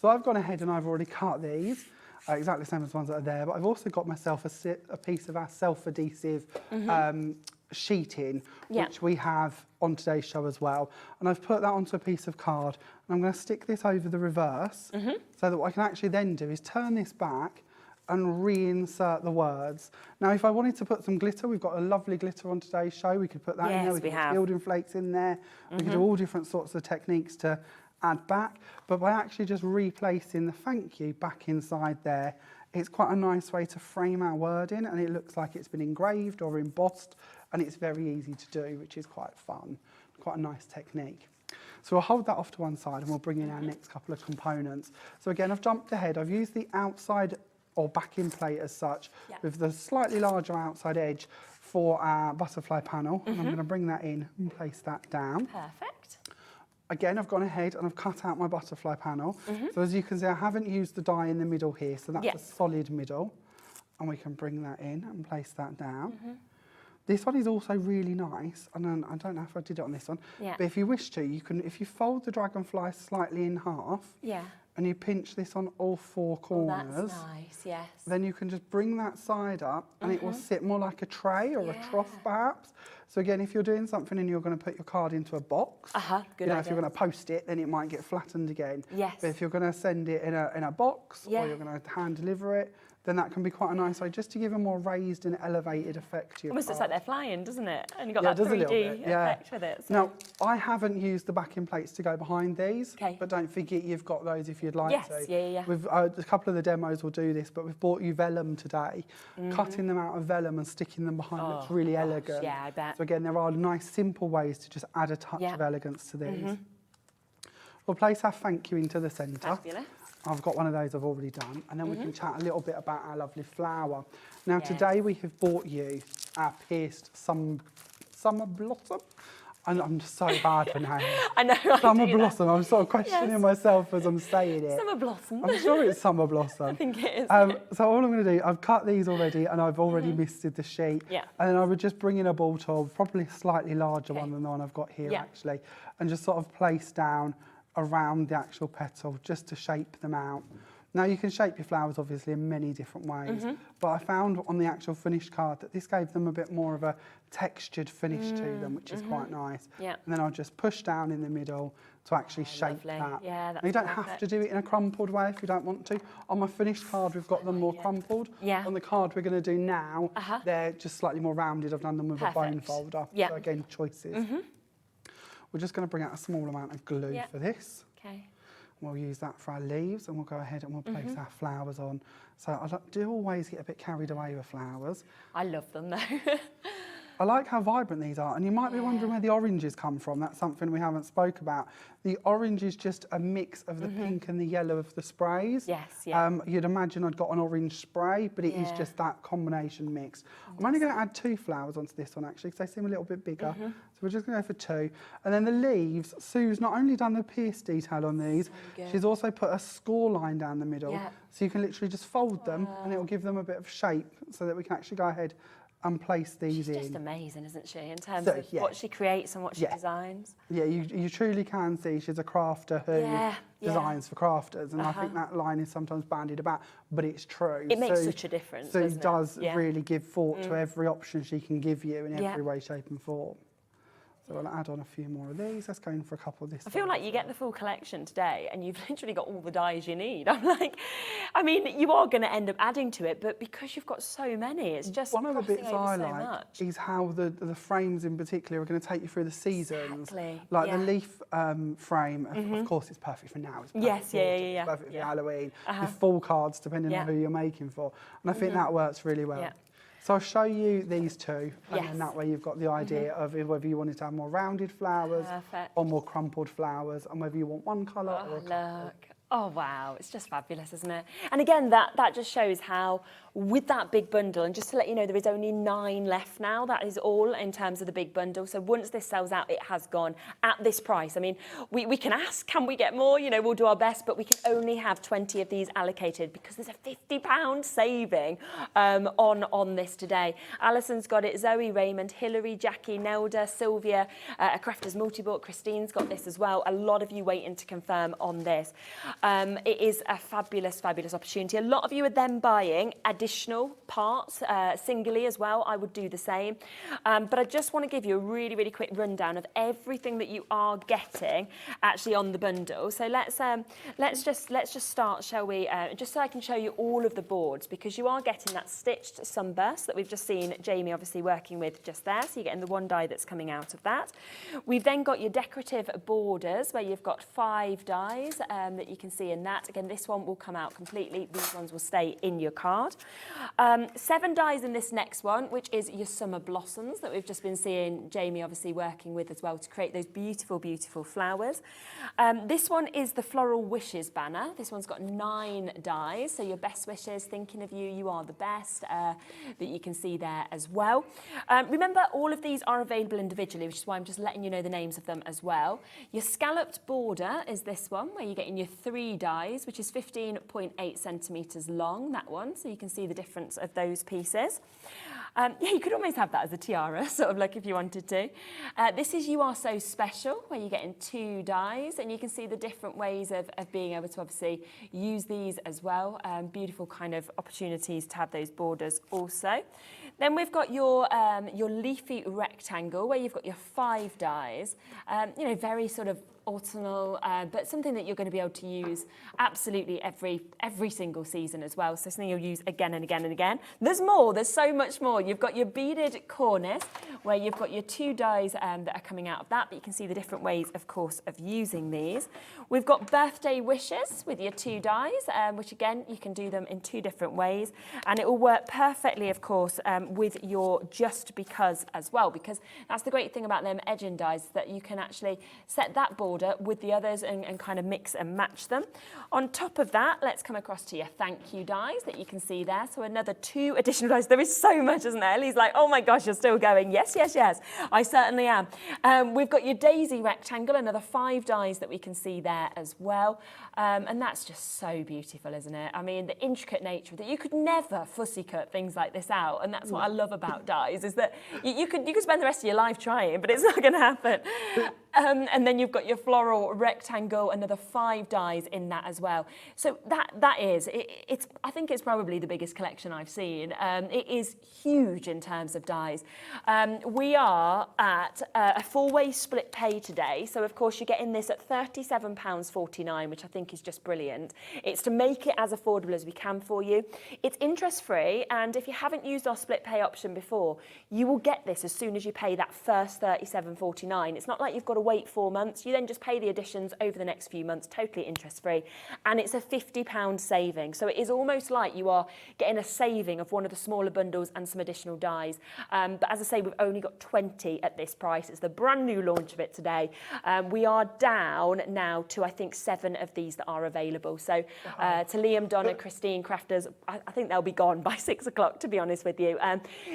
So I've gone ahead and I've already cut these. Exactly the same as the ones that are there, but I've also got myself a piece of our self-adhesive sheeting, which we have on today's show as well. And I've put that onto a piece of card, and I'm going to stick this over the reverse, so that what I can actually then do is turn this back and reinsert the words. Now, if I wanted to put some glitter, we've got a lovely glitter on today's show. We could put that in there. We could put building flakes in there. We could do all different sorts of techniques to add back, but by actually just replacing the thank you back inside there, it's quite a nice way to frame our wording, and it looks like it's been engraved or embossed, and it's very easy to do, which is quite fun, quite a nice technique. So we'll hold that off to one side and we'll bring in our next couple of components. So again, I've jumped ahead. I've used the outside or backing plate as such, with the slightly larger outside edge for our butterfly panel, and I'm going to bring that in and place that down. Perfect. Again, I've gone ahead and I've cut out my butterfly panel. So as you can see, I haven't used the die in the middle here, so that's a solid middle. And we can bring that in and place that down. This one is also really nice, and then, I don't know if I did it on this one, but if you wish to, you can, if you fold the dragonfly slightly in half, and you pinch this on all 4 corners, that's nice, yes. then you can just bring that side up, and it will sit more like a tray or a trough perhaps. So again, if you're doing something and you're going to put your card into a box, good if you're going to post it, then it might get flattened again. But if you're going to send it in a box, or you're going to hand deliver it, then that can be quite a nice way just to give a more raised and elevated effect to your Almost looks like they're flying, doesn't it? And you've got Yeah, that it does a little 3D bit, yeah. effect with it. So. Now, I haven't used the backing plates to go behind these, Okay. but don't forget you've got those if you'd like Yes, to. yeah. We've, a couple of the demos will do this, but we've bought you vellum today. Cutting them out of vellum and sticking them behind looks really elegant. Yeah, I bet. So again, there are nice, simple ways to just add a touch of elegance to these. We'll place our thank you into the centre. Fabulous. I've got one of those I've already done, and then we can chat a little bit about our lovely flower. Now, today we have bought you our pierced summer blossom. And I'm just so bad for names. I know. Summer blossom. I'm sort of questioning myself as I'm saying it. Summer blossom. I'm sure it's summer blossom. I think it is. So all I'm going to do, I've cut these already, and I've already misted the sheet. Yeah. And then I would just bring in a ball tool, probably a slightly larger one than the one I've got here actually, and just sort of place down around the actual petal just to shape them out. Now you can shape your flowers obviously in many different ways, but I found on the actual finished card that this gave them a bit more of a textured finish to them, which is quite nice. Yeah. And then I'll just push down in the middle to actually shape lovely. that. Yeah, that's now, you don't perfect. have to do it in a crumpled way if you don't want to. On my finished card, we've got them more crumpled. Yeah. On the card we're going to do now, they're just slightly more rounded. I've done them with a bone Perfect. folder. Yeah. So again, choices. We're just going to bring out a small amount of glue for this. Okay. We'll use that for our leaves, and we'll go ahead and we'll place our flowers on. So I do always get a bit carried away with flowers. I love them though. I like how vibrant these are, and you might be wondering where the oranges come from. That's something we haven't spoke about. The orange is just a mix of the pink and the yellow of the sprays. Yes, yeah. You'd imagine I'd got an orange spray, but it is just that combination mix. I'm only going to add 2 flowers onto this one actually, because they seem a little bit bigger. So we're just going to go for 2. And then the leaves, Sue's not only done the pierce detail on these, she's also put a score line down the middle. Yeah. So you can literally just fold them, and it will give them a bit of shape so that we can actually go ahead and place these in. She's just amazing, isn't she, in terms of what she creates and what she designs. Yeah, you truly can see she's a crafter who designs for crafters, and I think that line is sometimes bandied about, but it's true. It makes such a difference, So doesn't it does it? really give thought to every option she can give you in every way, shape and form. So I'll add on a few more of these. Let's go in for a couple of this. I feel like you get the full collection today and you've literally got all the dyes you need. I'm like, I mean, you are going to end up adding to it, but because you've got so many, it's just one of the bits I so like much. is how the frames in particular are going to take you through the seasons. Exactly, Like the leaf frame, of course, it's perfect for now. It's perfect for autumn, it's perfect for Halloween. Your full cards, depending on who you're making for. And I think that works really well. Yeah. So I'll show you these two, and then that way you've got the idea of whether you wanted to have more rounded flowers or more crumpled flowers, and whether you want one colour or a couple. Look. Oh, wow. It's just fabulous, isn't it? And again, that just shows how, with that big bundle, and just to let you know, there is only 9 left now. That is all in terms of the big bundle. So once this sells out, it has gone at this price. I mean, we can ask, can we get more? You know, we'll do our best, but we can only have 20 of these allocated because there's a £50 saving on this today. Alison's got it, Zoe, Raymond, Hilary, Jackie, Nelda, Sylvia, a Crafters Multibought, Christine's got this as well. A lot of you waiting to confirm on this. It is a fabulous, fabulous opportunity. A lot of you are then buying additional parts singly as well. I would do the same. But I just want to give you a really, really quick rundown of everything that you are getting actually on the bundle. So let's just start, shall we? Just so I can show you all of the boards, because you are getting that stitched sunburst that we've just seen Jamie obviously working with just there. So you're getting the 1 die that's coming out of that. We've then got your decorative borders where you've got 5 dies that you can see in that. Again, this one will come out completely. These ones will stay in your card. 7 dies in this next one, which is your summer blossoms that we've just been seeing Jamie obviously working with as well to create those beautiful, beautiful flowers. This one is the Floral Wishes banner. This one's got 9 dies. So your best wishes, thinking of you, you are the best, that you can see there as well. Remember, all of these are available individually, which is why I'm just letting you know the names of them as well. Your scalloped border is this one, where you're getting your 3 dies, which is 15.8 centimetres long, that one, so you can see the difference of those pieces. Yeah, you could almost have that as a tiara, sort of like if you wanted to. This is You Are So Special, where you're getting 2 dies, and you can see the different ways of being able to obviously use these as well. Beautiful kind of opportunities to have those borders also. Then we've got your leafy rectangle, where you've got your 5 dies. You know, very sort of autumnal, but something that you're going to be able to use absolutely every single season as well. So something you'll use again and again and again. There's more, there's so much more. You've got your beaded cornice, where you've got your 2 dies that are coming out of that, but you can see the different ways, of course, of using these. We've got birthday wishes with your 2 dies, which again, you can do them in 2 different ways, and it will work perfectly, of course, with your just because as well, because that's the great thing about them edging dies, that you can actually set that border with the others and kind of mix and match them. On top of that, let's come across to your thank you dies that you can see there. So another 2 additional dies. There is so much, isn't there? Ellie's like, oh my gosh, you're still going. Yes, yes, yes, I certainly am. We've got your daisy rectangle, another 5 dies that we can see there as well. And that's just so beautiful, isn't it? I mean, the intricate nature of it. You could never fussy cut things like this out. And that's what I love about dies, is that you could spend the rest of your life trying, but it's not going to happen. And then you've got your floral rectangle, another 5 dies in that as well. So that is, I think it's probably the biggest collection I've seen. It is huge in terms of dies. We are at a 4-way split pay today. So of course you're getting this at £37.49, which I think is just brilliant. It's to make it as affordable as we can for you. It's interest free, and if you haven't used our split pay option before, you will get this as soon as you pay that first £37.49. It's not like you've got to wait 4 months. You then just pay the additions over the next few months, totally interest free, and it's a £50 saving. So it is almost like you are getting a saving of one of the smaller bundles and some additional dies. But as I say, we've only got 20 at this price. It's the brand new launch of it today. We are down now to, I think, 7 of these that are available. So to Liam, Donna, Christine, crafters, I think they'll be gone by 6 o'clock, to be honest with you.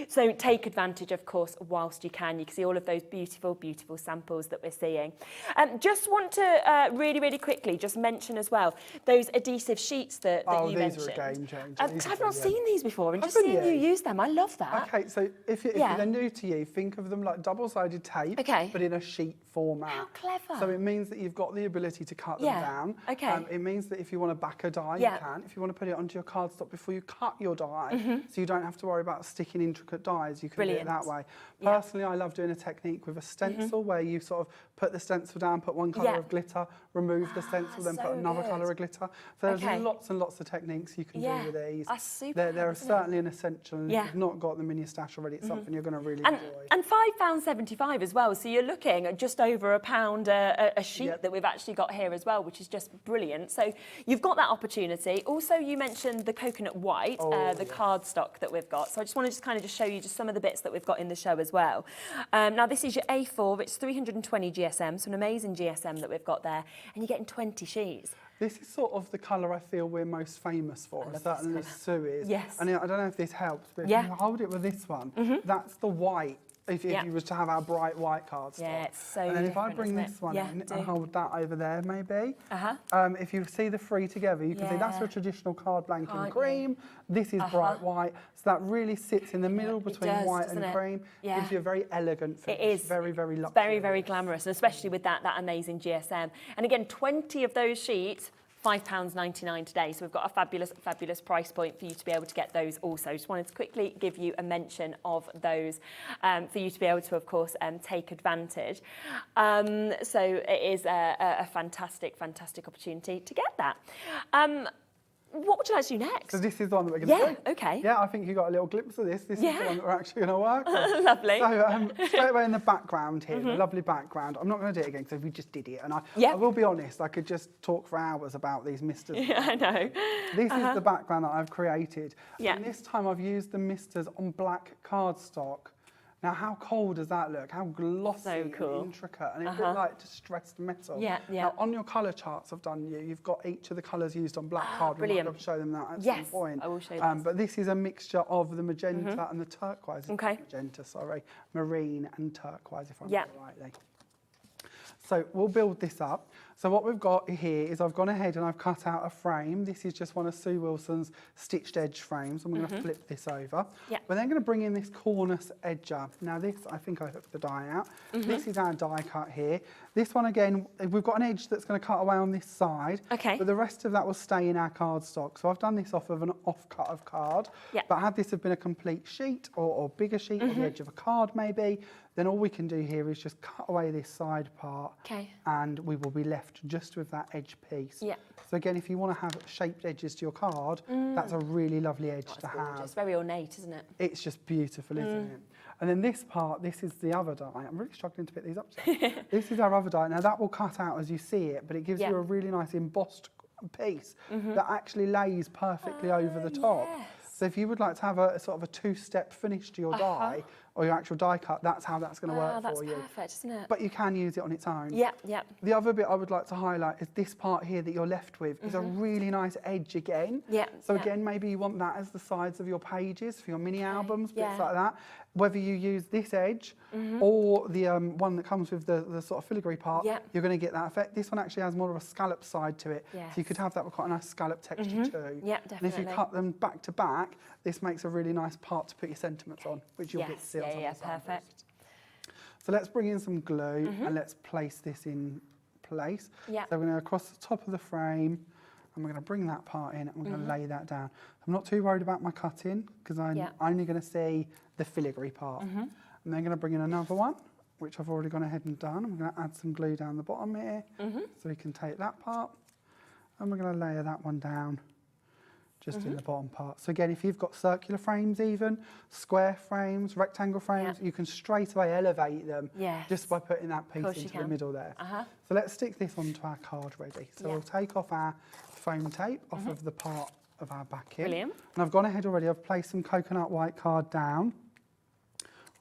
So take advantage, of course, whilst you can. You can see all of those beautiful, beautiful samples that we're seeing. Just want to really, really quickly just mention as well those adhesive sheets that you mentioned. These are a game changer. I've not seen these before, and just seeing you use them, I love that. Okay, so if they're new to you, think of them like double-sided tape, but in a sheet format. How clever. So it means that you've got the ability to cut them down. Okay. It means that if you want to back a die, you can. If you want to put it onto your cardstock before you cut your die, so you don't have to worry about sticking intricate dies, you can do it that way. Personally, I love doing a technique with a stencil where you sort of put the stencil down, put one colour of glitter, remove the stencil, then put another colour of glitter. So there's lots and lots of techniques you can do with these. That's super. They're certainly an essential, and if you've not got them in your stash already, it's something you're going to really enjoy. And £5.75 as well, so you're looking at just over £1 a sheet that we've actually got here as well, which is just brilliant. So you've got that opportunity. Also, you mentioned the coconut white, the cardstock that we've got. So I just want to kind of show you just some of the bits that we've got in the show as well. Now this is your A4, it's 320 GSM, so an amazing GSM that we've got there, and you're getting 20 sheets. This is sort of the colour I feel we're most famous for, certainly Sue is. Yes. And I don't know if this helps, but if you hold it with this one, that's the white. If you was to have our bright white cardstock. Yeah, it's so And then if I bring this one in and hold that over there, maybe. If you see the 3 together, you can see that's a traditional card blank and cream. This is bright white. So that really sits in the middle between white and cream. Gives you a very elegant finish. It is. Very, very luxurious. Very, very glamorous, and especially with that amazing GSM. And again, 20 of those sheets, £5.99 today. So we've got a fabulous, fabulous price point for you to be able to get those also. Just wanted to quickly give you a mention of those for you to be able to, of course, take advantage. So it is a fantastic, fantastic opportunity to get that. What would you like to do next? So this is the one that we're going to do. Okay. Yeah, I think you got a little glimpse of this. This is the one that we're actually going to work on. Lovely. So straight away in the background here, the lovely background. I'm not going to do it again because we just did it. And I will be honest, I could just talk for hours about these misters. Yeah, I know. This is the background that I've created. Yeah. And this time I've used the misters on black cardstock. Now, how cool does that look? How glossy and intricate, and it looks like distressed metal. Now, on your colour charts I've done you've got each of the colours used on black card. Brilliant. I'll show them that at some point. I will show you but this is a mixture of the magenta and the turquoise. Magenta, sorry. Marine and turquoise, if I remember rightly. So we'll build this up. So what we've got here is I've gone ahead and I've cut out a frame. This is just one of Sue Wilson's stitched edge frames. I'm going to flip this over. Yeah. We're then going to bring in this cornice edger. Now this, I think I hooked the die out. This is our die cut here. This one again, we've got an edge that's going to cut away on this side. Okay. But the rest of that will stay in our cardstock. So I've done this off of an off-cut of card. Yeah. But had this have been a complete sheet or bigger sheet on the edge of a card maybe, then all we can do here is just cut away this side part. Okay. And we will be left just with that edge piece. Yeah. So again, if you want to have shaped edges to your card, that's a really lovely edge to have. It's very ornate, isn't it? It's just beautiful, isn't it? And then this part, this is the other die. I'm really struggling to pick these up today. This is our other die. Now that will cut out as you see it, but it gives you a really nice embossed piece that actually lays perfectly over the top. Yes. So if you would like to have a sort of a two-step finish to your die or your actual die cut, that's how that's going to work for you. That's perfect, isn't it? But you can use it on its own. Yeah, yeah. The other bit I would like to highlight is this part here that you're left with is a really nice edge again. Yeah. So again, maybe you want that as the sides of your pages for your mini albums, bits Yeah. like that. Whether you use this edge or the one that comes with the sort of filigree part, you're going to get that effect. This one actually has more of a scallop side to it. Yes. So you could have that with quite a nice scallop texture too. Yeah, And if you definitely. cut them back to back, this makes a really nice part to put your sentiments on, which you'll get to see on some of the samples. Perfect. So let's bring in some glue and let's place this in place. Yeah. So we're going to go across the top of the frame and we're going to bring that part in and we're going to lay that down. I'm not too worried about my cutting because I'm only going to see the filigree part. I'm then going to bring in another one, which I've already gone ahead and done. I'm going to add some glue down the bottom here so we can take that part and we're going to layer that one down just in the bottom part. So again, if you've got circular frames even, square frames, rectangle frames, you can straight away elevate them just by putting that piece into the middle there. So let's stick this onto our card ready. So we'll take off our foam tape off of the part of our backing. Brilliant. And I've gone ahead already, I've placed some coconut white card down.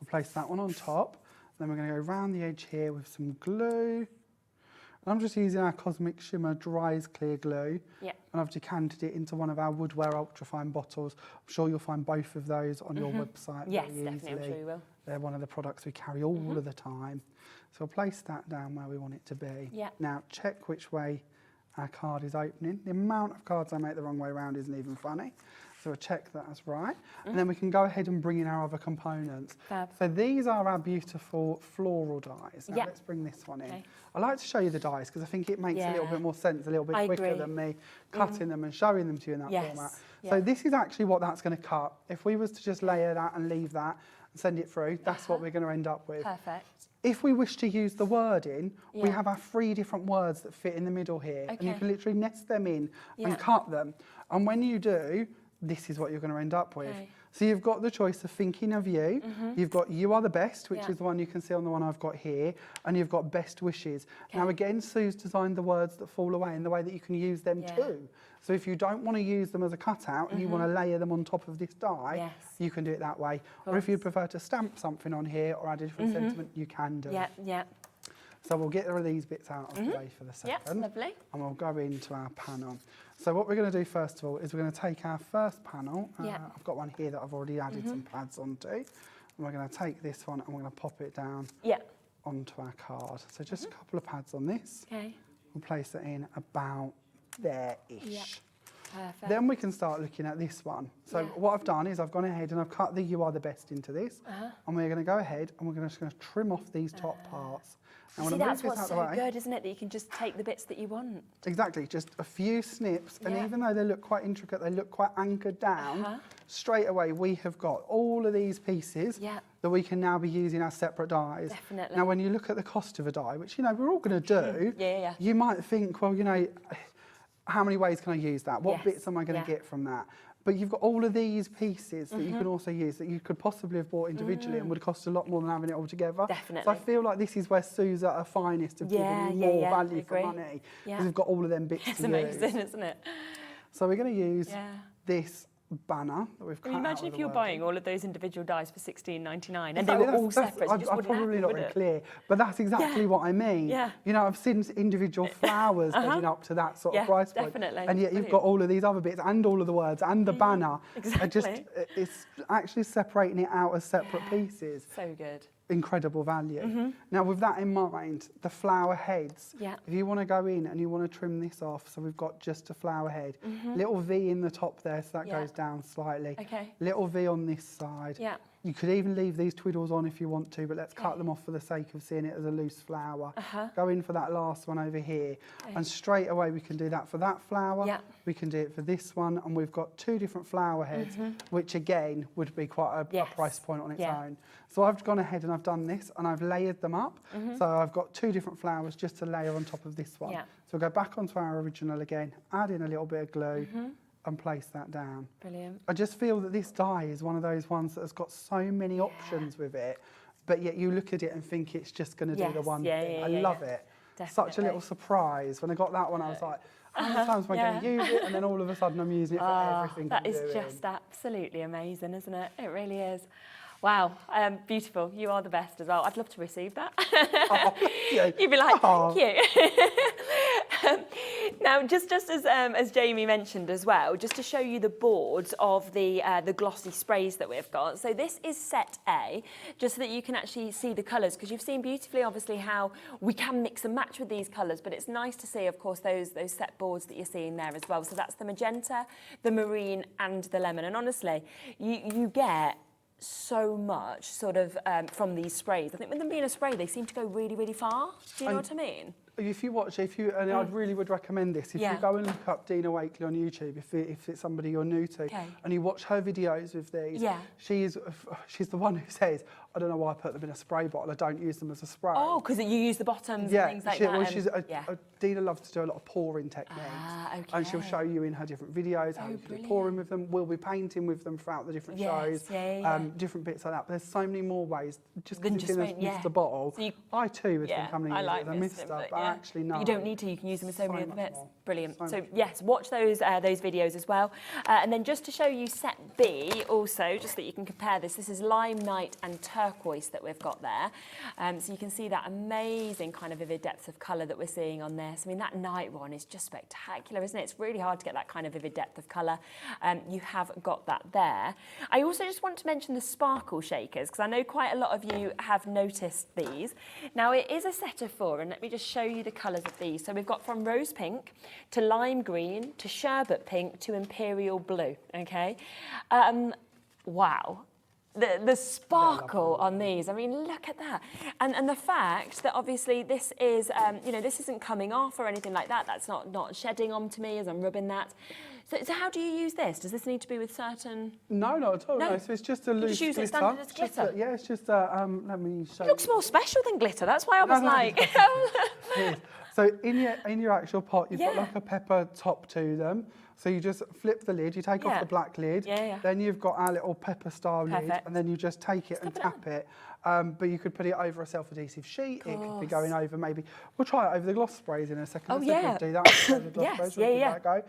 We'll place that one on top. Then we're going to go around the edge here with some glue. And I'm just using our Cosmic Shimmer Dries Clear Glue. Yeah. And I've decanted it into one of our Woodware Ultrafine bottles. I'm sure you'll find both of those on your website Yes, very easily. definitely, I'm sure you will. They're one of the products we carry all of the time. So we'll place that down where we want it to be. Yeah. Now check which way our card is opening. The amount of cards I make the wrong way around isn't even funny. So we'll check that that's right. And then we can go ahead and bring in our other components. Fab. So these are our beautiful floral dies. Now let's bring this one in. Okay. I like to show you the dies because I think it makes a little bit more sense, a little bit quicker agree. than me cutting them and showing them to you in that format. Yeah. So this is actually what that's going to cut. If we was to just layer that and leave that and send it through, that's what we're going to end up with. Perfect. If we wish to use the wording, we have our 3 different words that fit in the middle here. And you can literally nest them in and cut them. And when you do, this is what you're going to end up with. Okay. So you've got the choice of thinking of you, you've got you are the best, which is the one you can see on the one I've got here, and you've got best wishes. Now again, Sue's designed the words that fall away in the way that you can use them too. So if you don't want to use them as a cutout and you want to layer them on top of this die, you can do it that way. Or if you prefer to stamp something on here or add a different sentiment, you can do. Yeah. So we'll get rid of these bits out of the way for the second. Yeah, lovely. And we'll go into our panel. So what we're going to do first of all is we're going to take our first panel. I've got one here that I've already added some pads onto. And we're going to take this one and we're going to pop it down onto our card. So just a couple of pads on this. Okay. We'll place it in about there-ish. Yeah. Perfect. Then we can start looking at this one. So what I've done is I've gone ahead and I've cut the You Are The Best into this. And we're going to go ahead and we're just going to trim off these top parts. See, that's what's so good, isn't it? That you can just take the bits that you want. Exactly, just a few snips. And even though they look quite intricate, they look quite anchored down, straight away we have got all of these pieces that we can now be using as separate dies. Definitely. Now, when you look at the cost of a die, which, you know, we're all going to do, you might think, well, you know, how many ways can I use that? What bits am I going to get from that? But you've got all of these pieces that you can also use that you could possibly have bought individually and would cost a lot more than having it all together. Definitely. So I feel like this is where Sue's at her finest of giving you more value for money. Because we've got all of them bits to use. It's amazing, isn't it? So we're going to use this banner that we've cut out. Imagine if you're buying all of those individual dies for $16.99 and In they fact, were all separate. I'm probably not very clear, but that's exactly what I mean. Yeah. You know, I've seen individual flowers heading up to that sort of price point. Definitely. And yet you've got all of these other bits and all of the words and the banner. Exactly. It's actually separating it out as separate pieces. So good. incredible value. Now, with that in mind, the flower heads, Yeah. if you want to go in and you want to trim this off, so we've got just a flower head, little V in the top there, so that Yeah. goes down slightly. Okay. Little V on this side. Yeah. You could even leave these twiddles on if you want to, but let's cut them off for the sake of seeing it as a loose flower. Go in for that last one over here. And straight away we can do that for that flower. Yeah. We can do it for this one. And we've got 2 different flower heads, which again would be quite a price point on its own. So I've gone ahead and I've done this and I've layered them up. So I've got 2 different flowers just to layer on top of this one. Yeah. So we'll go back onto our original again, add in a little bit of glue and place that down. Brilliant. I just feel that this die is one of those ones that has got so many options with it, but yet you look at it and think it's just going to do the one thing. I love it. Such a little surprise. When I got that one, I was like, how many times am I going to use it? And then all of a sudden I'm using it for everything That I'm is doing. just absolutely amazing, isn't it? It really is. Wow, beautiful. You are the best as well. I'd love to receive that. You'd be like, thank you. Now, just as Jamie mentioned as well, just to show you the boards of the glossy sprays that we've got. So this is set A, just so that you can actually see the colours, because you've seen beautifully, obviously, how we can mix and match with these colours, but it's nice to see, of course, those set boards that you're seeing there as well. So that's the magenta, the marine, and the lemon. And honestly, you get so much sort of from these sprays. I think with them being a spray, they seem to go really, really far. Do you know what I mean? If you watch, and I really would recommend this, if you go and look up Dina Wakely on YouTube, if it's somebody you're new to, and you watch her videos with these, she's the one who says, I don't know why I put them in a spray bottle, I don't use them as a spray. Oh, because you use the bottoms and things like that. Well, Dina loves to do a lot of pouring techniques, and she'll show you in her different videos how you can do pouring with them. We'll be painting with them throughout the different shows, different bits like that. But there's so many more ways. Just because it's in a Mr. bottle, so I too have been coming in with a Mr. But actually no. You don't need to. You can use them with so many other bits. Brilliant. So yes, watch those videos as well. And then just to show you set B also, just so that you can compare this. This is Lime Night and Turquoise that we've got there. So you can see that amazing kind of vivid depth of colour that we're seeing on this. I mean, that night one is just spectacular, isn't it? It's really hard to get that kind of vivid depth of colour. You have got that there. I also just want to mention the sparkle shakers, because I know quite a lot of you have noticed these. Now, it is a set of 4, and let me just show you the colours of these. So we've got from rose pink to lime green to sherbet pink to imperial blue, okay? Wow. The sparkle on these, I mean, look at that. And the fact that obviously this is, this isn't coming off or anything like that. That's not shedding onto me as I'm rubbing that. So how do you use this? Does this need to be with certain... No, not at all. No. So it's just a loose glitter. You just use it standard as glitter? It's just let me show you. It looks more special than glitter. That's why I was like... So in your actual pot, you've got like a pepper top to them. So you just flip the lid, you take off the black lid, then you've got our little pepper style lid, and then you just take it and tap it. But you could put it over a self-adhesive sheet. It could be going over maybe, we'll try it over the gloss sprays in a second. Oh, yeah. Do that over the gloss sprays. Yes, go.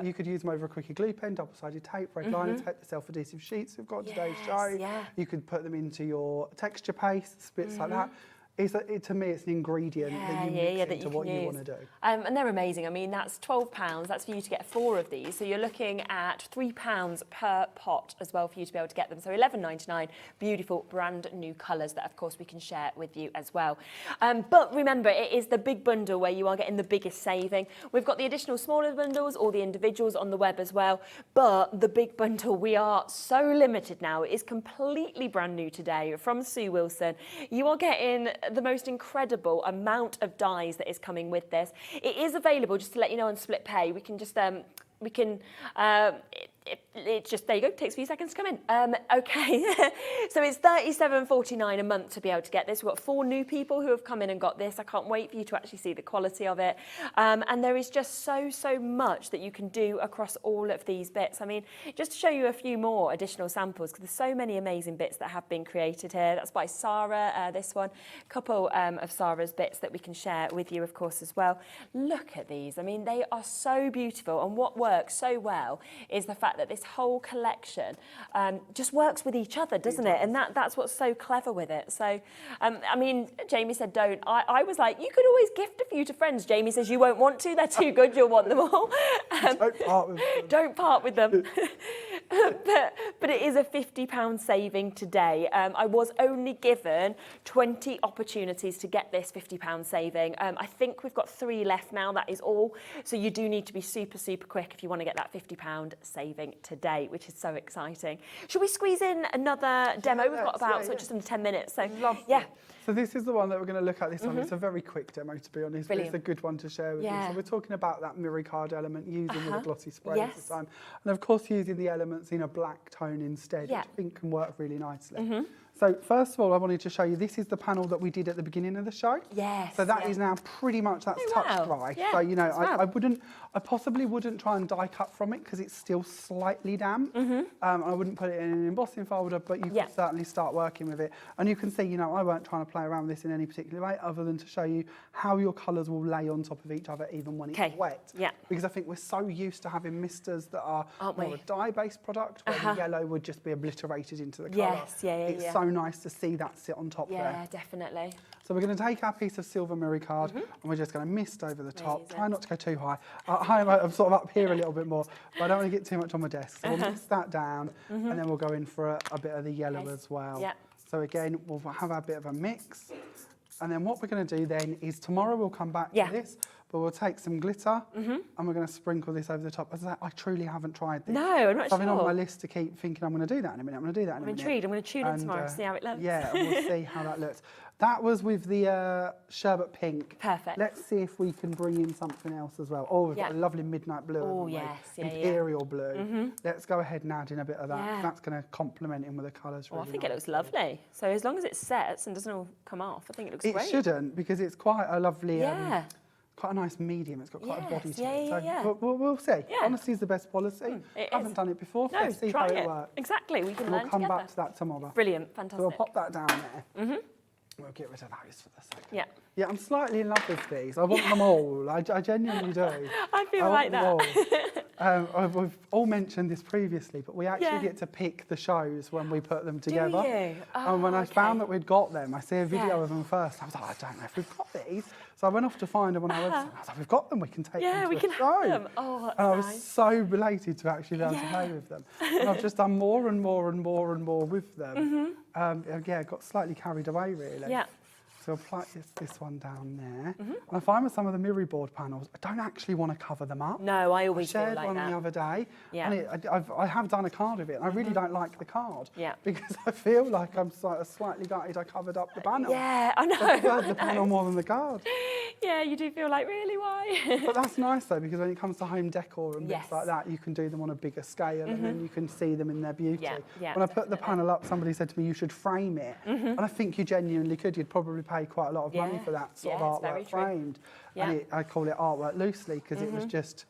You could use them over a quickie glue pen, double-sided tape, Redliner tape, the self-adhesive sheets we've got today's show. You could put them into your texture pastes, bits like that. To me, it's an ingredient that you mix into what you want to do. And they're amazing. I mean, that's £12. That's for you to get 4 of these. So you're looking at £3 per pot as well for you to be able to get them. So £11.99, beautiful brand new colours that, of course, we can share with you as well. But remember, it is the big bundle where you are getting the biggest saving. We've got the additional smaller bundles, all the individuals on the web as well. But the big bundle, we are so limited now. It is completely brand new today from Sue Wilson. You are getting the most incredible amount of dies that is coming with this. It is available, just to let you know, on split pay. We can just it's just, there you go, it takes a few seconds to come in. Okay, so it's $37.49 a month to be able to get this. We've got 4 new people who have come in and got this. I can't wait for you to actually see the quality of it. And there is just so much that you can do across all of these bits. I mean, just to show you a few more additional samples, because there's so many amazing bits that have been created here. That's by Sarah, this one. A couple of Sarah's bits that we can share with you, of course, as well. Look at these. I mean, they are so beautiful. And what works so well is the fact that this whole collection just works with each other, doesn't it? And that's what's so clever with it. So, I mean, Jamie said don't. I was like, you could always gift a few to friends. Jamie says you won't want to. They're too good. You'll want them all. Don't part with them. Don't part with them. but but it is a £50 saving today. I was only given 20 opportunities to get this £50 saving. I think we've got 3 left now, that is all. So you do need to be super, super quick if you want to get that £50 saving today, which is so exciting. Should we squeeze in another demo? We've got about just under 10 minutes. So yeah. So this is the one that we're going to look at this time. It's a very quick demo, to be honest, but it's a good one to share with you. So we're talking about that mirror card element using with a glossy spray this time. And of course using the elements in a black tone instead, which I think can work really nicely. So first of all, I wanted to show you, this is the panel that we did at the beginning of the show. Yes. So that is now pretty much, that's touch dry. So, you know, I possibly wouldn't try and die cut from it because it's still slightly damp. I wouldn't put it in an embossing folder, but you can certainly start working with it. And you can see, you know, I weren't trying to play around with this in any particular way other than to show you how your colours will lay on top of each other even when it's wet. Because I think we're so used to having misters that are more a dye-based product where the yellow would just be obliterated into the colour. It's so nice to see that sit on top there. Yeah, definitely. So we're going to take our piece of silver mirror card and we're just going to mist over the top. Try not to go too high. I'm sort of up here a little bit more, but I don't want to get too much on my desk. So we'll mist that down and then we'll go in for a bit of the yellow as well. So again, we'll have our bit of a mix. And then what we're going to do then is tomorrow we'll come back to this, but we'll take some glitter and we're going to sprinkle this over the top. As I say, I truly haven't tried this. No, I'm not sure. I've been on my list to keep thinking I'm going to do that in a minute, I'm going to do that in a minute. I'm intrigued, I'm going to tune in tomorrow to see how it looks. Yeah, and we'll see how that looks. That was with the sherbet pink. Perfect. Let's see if we can bring in something else as well. Oh, we've got a lovely midnight blue. Oh, yes. Imperial blue. Let's go ahead and add in a bit of that. That's going to complement in with the colours really I think it looks lovely. So as long as it sets and doesn't all come off, I think it looks great. It shouldn't, because it's quite a lovely, quite a nice medium. It's got quite a body to it. So we'll see. Honesty is the best policy. I haven't done it before, so let's see how it works. Exactly, we can learn together. We'll come back to that tomorrow. Brilliant, fantastic. So we'll pop that down there. We'll get rid of those for the second. Yeah, I'm slightly in love with these. I want them all. I genuinely do. I feel like that. We've all mentioned this previously, but we actually get to pick the shows when we put them together. Do you? And when I found that we'd got them, I see a video of them first. I was like, I don't know if we've got these. So I went off to find them on our website. I was like, we've got them. We can take them to the show. Have them. Oh, that's and I was so related to actually be able to play with them. And I've just done more and more and more and more with them. Got slightly carried away really. So I'll apply this one down there. And I find with some of the mirror board panels, I don't actually want to cover them up. No, I always feel like that. I shared one the other day, and I have done a card of it, and I really don't like the card. Because I feel like I'm slightly gutted I covered up the panel. Yeah, I know. I preferred the panel more than the card. Yeah, you do feel like, really, why? But that's nice though, because when it comes to home decor and bits like that, you can do them on a bigger scale and then you can see them in their beauty. When I put the panel up, somebody said to me, you should frame it. And I think you genuinely could. You'd probably pay quite a lot of money for that sort of artwork framed. And I call it artwork loosely because it was just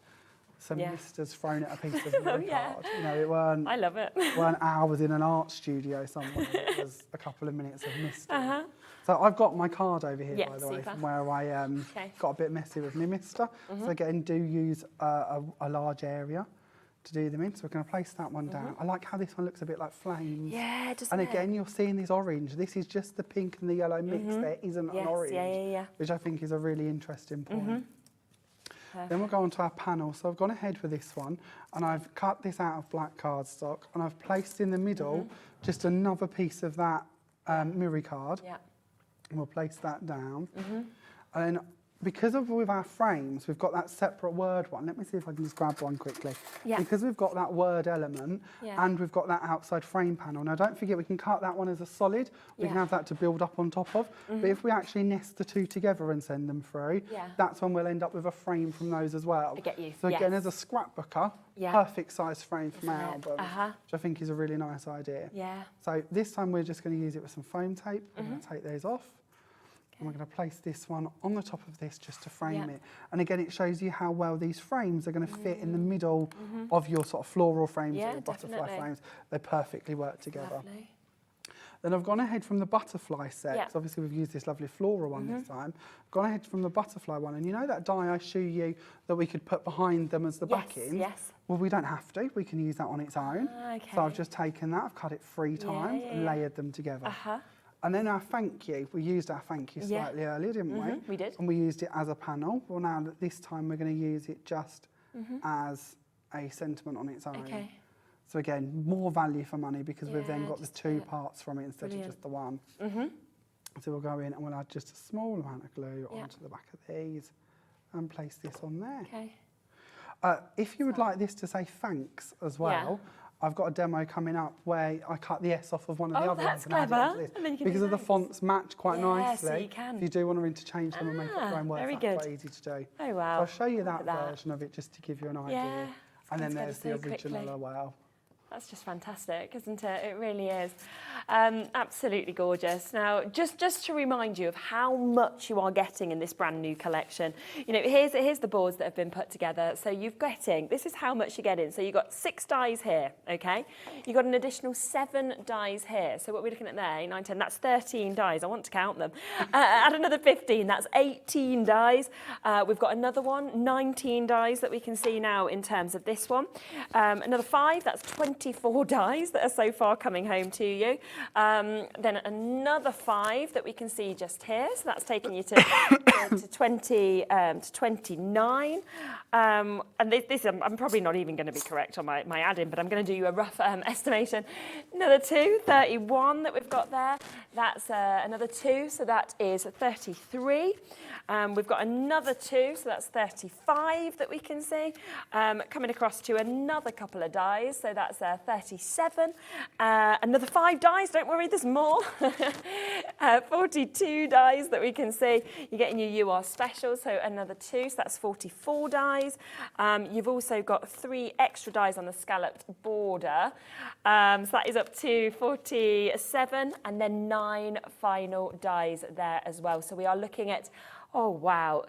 some misters thrown at a piece of mirror card. You know, it weren't. I love it. Weren't hours in an art studio somewhere. It was a couple of minutes of mister. So I've got my card over here, by the way, from where I got a bit messy with my mister. So again, do use a large area to do them in. So we're going to place that one down. I like how this one looks a bit like flames. Yeah, doesn't And it? again, you're seeing this orange. This is just the pink and the yellow mix. There isn't an orange, which I think is a really interesting point. Then we'll go on to our panel. So I've gone ahead with this one and I've cut this out of black cardstock and I've placed in the middle just another piece of that mirror card. And we'll place that down. And then because with our frames, we've got that separate word one. Let me see if I can just grab one quickly. Because we've got that word element and we've got that outside frame panel. Now, don't forget, we can cut that one as a solid. We can have that to build up on top of. But if we actually nest the two together and send them through, that's when we'll end up with a frame from those as well. I get you. So again, as a scrapbooker, perfect size frame for my album, which I think is a really nice idea. So this time we're just going to use it with some foam tape. I'm going to take those off. And we're going to place this one on the top of this just to frame it. And again, it shows you how well these frames are going to fit in the middle of your sort of floral frames or butterfly frames. They perfectly work together. Then I've gone ahead from the butterfly set, because obviously we've used this lovely floral one this time. I've gone ahead from the butterfly one, and you know that die I show you that we could put behind them as the backing? Well, we don't have to. We can use that on its own. So I've just taken that, I've cut it 3 times and layered them together. And then our thank you, we used our thank you slightly earlier, didn't we? We did. And we used it as a panel. Well, now this time we're going to use it just as a sentiment on its own. So again, more value for money because we've then got the 2 parts from it instead of just the one. So we'll go in and we'll add just a small amount of glue onto the back of these and place this on there. Okay. If you would like this to say thanks as well, I've got a demo coming up where I cut the S off of one of the other ones. That's clever. Because of the fonts match quite nicely. So you can. If you do want to interchange them and make up your own words, that's quite easy to do. Oh, wow. So I'll show you that version of it just to give you an idea. And then there's the original as well. That's just fantastic, isn't it? It really is. Absolutely gorgeous. Now, just to remind you of how much you are getting in this brand new collection, you know, here's the boards that have been put together. So you're getting, this is how much you're getting. So you've got 6 dies here, okay? You've got an additional 7 dies here. So what we're looking at there, 8, 9, 10, that's 13 dies. I want to count them. Add another 15, that's 18 dies. We've got another one, 19 dies that we can see now in terms of this one. Another 5, that's 24 dies that are so far coming home to you. Then another 5 that we can see just here. So that's taking you to, to 29. And this I'm probably not even going to be correct on my add-in, but I'm going to do you a rough estimation. Another 2, 31 that we've got there. That's another 2, so that is 33. We've got another 2, so that's 35 that we can see. Coming across to another couple of dies, so that's 37. Another 5 dies, don't worry, there's more. 42 dies that we can see. You're getting your UR special, so another 2, so that's 44 dies. You've also got 3 extra dies on the scalloped border. So that is up to 47, and then 9 final dies there as well. So we are looking at, oh wow,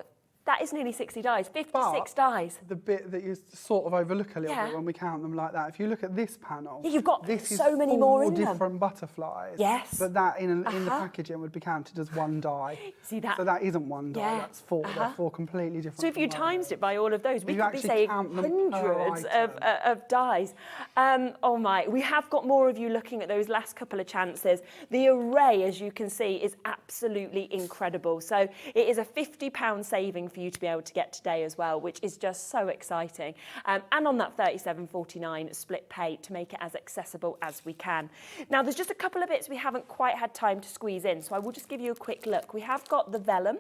that is nearly 60 dies, 56 dies. The bit that you sort of overlook a little bit when we count them like that, if you look at this panel, you've got this so many more in them. different butterflies. Yes. But that in the packaging would be counted as 1 die. See that? So that isn't 1 die, that's 4. They're 4 completely different. So if you times it by all of those, we You could be actually saying count them per hundreds item. of dies. Oh my, we have got more of you looking at those last couple of chances. The array, as you can see, is absolutely incredible. So it is a £50 saving for you to be able to get today as well, which is just so exciting. And on that £37.49 split pay to make it as accessible as we can. Now, there's just a couple of bits we haven't quite had time to squeeze in, so I will just give you a quick look. We have got the vellum,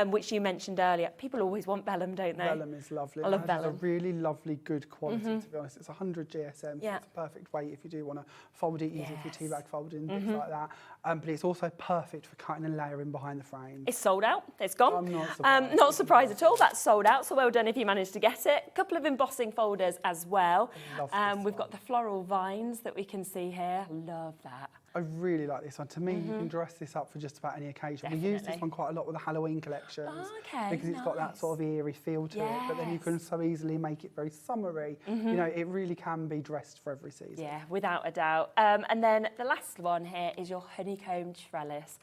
which you mentioned earlier. People always want vellum, don't they? Vellum is lovely. I love vellum. It's a really lovely, good quality, to be honest. It's 100 GSM, so it's a perfect weight if you do want to fold it, easy for your tea bag folding, bits like that. But it's also perfect for cutting and layering behind the frames. It's sold out. It's gone. I'm not surprised. Not surprised at all. That's sold out, so well done if you managed to get it. A couple of embossing folders as well. We've got the floral vines that we can see here. Love that. I really like this one. To me, you can dress this up for just about any occasion. Definitely. We use this one quite a lot with the Halloween collections because it's got that sort of eerie feel to it, but then you can so easily make it very summery. You know, it really can be dressed for every season. Yeah, without a doubt. And then the last one here is your honeycomb trellis.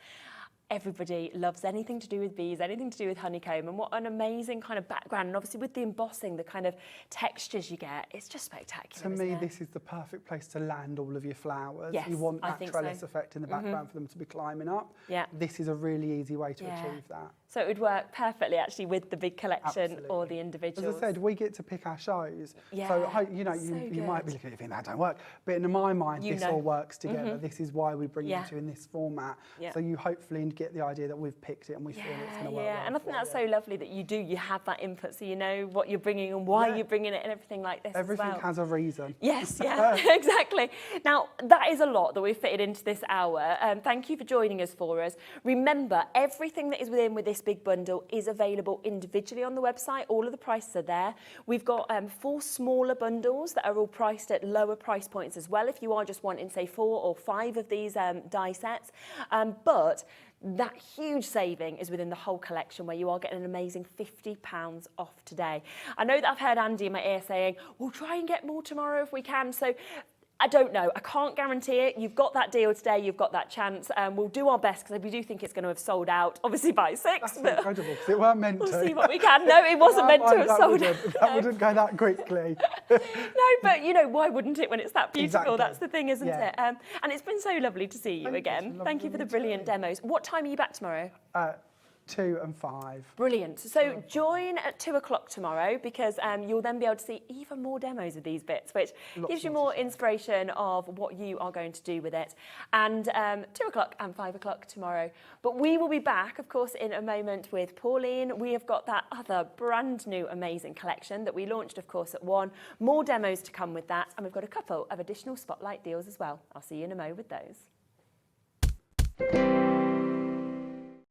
Everybody loves anything to do with bees, anything to do with honeycomb, and what an amazing kind of background. And obviously with the embossing, the kind of textures you get, it's just spectacular. To me, this is the perfect place to land all of your flowers. Yes, you want that think trellis so. effect in the background for them to be climbing up. Yeah. This is a really easy way to achieve that. So it would work perfectly actually with the big collection Absolutely. or the individuals. As I said, we get to pick our shows. Yeah, so, you know, you might be looking at it and think that don't work. But in my mind, this all works together. This is why we bring you to in this format. So you hopefully get the idea that we've picked it and we feel it's going to work. Yeah, and I think that's so lovely that you have that input, so you know what you're bringing and why you're bringing it and everything like this. Everything as well. has a reason. Yes, yeah, exactly. Now, that is a lot that we've fitted into this hour. Thank you for joining us for us. Remember, everything that is within with this big bundle is available individually on the website. All of the prices are there. We've got 4 smaller bundles that are all priced at lower price points as well, if you are just wanting, say, 4 or 5 of these die sets. But that huge saving is within the whole collection, where you are getting an amazing £50 off today. I know that I've heard Andy in my ear saying, we'll try and get more tomorrow if we can. So I don't know. I can't guarantee it. You've got that deal today. You've got that chance. We'll do our best because we do think it's going to have sold out, obviously by 6. That's incredible because it weren't meant to. We'll see what we can. No, it wasn't meant to have sold out. That wouldn't go that quickly. No, but you know, why wouldn't it when it's that beautiful? Exactly. That's the thing, isn't it? And it's been so lovely to see you again. Thank you for the brilliant demos. What time are you back tomorrow? 2 and 5. Brilliant. So join at 2 o'clock tomorrow, because you'll then be able to see even more demos of these bits, which gives you more inspiration of what you are going to do with it. And 2 o'clock and 5 o'clock tomorrow. But we will be back, of course, in a moment with Pauline. We have got that other brand new amazing collection that we launched, of course, at 1. More demos to come with that. And we've got a couple of additional spotlight deals as well. I'll see you in a mo with those.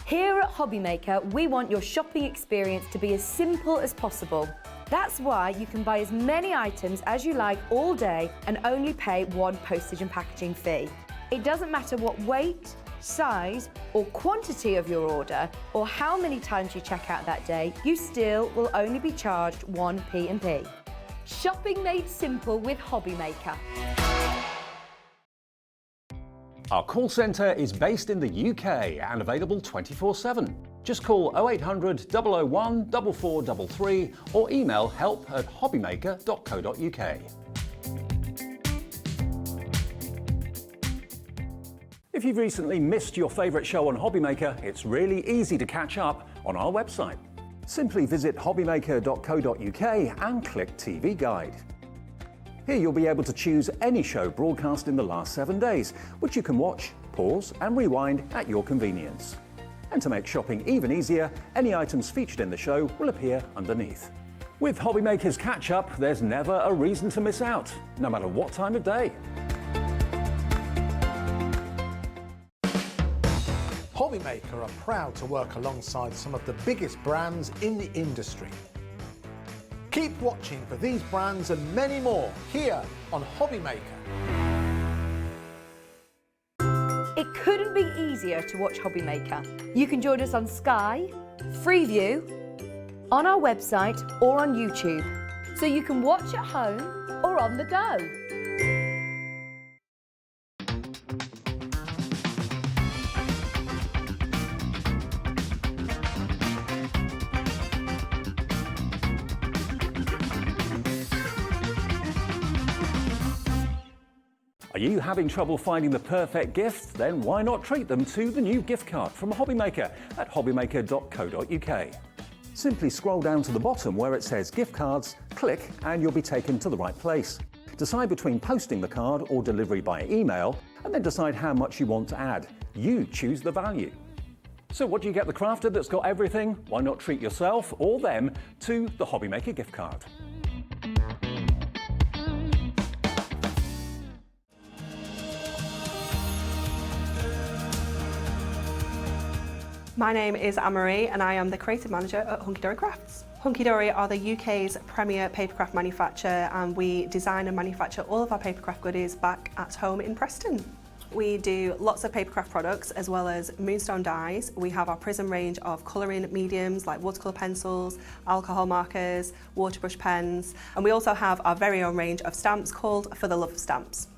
Here at Hobbymaker, we want your shopping experience to be as simple as possible. That's why you can buy as many items as you like all day and only pay 1 postage and packaging fee. It doesn't matter what weight, size or quantity of your order or how many times you check out that day, you still will only be charged 1 P&P. Shopping made simple with Hobbymaker. Our call centre is based in the UK and available 24/7. Just call 0800 001 4433 or email help@hobbymaker.co.uk. If you've recently missed your favourite show on Hobbymaker, it's really easy to catch up on our website. Simply visit hobbymaker.co.uk and click TV Guide. Here you'll be able to choose any show broadcast in the last 7 days, which you can watch, pause and rewind at your convenience. And to make shopping even easier, any items featured in the show will appear underneath. With Hobbymaker's Catch-Up, there's never a reason to miss out, no matter what time of day. Hobbymaker are proud to work alongside some of the biggest brands in the industry. Keep watching for these brands and many more here on Hobbymaker. It couldn't be easier to watch Hobbymaker. You can join us on Sky, Freeview, on our website or on YouTube, so you can watch at home or on the go. Are you having trouble finding the perfect gift? Then why not treat them to the new gift card from Hobbymaker at hobbymaker.co.uk. Simply scroll down to the bottom where it says gift cards, click and you'll be taken to the right place. Decide between posting the card or delivery by email and then decide how much you want to add. You choose the value. So what do you get the crafter that's got everything? Why not treat yourself or them to the Hobbymaker gift card? My name is Anne-Marie and I am the Creative Manager at Hunkydory Crafts. Hunkydory are the UK's premier papercraft manufacturer and we design and manufacture all of our papercraft goodies back at home in Preston. We do lots of papercraft products as well as moonstone dyes. We have our prism range of colouring mediums like watercolour pencils, alcohol markers, waterbrush pens, and we also have our very own range of stamps called For the Love of Stamps.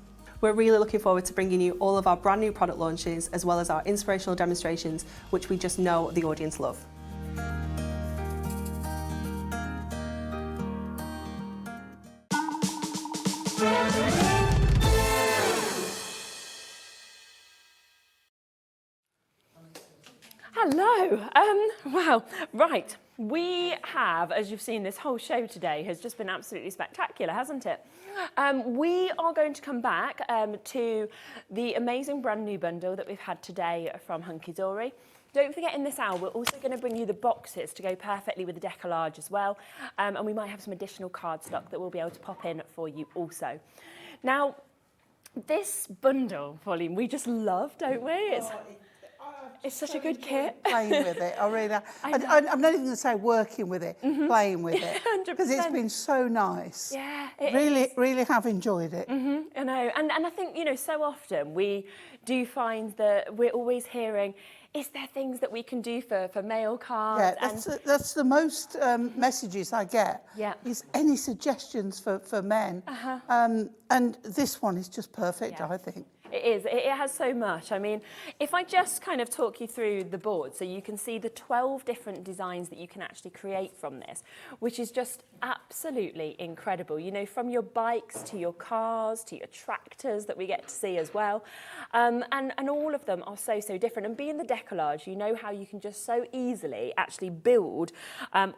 We're really looking forward to bringing you all of our brand new product launches as well as our inspirational demonstrations, which we just know the audience love. Hello. Wow. Right. We have, as you've seen, this whole show today has just been absolutely spectacular, hasn't it? We are going to come back to the amazing brand new bundle that we've had today from Hunkydory. Don't forget, in this hour, we're also going to bring you the boxes to go perfectly with the Decolarge as well. And we might have some additional cardstock that we'll be able to pop in for you also. Now, this bundle, Pauline, we just love, don't we? It's such a good kit. Playing with it, I really. I'm not even going to say working with it, playing with it, because it's been so nice. Yeah, really have enjoyed it. I know, and I think, you know, so often we do find that we're always hearing, is there things that we can do for mail cards? Yeah, that's the most messages I get. Yeah. Is any suggestions for men? And this one is just perfect, I think. It is. It has so much. I mean, if I just kind of talk you through the board so you can see the 12 different designs that you can actually create from this, which is just absolutely incredible. You know, from your bikes to your cars to your tractors that we get to see as well. And all of them are so different. And being the Decolarge, you know how you can just so easily actually build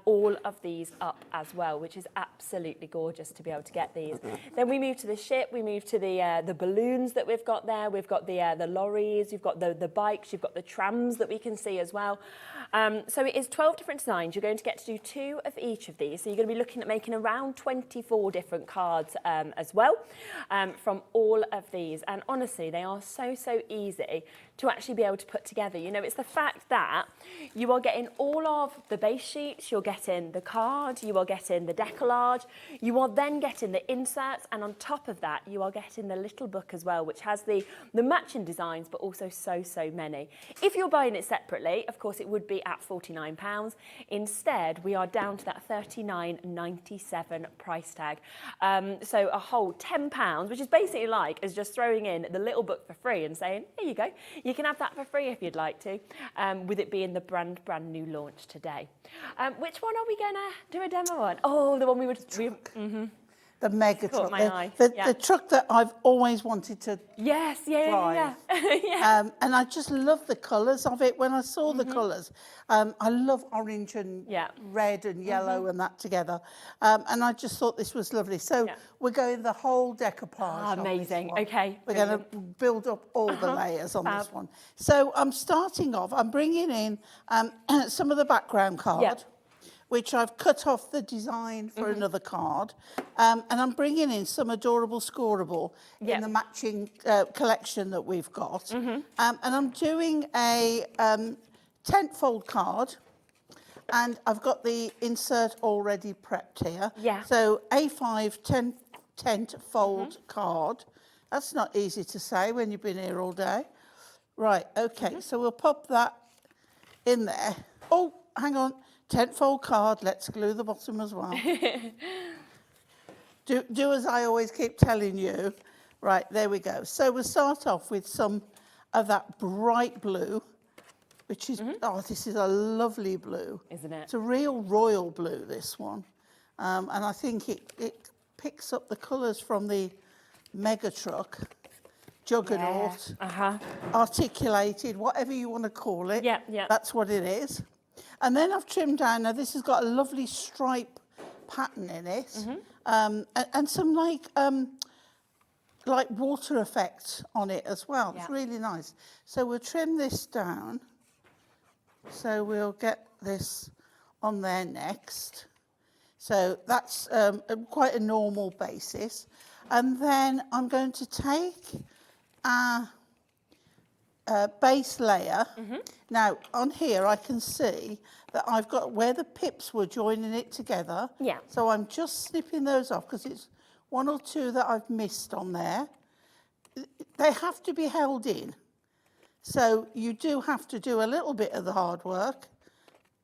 all of these up as well, which is absolutely gorgeous to be able to get these. Then we move to the ship, we move to the balloons that we've got there, we've got the lorries, you've got the bikes, you've got the trams that we can see as well. So it is 12 different designs. You're going to get to do 2 of each of these. So you're going to be looking at making around 24 different cards as well from all of these. And honestly, they are so easy to actually be able to put together. You know, it's the fact that you are getting all of the base sheets, you're getting the card, you are getting the Decolarge, you are then getting the inserts, and on top of that, you are getting the little book as well, which has the matching designs, but also so many. If you're buying it separately, of course, it would be at £49. Instead, we are down to that £39.97 price tag. So a whole £10, which is basically like as just throwing in the little book for free and saying, here you go, you can have that for free if you'd like to, with it being the brand new launch today. Which one are we going to do a demo on? Oh, the one we would... The mega Caught truck, my eye. the truck that I've always wanted to Yes, drive. yeah. And I just love the colours of it. When I saw the colours, I love orange and red and yellow and that together. And I just thought this was lovely. So we're going the whole decoupage. Amazing. Okay. We're going to build up all the layers on this one. So I'm starting off, I'm bringing in some of the background card, which I've cut off the design for another card. And I'm bringing in some adorable scoreable in the matching collection that we've got. And I'm doing a tent fold card. And I've got the insert already prepped here. So A5 tent fold card. That's not easy to say when you've been here all day. Right, okay, so we'll pop that in there. Oh, hang on. Tent fold card, let's glue the bottom as well. do as I always keep telling you. Right, there we go. So we'll start off with some of that bright blue, which is, oh, this is a lovely blue. Isn't it? It's a real royal blue, this one. And I think it picks up the colours from the mega truck, juggernaut, articulated, whatever you want to call it. That's what it is. And then I've trimmed down, now this has got a lovely stripe pattern in it, and some like water effects on it as well. It's really nice. So we'll trim this down. So we'll get this on there next. So that's quite a normal basis. And then I'm going to take our base layer. Now on here I can see that I've got where the pips were joining it together. So I'm just snipping those off because it's 1 or 2 that I've missed on there. They have to be held in. So you do have to do a little bit of the hard work,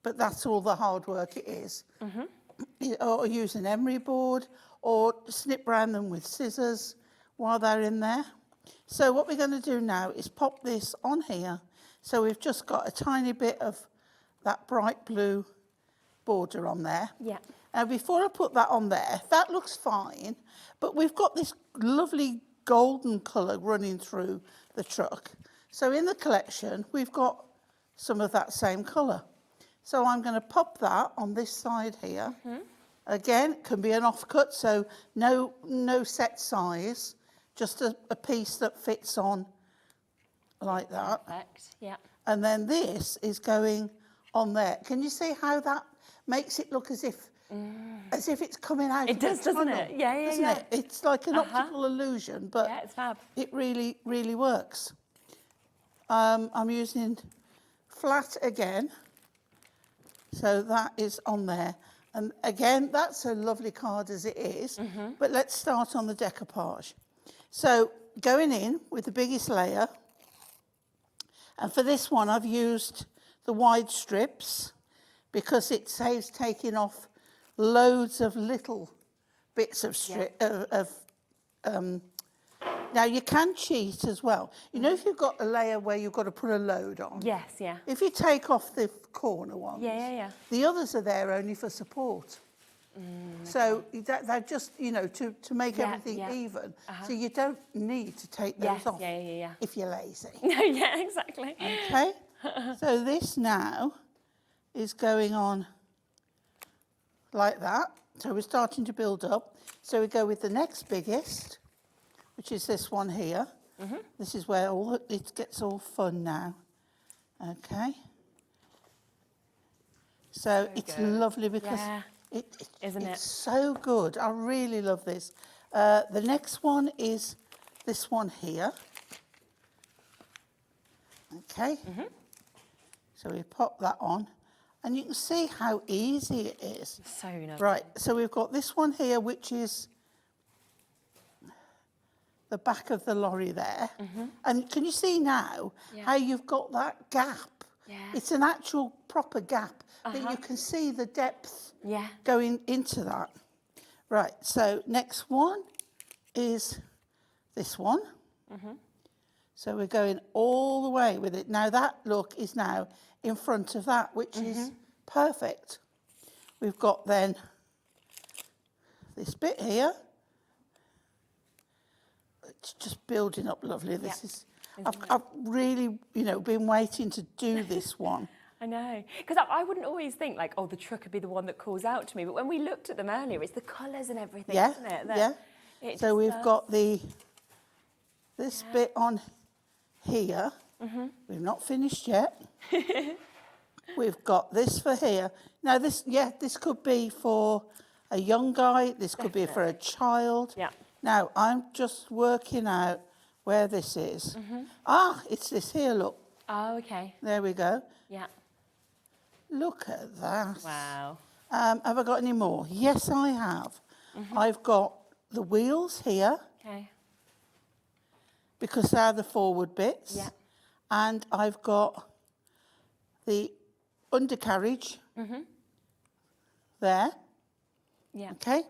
but that's all the hard work it is. Or use an emery board or snip round them with scissors while they're in there. So what we're going to do now is pop this on here. So we've just got a tiny bit of that bright blue border on there. Now before I put that on there, that looks fine, but we've got this lovely golden colour running through the truck. So in the collection, we've got some of that same colour. So I'm going to pop that on this side here. Again, it can be an offcut, so no set size. Just a piece that fits on like that. Perfect, And then this is going on there. Can you see how that makes it look as if it's coming out? It does, doesn't it? Doesn't it? It's like an optical illusion, but it's fab. It really works. I'm using flat again. So that is on there. And again, that's a lovely card as it is. But let's start on the decoupage. So going in with the biggest layer, and for this one I've used the wide strips because it saves taking off loads of little bits of Now, you can cheat as well. You know, if you've got a layer where you've got to put a load on. Yes, yeah. If you take off the corner ones. Yeah. The others are there only for support. So they're just, you know, to make everything even. So you don't need to take those off if you're lazy. Yeah, exactly. Okay. So this now is going on like that. So we're starting to build up. So we go with the next biggest, which is this one here. This is where it gets all fun now. Okay. So it's lovely because it's so good. I really love this. The next one is this one here. Okay. So we pop that on. And you can see how easy it is. So nice. Right, so we've got this one here, which is the back of the lorry there. And can you see now how you've got that gap? It's an actual proper gap that you can see the depth going into that. Right, so next one is this one. So we're going all the way with it. Now that look is now in front of that, which is perfect. We've got then this bit here. It's just building up lovely. This is, I've really, you know, been waiting to do this one. I know, because I wouldn't always think like, oh, the truck would be the one that calls out to me. But when we looked at them earlier, it's the colours and everything, isn't it? So we've got this bit on here. We've not finished yet. We've got this for here. Now this could be for a young guy. This could be for a child. Now I'm just working out where this is. It's this here, look. Oh, okay. There we go. Yeah. Look at that. Wow. Have I got any more? Yes, I have. I've got the wheels here. Okay. Because they're the forward bits. Yeah. And I've got the undercarriage there. Yeah. Okay.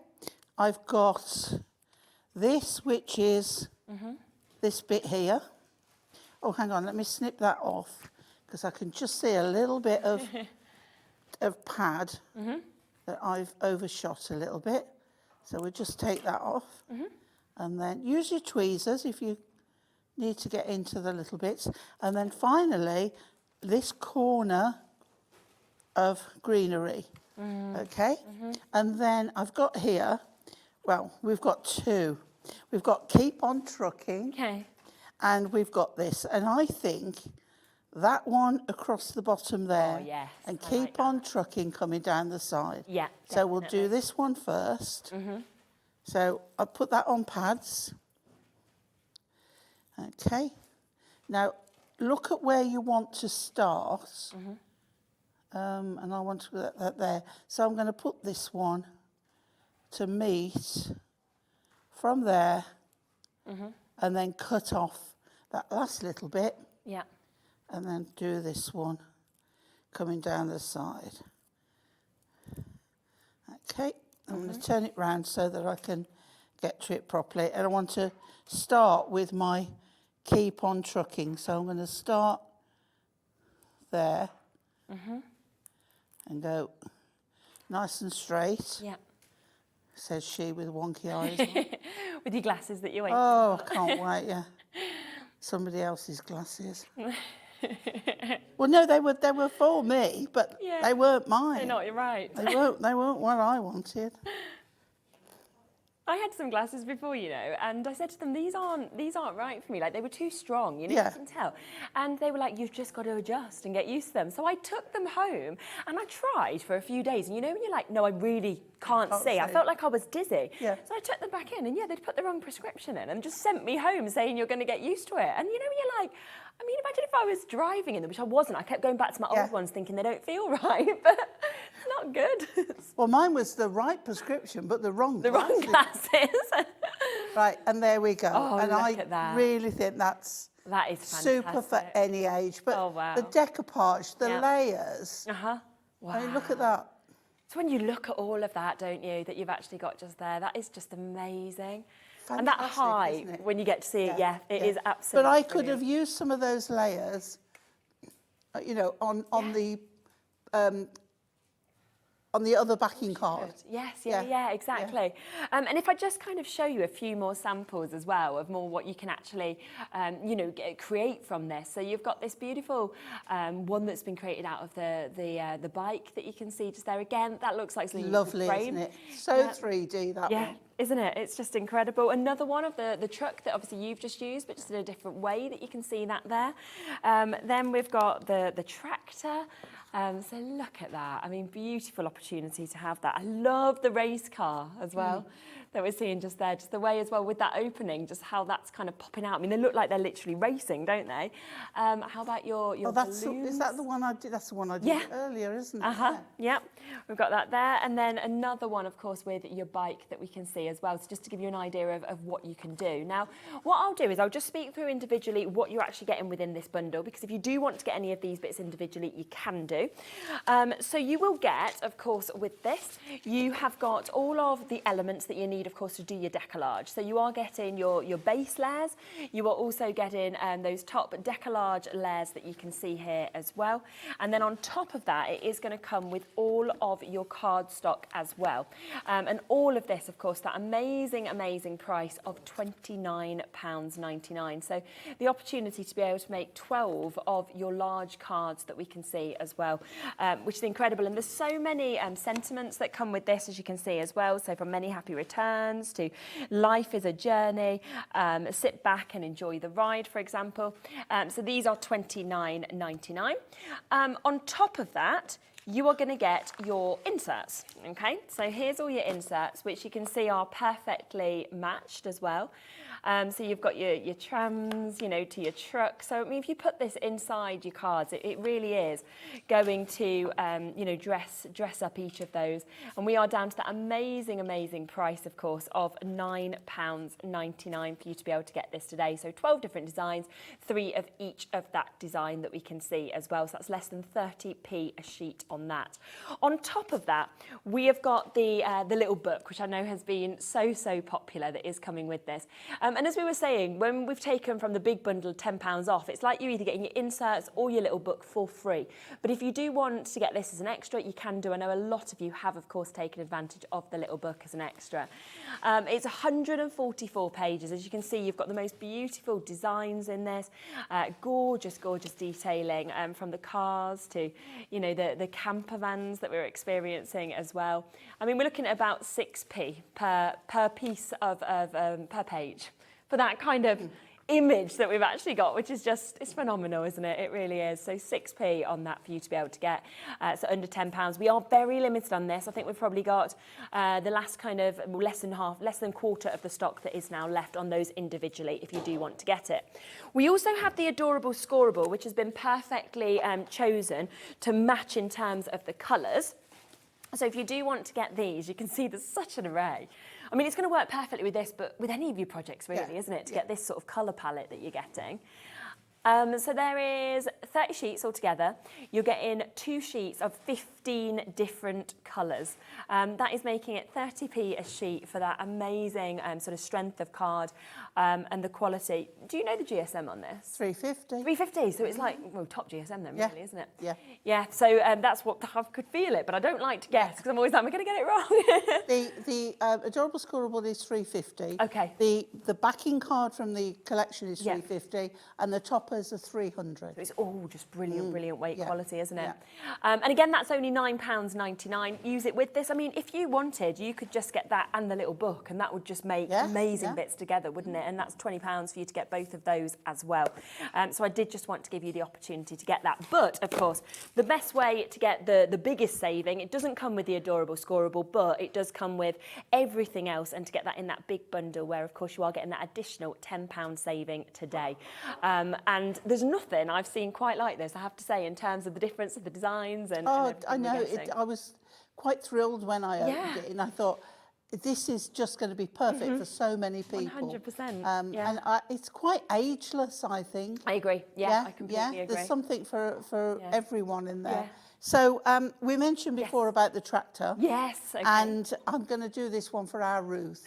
I've got this, which is this bit here. Oh, hang on, let me snip that off because I can just see a little bit of pad that I've overshot a little bit. So we'll just take that off. And then use your tweezers if you need to get into the little bits. And then finally, this corner of greenery. Okay? And then I've got here, well, we've got two. We've got Keep On Trucking. Okay. And we've got this. And I think that one across the bottom there. Oh, yes. And I Keep like On Trucking coming down the side. Yeah, So we'll do this one first. So I'll put that on pads. Okay. Now, look at where you want to start. And I want to put that there. So I'm going to put this one to meet from there and then cut off that last little bit. Yeah. And then do this one coming down the side. Okay. I'm going to turn it round so that I can get to it properly. And I want to start with my Keep On Trucking. So I'm going to start there and go nice and straight. Yeah. Says she with wonky eyes on. With your glasses that you ain't. Oh, I can't wait, yeah. Somebody else's glasses. Well, no, they were for me, but they weren't mine. They're not, you're right. They weren't what I wanted. I had some glasses before, you know, and I said to them, these aren't right for me. Like, they were too strong, you know, you can tell. And they were like, you've just got to adjust and get used to them. So I took them home and I tried for a few days. And you know when you're like, no, I really can't see. I felt like I was dizzy. Yeah. So I took them back in and they'd put the wrong prescription in and just sent me home saying you're going to get used to it. And you know, you're like, I mean, imagine if I was driving in them, which I wasn't. I kept going back to my old ones thinking they don't feel right, but it's not good. Well, mine was the right prescription, but the wrong The wrong glasses. Right, and there we go. Oh, and look I at that. really think that is super for fantastic. any age. But the decoupage, the layers. Wow. I mean, look at that. So when you look at all of that, don't you, that you've actually got just there, that is just amazing. fantastic, and that high, isn't it? when you get to see it, it is absolutely But I could brilliant. have used some of those layers, you know, on the other backing card. Yes, exactly. And if I just kind of show you a few more samples as well of more what you can actually, you know, create from this. So you've got this beautiful one that's been created out of the bike that you can see just there. Again, that looks like something Lovely, you could frame. isn't it? So 3D, that Yeah, one. isn't it? It's just incredible. Another one of the truck that obviously you've just used, but just in a different way that you can see that there. Then we've got the tractor. So look at that. I mean, beautiful opportunity to have that. I love the race car as well that we're seeing just there. Just the way as well with that opening, just how that's kind of popping out. I mean, they look like they're literally racing, don't they? How about your balloons? Is that the one I did? That's the one I did earlier, isn't it? Yeah, we've got that there. And then another one, of course, with your bike that we can see as well. So just to give you an idea of what you can do. Now, what I'll do is I'll just speak through individually what you're actually getting within this bundle, because if you do want to get any of these bits individually, you can do. So you will get, of course, with this, you have got all of the elements that you need, of course, to do your decolarge. So you are getting your base layers. You are also getting those top decolarge layers that you can see here as well. And then on top of that, it is going to come with all of your cardstock as well. And all of this, of course, that amazing, amazing price of £29.99. So the opportunity to be able to make 12 of your large cards that we can see as well, which is incredible. And there's so many sentiments that come with this, as you can see as well. So from many happy returns to life is a journey, sit back and enjoy the ride, for example. So these are £29.99. On top of that, you are going to get your inserts, okay? So here's all your inserts, which you can see are perfectly matched as well. So you've got your trams, you know, to your truck. So, I mean, if you put this inside your cards, it really is going to, you know, dress up each of those. And we are down to that amazing, amazing price, of course, of £9.99 for you to be able to get this today. So 12 different designs, 3 of each of that design that we can see as well. So that's less than 30p a sheet on that. On top of that, we have got the little book, which I know has been so popular, that is coming with this. And as we were saying, when we've taken from the big bundle £10 off, it's like you're either getting your inserts or your little book for free. But if you do want to get this as an extra, you can do. I know a lot of you have, of course, taken advantage of the little book as an extra. It's 144 pages. As you can see, you've got the most beautiful designs in this. Gorgeous, gorgeous detailing from the cars to, you know, the camper vans that we're experiencing as well. I mean, we're looking at about 6p per piece of per page for that kind of image that we've actually got, which is just, it's phenomenal, isn't it? It really is. So 6p on that for you to be able to get. So under £10. We are very limited on this. I think we've probably got the last kind of less than quarter of the stock that is now left on those individually, if you do want to get it. We also have the adorable scoreable, which has been perfectly chosen to match in terms of the colours. So if you do want to get these, you can see there's such an array. I mean, it's going to work perfectly with this, but with any of your projects, really, isn't it? To get this sort of colour palette that you're getting. So there is 30 sheets altogether. You're getting 2 sheets of 15 different colours. That is making it 30p a sheet for that amazing sort of strength of card and the quality. Do you know the GSM on this? 350. 350, so it's like, well, top GSM then, really, isn't it? Yeah. Yeah, so that's what I could feel it, but I don't like to guess because I'm always like, am I going to get it wrong? The adorable scoreable is 350. Okay. The backing card from the collection is 350, and the toppers are 300. So it's all just brilliant, brilliant weight quality, isn't it? And again, that's only £9.99. Use it with this. I mean, if you wanted, you could just get that and the little book, and that would just make amazing bits together, wouldn't it? And that's £20 for you to get both of those as well. So I did just want to give you the opportunity to get that. But, of course, the best way to get the biggest saving, it doesn't come with the adorable scoreable, but it does come with everything else, and to get that in that big bundle where, of course, you are getting that additional £10 saving today. And there's nothing I've seen quite like this, I have to say, in terms of the difference of the designs and I know. I was quite thrilled when I opened it, and I thought, this is just going to be perfect for so many people. 100%. And it's quite ageless, I think. I agree. Yeah, I completely agree. There's something for everyone in there. So we mentioned before about the tractor. Yes, okay. And I'm going to do this one for our Ruth.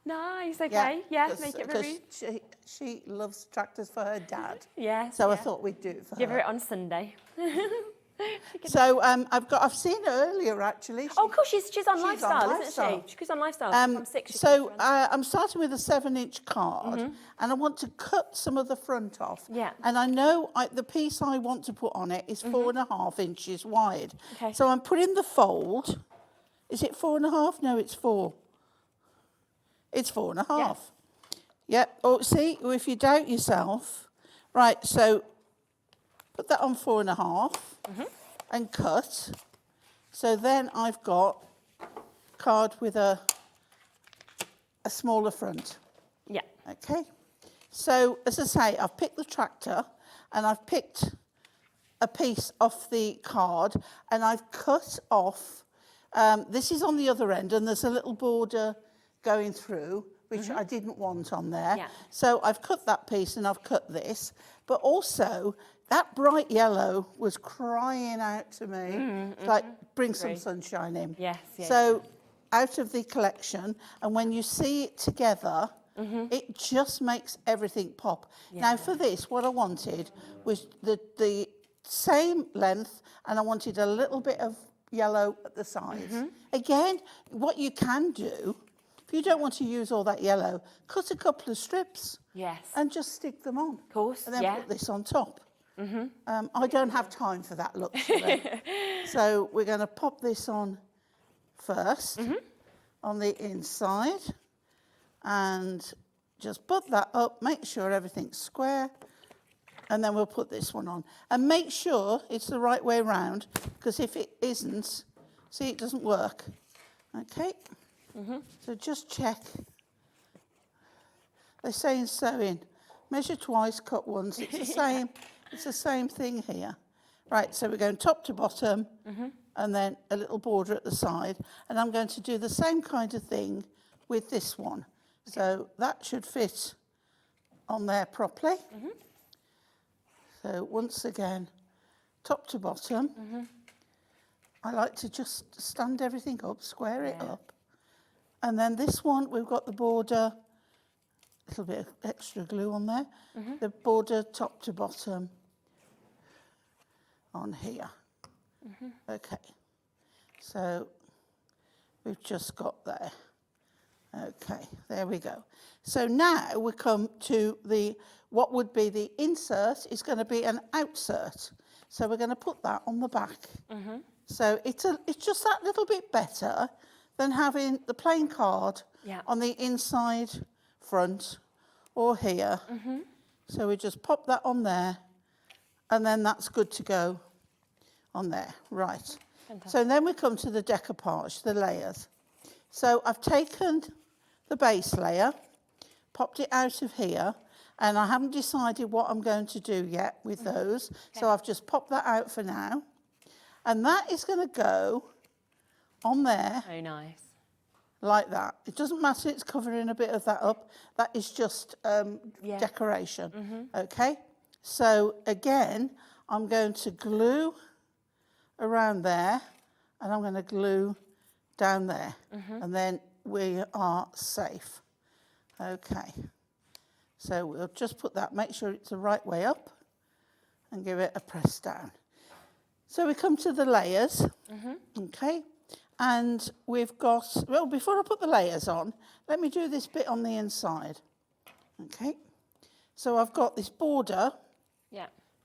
Nice, okay. Yeah, make it for Ruth. She loves tractors for her dad. Yes. So I thought we'd do it for Give her. her it on Sunday. So I've seen her earlier actually. Oh, cool. She's on Lifestyle, isn't she? She's on Lifestyle. From 6. So I'm starting with a 7-inch card, and I want to cut some of the front off. Yeah. And I know the piece I want to put on it is 4.5 inches wide. Okay. So I'm putting the fold. Is it 4.5? No, it's 4. It's 4.5. Yeah. Yep. Oh, see, if you doubt yourself, right? So put that on 4.5 and cut. So then I've got card with a smaller front. Yeah. Okay. So as I say, I've picked the tractor and I've picked a piece off the card and I've cut off. This is on the other end and there's a little border going through, which I didn't want on there. Yeah. So I've cut that piece and I've cut this, but also that bright yellow was crying out to me, like bring some sunshine in. Yes, yes. So out of the collection, and when you see it together, it just makes everything pop. Yeah. Now for this, what I wanted was the same length, and I wanted a little bit of yellow at the sides. Again, what you can do, if you don't want to use all that yellow, cut a couple of strips. Yes. And just stick them on. Of course, And then yeah. put this on top. I don't have time for that luxury. So we're going to pop this on first on the inside and just put that up, make sure everything's square, and then we'll put this one on. And make sure it's the right way round, because if it isn't, see, it doesn't work. Okay? So just check. They say in sewing, measure twice, cut once. It's the same. It's the same thing here. Right, so we're going top to bottom and then a little border at the side. And I'm going to do the same kind of thing with this one. So that should fit on there properly. So once again, top to bottom. I like to just stand everything up, square it up. And then this one, we've got the border, a little bit of extra glue on there. The border top to bottom on here. Okay, so we've just got there. Okay, there we go. So now we come to what would be the insert is going to be an outsert. So we're going to put that on the back. So it's just that little bit better than having the plain card on the inside front or here. So we just pop that on there and then that's good to go on there. Right. Fantastic. So then we come to the decoupage, the layers. So I've taken the base layer, popped it out of here, and I haven't decided what I'm going to do yet with those. So I've just popped that out for now. And that is going to go on there. Oh, nice. Like that. It doesn't matter, it's covering a bit of that up. That is just decoration. Okay? So again, I'm going to glue around there and I'm going to glue down there. And then we are safe. Okay. So we'll just put that, make sure it's the right way up and give it a press down. So we come to the layers. Okay. And we've got, well, before I put the layers on, let me do this bit on the inside. Okay. So I've got this border,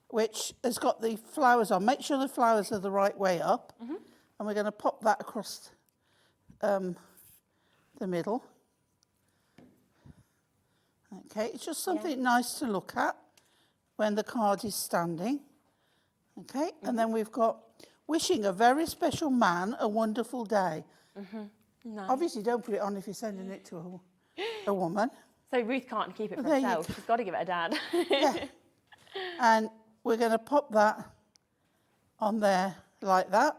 which has got the flowers on. Make sure the flowers are the right way up. And we're going to pop that across the middle. Okay, it's just something nice to look at when the card is standing. Okay, and then we've got wishing a very special man a wonderful day. Nice. Obviously, don't put it on if you're sending it to a woman. So Ruth can't keep it for herself. She's got to give it a dad. And we're going to pop that on there like that.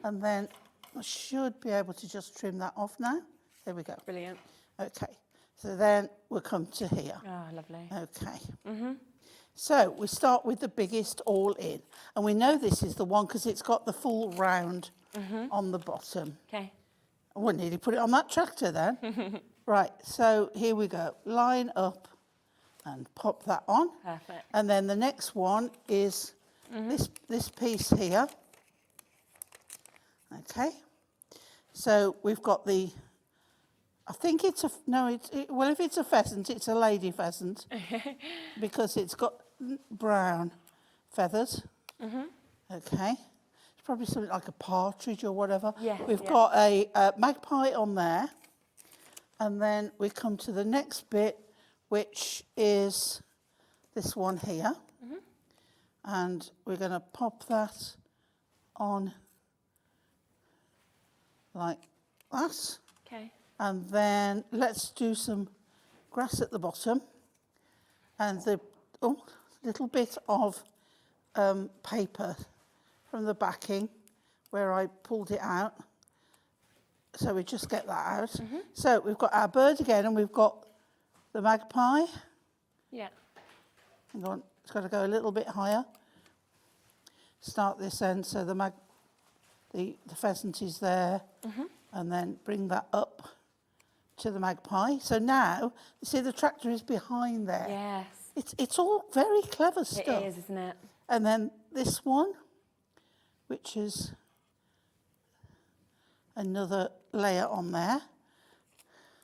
And then I should be able to just trim that off now. There we go. Brilliant. Okay, so then we'll come to here. Oh, lovely. Okay. So we start with the biggest all in. And we know this is the one because it's got the full round on the bottom. Okay. I wouldn't nearly put it on that tractor then. Right, so here we go. Line up and pop that on. Perfect. And then the next one is this piece here. Okay. So we've got the, I think it's a, no, well, if it's a pheasant, it's a lady pheasant because it's got brown feathers. Okay. It's probably something like a partridge or whatever. Yeah, We've got a magpie on there. And then we come to the next bit, which is this one here. And we're going to pop that on like that. Okay. And then let's do some grass at the bottom. And the little bit of paper from the backing where I pulled it out. So we just get that out. So we've got our bird again, and we've got the magpie. Yeah. Hang on, it's got to go a little bit higher. Start this end, so the pheasant is there, and then bring that up to the magpie. So now, you see the tractor is behind there. Yes. It's all very clever stuff. It is, isn't it? And then this one, which is another layer on there.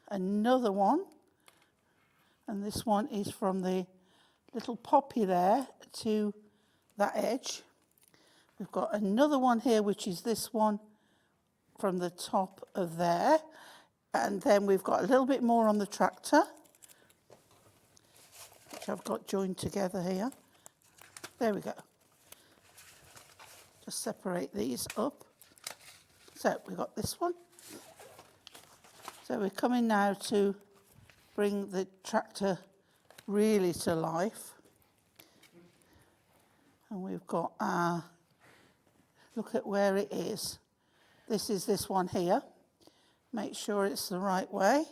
Another one. And this one is from the little poppy there to that edge. We've got another one here, which is this one from the top of there. And then we've got a little bit more on the tractor, which I've got joined together here. There we go. Just separate these up. So we've got this one. So we're coming now to bring the tractor really to life. And we've got our, look at where it is. This is this one here. Make sure it's the right way.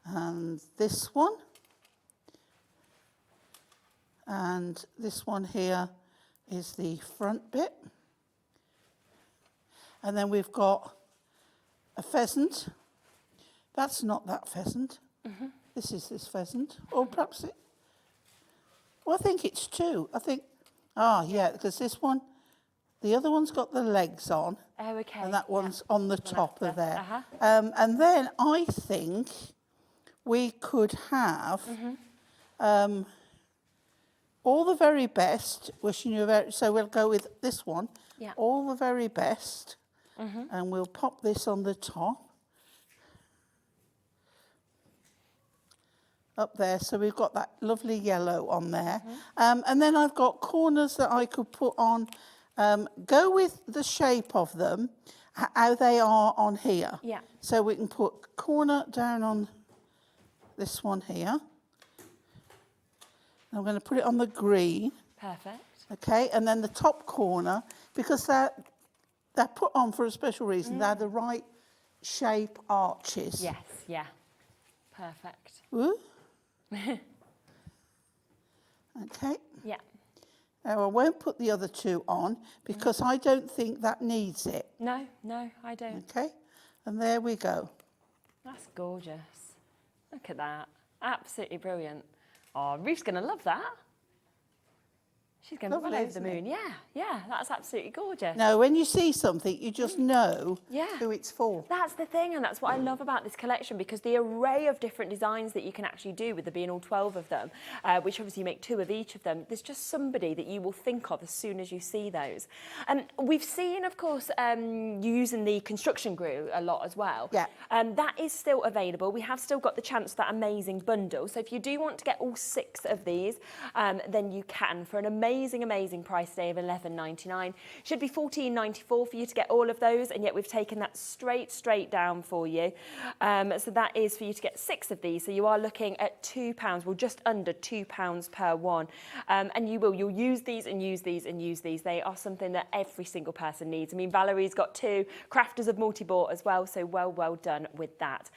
And this one. And this one here is the front bit. And then we've got a pheasant. That's not that pheasant. This is this pheasant. Or perhaps it, well, I think it's two. I think, yeah, because this one, the other one's got the legs on. Oh, okay. And that one's on the top of there. And then I think we could have all the very best, wishing you a very, so we'll go with this one. Yeah. All the very best. And we'll pop this on the top. Up there, so we've got that lovely yellow on there. And then I've got corners that I could put on. Go with the shape of them, how they are on here. Yeah. So we can put corner down on this one here. I'm going to put it on the green. Perfect. Okay, and then the top corner, because they're put on for a special reason. They're the right shape arches. Yes, yeah. Perfect. Ooh. Okay. Yeah. Now I won't put the other two on because I don't think that needs it. No, I don't. Okay. And there we go. That's gorgeous. Look at that. Absolutely brilliant. Oh, Ruth's going to love that. She's going to Lovely, well over the isn't moon. Yeah, that's absolutely gorgeous. Now, when you see something, you just know who it's for. That's the thing, and that's what I love about this collection, because the array of different designs that you can actually do with there being all 12 of them, which obviously make 2 of each of them, there's just somebody that you will think of as soon as you see those. And we've seen, of course, you using the construction glue a lot as well. Yeah. That is still available. We have still got the chance for that amazing bundle. So if you do want to get all 6 of these, then you can for an amazing amazing, amazing price today of $11.99. Should be $14.94 for you to get all of those, and yet we've taken that straight down for you. So that is for you to get 6 of these. So you are looking at £2, well, just under £2 per one. And you'll use these and use these and use these. They are something that every single person needs. I mean, Valerie's got 2, Crafters have multi-bought as well, so well done with that.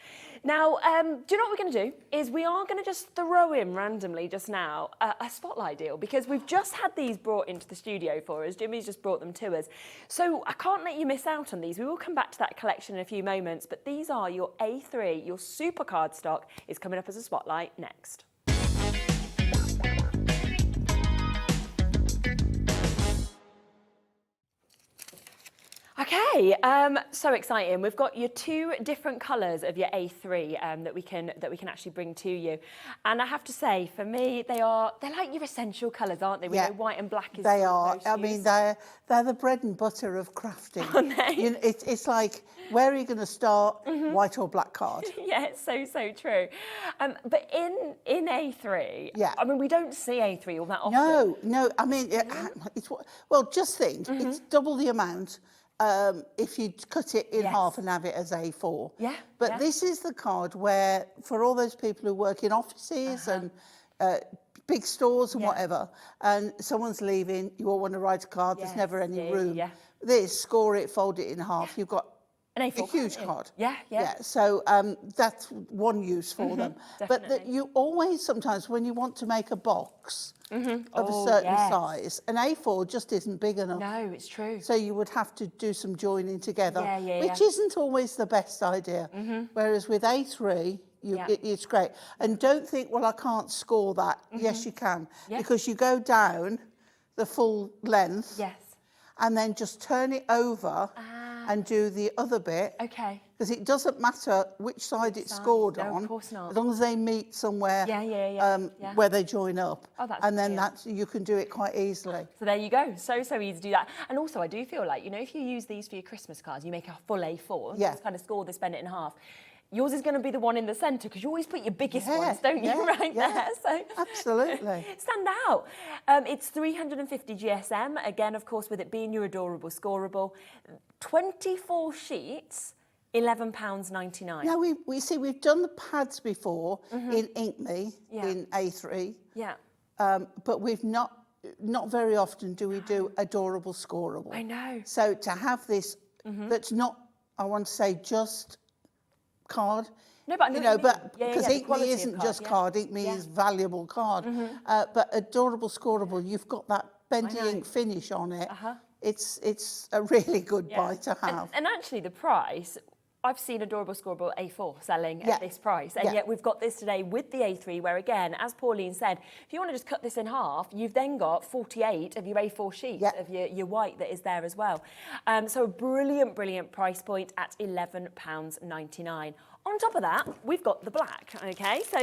Now, do you know what we're going to do? Is we are going to just throw in randomly just now a spotlight deal, because we've just had these brought into the studio for us. Jimmy's just brought them to us. So I can't let you miss out on these. We will come back to that collection in a few moments, but these are your A3, your super cardstock is coming up as a spotlight next. Okay, so exciting. We've got your 2 different colours of your A3 that we can actually bring to you. And I have to say, for me, they're like your essential colours, aren't they? We know white and black is They are. I use. mean, they're the bread and butter of crafting. Aren't they? You know, it's like, where are you going to start? White or black card? Yeah, it's so true. But in A3, yeah. I mean, we don't see A3 all that often. No. I mean, well, just think, it's double the amount. If you cut it in half and have it as A4. Yeah. But this is the card where, for all those people who work in offices and big stores and whatever, and someone's leaving, you all want to write a card, there's never any room. Yeah. This, score it, fold it in half, you've got a huge card. Yeah. So that's one use for them. But that you always, sometimes, when you want to make a box of a certain size, an A4 just isn't big enough. No, it's true. So you would have to do some joining together, which isn't always the best idea. Whereas with A3, it's great. And don't think, well, I can't score that. Yes, you can. Because you go down the full length. Yes. And then just turn it over and do the other bit. Okay. Because it doesn't matter which side it's scored on. Of course not. As long as they meet somewhere where they join up. Oh, that's and then you can do it quite easily. So there you go. So easy to do that. And also, I do feel like, you know, if you use these for your Christmas cards, you make a full A4, just kind of score this, bend it in half. Yours is going to be the one in the centre, because you always put your biggest ones, don't you, there? So absolutely. Stand out. It's 350 GSM. Again, of course, with it being your adorable scoreable. 24 sheets, £11.99. Now, we see we've done the pads before in Ink Me, in A3. Yeah. But we've not very often do we do adorable scoreable. I know. So to have this, that's not, I want to say, just card. No, but I know because Ink Me isn't just card. Ink Me is valuable card. But adorable scoreable, you've got that bendy ink finish on it. It's a really good buy to have. And actually, the price. I've seen adorable scoreable A4 selling at this price, and yet we've got this today with the A3, where again, as Pauline said, if you want to just cut this in half, you've then got 48 of your A4 sheets of your white that is there as well. So a brilliant price point at £11.99. On top of that, we've got the black, okay? So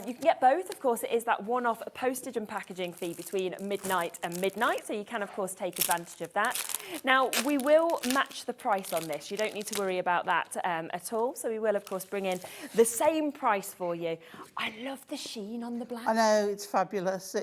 you can get both. Of course, it is that one-off postage and packaging fee between midnight and midnight, so you can, of course, take advantage of that. Now, we will match the price on this. You don't need to worry about that at all. So we will, of course, bring in the same price for you. I love the sheen on the black. I know, it's fabulous.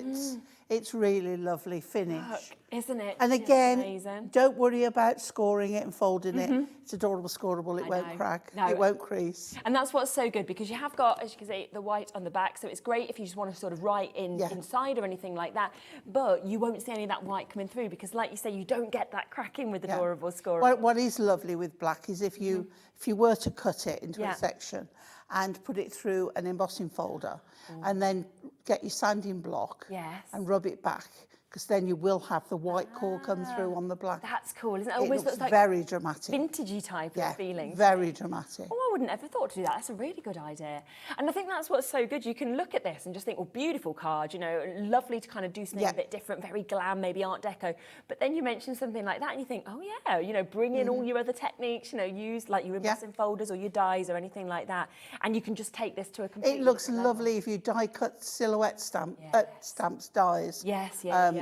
It's really lovely finish. Look, isn't it? And again, don't worry about scoring it and folding it. It's adorable scoreable. It won't crack. No. It won't crease. And that's what's so good, because you have got, as you can see, the white on the back. So it's great if you just want to sort of write inside or anything like that. But you won't see any of that white coming through, because, like you say, you don't get that cracking with adorable scoreable. What is lovely with black is if you were to cut it into a section and put it through an embossing folder and then get your sanding block and rub it back, because then you will have the white core come through on the black. That's cool, isn't it? It always looks like very dramatic. Vintagey type of feeling. Very dramatic. Oh, I wouldn't ever thought to do that. That's a really good idea. And I think that's what's so good. You can look at this and just think, well, beautiful card, you know, lovely to kind of do something a bit different, very glam, maybe Art Deco. But then you mention something like that and you think, oh yeah, you know, bring in all your other techniques, you know, use like your embossing folders or your dies or anything like that. And you can just take this to a completely It looks lovely level. if you die cut silhouette stamps, dies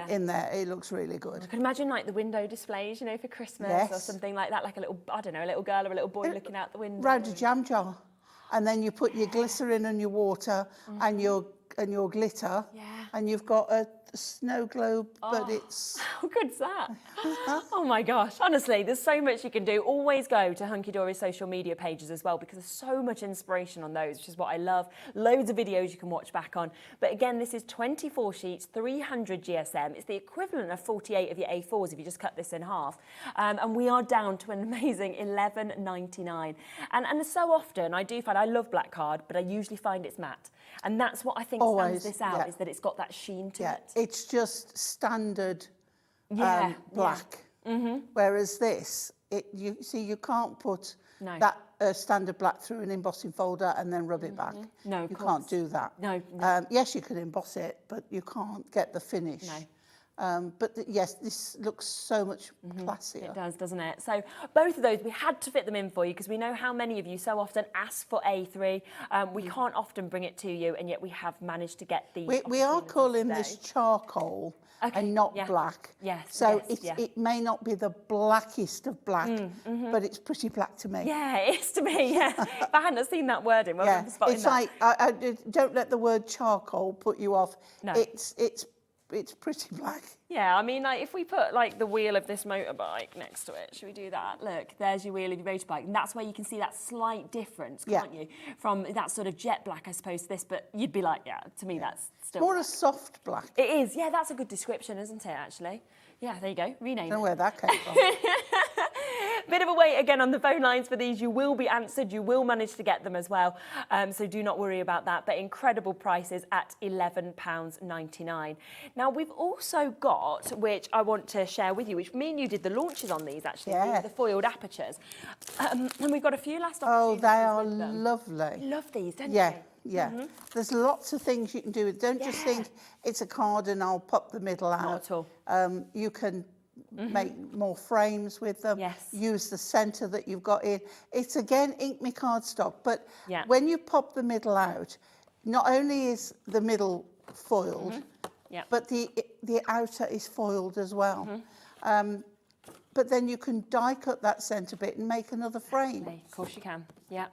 in there. It looks really good. I can imagine like the window displays, you know, for Christmas or something like that, like a little, I don't know, a little girl or a little boy looking out the window. Round a jam jar. And then you put your glycerin and your water and your glitter and you've got a the snow globe, but it's... How good's that? Oh my gosh, honestly, there's so much you can do. Always go to Hunkydory social media pages as well, because there's so much inspiration on those, which is what I love. Loads of videos you can watch back on. But again, this is 24 sheets, 300 GSM. It's the equivalent of 48 of your A4s if you just cut this in half. And we are down to an amazing $11.99. And so often, I do find, I love black card, but I usually find it's matte. And that's what I think stands this out, is that it's got that sheen to it. It's just standard black. Whereas this, you see, you can't put that standard black through an embossing folder and then rub it back. No, you can't do that. No. Yes, you can emboss it, but you can't get the finish. No. But yes, this looks so much classier. It does, doesn't it? So both of those, we had to fit them in for you because we know how many of you so often ask for A3. We can't often bring it to you, and yet we have managed to get these. We are calling this charcoal and not black. Yes. So it may not be the blackest of black, but it's pretty black to me. Yeah, it is to me, yeah. If I hadn't seen that wording, it's like, I don't let the word charcoal put you off. No. It's pretty black. Yeah, I mean, like, if we put, like, the wheel of this motorbike next to it, should we do that? Look, there's your wheel of your motorbike. And that's where you can see that slight difference, can't you? From that sort of jet black, I suppose, to this. But you'd be like, to me, that's still more black. A soft black. It is. Yeah, that's a good description, isn't it, actually? Yeah, there you go. Rename it. I don't know where that came from. Bit of a wait again on the phone lines for these. You will be answered. You will manage to get them as well. So do not worry about that. But incredible prices at £11.99. Now, we've also got, which I want to share with you, which me and you did the launches on these, actually, the foiled apertures. And we've got a few last opportunities. Oh, they are lovely. Love these, don't you? Yeah. There's lots of things you can do. Don't just think it's a card and I'll pop the middle out. Not at all. You can make more frames with them. Use the centre that you've got in. It's again Ink Me cardstock, but when you pop the middle out, not only is the middle foiled, but the outer is foiled as well. But then you can die cut that centre bit and make another frame. Of course you can. Yeah.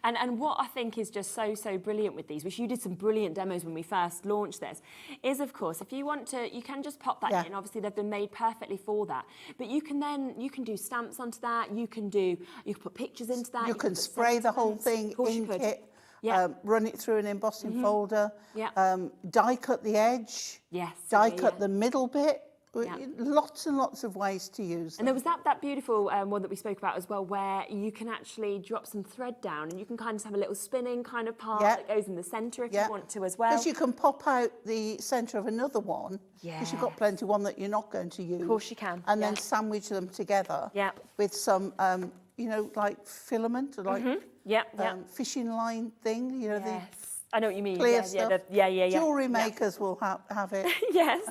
And what I think is just so brilliant with these, which you did some brilliant demos when we first launched this, is of course, if you want to, you can just pop that in. Obviously, they've been made perfectly for that. But you can do stamps onto that. You can put pictures into that. You can spray the whole thing, ink it, run it through an embossing folder, die cut the edge, die cut the middle bit. Lots and lots of ways to use them. And there was that beautiful one that we spoke about as well, where you can actually drop some thread down and you can kind of have a little spinning kind of part that goes in the centre if you want to as well. Because you can pop out the centre of another one, because you've got plenty one that you're not going to use. Of course you can. And then sandwich them together with some, you know, like filament, or like fishing line thing, you know, I know what you mean. Clear stuff. Jewellery Yeah. makers will have it. Yes.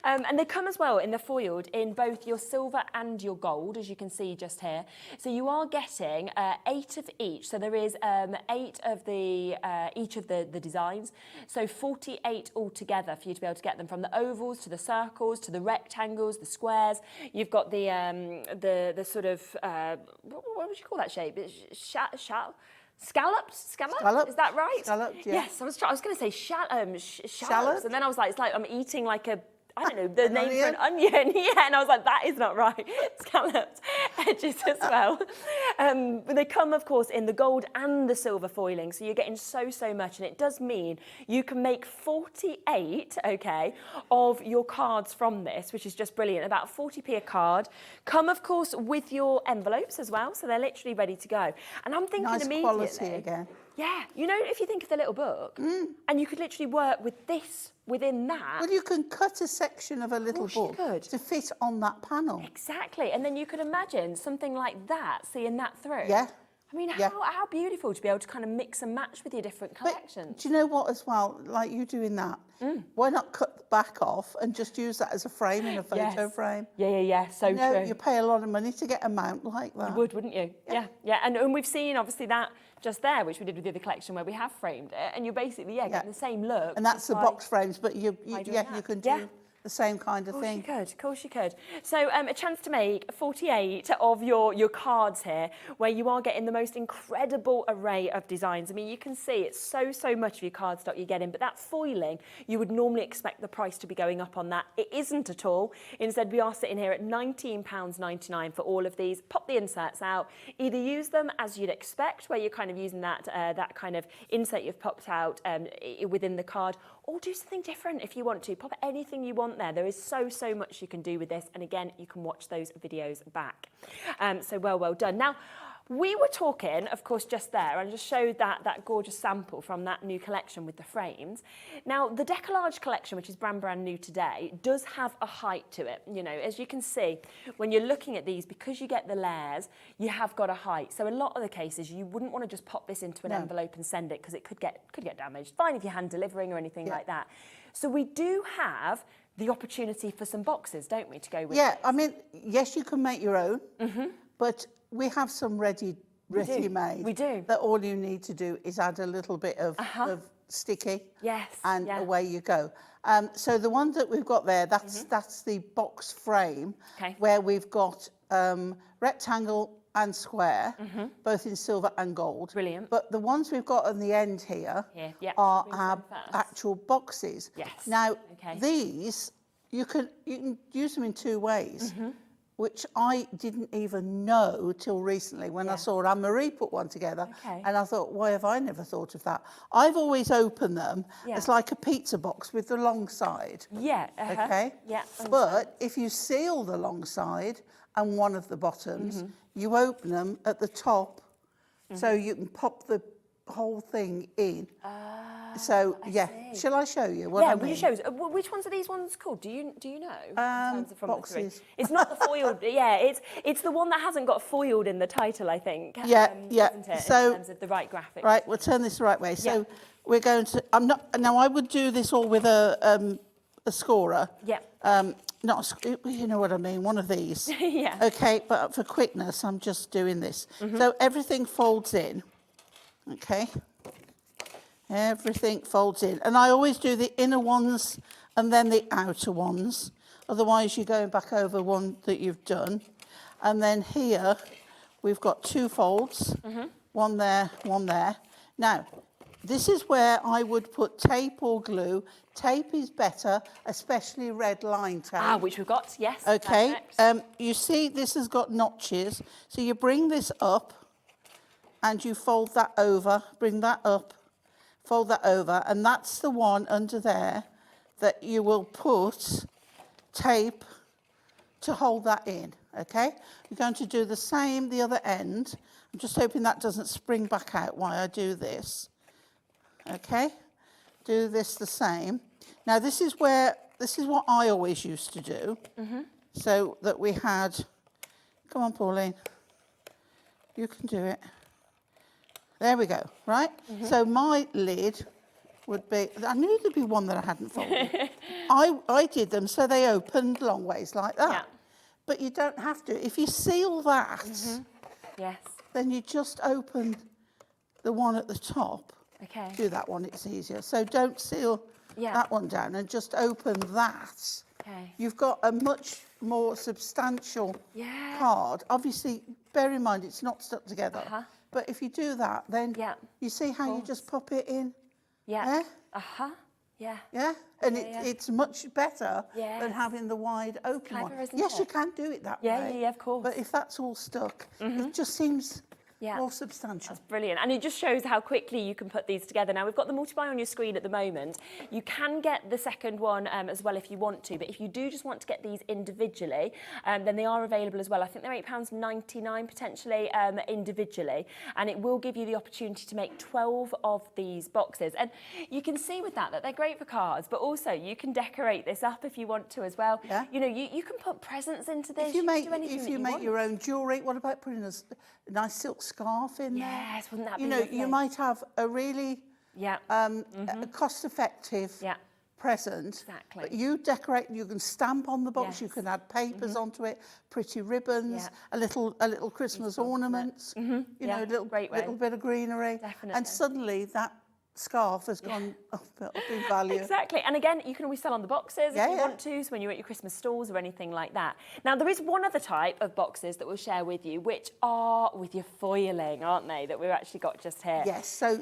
And they come as well in the foiled in both your silver and your gold, as you can see just here. So you are getting 8 of each. So there is 8 of the each of the designs. So 48 altogether for you to be able to get them, from the ovals to the circles to the rectangles, the squares. You've got the sort of what would you call that shape? Scallops? Is that right? Scalloped, yeah. Yes, I was going to say shallots, and then I was like, it's like I'm eating like a, I don't know, the name for an onion. And I was like, that is not right. Scalloped edges as well. But they come, of course, in the gold and the silver foiling, so you're getting so much, and it does mean you can make 48, of your cards from this, which is just brilliant. About 40p a card. Come, of course, with your envelopes as well, so they're literally ready to go. And I'm thinking nice immediately, quality again. Yeah, you know, if you think of the little book, and you could literally work with this within that. Well, you can cut a section of a little book to fit on that panel. Exactly, and then you could imagine something like that, seeing that through. Yeah. I mean, how beautiful to be able to kind of mix and match with your different collections. But do you know what as well, like you doing that, why not cut the back off and just use that as a frame in a photo frame? Yeah, so true. You pay a lot of money to get a mount like that. You would, wouldn't you? Yeah. And we've seen, obviously, that just there, which we did with the other collection where we have framed it, and you're basically, getting the same look. And that's the box frames, but you can do the same kind of thing. Of course you could. So a chance to make 48 of your cards here, where you are getting the most incredible array of designs. I mean, you can see it's so much of your cardstock you're getting, but that foiling, you would normally expect the price to be going up on that. It isn't at all. Instead, we are sitting here at £19.99 for all of these. Pop the inserts out. Either use them as you'd expect, where you're kind of using that kind of insert you've popped out within the card, or do something different if you want to. Pop anything you want there. There is so much you can do with this, and again, you can watch those videos back. So well done. Now, we were talking, of course, just there, and just showed that gorgeous sample from that new collection with the frames. Now, the Decolarge collection, which is brand new today, does have a height to it. You know, as you can see, when you're looking at these, because you get the layers, you have got a height. So a lot of the cases, you wouldn't want to just pop this into an envelope and send it, because it could get damaged. Fine if you're hand delivering or anything like that. So we do have the opportunity for some boxes, don't we, to go with this? I mean, yes, you can make your own, but we have some ready-made. We do. That all you need to do is add a little bit of sticky. Yes. And away you go. So the one that we've got there, that's the box frame, where we've got rectangle and square, both in silver and gold. Brilliant. But the ones we've got on the end here are our actual boxes. Yes. Now, these, you can use them in two ways. Which I didn't even know till recently when I saw Anne-Marie put one together. And I thought, why have I never thought of that? I've always opened them as like a pizza box with the long side. Okay? But if you seal the long side and one of the bottoms, you open them at the top so you can pop the whole thing in. So shall I show you what I mean? Will you show us? Which ones are these ones called? Do you know? In terms of from boxes. It's not the foiled. It's the one that hasn't got foiled in the title, I think. Isn't it? So in terms of the right graphic. Right, we'll turn this the right way. So we're going to. I would do this all with a scorer. Not you know what I mean. One of these. Okay, but for quickness, I'm just doing this. So everything folds in. Okay. Everything folds in. And I always do the inner ones and then the outer ones. Otherwise, you're going back over one that you've done. And then here, we've got two folds. One there, one there. Now, this is where I would put tape or glue. Tape is better, especially red line tape. Which we've got, yes. Okay. You see, this has got notches. So you bring this up and you fold that over, bring that up, fold that over, and that's the one under there that you will put tape to hold that in, okay? You're going to do the same the other end. I'm just hoping that doesn't spring back out while I do this, okay? Do this the same. Now this is what I always used to do, so that we had, come on Pauline, you can do it. There we go, right? So my lid would be, I knew there'd be one that I hadn't folded. I did them so they opened long ways like that. But you don't have to. If you seal that, then you just open the one at the top. Do that one, it's easier. So don't seal that one down and just open that. You've got a much more substantial card. Obviously, bear in mind it's not stuck together. But if you do that, then you see how you just pop it in? Yeah? And it's much better than having the wide open one. Yes, you can do it that way. Yeah, of course. But if that's all stuck, it just seems more substantial. That's brilliant. And it just shows how quickly you can put these together. Now, we've got the multiply on your screen at the moment. You can get the second one as well if you want to, but if you do just want to get these individually, then they are available as well. I think they're £8.99 potentially individually, and it will give you the opportunity to make 12 of these boxes. And you can see with that they're great for cards, but also you can decorate this up if you want to as well. You know, you can put presents into this. If you make your own jewellery, what about putting a nice silk scarf in there? Yes, wouldn't that be lovely? You might have a really cost-effective present. Exactly. But you decorate, you can stamp on the box, you can add papers onto it, pretty ribbons, a little Christmas ornament, you know, a little bit of greenery. Definitely. And suddenly that scarf has gone up in value. Exactly. And again, you can always sell on the boxes if you want to, so when you're at your Christmas stalls or anything like that. Now, there is one other type of boxes that we'll share with you, which are with your foiling, aren't they, that we've actually got just here. Yes, so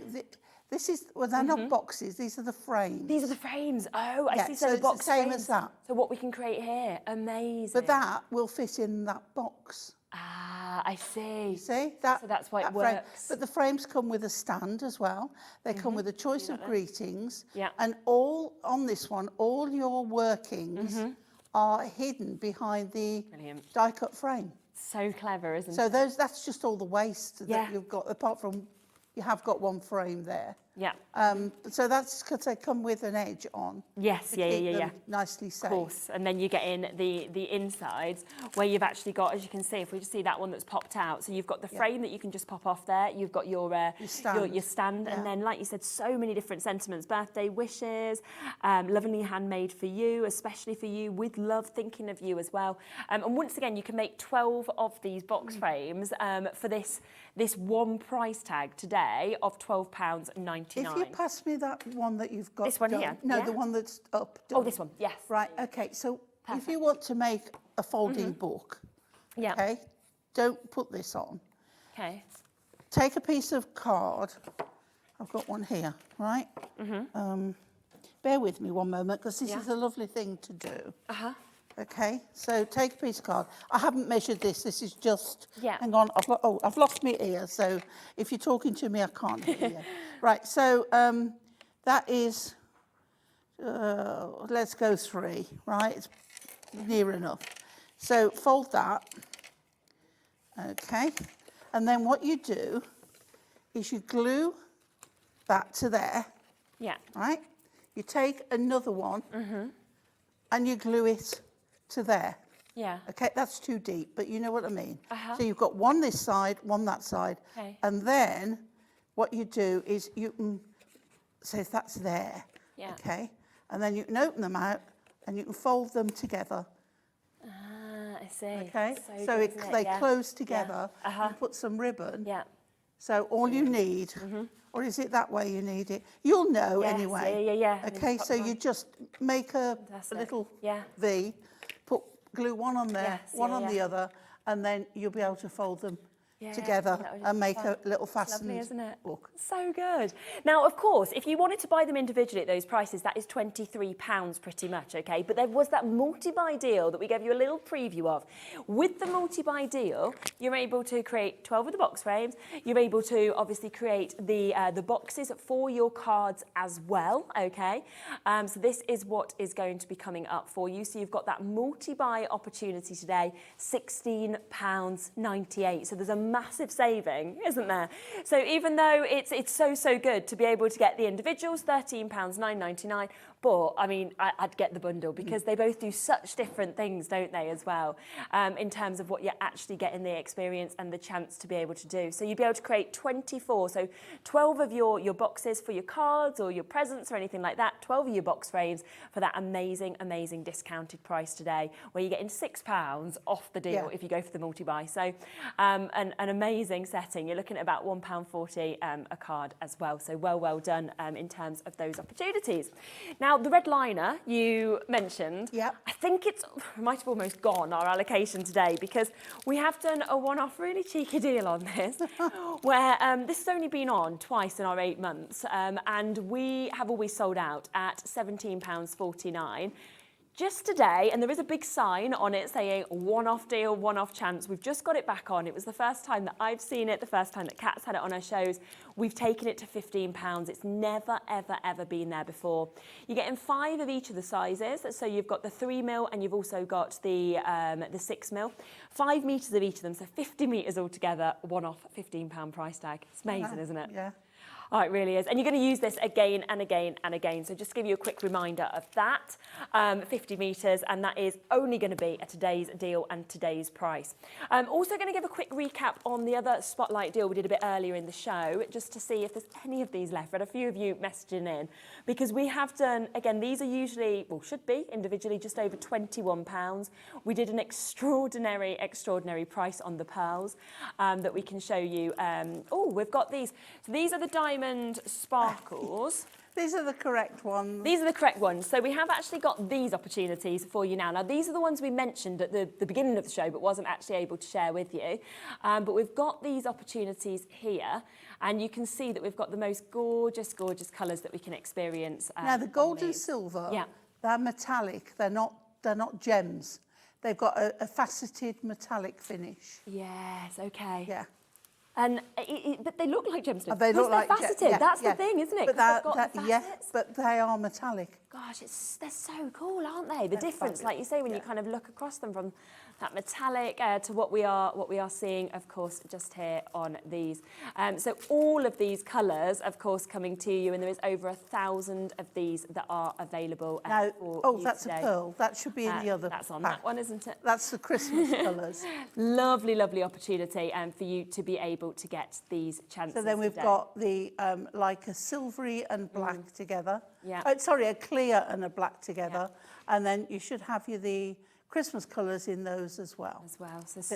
this is, well, they're not boxes, these are the frames. These are the frames. Oh, I see. So the box it's the same frames. as that. So what we can create here, amazing. But that will fit in that box. Ah, I see. You see? That, so that's why it frame. works. But the frames come with a stand as well. They come with a choice of greetings. Yeah. And all, on this one, all your workings are hidden behind the die-cut frame. So clever, isn't it? So that's just all the waste that you've got, apart from you have got one frame there. Yeah. So that's because they come with an edge on. Yes, yeah. Nicely safe. Of course, and then you get in the insides where you've actually got, as you can see, if we just see that one that's popped out, so you've got the frame that you can just pop off there. You've got your stand, and then, like you said, so many different sentiments, birthday wishes, lovingly handmade for you, especially for you, with love, thinking of you as well. And once again, you can make 12 of these box frames for this one price tag today of £12.99. If you pass me that one that you've got This one done. here? No, Yeah. the one that's up. Oh, done. this one, yes. Right, okay, so if you want to make a folding book, okay, don't put this on. Okay. Take a piece of card. I've got one here, right? Bear with me one moment, because this is a lovely thing to do. Okay, so take a piece of card. I haven't measured this. This is just, hang on, I've lost my ear, so if you're talking to me, I can't hear you. Right, so that is, let's go 3, right? It's near enough. So fold that, okay? And then what you do is you glue that to there, right? You take another one and you glue it to there. Yeah. Okay, that's too deep, but you know what I mean. So you've got one this side, one that side, and then what you do is you can say that's there, okay, and then you can open them out and you can fold them together. Ah, I see. Okay, so they close together. You put some ribbon. Yeah. So all you need, or is it that way you need it? You'll know anyway. Yeah. Okay, so you just make a little V, put glue one on there, one on the other, and then you'll be able to fold them together and make a little fastened lovely, isn't it? book. So good. Now, of course, if you wanted to buy them individually at those prices, that is £23 pretty much, okay? But there was that multi-buy deal that we gave you a little preview of. With the multi-buy deal, you're able to create 12 of the box frames. You're able to obviously create the boxes for your cards as well, okay? So this is what is going to be coming up for you. So you've got that multi-buy opportunity today, £16.98. So there's a massive saving, isn't there? So even though it's so good to be able to get the individuals, £13.99, but I mean, I'd get the bundle because they both do such different things, don't they, as well, in terms of what you're actually getting the experience and the chance to be able to do. So you'd be able to create 24, so 12 of your boxes for your cards or your presents or anything like that, 12 of your box frames for that amazing discounted price today, where you're getting £6 off the deal if you go for the multi-buy. So an amazing setting. You're looking at about £1.40 a card as well. So well done in terms of those opportunities. Now, the Redliner you mentioned, I think it might have almost gone, our allocation today, because we have done a one-off really cheeky deal on this, where this has only been on twice in our 8 months, and we have always sold out at £17.49. Just today, and there is a big sign on it saying one-off deal, one-off chance. We've just got it back on. It was the first time that I've seen it, the first time that Kat's had it on her shows. We've taken it to £15. It's never, ever been there before. You're getting 5 of each of the sizes. So you've got the 3mm and you've also got the 6mm. 5 metres of each of them, so 50 metres altogether, one-off £15 price tag. It's amazing, isn't it? Yeah. Oh, it really is. And you're going to use this again and again and again. So just to give you a quick reminder of that, 50 metres, and that is only going to be at today's deal and today's price. I'm also going to give a quick recap on the other Spotlight deal we did a bit earlier in the show, just to see if there's any of these left. Read a few of you messaging in, because we have done, again, these are usually, well, should be individually just over £21. We did an extraordinary price on the pearls that we can show you. Oh, we've got these. So these are the diamond diamond sparkles. These are the correct ones. These are the correct ones. So we have actually got these opportunities for you now. Now, these are the ones we mentioned at the beginning of the show, but wasn't actually able to share with you. But we've got these opportunities here, and you can see that we've got the most gorgeous, gorgeous colours that we can experience. Now, the gold and silver, they're metallic. They're not gems. They've got a faceted metallic finish. Yes, okay. Yeah. And but they look like gemstones. They look like faceted. That's the thing, isn't it? But they are metallic. Gosh, they're so cool, aren't they? The difference, like you say, when you kind of look across them from that metallic to what we are seeing, of course, just here on these. So all of these colours, of course, coming to you, and there is over 1,000 of these that are available. Now, for you that's today. a pearl. That should be in the other. That's on pack. that one, isn't it? That's the Christmas colours. Lovely, lovely opportunity for you to be able to get these chances. So then we've today. got the like a silvery and black together. Yeah. Oh, sorry, a clear and a black together, and then you should have the Christmas colours in those as well. So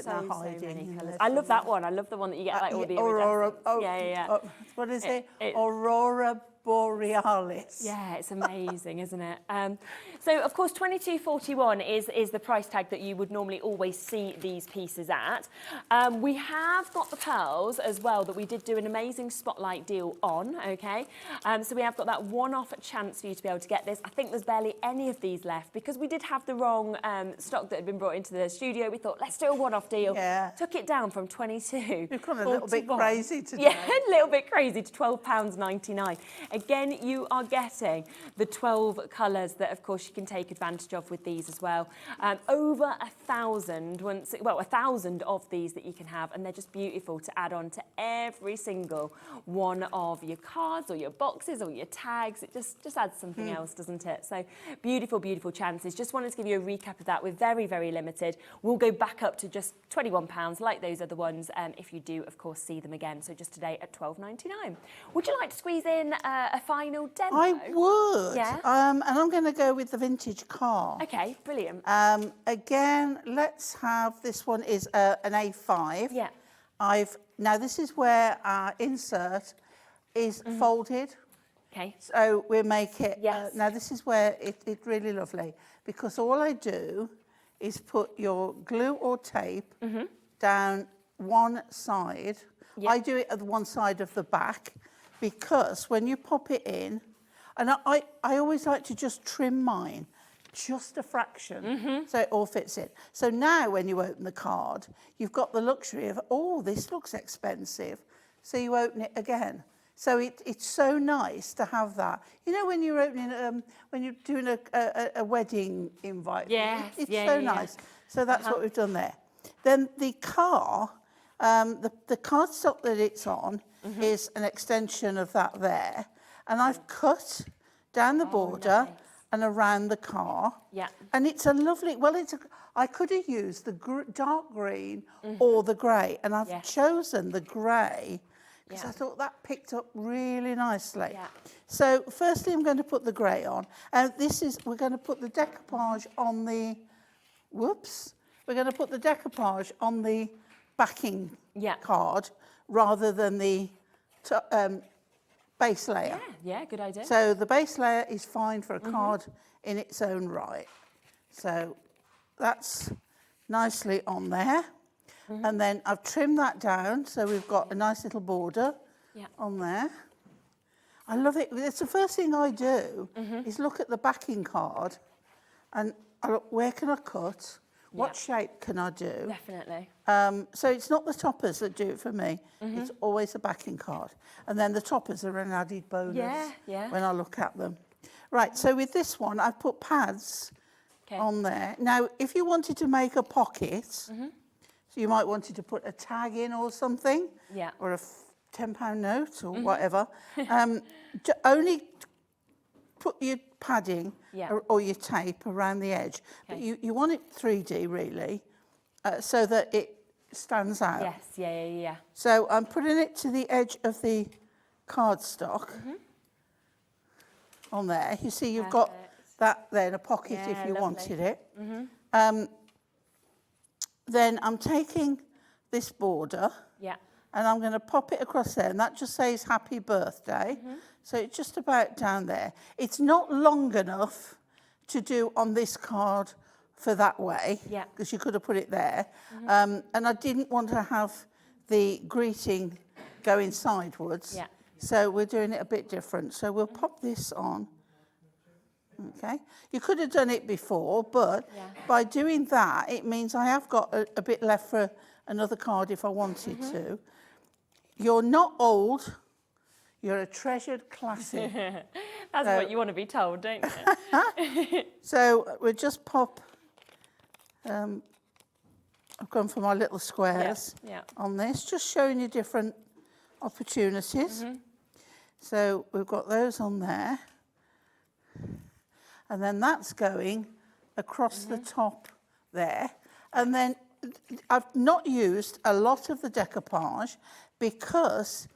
hiding many colours. I love that one. I love the one that you get like all the Aurora. iridescence. What is it? Aurora Borealis. Yeah, it's amazing, isn't it? So, of course, $22.41 is the price tag that you would normally always see these pieces at. We have got the pearls as well that we did do an amazing spotlight deal on, okay? So we have got that one-off chance for you to be able to get this. I think there's barely any of these left because we did have the wrong stock that had been brought into the studio. We thought, let's do a one-off deal. Yeah. Took it down from 22. You've gone a little bit crazy today. Yeah, a little bit crazy to £12.99. Again, you are getting the 12 colours that, of course, you can take advantage of with these as well. Over 1,000, 1,000 of these that you can have, and they're just beautiful to add on to every single one of your cards or your boxes or your tags. It just adds something else, doesn't it? So beautiful, beautiful chances. Just wanted to give you a recap of that. We're very, very limited. We'll go back up to just £21 like those other ones if you do, of course, see them again. So just today at £12.99. Would you like to squeeze in a final demo? I would. Yeah. And I'm going to go with the vintage car. Okay, brilliant. Again, let's have, this one is an A5. Yeah. Now this is where our insert is folded. Okay. So we'll make it, Yes. now this is where it's really lovely, because all I do is put your glue or tape down one side. Yep. I do it at one side of the back, because when you pop it in, and I always like to just trim mine, just a fraction, so it all fits in. So now when you open the card, you've got the luxury of, oh, this looks expensive. So you open it again. So it's so nice to have that. You know, when you're opening, when you're doing a wedding invite, Yes, it's yeah, so yeah. nice. So that's what we've done there. Then the car, the cardstock that it's on is an extension of that there. And I've cut down the border and around the car. Yeah. And it's a lovely, I could have used the dark green or the grey, and I've chosen the grey because I thought that picked up really nicely. Yeah. So firstly, I'm going to put the grey on, and we're going to put the decoupage on the, we're going to put the decoupage on the backing card rather than the base layer. Yeah, good idea. So the base layer is fine for a card in its own right. So that's nicely on there. And then I've trimmed that down, so we've got a nice little border on there. I love it. It's the first thing I do is look at the backing card and I look, where can I cut? What shape can I do? Definitely. So it's not the toppers that do it for me. It's always the backing card. And then the toppers are an added bonus when I look at them. Right, so with this one, I've put pads on there. Now, if you wanted to make a pocket, so you might wanted to put a tag in or something, or a £10 note or whatever, only put your padding or your tape around the edge. But you want it 3D really, so that it stands out. Yes, yeah. So I'm putting it to the edge of the cardstock on there. You see you've got that there in a pocket if you wanted it. Then I'm taking this border and I'm going to pop it across there, and that just says happy birthday. So it's just about down there. It's not long enough to do on this card for that way, because you could have put it there. And I didn't want to have the greeting going sideways. So we're doing it a bit different. So we'll pop this on. Okay. You could have done it before, but by doing that, it means I have got a bit left for another card if I wanted to. You're not old. You're a treasured classic. That's what you want to be told, don't you? So we'll just pop, I've gone for my little squares on this, just showing you different opportunities. So we've got those on there. And then that's going across the top there. And then I've not used a lot of the decoupage because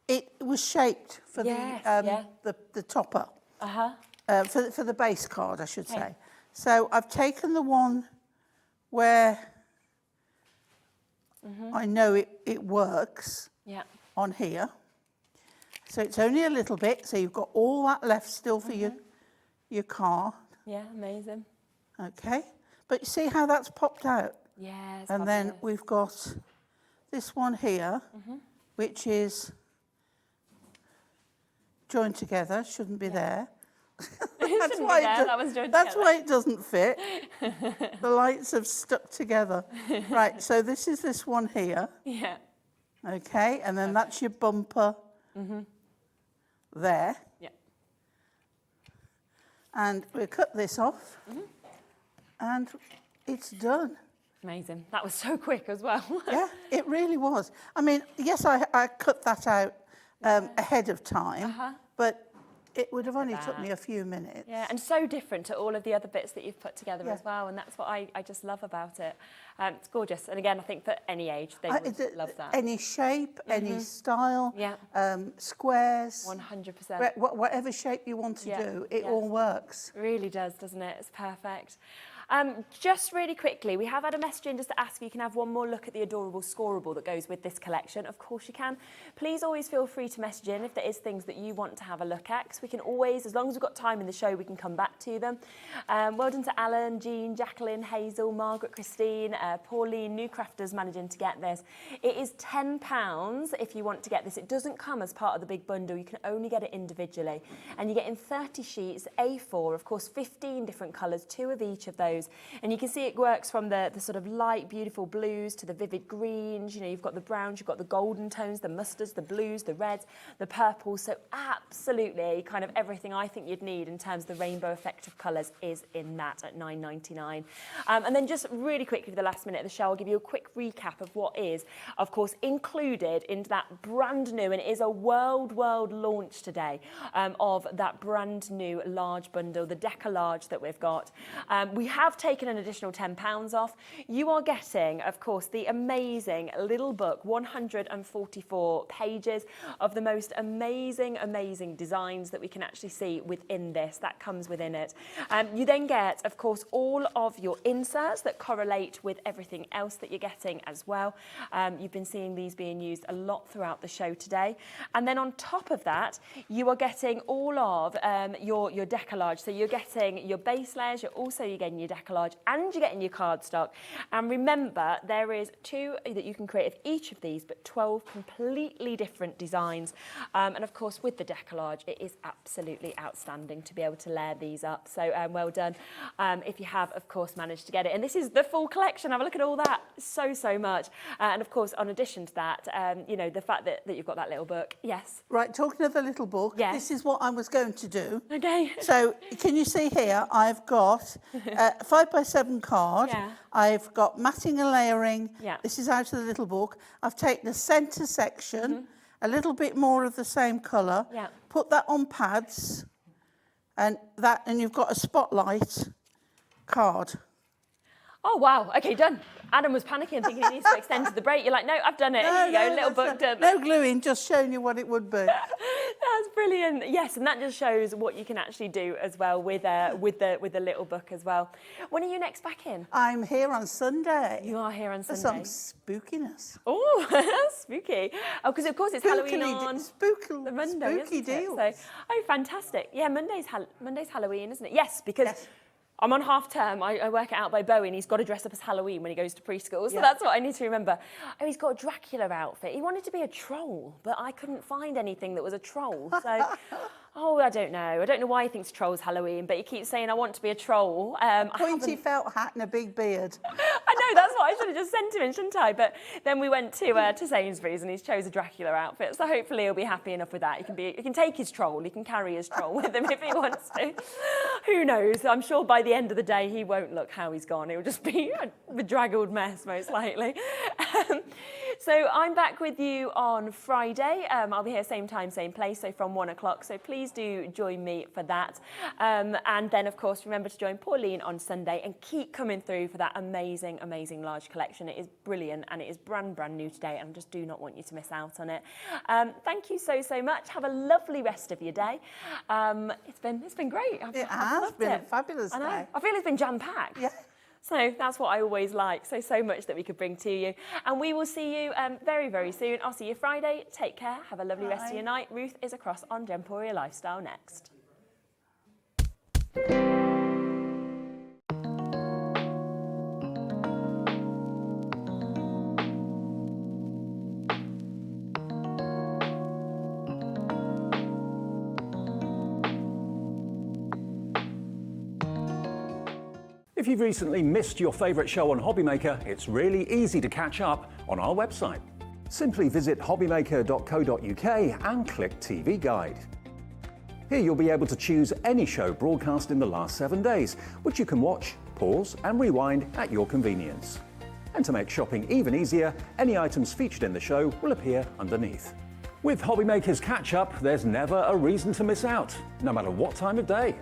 it was shaped for the topper, for the base card, I should say. So I've taken the one where I know it works on here. So it's only a little bit, so you've got all that left still for your card. Yeah, amazing. Okay, but you see how that's popped out? Yes. And then we've got this one here, which is joined together, shouldn't be there. That's why it doesn't fit. The lights have stuck together. Right, so this is this one here. Yeah. Okay, and then that's your bumper there. Yeah. And we'll cut this off, and it's done. Amazing. That was so quick as well. Yeah, it really was. I mean, yes, I cut that out ahead of time, but it would have only took me a few minutes. Yeah, and so different to all of the other bits that you've put together as well, and that's what I just love about it. It's gorgeous, and again, I think for any age, they would love that. Any shape, any style, squares. 100%. Whatever shape you want to do, it all works. It really does, doesn't it? It's perfect. Just really quickly, we have had a message in just to ask if you can have one more look at the adorable scoreable that goes with this collection. Of course you can. Please always feel free to message in if there is things that you want to have a look at, because we can always, as long as we've got time in the show, we can come back to them. Well done to Alan, Jean, Jacqueline, Hazel, Margaret, Christine, Pauline, new crafters managing to get this. It is £10 if you want to get this. It doesn't come as part of the big bundle. You can only get it individually. And you get in 30 sheets, A4, of course, 15 different colours, 2 of each of those. And you can see it works from the sort of light, beautiful blues to the vivid greens. You know, you've got the browns, you've got the golden tones, the mustards, the blues, the reds, the purples. So absolutely kind of everything I think you'd need in terms of the rainbow effect of colours is in that at £9.99. And then just really quickly for the last minute of the show, I'll give you a quick recap of what is, of course, included into that brand new, and it is a world launch today, of that brand new large bundle, the Decolarge that we've got. We have taken an additional £10 off. You are getting, of course, the amazing little book, 144 pages of the most amazing designs that we can actually see within this. That comes within it. You then get, of course, all of your inserts that correlate with everything else that you're getting as well. You've been seeing these being used a lot throughout the show today. And then on top of that, you are getting all of your decollage. So you're getting your base layers, you're getting your decollage, and you're getting your cardstock. And remember, there is 2 that you can create of each of these, but 12 completely different designs. And of course, with the decollage, it is absolutely outstanding to be able to layer these up. So well done if you have, of course, managed to get it. And this is the full collection. Have a look at all that. So much. And of course, in addition to that, you know, the fact that you've got that little book. Yes. Right, talking of the little book, this is what I was going to do. Okay. So can you see here, I've got a 5x7 card. Yeah. I've got matting and layering. Yeah. This is out of the little book. I've taken the centre section, a little bit more of the same colour, put that on pads, and you've got a spotlight card. Oh, wow. Okay, done. Adam was panicking, thinking he needs to extend to the break. You're like, no, I've done it. Here you go, little book done. No gluing, just showing you what it would be. That's brilliant. Yes, and that just shows what you can actually do as well with the little book as well. When are you next back in? I'm here on Sunday. You are here on For Sunday. some spookiness. Oh, spooky. Oh, because of course it's Halloween on the Monday, spooky isn't it? deals. So, oh, fantastic. Yeah, Monday's Halloween, isn't it? Yes, because I'm on half term. I work it out by Bowie, and he's got to dress up as Halloween when he goes to preschool. So that's what I need to remember. Oh, he's got a Dracula outfit. He wanted to be a troll, but I couldn't find anything that was a troll. So, oh, I don't know. I don't know why he thinks troll's Halloween, but he keeps saying, I want to be a troll. Pointy felt hat and a big beard. I know, that's what I should have just sent him, shouldn't I? But then we went to Sainsbury's and he's chose a Dracula outfit, so hopefully he'll be happy enough with that. He can take his troll, he can carry his troll with him if he wants to. Who knows? I'm sure by the end of the day he won't look how he's gone. It'll just be a bedraggled mess, most likely. So I'm back with you on Friday. I'll be here same time, same place, so from 1 o'clock. So please do join me for that. And then, of course, remember to join Pauline on Sunday and keep coming through for that amazing, amazing large collection. It is brilliant and it is brand new today, and I just do not want you to miss out on it. Thank you so much. Have a lovely rest of your day. It's been great. It has been a fabulous day. I feel it's been jam-packed. Yeah. So that's what I always like. So much that we could bring to you. And we will see you very, very soon. I'll see you Friday. Take care. Have a lovely rest of your night. Ruth is across on Gemporia Lifestyle next. If you've recently missed your favourite show on Hobbymaker, it's really easy to catch up on our website. Simply visit hobbymaker.co.uk and click TV Guide. Here you'll be able to choose any show broadcast in the last 7 days, which you can watch, pause and rewind at your convenience. And to make shopping even easier, any items featured in the show will appear underneath. With Hobbymaker's Catch Up, there's never a reason to miss out, no matter what time of day.